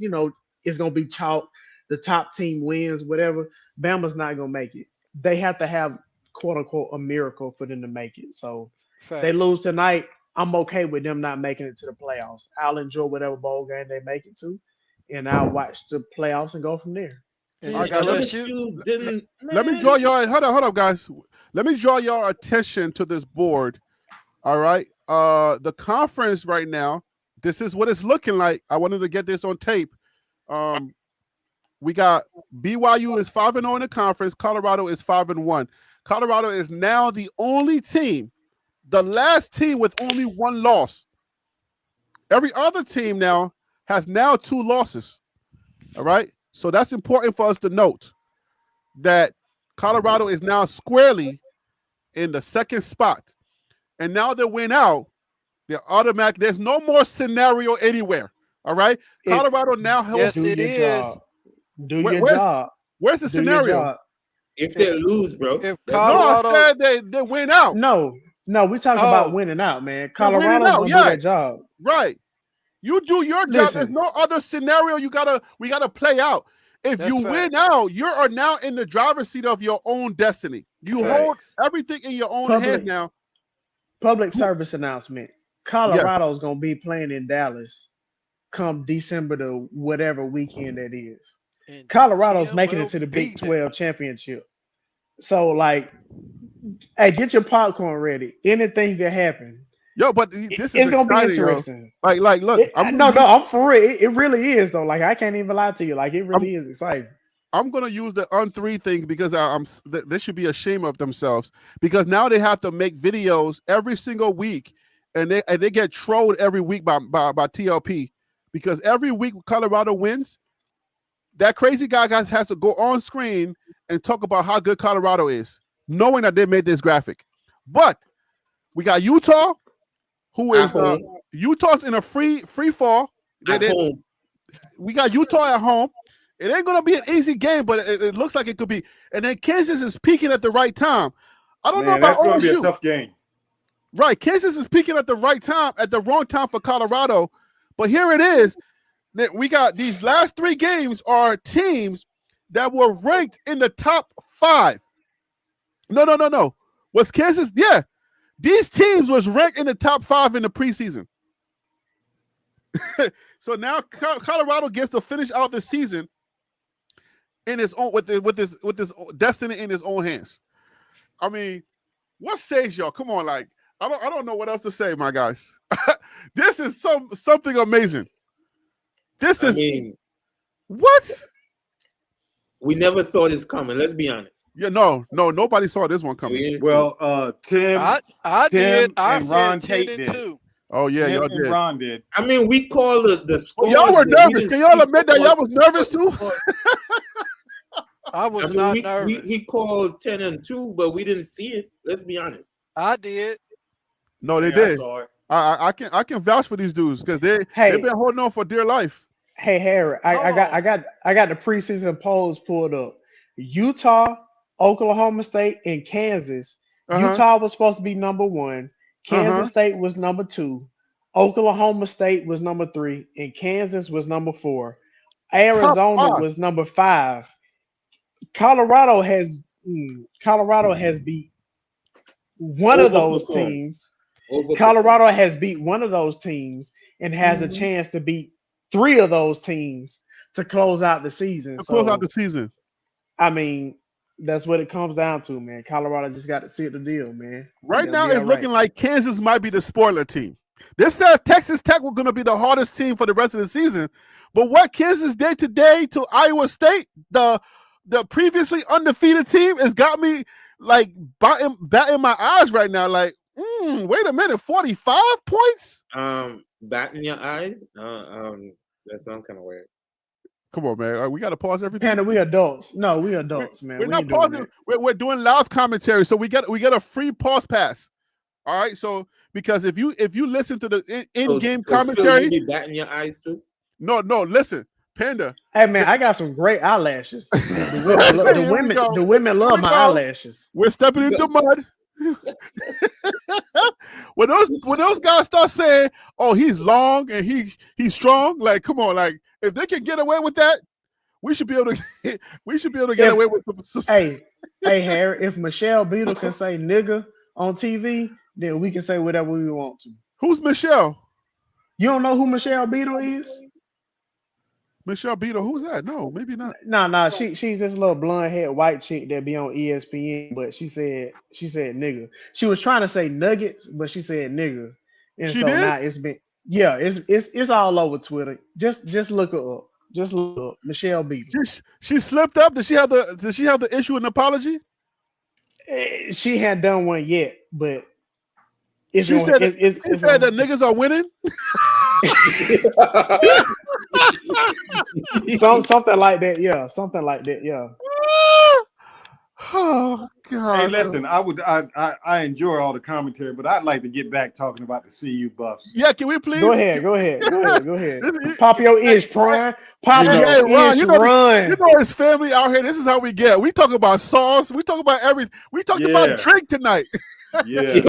it's gonna be chalk, the top team wins, whatever, Bama's not gonna make it. They have to have quote unquote a miracle for them to make it. So they lose Facts. tonight. I'm okay with them not making it to the playoffs. I'll enjoy whatever bowl game they make it to, and I'll watch the playoffs and go from there. And All right, Man, guys, LSU. LSU didn't. let me Man. draw your hold up, guys. Let me draw your attention to this board. All right. The conference right now, this is what it's looking like. I wanted to get this on tape. We got BYU is 5-0 in the conference. Colorado is 5-1. Colorado is now the only team, the last team with only one loss. Every other team now has 2 losses. All right. So that's important for us to note that Colorado is now squarely in the second spot. And now they win out, they're automatic. There's no more scenario anywhere. All right. Colorado now Yes, helps. Do it your is. job. Do Where- your where's- job. Where's the Do your scenario? job. If they lose, bro. If No, Colorado, I said they win out. No, we talking Oh. about winning out, man. They're winning Colorado's out, gonna do yeah. their job. Right. You do your job. There's Listen. no other scenario we gotta play out. If That's you win out, you are now in the driver's seat of your own destiny. You hold Facts. everything in your own Public- hands now. Public service announcement. Colorado's gonna be playing in Dallas come December to whatever weekend that is. and this Colorado's team making will it to the be Big there. 12 championship. So like, hey, get your popcorn ready. Anything can happen. Yo, but this is It's gonna be exciting, yo. interesting. Like, look, I'm for real. It really is though. Like I can't even lie to you. Like it really is exciting. I'm gonna use the on3 thing because they should be ashamed of themselves because now they have to make videos every single week, and they get trolled every week by TLP because every week Colorado wins, that crazy guy has to go on screen and talk about how good Colorado is, knowing that they made this graphic. But we got Utah, who is At home. Utah's in a free fall. At home. We got Utah at home. It ain't gonna be an easy game, but it looks like it could be. And then Kansas is peaking at the right time. I don't know Man, about that's going to be a OSU. tough game. Right, Kansas is peaking at the right time, at the wrong time for Colorado. But here it is. That we got these last 3 games are teams that were ranked in the top 5. No. Was Kansas? Yeah, these teams was ranked in the top 5 in the preseason. So now Colorado gets to finish out the season in his own with this destiny in his own hands. I mean, what says y'all? Come on, like I don't know what else to say, my guys. This is something amazing. This I is mean, what? we never saw this coming. Let's be honest. Yeah, no, nobody saw this one We coming. didn't see Well, Tim, I Tim did. I and said Ron 10 Tate and did. 2. Oh yeah, Tim y'all and did. Ron did. it. I mean, we call the Oh, score. y'all were nervous. Can y'all admit that y'all was nervous too? I was not nervous. we called 10 and 2, but we didn't see it. Let's be honest. I did. No, they Yeah, I did. saw it. I can vouch for these dudes because they've been holding on for dear life. Hey Harry, I got the preseason polls pulled up. Utah, Oklahoma State, and Kansas. Uh-huh. Utah was supposed to be number 1. Kansas Uh-huh. State was number 2. Oklahoma State was number 3, and Kansas was number 4. Arizona five. was number 5. Colorado has beat one of those Overperformed. teams. Overperformed. Colorado has beat one of those teams and has a chance to beat 3 of those teams to close out the season. To close So, out the season. I mean, that's what it comes down to, man. Colorado just got to seal the deal, man. Right They'll now, be it's all looking right. like Kansas might be the spoiler team. This says Texas Tech was going to be the hardest team for the rest of the season. But what Kansas did today to Iowa State, the previously undefeated team, has got me like batting my eyes right now. Like, wait a minute, 45 points? Bat in your eyes. That sounds kind of weird. Come on, man. We got to pause everything. Panda, we adults. No, we adults, man. We're We not ain't doing pausing. that. We're doing live commentary, so we get a free pause pass. All right, so because if you listen to the in-game So Phil, commentary, you be batting your eyes too? no, listen, Panda. Hey man, I got some great eyelashes. Here we go. The women love Here we my go. eyelashes. We're stepping into mud. when those guys start saying, "Oh, he's long and he's strong," like, come on, like if they can get away with that, we should be able to. Get away with some. Hey, Harry, if Michelle Beadle can say "nigga" on TV, then we can say whatever we want to. Who's Michelle? You don't know who Michelle Beadle is? Michelle Beadle, who's that? No, maybe not. No, she's this little blonde haired white chick that be on ESPN, but she said nigga. She was trying to say nuggets, but she said nigga. And She so did? now it's all over Twitter. Just look her up. Just look up Michelle Beadle. She slipped up. Did she have the issue an apology? She hadn't done one yet, but She said that niggas are winning. something like that, yeah. Something like that, yeah. Oh God! Hey, listen, I enjoy all the commentary, but I'd like to get back talking about the CU Buffs. Yeah, can we please? Go ahead. Pop your ish, Prime. Pop your Ron, ish, you know, run. You know his family out here. This is how we get. We talk about sauce. We talk about everything. We talked about drink tonight. Yeah.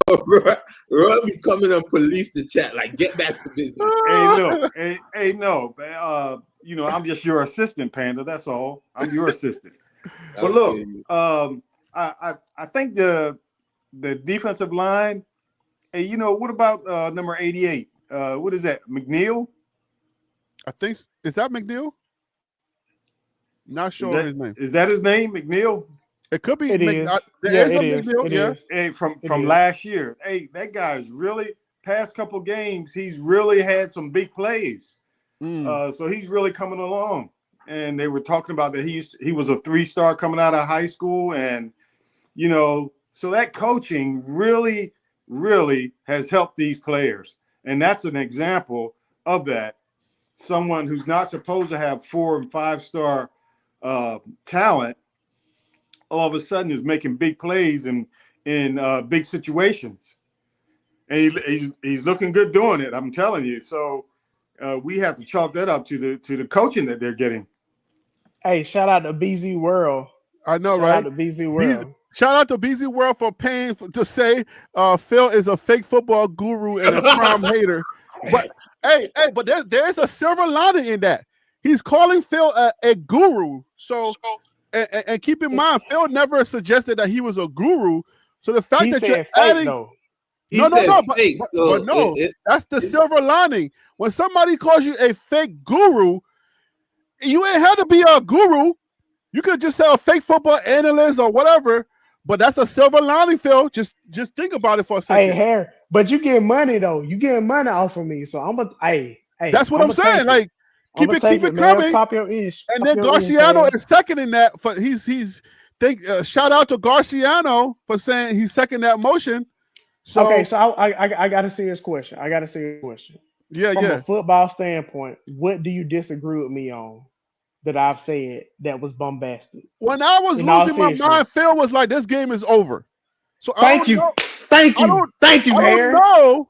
Roy be coming and police the chat. Like, get back to business. No. You know, I'm just your assistant, Panda. That's all. I'm your assistant. But look, I think the defensive line. Hey, you know, what about number 88? What is that? McNeil? I think is that McNeil? Not sure his name. Is that his name, McNeil? It could be. It is. It is. Hey, from last year. Hey, that guy's really past couple games. He's really had some big plays. So he's really coming along. And they were talking about that he was a 3-star coming out of high school, and you know, so that coaching really, really has helped these players. And that's an example of that. Someone who's not supposed to have 4- and 5-star talent all of a sudden is making big plays in big situations, and he's looking good doing it. I'm telling you. So we have to chalk that up to the coaching that they're getting. Hey, shout out to BZ World. I know, shout right? Out to BZ World. Shout out to BZ World for paying to say Phil is a fake football guru and a Prime hater. But but there's a silver lining in that. He's calling Phil a guru. So and keep in mind, Phil never suggested that he was a guru. So the fact that you're adding, that's the silver lining. When somebody calls you a fake guru, you ain't had to be a guru. You could just say a fake football analyst or whatever. But that's a silver lining, Phil. Just think about it for a second. Hey, Harry, but you get money though. You get money off of me, so I'm a That's what I'm saying. Like, keep it coming. Pop your ish. And then Garciano is seconding that. For shout out to Garciano for saying he's second that motion. So okay, so I got a serious question. Yeah, From a football standpoint, what do you disagree with me on that I've said that was bombastic? When I was losing my mind, Phil was like, "This game is over." So thank you, Harry. No,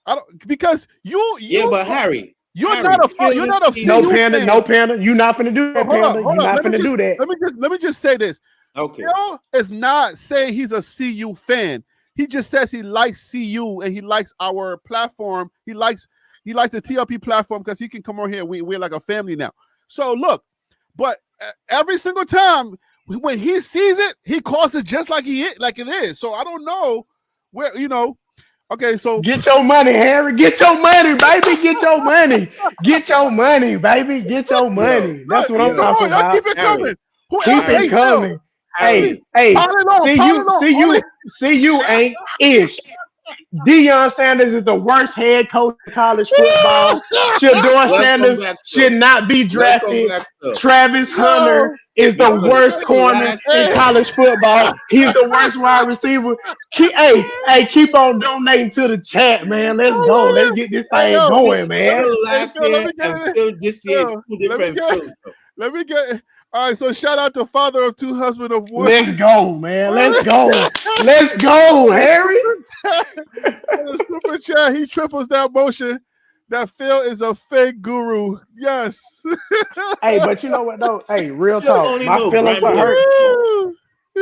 I don't because you. Yeah, but Harry, you're not a CU fan. No panda. You're not gonna do that, Panda. You're not gonna do that. Let me just say this. Okay. Phil is not saying he's a CU fan. He just says he likes CU and he likes our platform. He likes the TLP platform because he can come over here. We're like a family now. So look, but every single time when he sees it, he calls it just like it is. So I don't know where, you know. Okay, so get your money, Harry. Get your money, baby. Get your money. Get your money, baby. Get your money. That's what I'm talking about. Keep it coming. Keep it coming. Hey, see you ain't ish. Deion Sanders is the worst head coach in college football. Shedeur Sanders should not be drafted. Travis Hunter is the worst corner in college football. He's the worst wide receiver. Keep on donating to the chat, man. Let's go. Let's get this thing going, man. Last year and Phil this year is two different Phils. Let me get. All right, so shout out to father of two, husband of one. Let's go, man. Let's go. Let's go, Harry. the super chat, he triples that motion. That Phil is a fake guru. Yes. Hey, but you know what though? Hey, real Phil talk. only My know feelings are Grambling. hurt.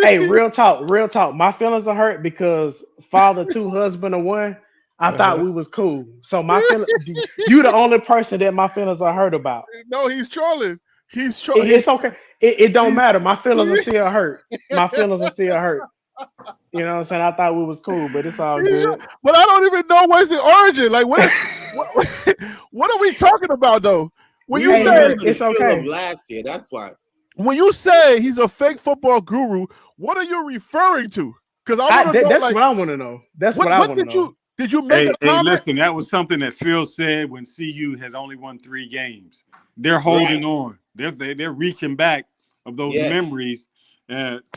Hey, real talk. My feelings are hurt because father two, husband of one. I thought we was cool. So my feelings, you the only person that my feelings are hurt about. No, he's trolling. He's trolling. It's okay. It don't matter. My feelings are still hurt. My feelings are still hurt. You know what I'm saying? I thought we was cool, but it's all good. But I don't even know where's the origin. Like, what are we talking about though? When you Hey, say man, it's okay. Last year, that's why. when you say he's a fake football guru, what are you referring to? Because I want to know. That's Like, what I want to know. That's what I what want to did know. you did you make Hey, a comment? listen, that was something that Phil said when CU had only won 3 games. They're holding on. They're reaching back of those Yes. memories.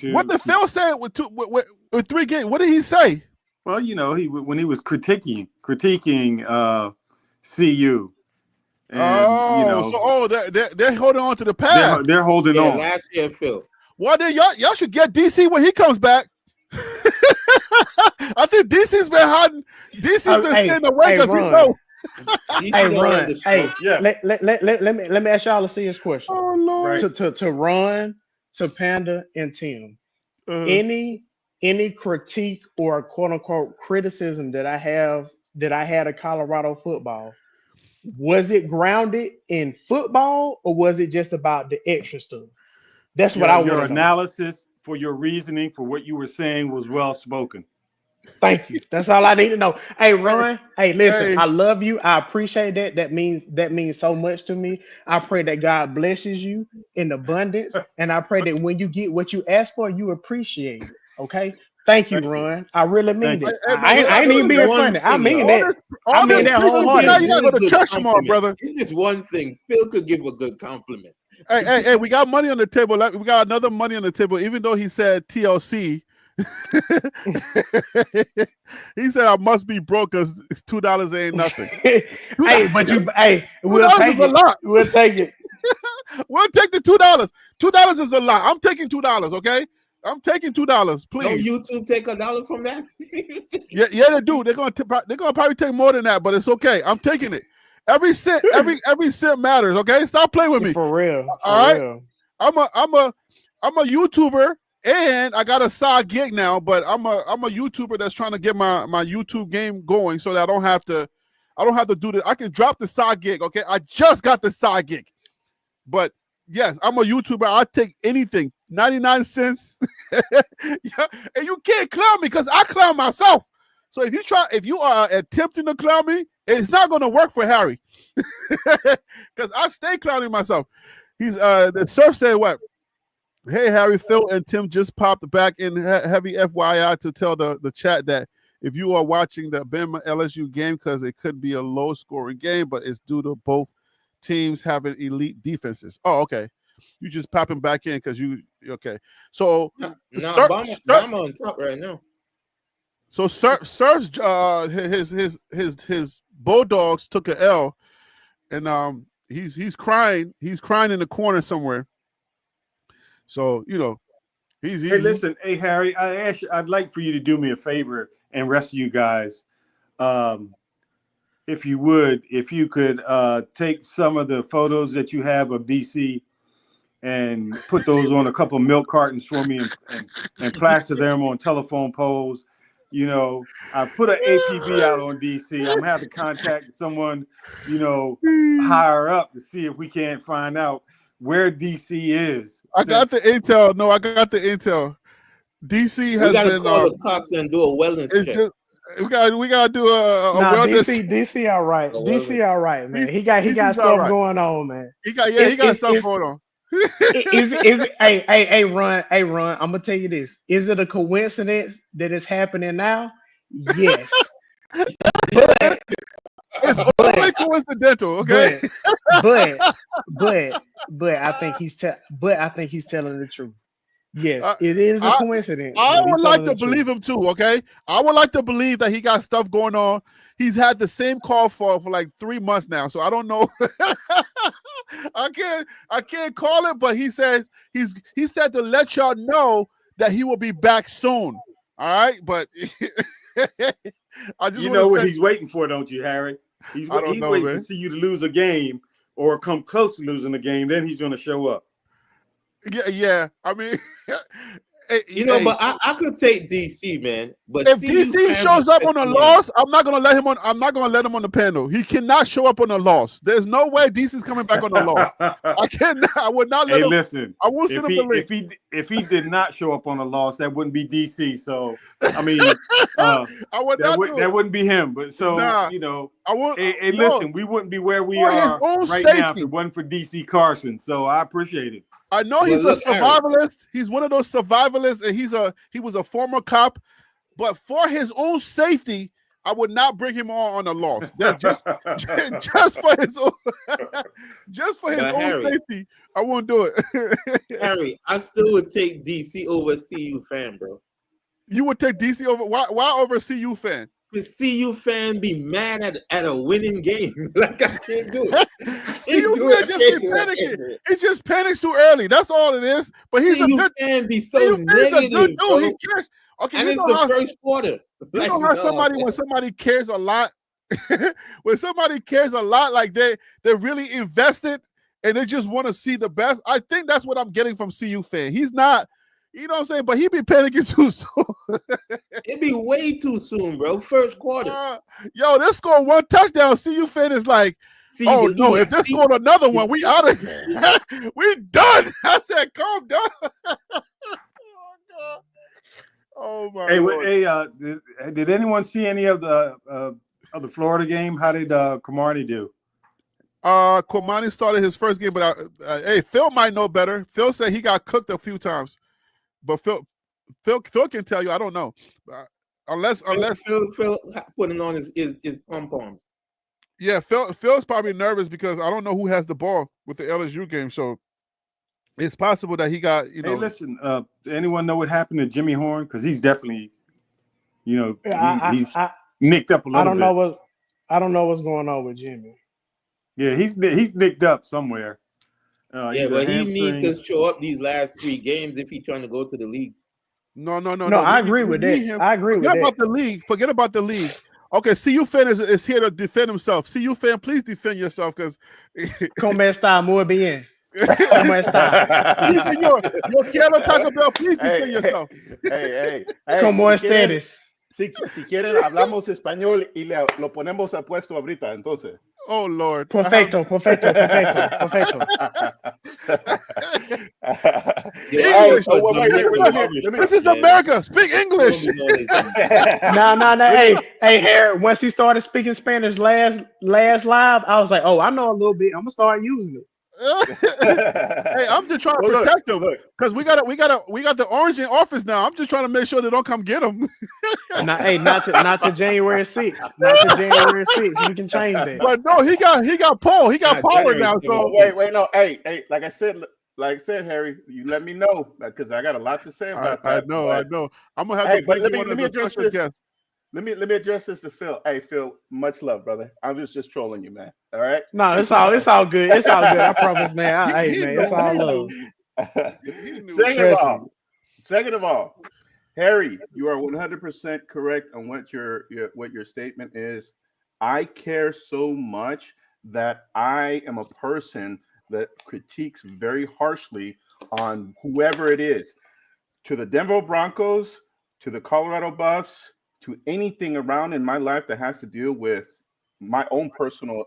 What did Phil say with 3 games? What did he say? Well, you know, when he was critiquing CU, and They're holding on to the past. they're holding Yeah, on. last year, Phil. Well, then y'all should get DC when he comes back. I think DC's been hiding. DC's been staying away because he knows. Hey, Ron. Hey, Yes. let me ask y'all a serious question. Oh Lord. Right. To Ron, to Panda, and Tim. Any critique or quote unquote criticism that I had of Colorado football, was it grounded in football or was it just about the extra stuff? That's what I want to know. Your analysis for your reasoning for what you were saying was well spoken. Thank you. That's all I need to know. Hey, Ron. Hey, listen. Hey. I love you. I appreciate that. That means so much to me. I pray that God blesses you in abundance, and I pray that when you get what you ask for, you appreciate it. Okay. Thank you, Ron. I really mean Thank it. you. I ain't even being funny. I mean that. I mean that wholeheartedly. Now you gotta go to church tomorrow, brother. It's just one thing. Phil could give a good compliment. Hey, we got money on the table. We got another money on the table, even though he said TLC. He said I must be broke because it's $2 ain't nothing. Hey, but we'll take it. A lot. We'll take it. We'll take the $2. $2 is a lot. I'm taking $2, okay? I'm taking $2, please. No YouTube take $1 from that. Yeah, they do. They're gonna probably take more than that, but it's okay. I'm taking it. Every cent, every cent matters. Okay, stop playing with me. For real. All right. Real. I'm a YouTuber and I got a side gig now, but I'm a YouTuber that's trying to get my YouTube game going so that I don't have to do this. I can drop the side gig. Okay, I just got the side gig, but yes, I'm a YouTuber. I take anything, 99 cents. Yeah, and you can't clown me because I clown myself. So if you are attempting to clown me, it's not going to work for Harry because I stay clowning myself. He's the Surf said what? Hey Harry, Phil and Tim just popped back in heavy FYI to tell the chat that if you are watching the Bama LSU game, because it could be a low scoring game, but it's due to both teams having elite defenses. Oh, okay. You just popping back in because okay. So Bama on top right now. So Surf's his Bulldogs took an L, and he's crying. He's crying in the corner somewhere. So he's. Hey, listen, hey Harry, I'd like for you to do me a favor and rest of you guys, if you could take some of the photos that you have of DC and put those on a couple of milk cartons for me and plaster them on telephone poles. I put an APB out on DC. I'm gonna have to contact someone, higher up to see if we can't find out where DC is. I got the intel. No, I got the intel. DC has been. Call the cops and do a wellness check. We gotta do a wellness. DC all right. DC all right, man. He got stuff going on, man. He got stuff going on. Is it hey Ron, I'm gonna tell you this. Is it a coincidence that it's happening now? Yes. It's only coincidental, okay? But I think he's telling the truth. Yes, it is a coincidence. I would like to believe him too, okay? I would like to believe that he got stuff going on. He's had the same call for like 3 months now, so I don't know. I can't call it, but he said to let y'all know that he will be back soon. All right, but I just You wanna know what say- he's waiting for, don't you, Harry? He's I don't he's know, waiting man. to see you to lose a game or come close to losing a game. Then he's going to show up. Yeah. I mean, You know, but I could take DC, man. But if CU DC fans shows up on a especially- loss, I'm not gonna let him on. I'm not gonna let him on the panel. He cannot show up on a loss. There's no way DC's coming back on a loss. I cannot. I would not let Hey, him. listen. I won't send him the link. If he did not show up on a loss, that wouldn't be DC. So I mean, I would not do that it. wouldn't be him. But so Nah. you know, I won't. hey, no. listen, we wouldn't be where we For his are own right now if safety. it wasn't for DC Carson. So I appreciate it. I know Well, he's look, a survivalist. He's one of those survivalists, and he was a former cop. But for his own safety, I would not bring him on a loss. That's just just for his own But Harry- safety. I won't do it. Harry, I still would take DC over CU fan, bro. You would take DC over why over CU fan? The CU fan be mad at a winning game. Like I can't do it. CU do it. fan I just can't be do it. I can't panicking. do it. He just panics too early. That's all it is. But he's a CU good fan be so CU fan is a good negative, dude. bro. He cares. Okay, And you it's know the how, first quarter. you Like, know how no, somebody man. when somebody cares a lot, when somebody cares a lot, like they're really invested and they just want to see the best. I think that's what I'm getting from CU fan. He's not, you know what I'm saying, but he be panicking too soon. It'd be way too soon, bro. First quarter. Yo, they score one touchdown. CU fan is like, See, oh but no, you- if they see- scored another you one, we see- out of here. We done. I said, calm down. Oh my Hey, Lord. did anyone see any of the Florida game? How did Cromartie do? Kwamani started his first game, but hey, Phil might know better. Phil said he got cooked a few times, but Phil can tell you. I don't know, unless Phil putting on his pom poms. yeah, Phil's probably nervous because I don't know who has the ball with the LSU game, so it's possible that he got Hey, listen, anyone know what happened to Jimmy Horn? Because he's definitely, he's nicked up a little I don't bit. know I don't know what's going on with Jimmy. Yeah, he's nicked up somewhere. Yeah, either but he hamstring- needs to show up these last 3 games if he's trying to go to the league. No. I agree with that. I agree with Forget that. about the league. Forget about the league. Okay, CU fan is here to defend himself. CU fan, please defend yourself because Como está? Muy bien. ¿Cómo está? Yo quiero Taco Bell. Please defend Hey, yourself. Hey, ¿Cómo si quieren- ustedes? Si quieren, hablamos español y lo ponemos a puesto ahorita, entonces. Oh Lord. Perfecto. English. Oh, wait, This is America. Speak English. No. Hey, Harry. Once he started speaking Spanish last live, I was like, oh, I know a little bit. I'm gonna start using it. Hey, I'm just trying to Well, look, protect them look. because we got the orange in office now. I'm just trying to make sure they don't come get them. Not to January 6th. Not to January 6th. We can change that. But no, he got Paul. He got power now. So Wait, no. Hey, like I said, Harry, you let me know because I got a lot to say about I that. know. I'm gonna have Hey, to but bring let you me on as a address special this. guest. Let me address this to Phil. Hey, Phil, much love, brother. I'm just trolling you, man. All right. No, it's all good. It's all good. I promise, man. He Man, knew, it's all he love. He knew. Second of all, Harry, you are 100% correct on what your statement is. I care so much that I am a person that critiques very harshly on whoever it is, to the Denver Broncos, to the Colorado Buffs, to anything around in my life that has to deal with my own personal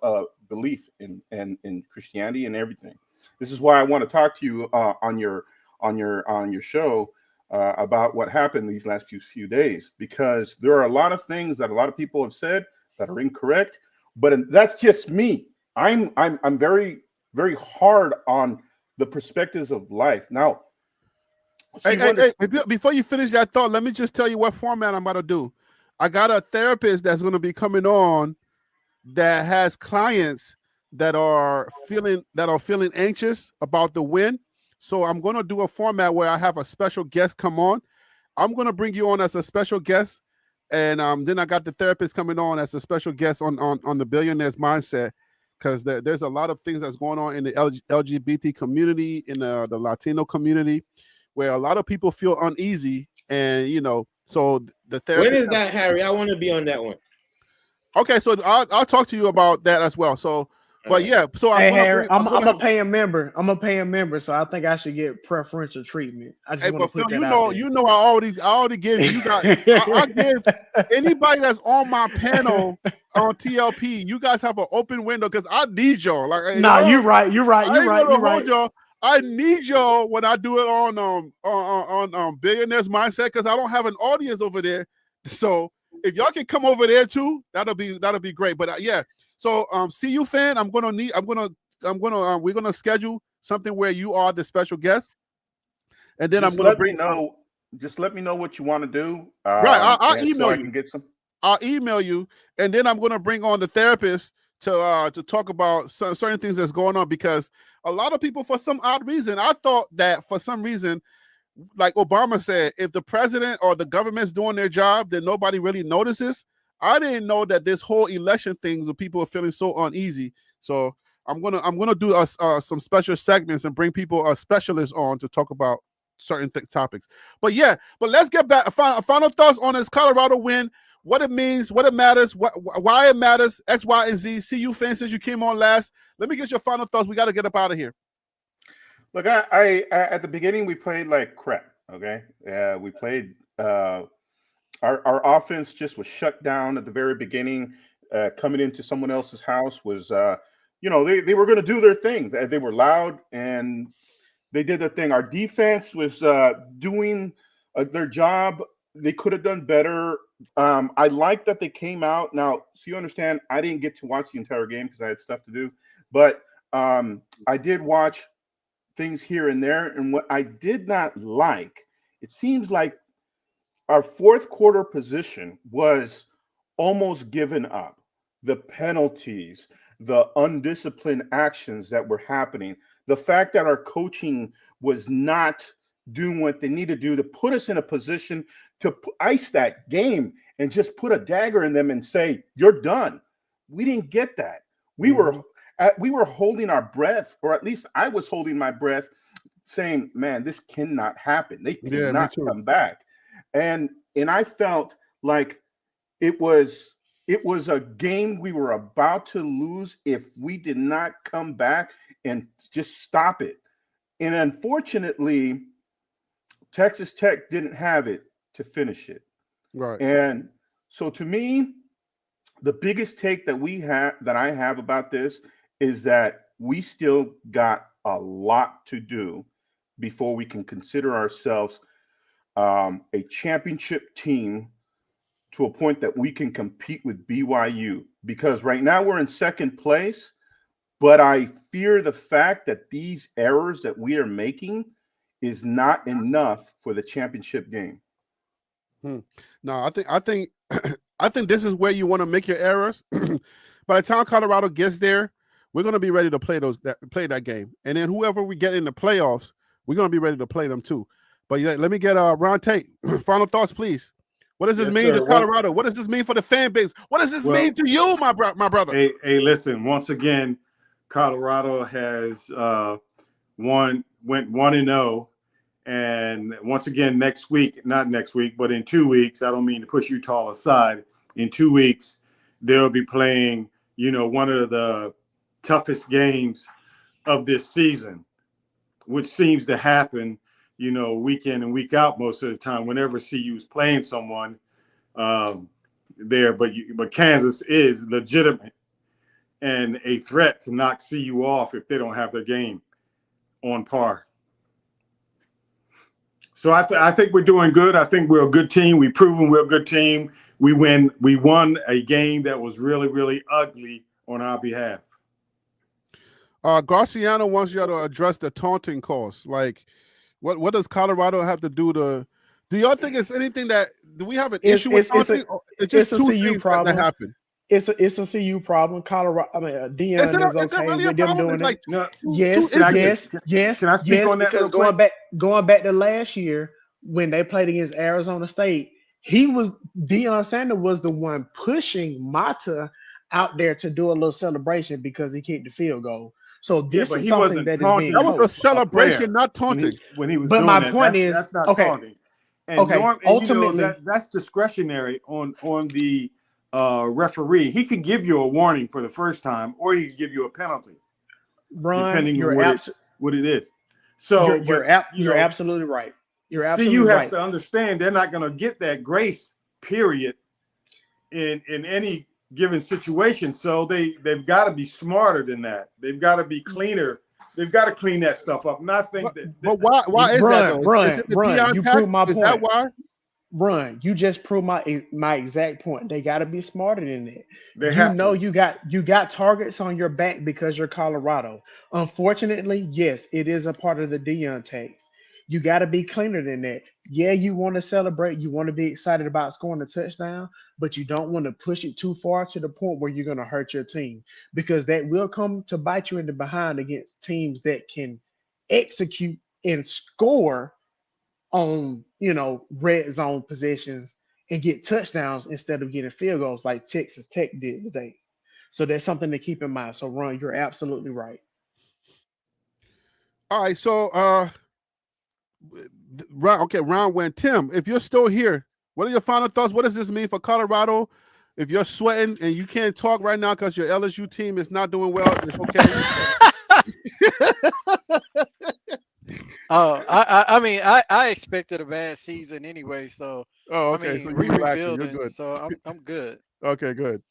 belief in Christianity and everything. This is why I want to talk to you on your show about what happened these last few days, because there are a lot of things that a lot of people have said that are incorrect, but that's just me. I'm very, very hard on the perspectives of life. Now, Hey, before you finish that thought, let me just tell you what format I'm about to do. I got a therapist that's going to be coming on that has clients that are feeling anxious about the win. So I'm going to do a format where I have a special guest come on. I'm going to bring you on as a special guest, and then I got the therapist coming on as a special guest on the Billionaires Mindset, because there's a lot of things that's going on in the LGBT community, in the Latino community, where a lot of people feel uneasy, and So the When therapist. is that, Harry? I want to be on that one. Okay, so I'll talk to you about that as well. So, but Alright. yeah, so Hey I'm gonna Harry, bring, I'm gonna a paying member. I'm a paying member, so I think I should get preferential treatment. I just Hey, want to but Phil, put that out you know, I already gave you got. I give there. anybody that's on my panel on TLP. You guys have an open window because I need y'all. Like, hey, Nah, y'all, you're right. You're right. I You're ain't right. gonna You're hold right. y'all. I need y'all when I do it on Billionaires Mindset because I don't have an audience over there. So if y'all can come over there too, that'll be great. But yeah, so CU fan, we're gonna schedule something where you are the special guest, and then I'm Just gonna let me bring. know. Just let me know what you want to do. Right, I'll and so email I you. can get some. I'll email you, and then I'm going to bring on the therapist to talk about certain things that's going on because a lot of people, for some odd reason, I thought that for some reason, like Obama said, if the president or the government's doing their job, then nobody really notices. I didn't know that this whole election things where people are feeling so uneasy. So I'm gonna do some special segments and bring people specialists on to talk about certain topics. But yeah, but let's get back. Final thoughts on this Colorado win. What it means, what it matters, why it matters, X, Y, and Z. CU fans, since you came on last, let me get your final thoughts. We got to get up out of here. Look, I at the beginning we played like crap. Okay, we played. Our offense just was shut down at the very beginning. Coming into someone else's house was, they were going to do their thing. They were loud and they did their thing. Our defense was doing their job. They could have done better. I like that they came out. Now, so you understand, I didn't get to watch the entire game because I had stuff to do, but I did watch things here and there. And what I did not like, it seems like our fourth quarter position was almost given up. The penalties, the undisciplined actions that were happening, the fact that our coaching was not doing what they need to do to put us in a position to ice that game and just put a dagger in them and say, you're done. We didn't get that. We were holding our breath, or at least I was holding my breath saying, man, this cannot happen. They cannot come back. And I felt like it was a game we were about to lose if we did not come back and just stop it. And unfortunately, Texas Tech didn't have it to finish it. Right. And so to me, the biggest take that I have about this is that we still got a lot to do before we can consider ourselves a championship team to a point that we can compete with BYU. Because right now we're in second place, but I fear the fact that these errors that we are making is not enough for the championship game. No, I think I think this is where you want to make your errors. By the time Colorado gets there, we're going to be ready to play that game, and then whoever we get in the playoffs, we're going to be ready to play them too. But yeah, let me get Ron Tate. Final thoughts, please. What does this mean to Colorado? What does this mean for the fan base? What does this mean to you, my brother? Hey, listen. Once again, Colorado has went 1-0. And once again, not next week, but in 2 weeks, I don't mean to push Utah aside. In 2 weeks, they'll be playing, one of the toughest games of this season, which seems to happen, week in and week out most of the time whenever CU is playing someone there. But Kansas is legitimate and a threat to knock CU off if they don't have their game on par. So I think we're doing good. I think we're a good team. We've proven we're a good team. We won a game that was really, really ugly on our behalf. Garciano wants you to address the taunting calls. Like, what does Colorado have to do to? Do y'all think it's anything do we have an issue with taunting? It's just two things that happen. It's a CU problem. Colorado, Deion is okay really with them doing like, it. Yes. Can I speak on that? Because going back to last year when they played against Arizona State, Deion Sanders was the one pushing Mata out there to do a little celebration because he kicked the field goal. So this is something that is being that was a celebration, not taunting. When he was but doing my that, point is that's not okay. taunting. And Okay, and ultimately, that's discretionary on the referee. He can give you a warning for the first time, or he can give you a penalty, Ron, depending on what it is. you're So, you're but ab- you're absolutely right. You're CU absolutely has right. to understand they're not going to get that grace period in any given situation. So they've got to be smarter than that. They've got to be cleaner. They've got to clean that stuff up. And I think But why is that though? Is it the Run. Dion You tax? proved my Is that point. why? Run. You just proved my exact point. They got to be smarter than that. they You have know, to. you got targets on your back because you're Colorado. Unfortunately, yes, it is a part of the Dion tax. You got to be cleaner than that. Yeah, you want to celebrate. You want to be excited about scoring a touchdown, but you don't want to push it too far to the point where you're going to hurt your team, because that will come to bite you in the behind against teams that can execute and score on, red zone possessions and get touchdowns instead of getting field goals like Texas Tech did today. So that's something to keep in mind. So Ron, you're absolutely right. All right, so round win. Tim, if you're still here, what are your final thoughts? What does this mean for Colorado? If you're sweating and you can't talk right now because your LSU team is not doing well, it's okay. I mean, I expected a bad season anyway, so Oh, I okay. mean, So we you're relaxing. You're rebuilding, good. so I'm good. Okay, good.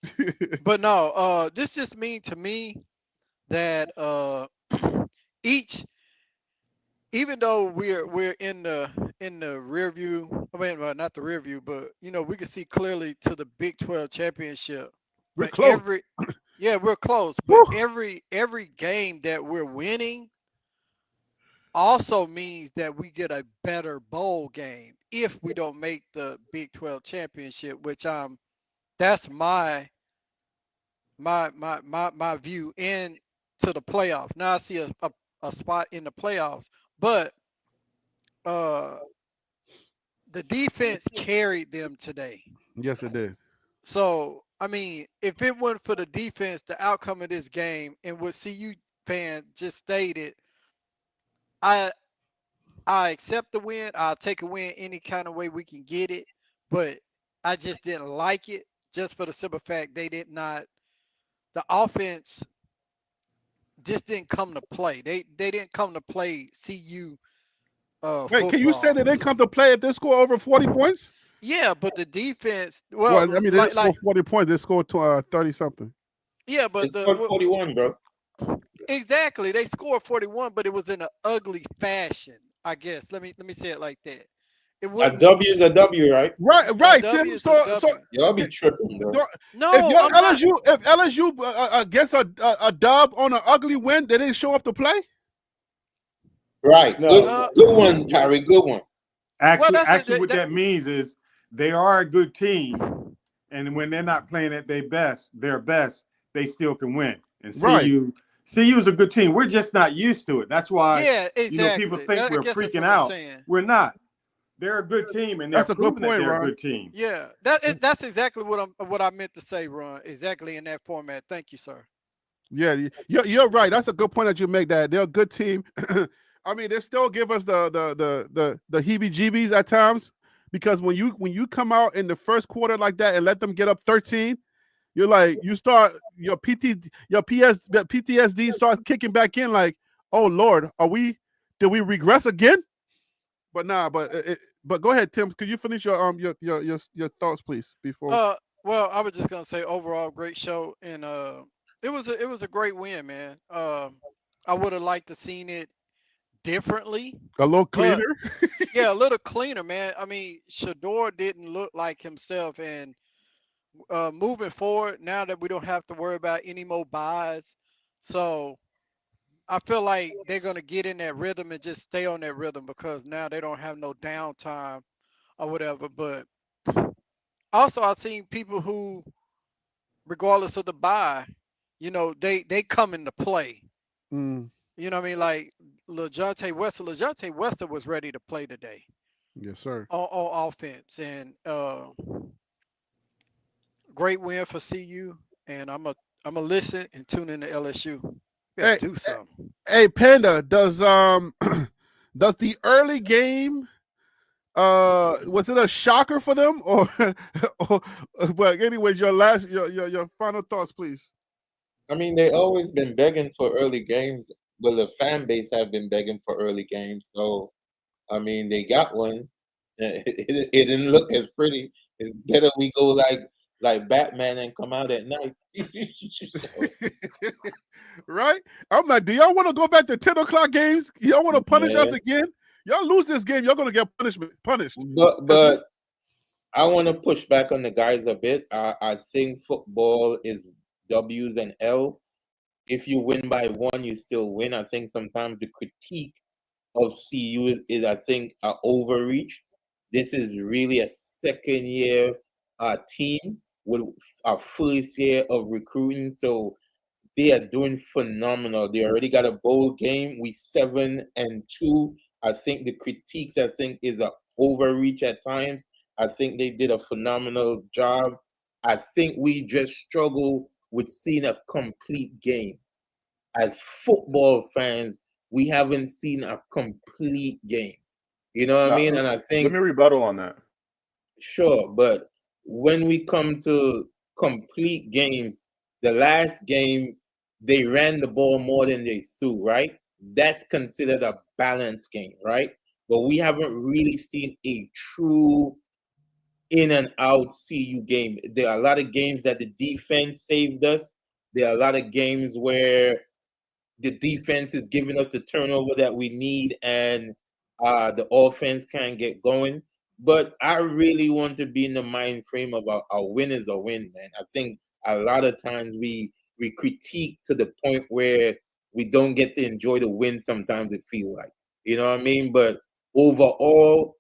But no, this just means to me that each, even though we're in the rear view, I mean, well, not the rear view, but we can see clearly to the Big 12 championship. We're But close. we're close. Woo. But every game that we're winning also means that we get a better bowl game if we don't make the Big 12 championship, which that's my view into the playoff. Now I see a spot in the playoffs, but the defense carried them today. Yes, it did. So I mean, if it weren't for the defense, the outcome of this game and what CU fan just stated, I accept the win. I'll take a win any kind of way we can get it, but I just didn't like it just for the simple fact the offense just didn't come to play. They didn't come to play CU Wait, football. can you say they didn't come to play if they score over 40 points? Yeah, but the defense, Well, I mean, they didn't score 40 points. They scored 30-something. Yeah, but It's got 41, bro. Exactly. They scored 41, but it was in an ugly fashion, I guess. Let me say it like that. It A wasn't W is a W, right? Right, W Tim. is a So W. Y'all be tripping, bro. No, if I'm not. LSU gets a dub on an ugly win, they didn't show up to play. Right. No. Good one, Harry. Good one. Actually, what that means is they are a good team, and when they're not playing at their best, they still can win. And Right. CU is a good team. We're just not used to it. That's why Yeah, exactly. people think I we're guess that's freaking what I'm out. saying. We're not. They're a good team, and they're That's a good proving that point, they're Ron. a good team. Yeah, that's exactly what I meant to say, Ron. Exactly in that format. Thank you, sir. Yeah, you're right. That's a good point that you make. That they're a good team. I mean, they still give us the heebie-jeebies at times, because when you come out in the first quarter like that and let them get up 13, you're like, you start your PTSD starts kicking back in. Like, oh Lord, did we regress again? But nah, but go ahead, Tim. Could you finish your thoughts, please, before? Well, I was just gonna say overall great show, and it was a great win, man. I would have liked to seen it differently. A little cleaner. Yeah, a little cleaner, man. I mean, Shador didn't look like himself, and moving forward, now that we don't have to worry about any more buys, so I feel like they're gonna get in that rhythm and just stay on that rhythm, because now they don't have no downtime or whatever. But also, I've seen people who, regardless of the buy, they come into play. Mm, You know what I mean? Like LaJohntay Wester. LaJohntay Wester was ready to play today yes, sir. on offense, and great win for CU. And I'm a listen and tune into LSU. Hey, Do something. Hey, Panda, does the early game Was it a shocker for them, or, or but anyways, your final thoughts, please. I mean, they always been begging for early games. Well, the fan base have been begging for early games. So, I mean, they got one. It didn't look as pretty. It's better we go like Batman and come out at night. So, Right? I'm like, do y'all want to go back to 10 o'clock games? Y'all want to punish us yeah. again? Y'all lose this game, y'all gonna get punished. But I want to push back on the guys a bit. I think football is W's and L. If you win by one, you still win. I think sometimes the critique of CU is I think, an overreach. This is really a second-year team with a first year of recruiting, so they are doing phenomenal. They already got a bowl game. We 7-2. I think the critiques, is an overreach at times. I think they did a phenomenal job. I think we just struggle with seeing a complete game. As football fans, we haven't seen a complete game. You know what I mean? And I Let think, me rebuttal on that. sure, but when we come to complete games, the last game, they ran the ball more than they threw, right? That's considered a balanced game, right? But we haven't really seen a true in and out CU game. There are a lot of games that the defense saved us. There are a lot of games where the defense is giving us the turnover that we need, and the offense can't get going. But I really want to be in the mind frame of a win is a win, man. I think a lot of times we critique to the point where we don't get to enjoy the win. Sometimes it feels like, you know what I mean? But overall,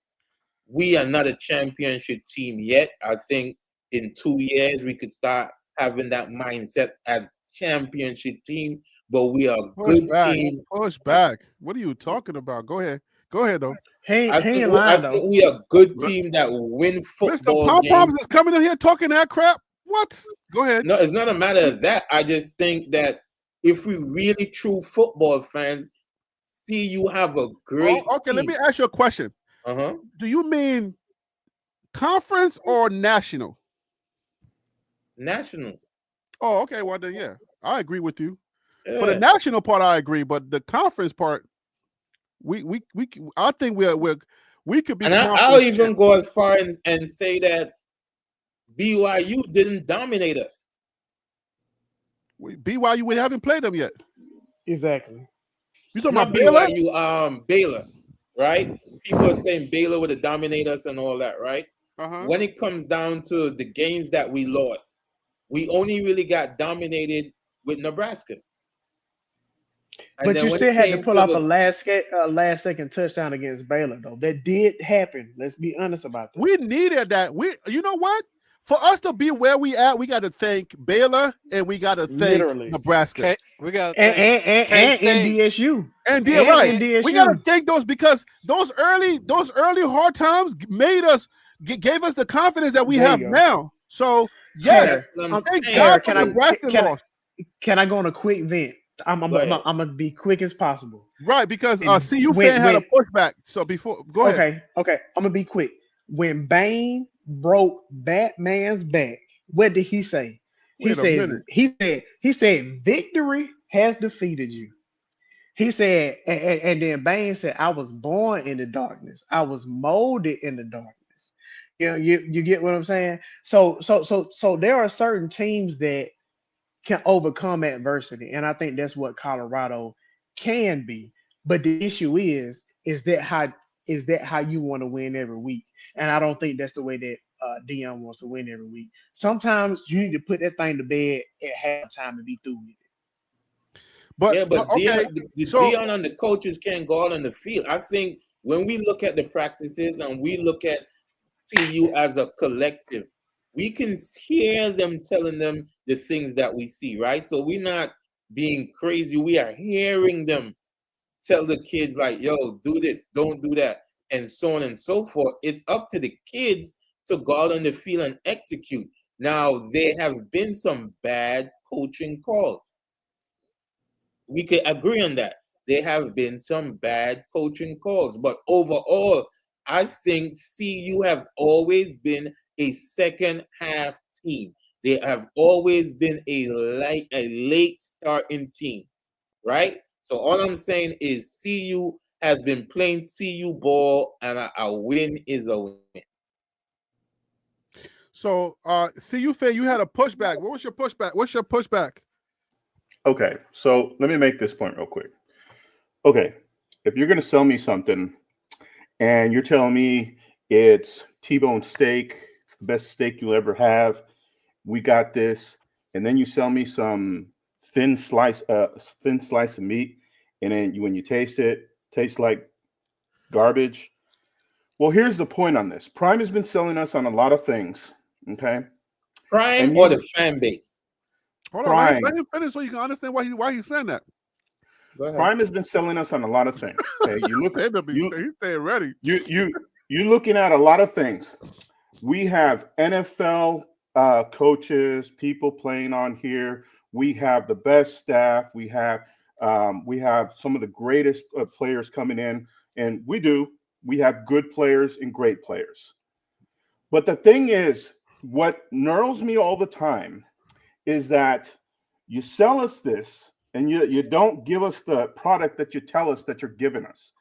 we are not a championship team yet. I think in 2 years we could start having that mindset as championship team. But we are a good team. Push back. What are you talking about? Go ahead, though. He I ain't think lying though. we are a good team that will win Mr. football Pom Poms games. is coming in here talking that crap. What? Go ahead. No, it's not a matter of that. I just think that if we really true football fans, see you have a great Okay, team. let me ask you a question. Uh-huh. Do you mean conference or national? Nationals. Oh, okay. Well, then, yeah, I agree with you. Yeah. For the national part, I agree, but the conference part, I think we could be. And I'll even go as far and say that BYU didn't dominate us. BYU, we haven't played them yet. Exactly. You talking Not about Baylor? BYU, Baylor, right? People are saying Baylor would have dominated us and all that, right? Uh-huh. When it comes down to the games that we lost, we only really got dominated with Nebraska. And But then you when still it had to came pull to off the- a last second touchdown against Baylor, though. That did happen. Let's be honest about that. We needed that. You know what? For us to be where we at, we got to thank Baylor and we got to thank Literally. Nebraska. Okay, we got And NDSU. And And right, NDSU. we got to thank those because those early hard times made us gave us the confidence that we There have you go. now. So yes, That's what I'm thank saying. God Can for I- Nebraska can I- loss. Can I go on a quick vent? I'm Go ahead. gonna be quick as possible. Right, because And CU when- fan had a when- pushback. So before, go ahead. Okay. I'm gonna be quick. When Bane broke Batman's back, what did he say? Wait a minute. He said victory has defeated you. He said, and then Bane said, I was born in the darkness. I was molded in the darkness. You know, you get what I'm saying? So there are certain teams that can overcome adversity, and I think that's what Colorado can be. But the issue is that how you want to win every week? And I don't think that's the way that Dion wants to win every week. Sometimes you need to put that thing to bed at halftime and be through with it. But Yeah, but okay, Dion and the coaches can't go out on the field. I think when we look at the practices and we look at CU as a collective, we can hear them telling them the things that we see, right? So we're not being crazy. We are hearing them tell the kids like, yo, do this, don't do that, and so on and so forth. It's up to the kids to go out on the field and execute. Now, there have been some bad coaching calls. We can agree on that. There have been some bad coaching calls, but overall, I think CU have always been a second half team. They have always been a late starting team, right? So all I'm saying is CU has been playing CU ball, and a win is a win. So, CU fan, you had a pushback. What was your pushback? What's your pushback? Okay, so let me make this point real quick. Okay, if you're going to sell me something and you're telling me it's T-bone steak, it's the best steak you'll ever have, we got this, and then you sell me some thin slice of meat, and then when you taste it, tastes like garbage. Well, here's the point on this. Prime has been selling us on a lot of things, okay? Prime And or the fan base? Hold on, let him finish so you can understand why he's saying that. Go ahead. Prime has been selling us on a lot of things. Okay, you look, he's staying ready. You're looking at a lot of things. We have NFL coaches, people playing on here. We have the best staff. We have some of the greatest players coming in, and we have good players and great players. But the thing is, what knurls me all the time is that you sell us this and you don't give us the product that you tell us that you're giving us.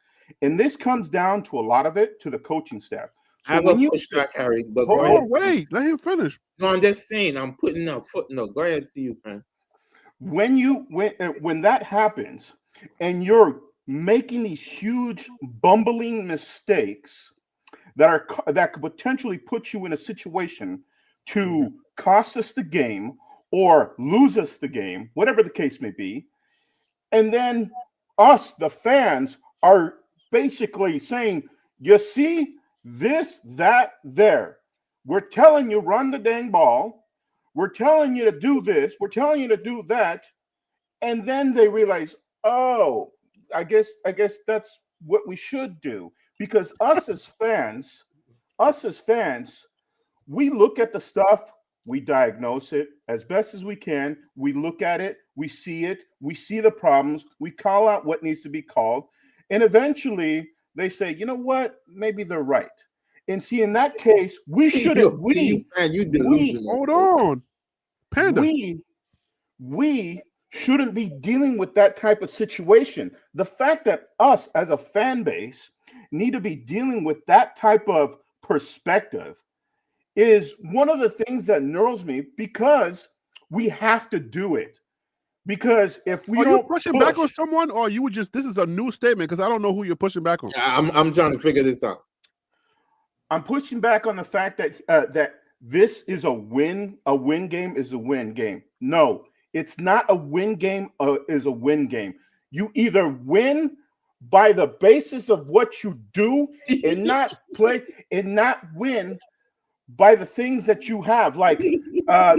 And this comes down to a lot of it to the coaching staff. So I have a pushback, Harry, but go ahead. Wait, let him finish. No, I'm just saying, I'm putting a footnote. Go ahead, CU fan. When that happens and you're making these huge bumbling mistakes that could potentially put you in a situation to cost us the game or lose us the game, whatever the case may be, and then us, the fans, are basically saying, you see this, that, there. We're telling you run the dang ball. We're telling you to do this. We're telling you to do that. And then they realize, oh, I guess that's what we should do. Because us as fans, we look at the stuff, we diagnose it as best as we can. We look at it, we see the problems, we call out what needs to be called. And eventually they say, you know what, maybe they're right. And see, in that case, we shouldn't. Hold on, Panda. We shouldn't be dealing with that type of situation. The fact that us as a fan base need to be dealing with that type of perspective is one of the things that knurls me, because we have to do it. Because if we don't pushing back on someone, or you would just, this is a new statement because I don't know who you're pushing back on. I'm trying to figure this out. I'm pushing back on the fact that that this is a win. A win game is a win game. No, it's not a win game. Is a win game. You either win by the basis of what you do and not play and not win by the things that you have. Like I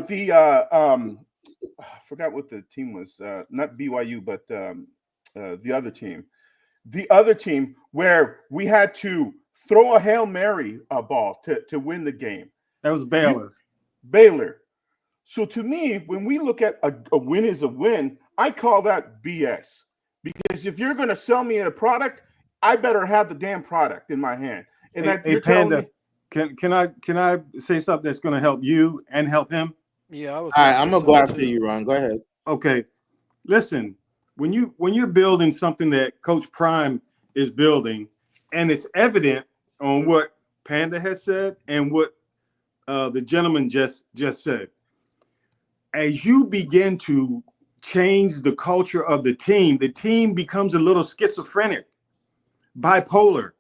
forgot what the team was. Not BYU, but the other team. The other team where we had to throw a Hail Mary ball to win the game. That was Baylor. Baylor. So to me, when we look at a win is a win, I call that BS. Because if you're going to sell me a product, I better have the damn product in my hand. And hey Panda, can I say something that's going to help you and help him? Yeah, all right, I'm gonna go after you, Ron. Go ahead. Okay, listen. When you're building something that Coach Prime is building, and it's evident on what Panda has said and what the gentleman just said, as you begin to change the culture of the team becomes a little schizophrenic, bipolar.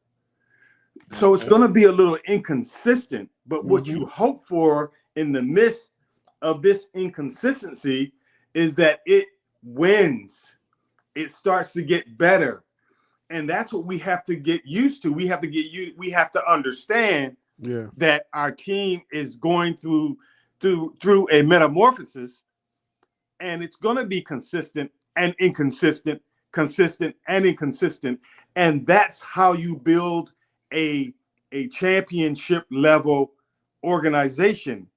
So it's going to be a little inconsistent. But what you hope for in the midst of this inconsistency is that it wins. It starts to get better. And that's what we have to get used to. We have to understand that our team is going through a metamorphosis, and it's going to be consistent and inconsistent, consistent and inconsistent. And that's how you build a championship level organization.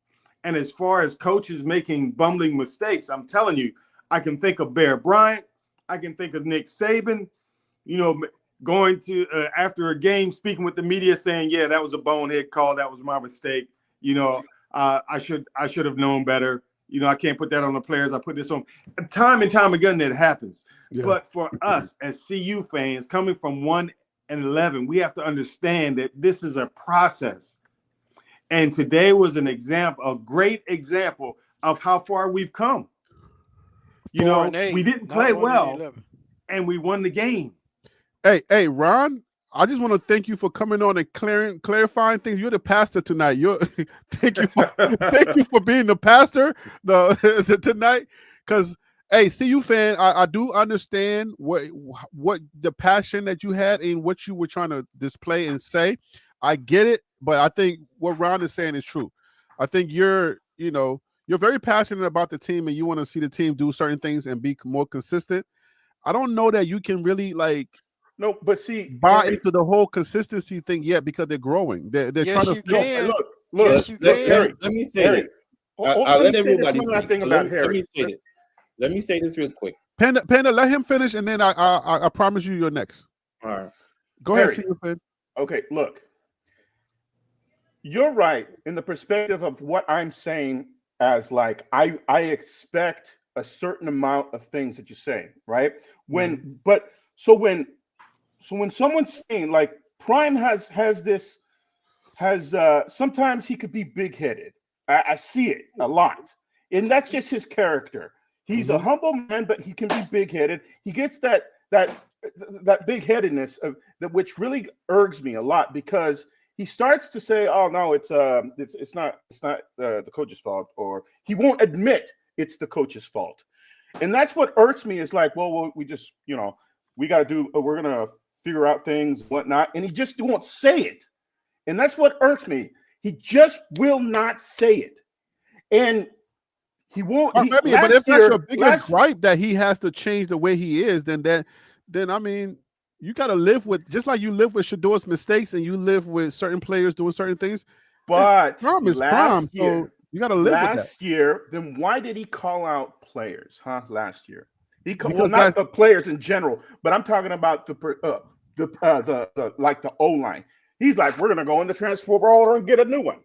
And as far as coaches making bumbling mistakes, I'm telling you, I can think of Bear Bryant, I can think of Nick Saban, going to after a game, speaking with the media, saying, "Yeah, that was a bonehead call. That was my mistake. I should have known better. I can't put that on the players. I put this on." Time and time again that happens. Yeah. But for us as CU fans coming from 1-11, we have to understand that this is a process. And today was an example, a great example of how far we've come. 4-8, we didn't not play well, 1-11. and we won the game. Hey, Ron, I just want to thank you for coming on and clarifying things. You're the pastor tonight. Thank you for being the pastor tonight. Because, hey, CU fan, I do understand what the passion that you had and what you were trying to display and say. I get it, but I think what Ron is saying is true. I think you're very passionate about the team and you want to see the team do certain things and be more consistent. I don't know that you can really No, but see, buy into the whole consistency thing yet because they're growing. They're Yes, trying you to can. look. Yes, you can. Harry, Let me say Harry, this. I'll I'll let say this everybody one last speak. thing So about let Harry. me say this. Let me say this real quick. Panda, let him finish, and then I promise you're next. All right. Go Harry. ahead, CU fan. Okay, look. You're right in the perspective of what I'm saying as I expect a certain amount of things that you say, right? So when someone's saying Prime has sometimes he could be big-headed. I see it a lot. And that's just his character. He's a humble man, but he can be big-headed. He gets that big-headedness which really irks me a lot because he starts to say, "Oh no, it's not the coach's fault," or he won't admit it's the coach's fault, and that's what irks me. Is well, we just we got to do. We're gonna figure out things, and whatnot, and he just won't say it, and that's what irks me. He just will not say it, and he won't. But if that's your biggest gripe that he has to change the way he is, then I mean. You got to live with, just like you live with Shedor's mistakes and you live with certain players doing certain things. But Prom is prom, so you got to live with that. Last year, then why did he call out players, last year? Because not the players in general, but I'm talking about the O-line. He's like, we're going to go in the transfer portal and get a new one.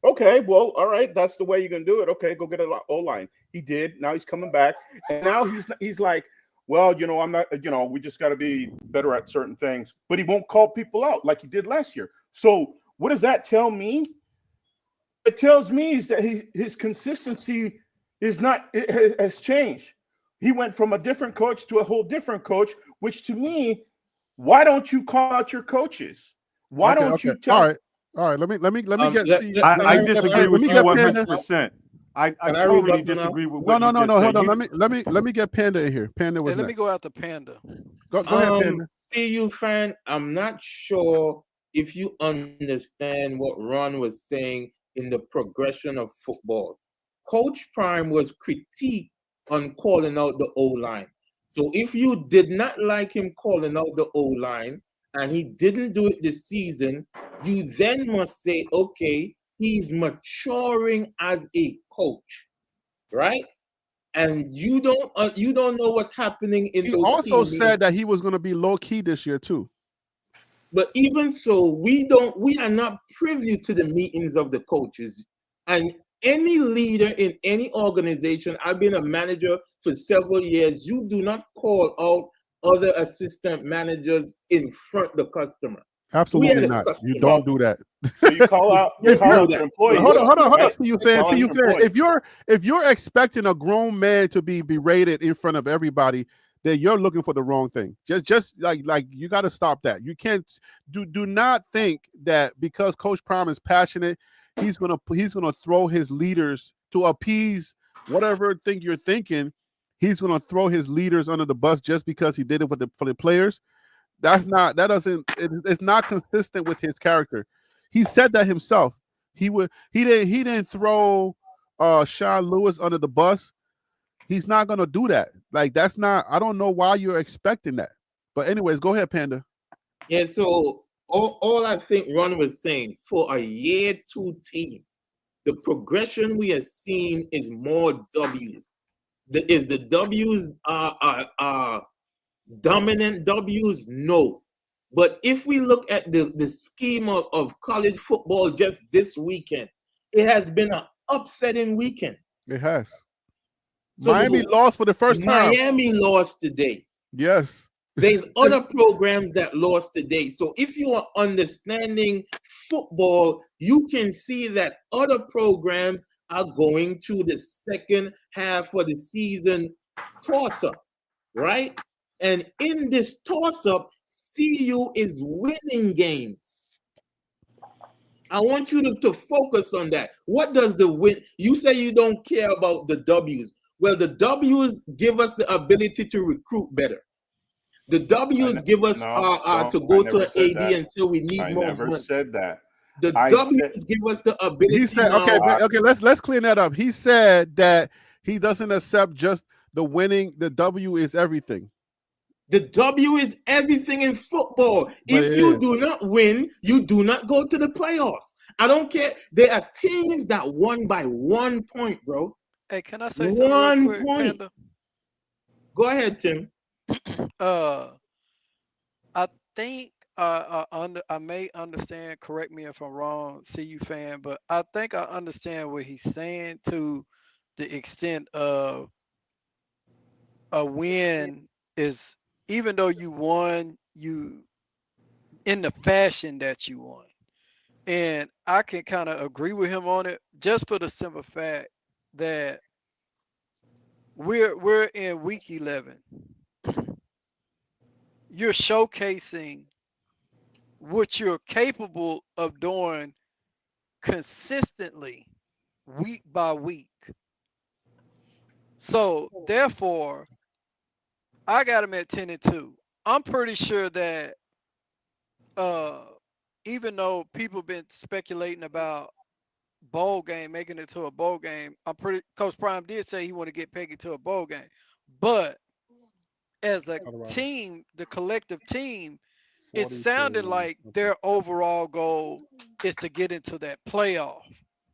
Okay, well, all right, that's the way you're going to do it. Okay, go get an O-line. He did. Now he's coming back. And now he's like, well, I'm not, we just got to be better at certain things. But he won't call people out like he did last year. So what does that tell me? It tells me is that his consistency has changed. He went from a different coach to a whole different coach, which to me, why don't you call out your coaches? Why don't you tell? All right. Let me get. I disagree with you 100%. I totally disagree with what you just said. Hold on. Let me get Panda in here. Panda was Let me next. go out to Panda. Go ahead, Panda. CU fan, I'm not sure if you understand what Ron was saying in the progression of football. Coach Prime was critiqued on calling out the O-line. So if you did not like him calling out the O-line and he didn't do it this season, you then must say, okay, he's maturing as a coach, right? And you don't know what's happening in He those also team said that he was going to be low key this year too. But even so, we are not privy to the meetings of the coaches. And any leader in any organization, I've been a manager for several years, you do not call out other assistant managers in front of the customer. Absolutely not. You don't do that. So you call out your employees. Hold on. See you fan. If you're expecting a grown man to be berated in front of everybody, then you're looking for the wrong thing. Just like you got to stop that. You can't do not think that because Coach Prime is passionate, he's gonna throw his leaders to appease whatever thing you're thinking. He's gonna throw his leaders under the bus just because he did it for the players. It's not consistent with his character. He said that himself. He didn't throw Sean Lewis under the bus. He's not gonna do that. That's not. I don't know why you're expecting that. But anyways, go ahead, Panda. Yeah. So all I think Ron was saying for a year 2 team, the progression we have seen is more W's. The W's are Dominant W's, no. But if we look at the scheme of college football just this weekend, it has been an upsetting weekend. It has. So Miami lost for the first time. Miami lost today. Yes. There's other programs that lost today. So if you are understanding football, you can see that other programs are going to the second half of the season toss-up, right? And in this toss-up, CU is winning games. I want you to focus on that. What does the win? You say you don't care about the W's. Well, the W's give us the ability to recruit better. The W's give us to go to an AD and say we need more money. I never said that. The W's give us the ability. He said, okay, let's clean that up. He said that he doesn't accept just the winning. The W is everything. The W is everything in football. If you do not win, you do not go to the playoffs. I don't care. There are teams that won by 1 point, bro. Hey, can I say something? 1 real quick, point. Panda? Go ahead, Tim. I think I may understand. Correct me if I'm wrong, CU fan, but I think I understand what he's saying to the extent of a win is, even though you won, you in the fashion that you won. And I can kind of agree with him on it, just for the simple fact that we're in week 11. You're showcasing what you're capable of doing consistently week by week. So therefore, I got him at 10-2. I'm pretty sure that even though people been speculating about bowl game, making it to a bowl game, Coach Prime did say he want to get Peggy to a bowl game. But as a team, the collective team, it sounded like their overall goal is to get into that playoff,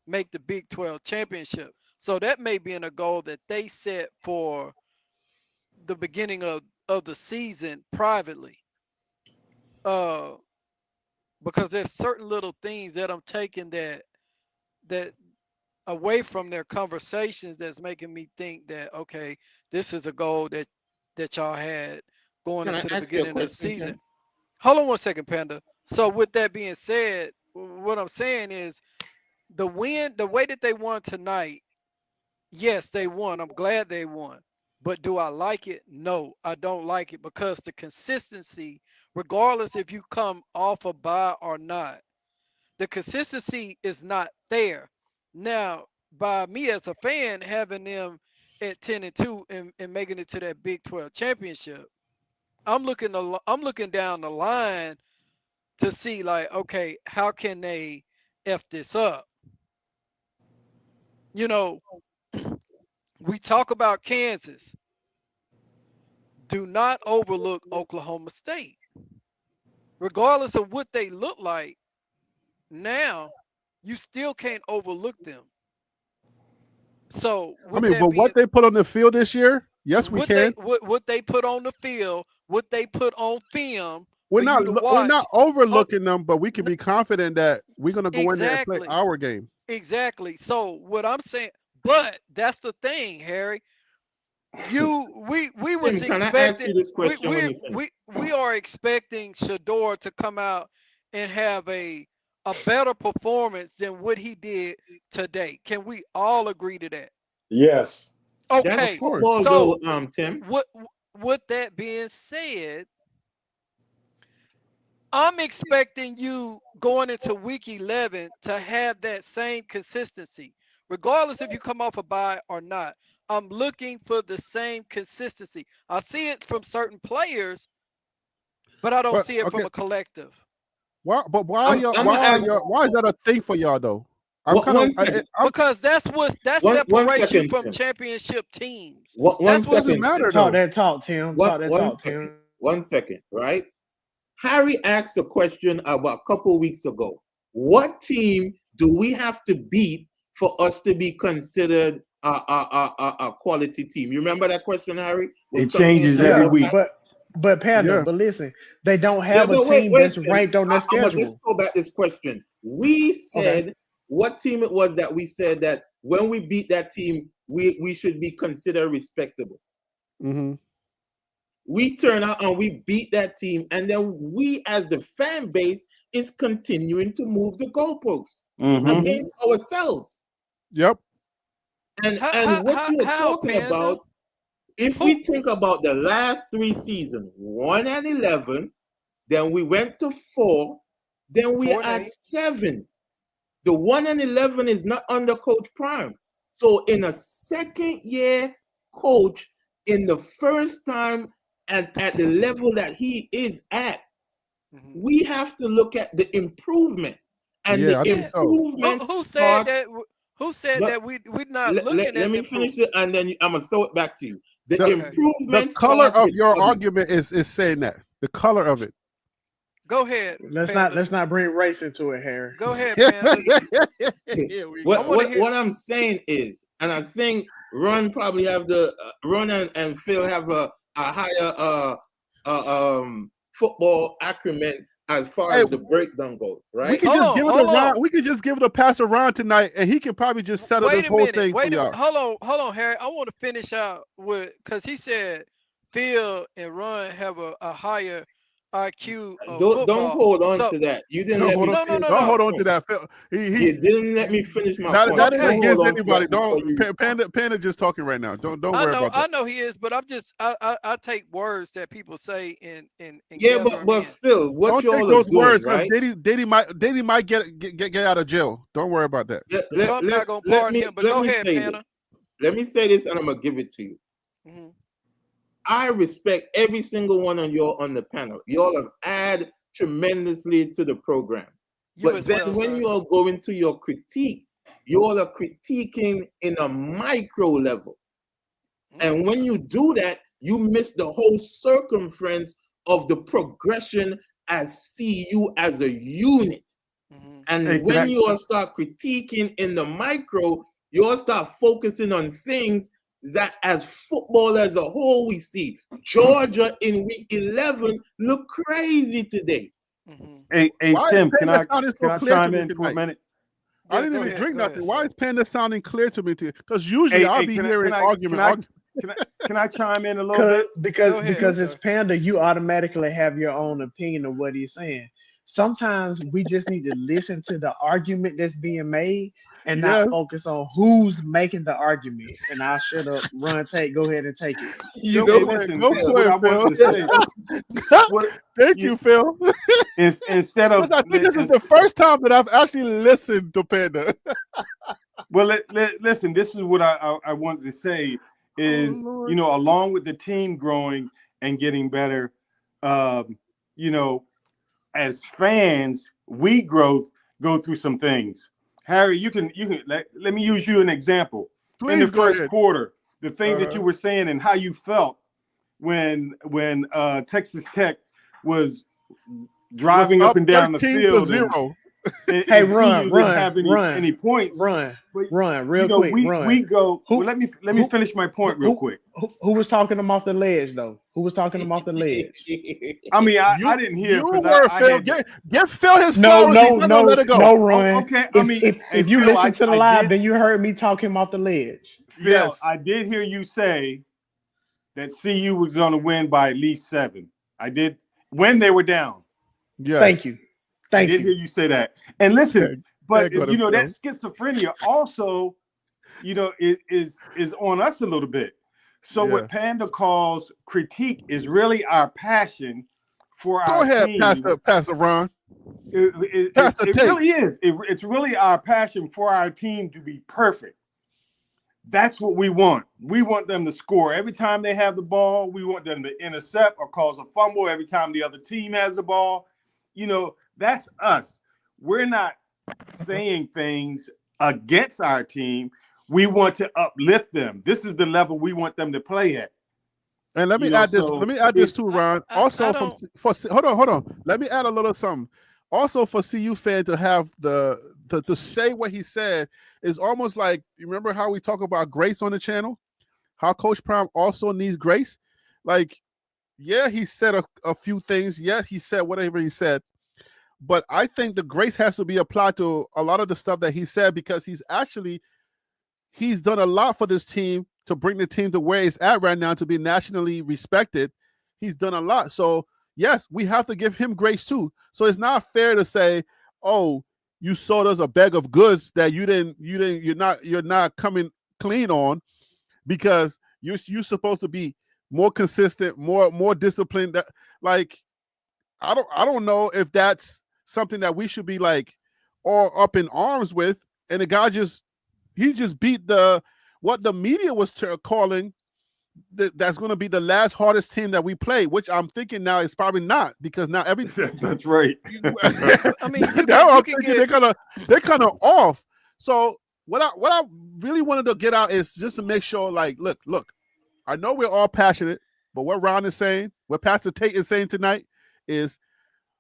make the Big 12 championship. So that may be in a goal that they set for the beginning of the season privately. Because there's certain little things that I'm taking that away from their conversations that's making me think that, okay, this is a goal that y'all had going into the beginning of the season. Tim? Hold on 1 second, Panda. So with that being said, what I'm saying is the way that they won tonight, yes, they won. I'm glad they won. But do I like it? No, I don't like it, because the consistency, regardless if you come off a bye or not, the consistency is not there. Now, by me as a fan having them at 10-2 and making it to that Big 12 championship, I'm looking down the line to see, like, okay, how can they F this up? You know, we talk about Kansas. Do not overlook Oklahoma State. Regardless of what they look like now, you still can't overlook them. So, I mean, but what they put on the field this year, yes, we can. What they put on the field, what they put on film. We're not overlooking them, but we can be confident that we're going to go in there and play our game. Exactly. So what I'm saying, but that's the thing, Harry. We was expecting we are expecting Shedeur to come out and have a better performance than what he did today. Can we all agree to that? Yes. Okay. So, Tim. With that being said, I'm expecting you going into week 11 to have that same consistency, regardless if you come off a bye or not. I'm looking for the same consistency. I see it from certain players, but I don't see it from a collective. Why is that a thing for y'all though? Because that's separation from championship teams. One second. Talk that talk, Tim. One second, right? Harry asked a question about a couple of weeks ago. What team do we have to beat for us to be considered a quality team? You remember that question, Harry? It changes every week. But Panda, Yeah. but listen, they don't Yeah, have a but wait, team wait, that's Tim. ranked on their I'm gonna just schedule. go back this question. We Okay. said what team it was that we said that when we beat that team, we should be considered respectable. Mm-hmm. We turn out and we beat that team, and then we, as the fan base, is continuing to move the goalposts Mhm. against ourselves. Yep. And How what you're talking Panda? about, if we think about the last 3 seasons, 1-11, then we went to 4, then we're 4 and at 8. 7. The 1-11 is not under Coach Prime. So in a second year coach, in the first time at the level that he is at, Mhm. we have to look at the improvement. And Yeah, I the think so. improvement Who said starts. that? Who said But that we're not let looking me at the finish improvement? it, and then I'm gonna throw it back to you. The The- Okay. The improvement color starts of with your others. argument is saying that. The color of it. Go ahead, Let's Panda. not bring race into it, Harry. Go ahead, Panda. Here we go. I wanna hear- What I'm saying is, and I think Ron probably have the Ron and Phil have a higher football acumen as far Hey, as the breakdown goes, We right? can Hold just on, give it to hold Ron. on. We can just give it to Pastor Ron tonight, and he can probably just settle Wait this a whole minute. thing for Wait a y'all. minute. Hold on, Harry. I want to finish out with because he said Phil and Ron have a higher IQ of Don't football. hold on So to that. You didn't Don't let hold me on. finish no, my Don't hold on to point. that. Phil. You He didn't let me finish my that point. that isn't Don't against hold on to anybody. that before Don't you. Panda just talking right now. Don't I worry know, about that. he is, but I'm just I take words that people say and Yeah, gather them but in. Phil, what Don't take y'all are those doing, words because right? Diddy might get out of jail. Don't worry about that. Trump not gonna pardon him. But Let go me ahead, say Panda. this. Let me say this, and I'm gonna give it to you. Mhm. I respect every single one of y'all on the panel. Y'all have added tremendously to the program. You But as then well, when sir. you all go into your critique, you all are critiquing in a micro level. And when you do that, you miss the whole circumference of the progression as CU as a unit. Mhm. And Hey, can when I- you all start critiquing in the micro, you all start focusing on things that as football as a whole we see. Georgia in week 11 look crazy today. Mhm. Hey, Why Tim, is can Panda I sounding so clear to chime me in for a tonight? minute? I Yeah, didn't go even ahead. drink Go ahead, nothing. Why sir. is Panda sounding clear to me? Because usually Hey, I'll hey, be can I hearing can I argument. can I chime in a little Because bit? because Go ahead, because it's sir. Panda, you automatically have your own opinion of what he's saying. Sometimes we just need to listen to the argument that's being made and Yeah. not focus on who's making the argument. And I'll shut up. Run, go ahead and take it. You Go Hey, know, for it. listen, Go Phil, for what it, I wanted Phil. to say, what Thank you you, Phil. instead of Because I think this is the first time that I've actually listened to Panda. well, listen, this is what I wanted to say is, Lord. you know, along with the team growing and getting better, you know, as fans, we go through some things. Harry, you can let me use you an example. In the Please go first ahead. quarter, the things that Uh-huh. you were saying and how you felt when Texas Tech was driving Was up and down the 13-0. field and Hey, CU run, didn't have run, any points. run, But run, real you know, quick, run. we go. Who- Well, let me who- finish my point real quick. Who was talking them off the ledge though? Who was talking them off the ledge? I mean, I You didn't hear you because were I Phil. had. Give Phil his No, flowers. He's no, not gonna let it go. no, Run. Okay, I mean, hey, If you Phil, listen to the I live, did, then you heard me talk him off the ledge. Phil, Yes. I did hear you say that CU was going to win by at least 7. I did when they were down. Yes. Thank you. I Thank did you. hear you say that. And listen, but Thank you know Phil. that schizophrenia also, you know, is on us a little bit. So Yeah. what Panda calls critique is really our passion for Go our ahead, team. Pastor Ron. It Pastor Tate. really is. It's really our passion for our team to be perfect. That's what we want. We want them to score every time they have the ball. We want them to intercept or cause a fumble every time the other team has the ball. You know, that's us. We're not saying things against our team. We want to uplift them. This is the level we want them to play at. And let me You know, add this. so Let me add this too, Ron. I Also, don't. hold on. Let me add a little something. Also, for CU fan to have to say what he said is almost like, you remember how we talk about grace on the channel? How Coach Prime also needs grace. Like, Yeah, he said a few things. Yeah, he said whatever he said. But I think the grace has to be applied to a lot of the stuff that he said because he's done a lot for this team to bring the team to where it's at right now to be nationally respected. He's done a lot. So yes, we have to give him grace too. So it's not fair to say, oh, you sold us a bag of goods that you're not coming clean on because you're supposed to be more consistent, more disciplined. That like I don't know if that's something that we should be like all up in arms with. And the guy just beat what the media was calling that's going to be the last hardest team that we play, which I'm thinking now is probably not because now everything. That's right. I mean, they're kind of off. So what I really wanted to get out is just to make sure, like, look, I know we're all passionate, but what Ron is saying, what Pastor Tate is saying tonight is,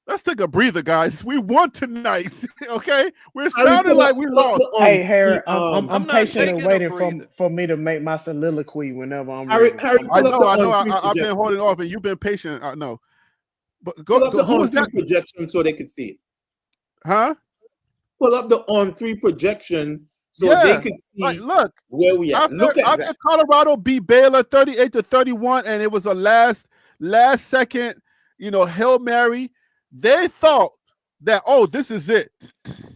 let's take a breather, guys. We won tonight, okay? We're sounding like we lost. Hey, Harry, I'm I'm not patiently taking a waiting breather. for me to make my soliloquy whenever I'm Harry, ready. Harry, I pull up know. the on-three I've been projection. holding off, and you've been patient. I know. But Pull up go the who was that? on-three projection so they could see it. Huh? Pull up the on-three projection so Yeah. they could see Like, look, where we at. Look at after that. Colorado beat Baylor 38-31, and it was a last second, Hail Mary. They thought that, oh, this is it.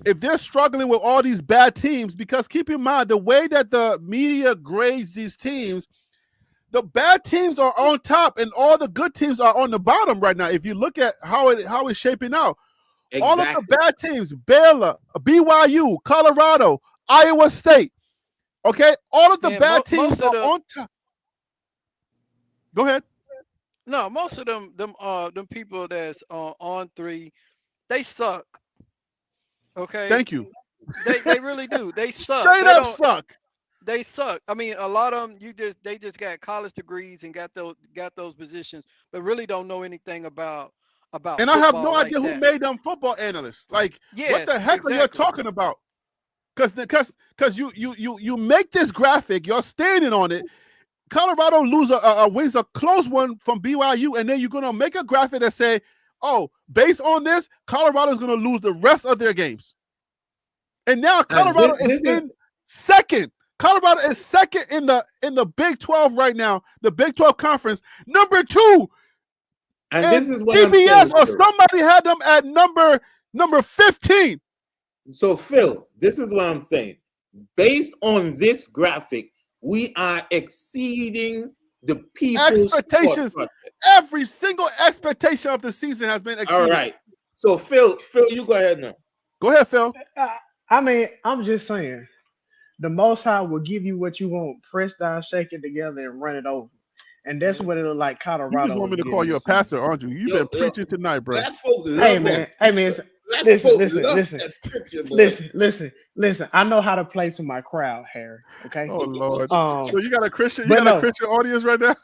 If they're struggling with all these bad teams, because keep in mind the way that the media grades these teams, the bad teams are on top and all the good teams are on the bottom right now. If you look at how it's shaping out, all of the bad teams, Baylor, BYU, Colorado, Iowa State, okay, all of the bad teams are on top. Go ahead. No, most of them people that's on three, they suck. Okay. Thank you. They really do. They suck. Straight They up don't- suck. They suck. I mean, a lot of them they just got college degrees and got those positions, but really don't know anything about. And I have no football like idea who that. made them football analysts. Like, what Yes, the heck are you exactly. talking about? Because you make this graphic, you're standing on it. Colorado wins a close one from BYU, and then you're gonna make a graphic that say, "Oh, based on this, Colorado's gonna lose the rest of their games." And now Colorado is in second. Colorado is second in the Big 12 right now, the Big 12 conference, number 2. And this is what TBS I'm saying. or somebody had them at number 15. So, Phil, this is what I'm saying. Based on this graphic, we are exceeding the people's Expectations. thought process. Every single expectation of the season has been exceeded. All right. So, Phil, you go ahead now. Go ahead, Phil. I mean, I'm just saying, the Most High will give you what you want, press down, shake it together, and run it over. And that's what it'll like Colorado. You just want me to call you a pastor, aren't you? You've been preaching tonight, bro. Black folk love Hey that man, scripture. Black listen, folk listen, love listen, that scripture, boy. listen. I know how to play to my crowd, Harry. Okay. Oh Lord. Um, So you got a Christian, but no. Christian audience right now?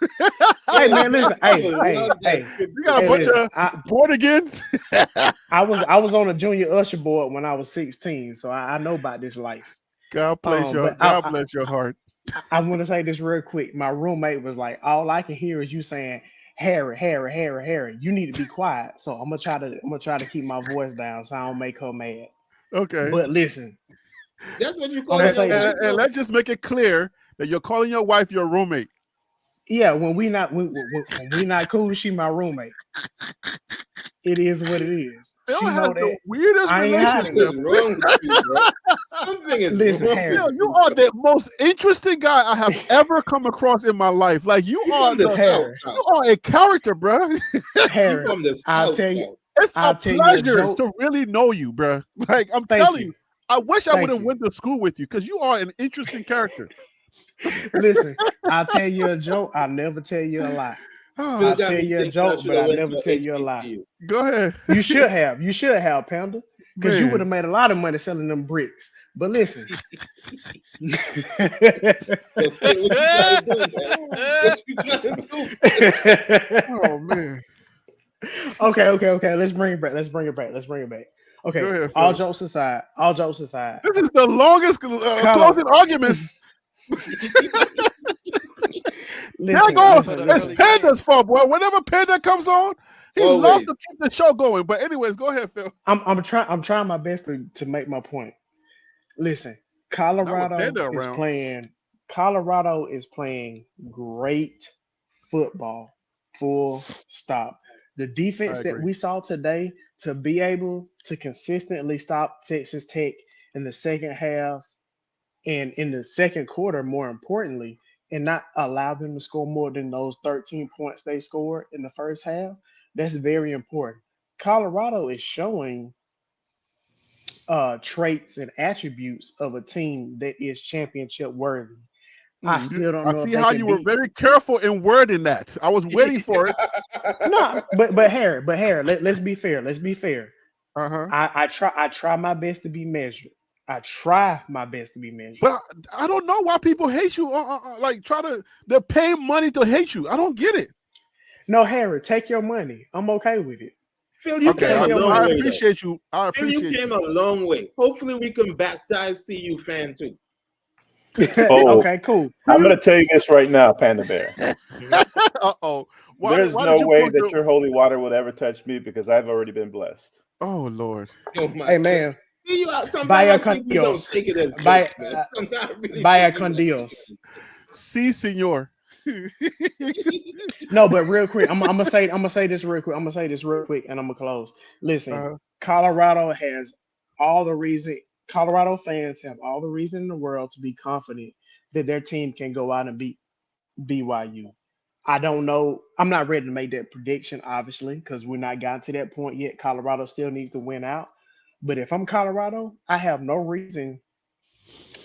hey man, listen. Hey, Love that hey. scripture. You got a bunch listen, of born agains? I was on a junior usher board when I was 16, so I know about this life. God bless but God bless your heart. I want to say this real quick. My roommate was like, all I can hear is you saying, Harry, you need to be quiet. So I'm gonna try to keep my voice down so I don't make her mad. Okay. But listen, That's what you call I'm it. gonna say And let's just make it clear that you're calling your wife your roommate. yeah, when we not cool, she my roommate. It is what it is. They She don't know have the that. weirdest I ain't hiding relationship. What's wrong with you, bro? Something is Listen, wrong. Harry. Phil, you are the most interesting guy I have ever come across in my life. Like you You are from the Harry. south, you are a character, bro. You Harry, from the I'll south, tell you. south. It's I'll a tell you a pleasure joke. to really know you, bro. Like I'm Thank telling you. you, I wish I Thank would have you. went to school with you because you are an interesting character. Listen, I'll tell you a joke. I'll never tell you a lie. Phil I'll got tell me you a thinking I joke, should but have I'll went never to tell you a lie. HBCU. Go ahead. You should have, Panda, because you Man. would have made a lot of money selling them bricks. But listen, So, Phil, what you trying to do, man? What you trying to do? Oh man. okay. Let's bring it back. Okay. Go ahead, all Phil. jokes aside. This is the longest closing arguments. Listen, go. for the listen. It's early Panda's game. fault, boy. Whenever Panda comes on, he loves Always. to keep the show going. But anyways, go ahead, Phil. I'm trying my best to make my point. Listen, Not with Panda around. Colorado is playing great football. Full stop. The defense I that agree. we saw today to be able to consistently stop Texas Tech in the second half and in the second quarter, more importantly, and not allow them to score more than those 13 points they scored in the first half, that's very important. Colorado is showing traits and attributes of a team that is championship worthy. I still don't I know if see they how can you were beat. very careful in wording that. I was waiting for it. No, but Harry, let's be fair. Let's be fair. Uh-huh. I try my best to be measured. I try my best to be measured. But I don't know why people hate you. Like they're paying money to hate you. I don't get it. No, Harry, take your money. I'm okay with it. Phil, you Okay, came Take a your long I money. way. Though. appreciate you. I Phil, you appreciate came you. a long way. Hopefully, we can baptize CU fan too. Oh, Okay, cool. I'm going to tell you this right now, Panda Bear. Uh-oh. There's Why no did you way plug that your... your holy water will ever touch me because I've already been blessed. Oh, Lord. Oh my Hey God. man, See, sometimes vaya I con think you don't Dios. take it as Vaya, jokes, man. Sometimes I really vaya think you con don't Dios. take Si, senor. it. No, but real quick, I'm gonna say this real quick. I'm gonna say this real quick, and I'm gonna close. Listen, Uh, Colorado has all the reason. Colorado fans have all the reason in the world to be confident that their team can go out and beat BYU. I don't know. I'm not ready to make that prediction, obviously, because we're not gotten to that point yet. Colorado still needs to win out. But if I'm Colorado, I have no reason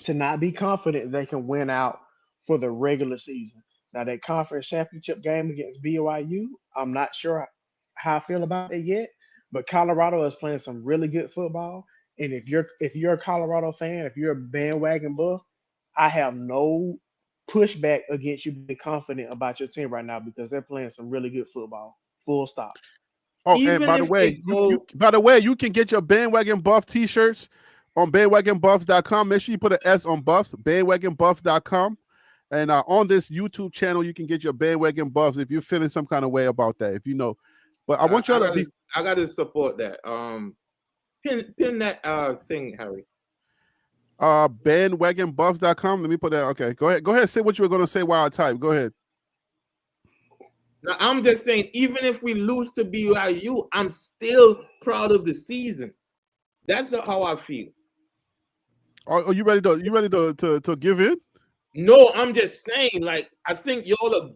to not be confident they can win out for the regular season. Now that conference championship game against BYU, I'm not sure how I feel about it yet, but Colorado is playing some really good football. And if you're a Colorado fan, if you're a bandwagon buff, I have no pushback against you being confident about your team right now because they're playing some really good football. Full stop. oh, and Even by the if they way, go, you can get your bandwagon buff t-shirts on bandwagonbuffs.com. Make sure you put an S on buffs, bandwagonbuffs.com. And on this YouTube channel, you can get your bandwagon buffs if you're feeling some kind of way about that, if you know. But I want y'all to be I gotta support that. Pin that thing, Harry. bandwagonbuffs.com. Let me put that. Okay, go ahead. Say what you were going to say while I type. Go ahead. Now I'm just saying, even if we lose to BYU, I'm still proud of the season. That's how I feel. Are you ready to give in? No, I'm just saying, like, I think y'all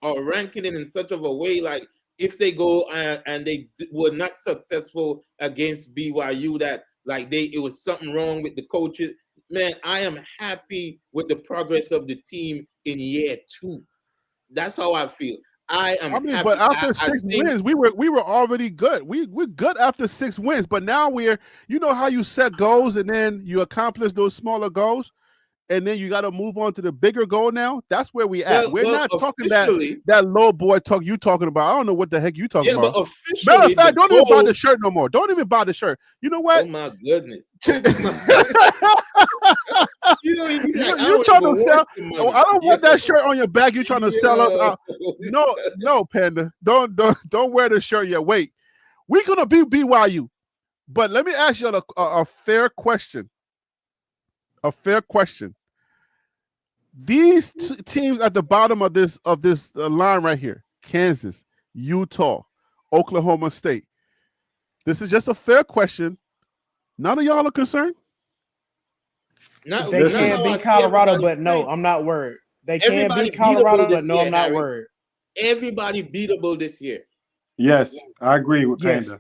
are ranking it in such of a way, like, if they go and they were not successful against BYU, that like it was something wrong with the coaches. Man, I am happy with the progress of the team in year 2. That's how I feel. I am happy. But after I six think, wins, we were already good. We're good after 6 wins, but now you know how you set goals and then you accomplish those smaller goals, and then you got to move on to the bigger goal. Now that's where we at. We're not talking that low boy talk you talking about. I don't know what the heck you talking about. But officially, matter of fact, don't even buy the shirt no more. Don't even buy the shirt. You know what? Oh my goodness. You trying to sell? I don't want that shirt on your back. You trying to sell us? No, Panda. Don't wear the shirt yet. Wait, we're gonna beat BYU, but let me ask you a fair question. A fair question. These teams at the bottom of this line right here: Kansas, Utah, Oklahoma State. This is just a fair question. None of y'all are concerned. They can beat Colorado, but no, I'm not worried. They can beat Colorado, but no, I'm not worried. Everybody beatable this year. Yes, I agree with Panda.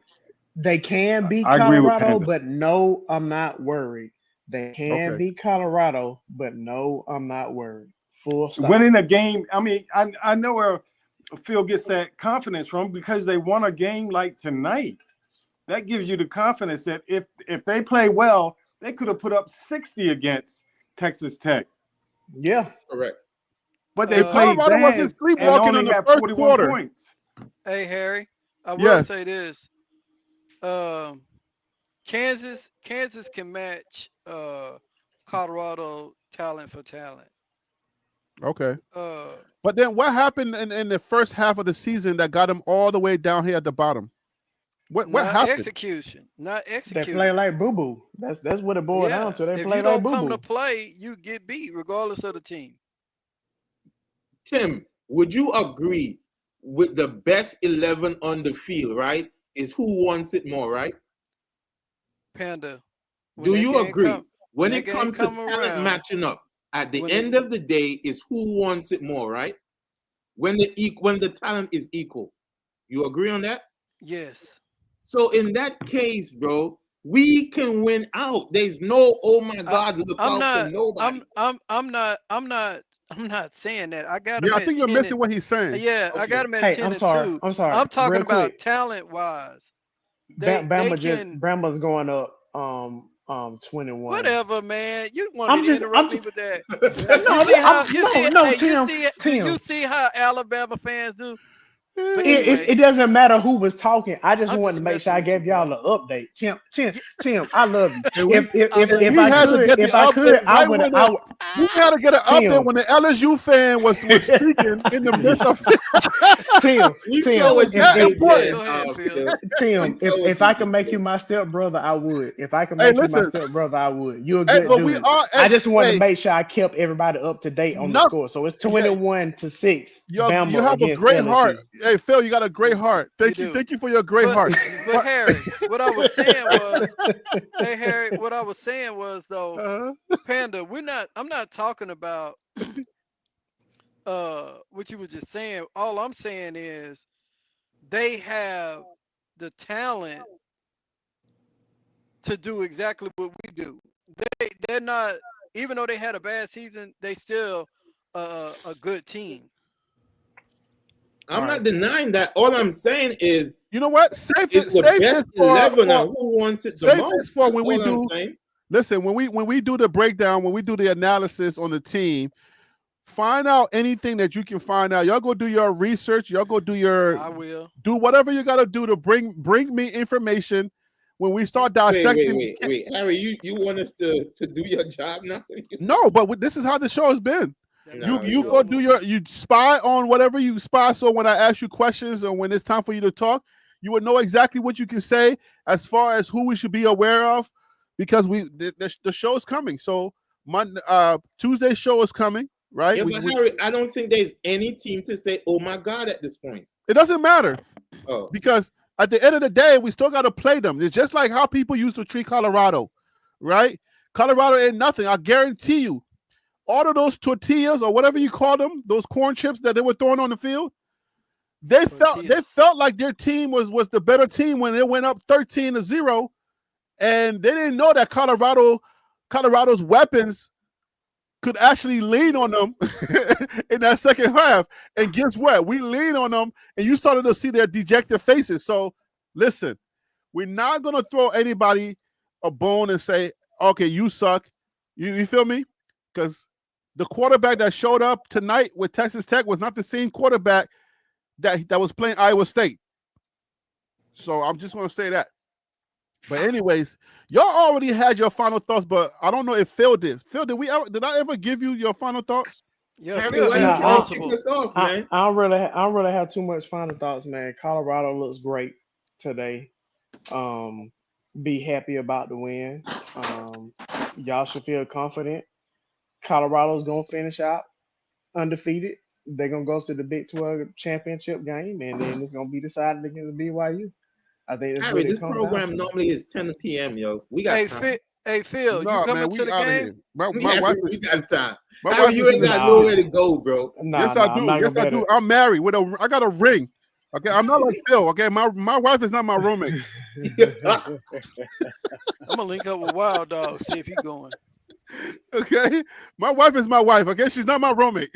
They can beat Colorado, but no, I'm not worried. They can beat Colorado, but no, I'm not worried. Full stop. Winning a game, I mean, I know where Phil gets that confidence from because they won a game like tonight. That gives you the confidence that if they play well, they could have put up 60 against Texas Tech. Yeah, correct. But they played Colorado wasn't sleepwalking in the first quarter. Points. Hey Harry, I will say this. Kansas can match Colorado talent for talent. Okay. Uh, But then what happened in the first half of the season that got them all the way down here at the bottom? What not happened? execution, not They executing. play like boo boo. That's what it boiled down Yeah, to. They if play you like don't boo come to boo. play, you get beat regardless of the team. Tim, would you agree with the best 11 on the field, right? Is who wants it more, right? Panda. When Do that you game agree? come, When that it game comes to come talent around, matching up, at the when end of the day, is who wants it more, right? When the talent is equal. You agree on that? yes, So in that case, bro, we can win out. There's no, oh my I, God, look I'm out for not. nobody. I'm not saying that. I got Yeah, them I at think you're 10 missing what he's saying. yeah, I Okay. got them at Hey, 10 I'm and sorry. 2. I'm sorry. I'm talking Real about quick. talent wise. They Bama can Bama's going up 21. whatever, man. You wanted I'm to just interrupt me I'm with that. no, You see how I'm no Tim. do you see how Alabama fans do? But anyway, It doesn't matter who was talking. I just I'm wanted just to make sure messing I with you, gave y'all bro. an update. Yeah, Tim, I love you. And we I love If we I had to could, get the update I right would. when we had to get an update Tim, when the LSU fan was speaking in the midst of Tim, We Tim, saw what was you that did there, important. go ahead, Phil. Phil. We Tim, saw what if you I can did make there. you my stepbrother, I would. If I can Hey, make you my listen. stepbrother, I would. You're a Hey, good but we dude. are. I Hey, just wanted to hey, make sure I kept everybody up to date on the no, score. So it's hey, 21-6, you Bama have a against great heart. LSU. Hey, Phil, you got a great heart. You do. Thank you for your great But heart. but But Harry, what I was saying was, hey Harry, what I was saying was though, Panda, I'm not talking about what you were just saying. All I'm saying is they have the talent to do exactly what we do. They're not, even though they had a bad season, they still a good team. I'm All not right. denying that. All I'm saying is you know what? it's the Save best this for 11 and who wants it the save most. this for That's when we all I'm do. saying. Listen, when we do the breakdown, when we do the analysis on the team, find out anything that you can find out. Y'all go do your research. Y'all go do I will. do whatever you got to do to bring me information. When we start dissecting, Wait. Harry, you want us to do your job now? no, but this is how the show has been. That's No, how the You show go do moves. you spy on whatever you spy. So when I ask you questions or when it's time for you to talk, you would know exactly what you can say as far as who we should be aware of, because the show is coming. So Tuesday's show is coming, right? Yeah, but Harry, I don't think there's any team to say, oh my God, at this point. It doesn't matter Oh, because at the end of the day, we still got to play them. It's just like how people used to treat Colorado, right? Colorado ain't nothing. I guarantee you, all of those tortillas or whatever you call them, those corn chips that they were throwing on the field, they Tortillas. felt like their team was the better team when it went up 13-0, and they didn't know that Colorado's weapons could actually lean on them in that second half. And guess what? We lean on them, and you started to see their dejected faces. So listen, we're not gonna throw anybody a bone and say, okay, you suck. You feel me? Because the quarterback that showed up tonight with Texas Tech was not the same quarterback that was playing Iowa State. So I'm just gonna say that. But anyways, y'all already had your final thoughts, but I don't know if Phil did. Phil, did I ever give you your final thoughts? Yeah, Harry, Phil why you had trying to multiple. kick us off, man? I don't really have too much final thoughts, man. Colorado looks great today. Be happy about the win. Y'all should feel confident. Colorado's gonna finish out undefeated. They're gonna go to the Big 12 championship game, and then it's gonna be decided against BYU. I think that's Harry, what it this comes down program to. normally is 10 p.m., yo. We got time. Phil, you No, man, coming to we the out of game? here. My Harry, wife we is got time. my Harry, wife you is ain't got Nah. nowhere to go, bro. Yes, I I'm do. not Yes, gonna I bet do. I'm married with I got a ring. Okay, I'm not like Phil. Okay, my wife is not my roommate. it. I'm gonna link up with Wild Dog, see if he going. Okay, my wife is my wife. Okay, she's not my roommate.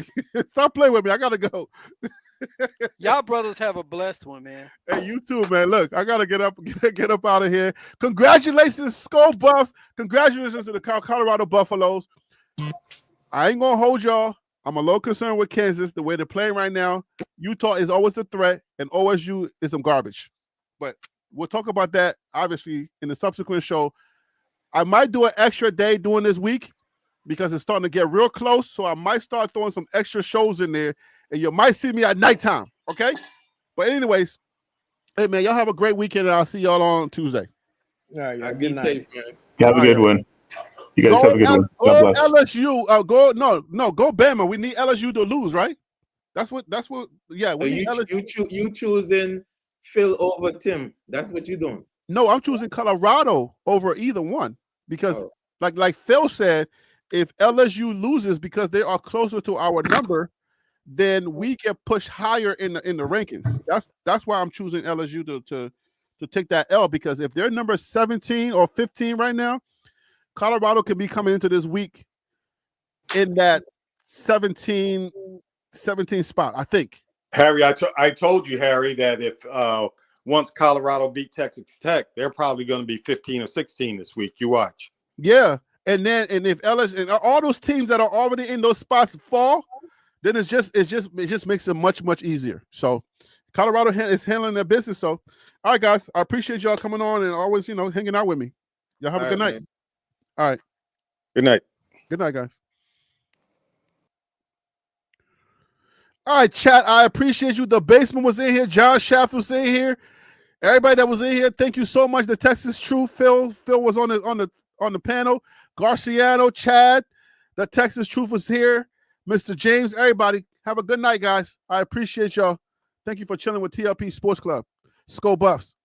Stop playing with me. I gotta go. Y'all brothers have a blessed one, man. Hey, you too, man. Look, I gotta get up out of here. Congratulations, Skull Buffs. Congratulations to the Colorado Buffaloes. I ain't gonna hold y'all. I'm a little concerned with Kansas, the way they're playing right now. Utah is always a threat, and OSU is some garbage. But we'll talk about that, obviously, in the subsequent show. I might do an extra day during this week because it's starting to get real close. So I might start throwing some extra shows in there, and you might see me at nighttime. Okay. But anyways, hey man, y'all have a great weekend, and I'll see y'all on Tuesday. All right, y'all. Be Good night. safe, man. You have a good one. You guys have a good one. God bless. LSU. Go Bama. We need LSU to lose, right? That's what. Yeah, So we need you choosing Phil over Tim. That's what you're doing. No, I'm choosing Colorado over either one because, Oh. like Phil said, if LSU loses because they are closer to our number, then we get pushed higher in the rankings. That's why I'm choosing LSU to take that L, because if they're number 17 or 15 right now, Colorado can be coming into this week in that 17 spot, I think. Harry, I told you, Harry, that if once Colorado beat Texas Tech, they're probably going to be 15 or 16 this week. You watch. Yeah, and if LSU and all those teams that are already in those spots fall, then it just makes it much easier. So Colorado is handling their business. So, all right, guys, I appreciate y'all coming on and always hanging out with me. Y'all have a good night. Man. All right. Good night. Good night, guys. All right, chat. I appreciate you. The basement was in here. John Shaft was in here. Everybody that was in here, thank you so much. The Texas Truth, Phil was on the panel. Garciano, Chad, the Texas Truth was here. Mr. James, everybody, have a good night, guys. I appreciate y'all. Thank you for chilling with TLP Sports Club. Skull Buffs.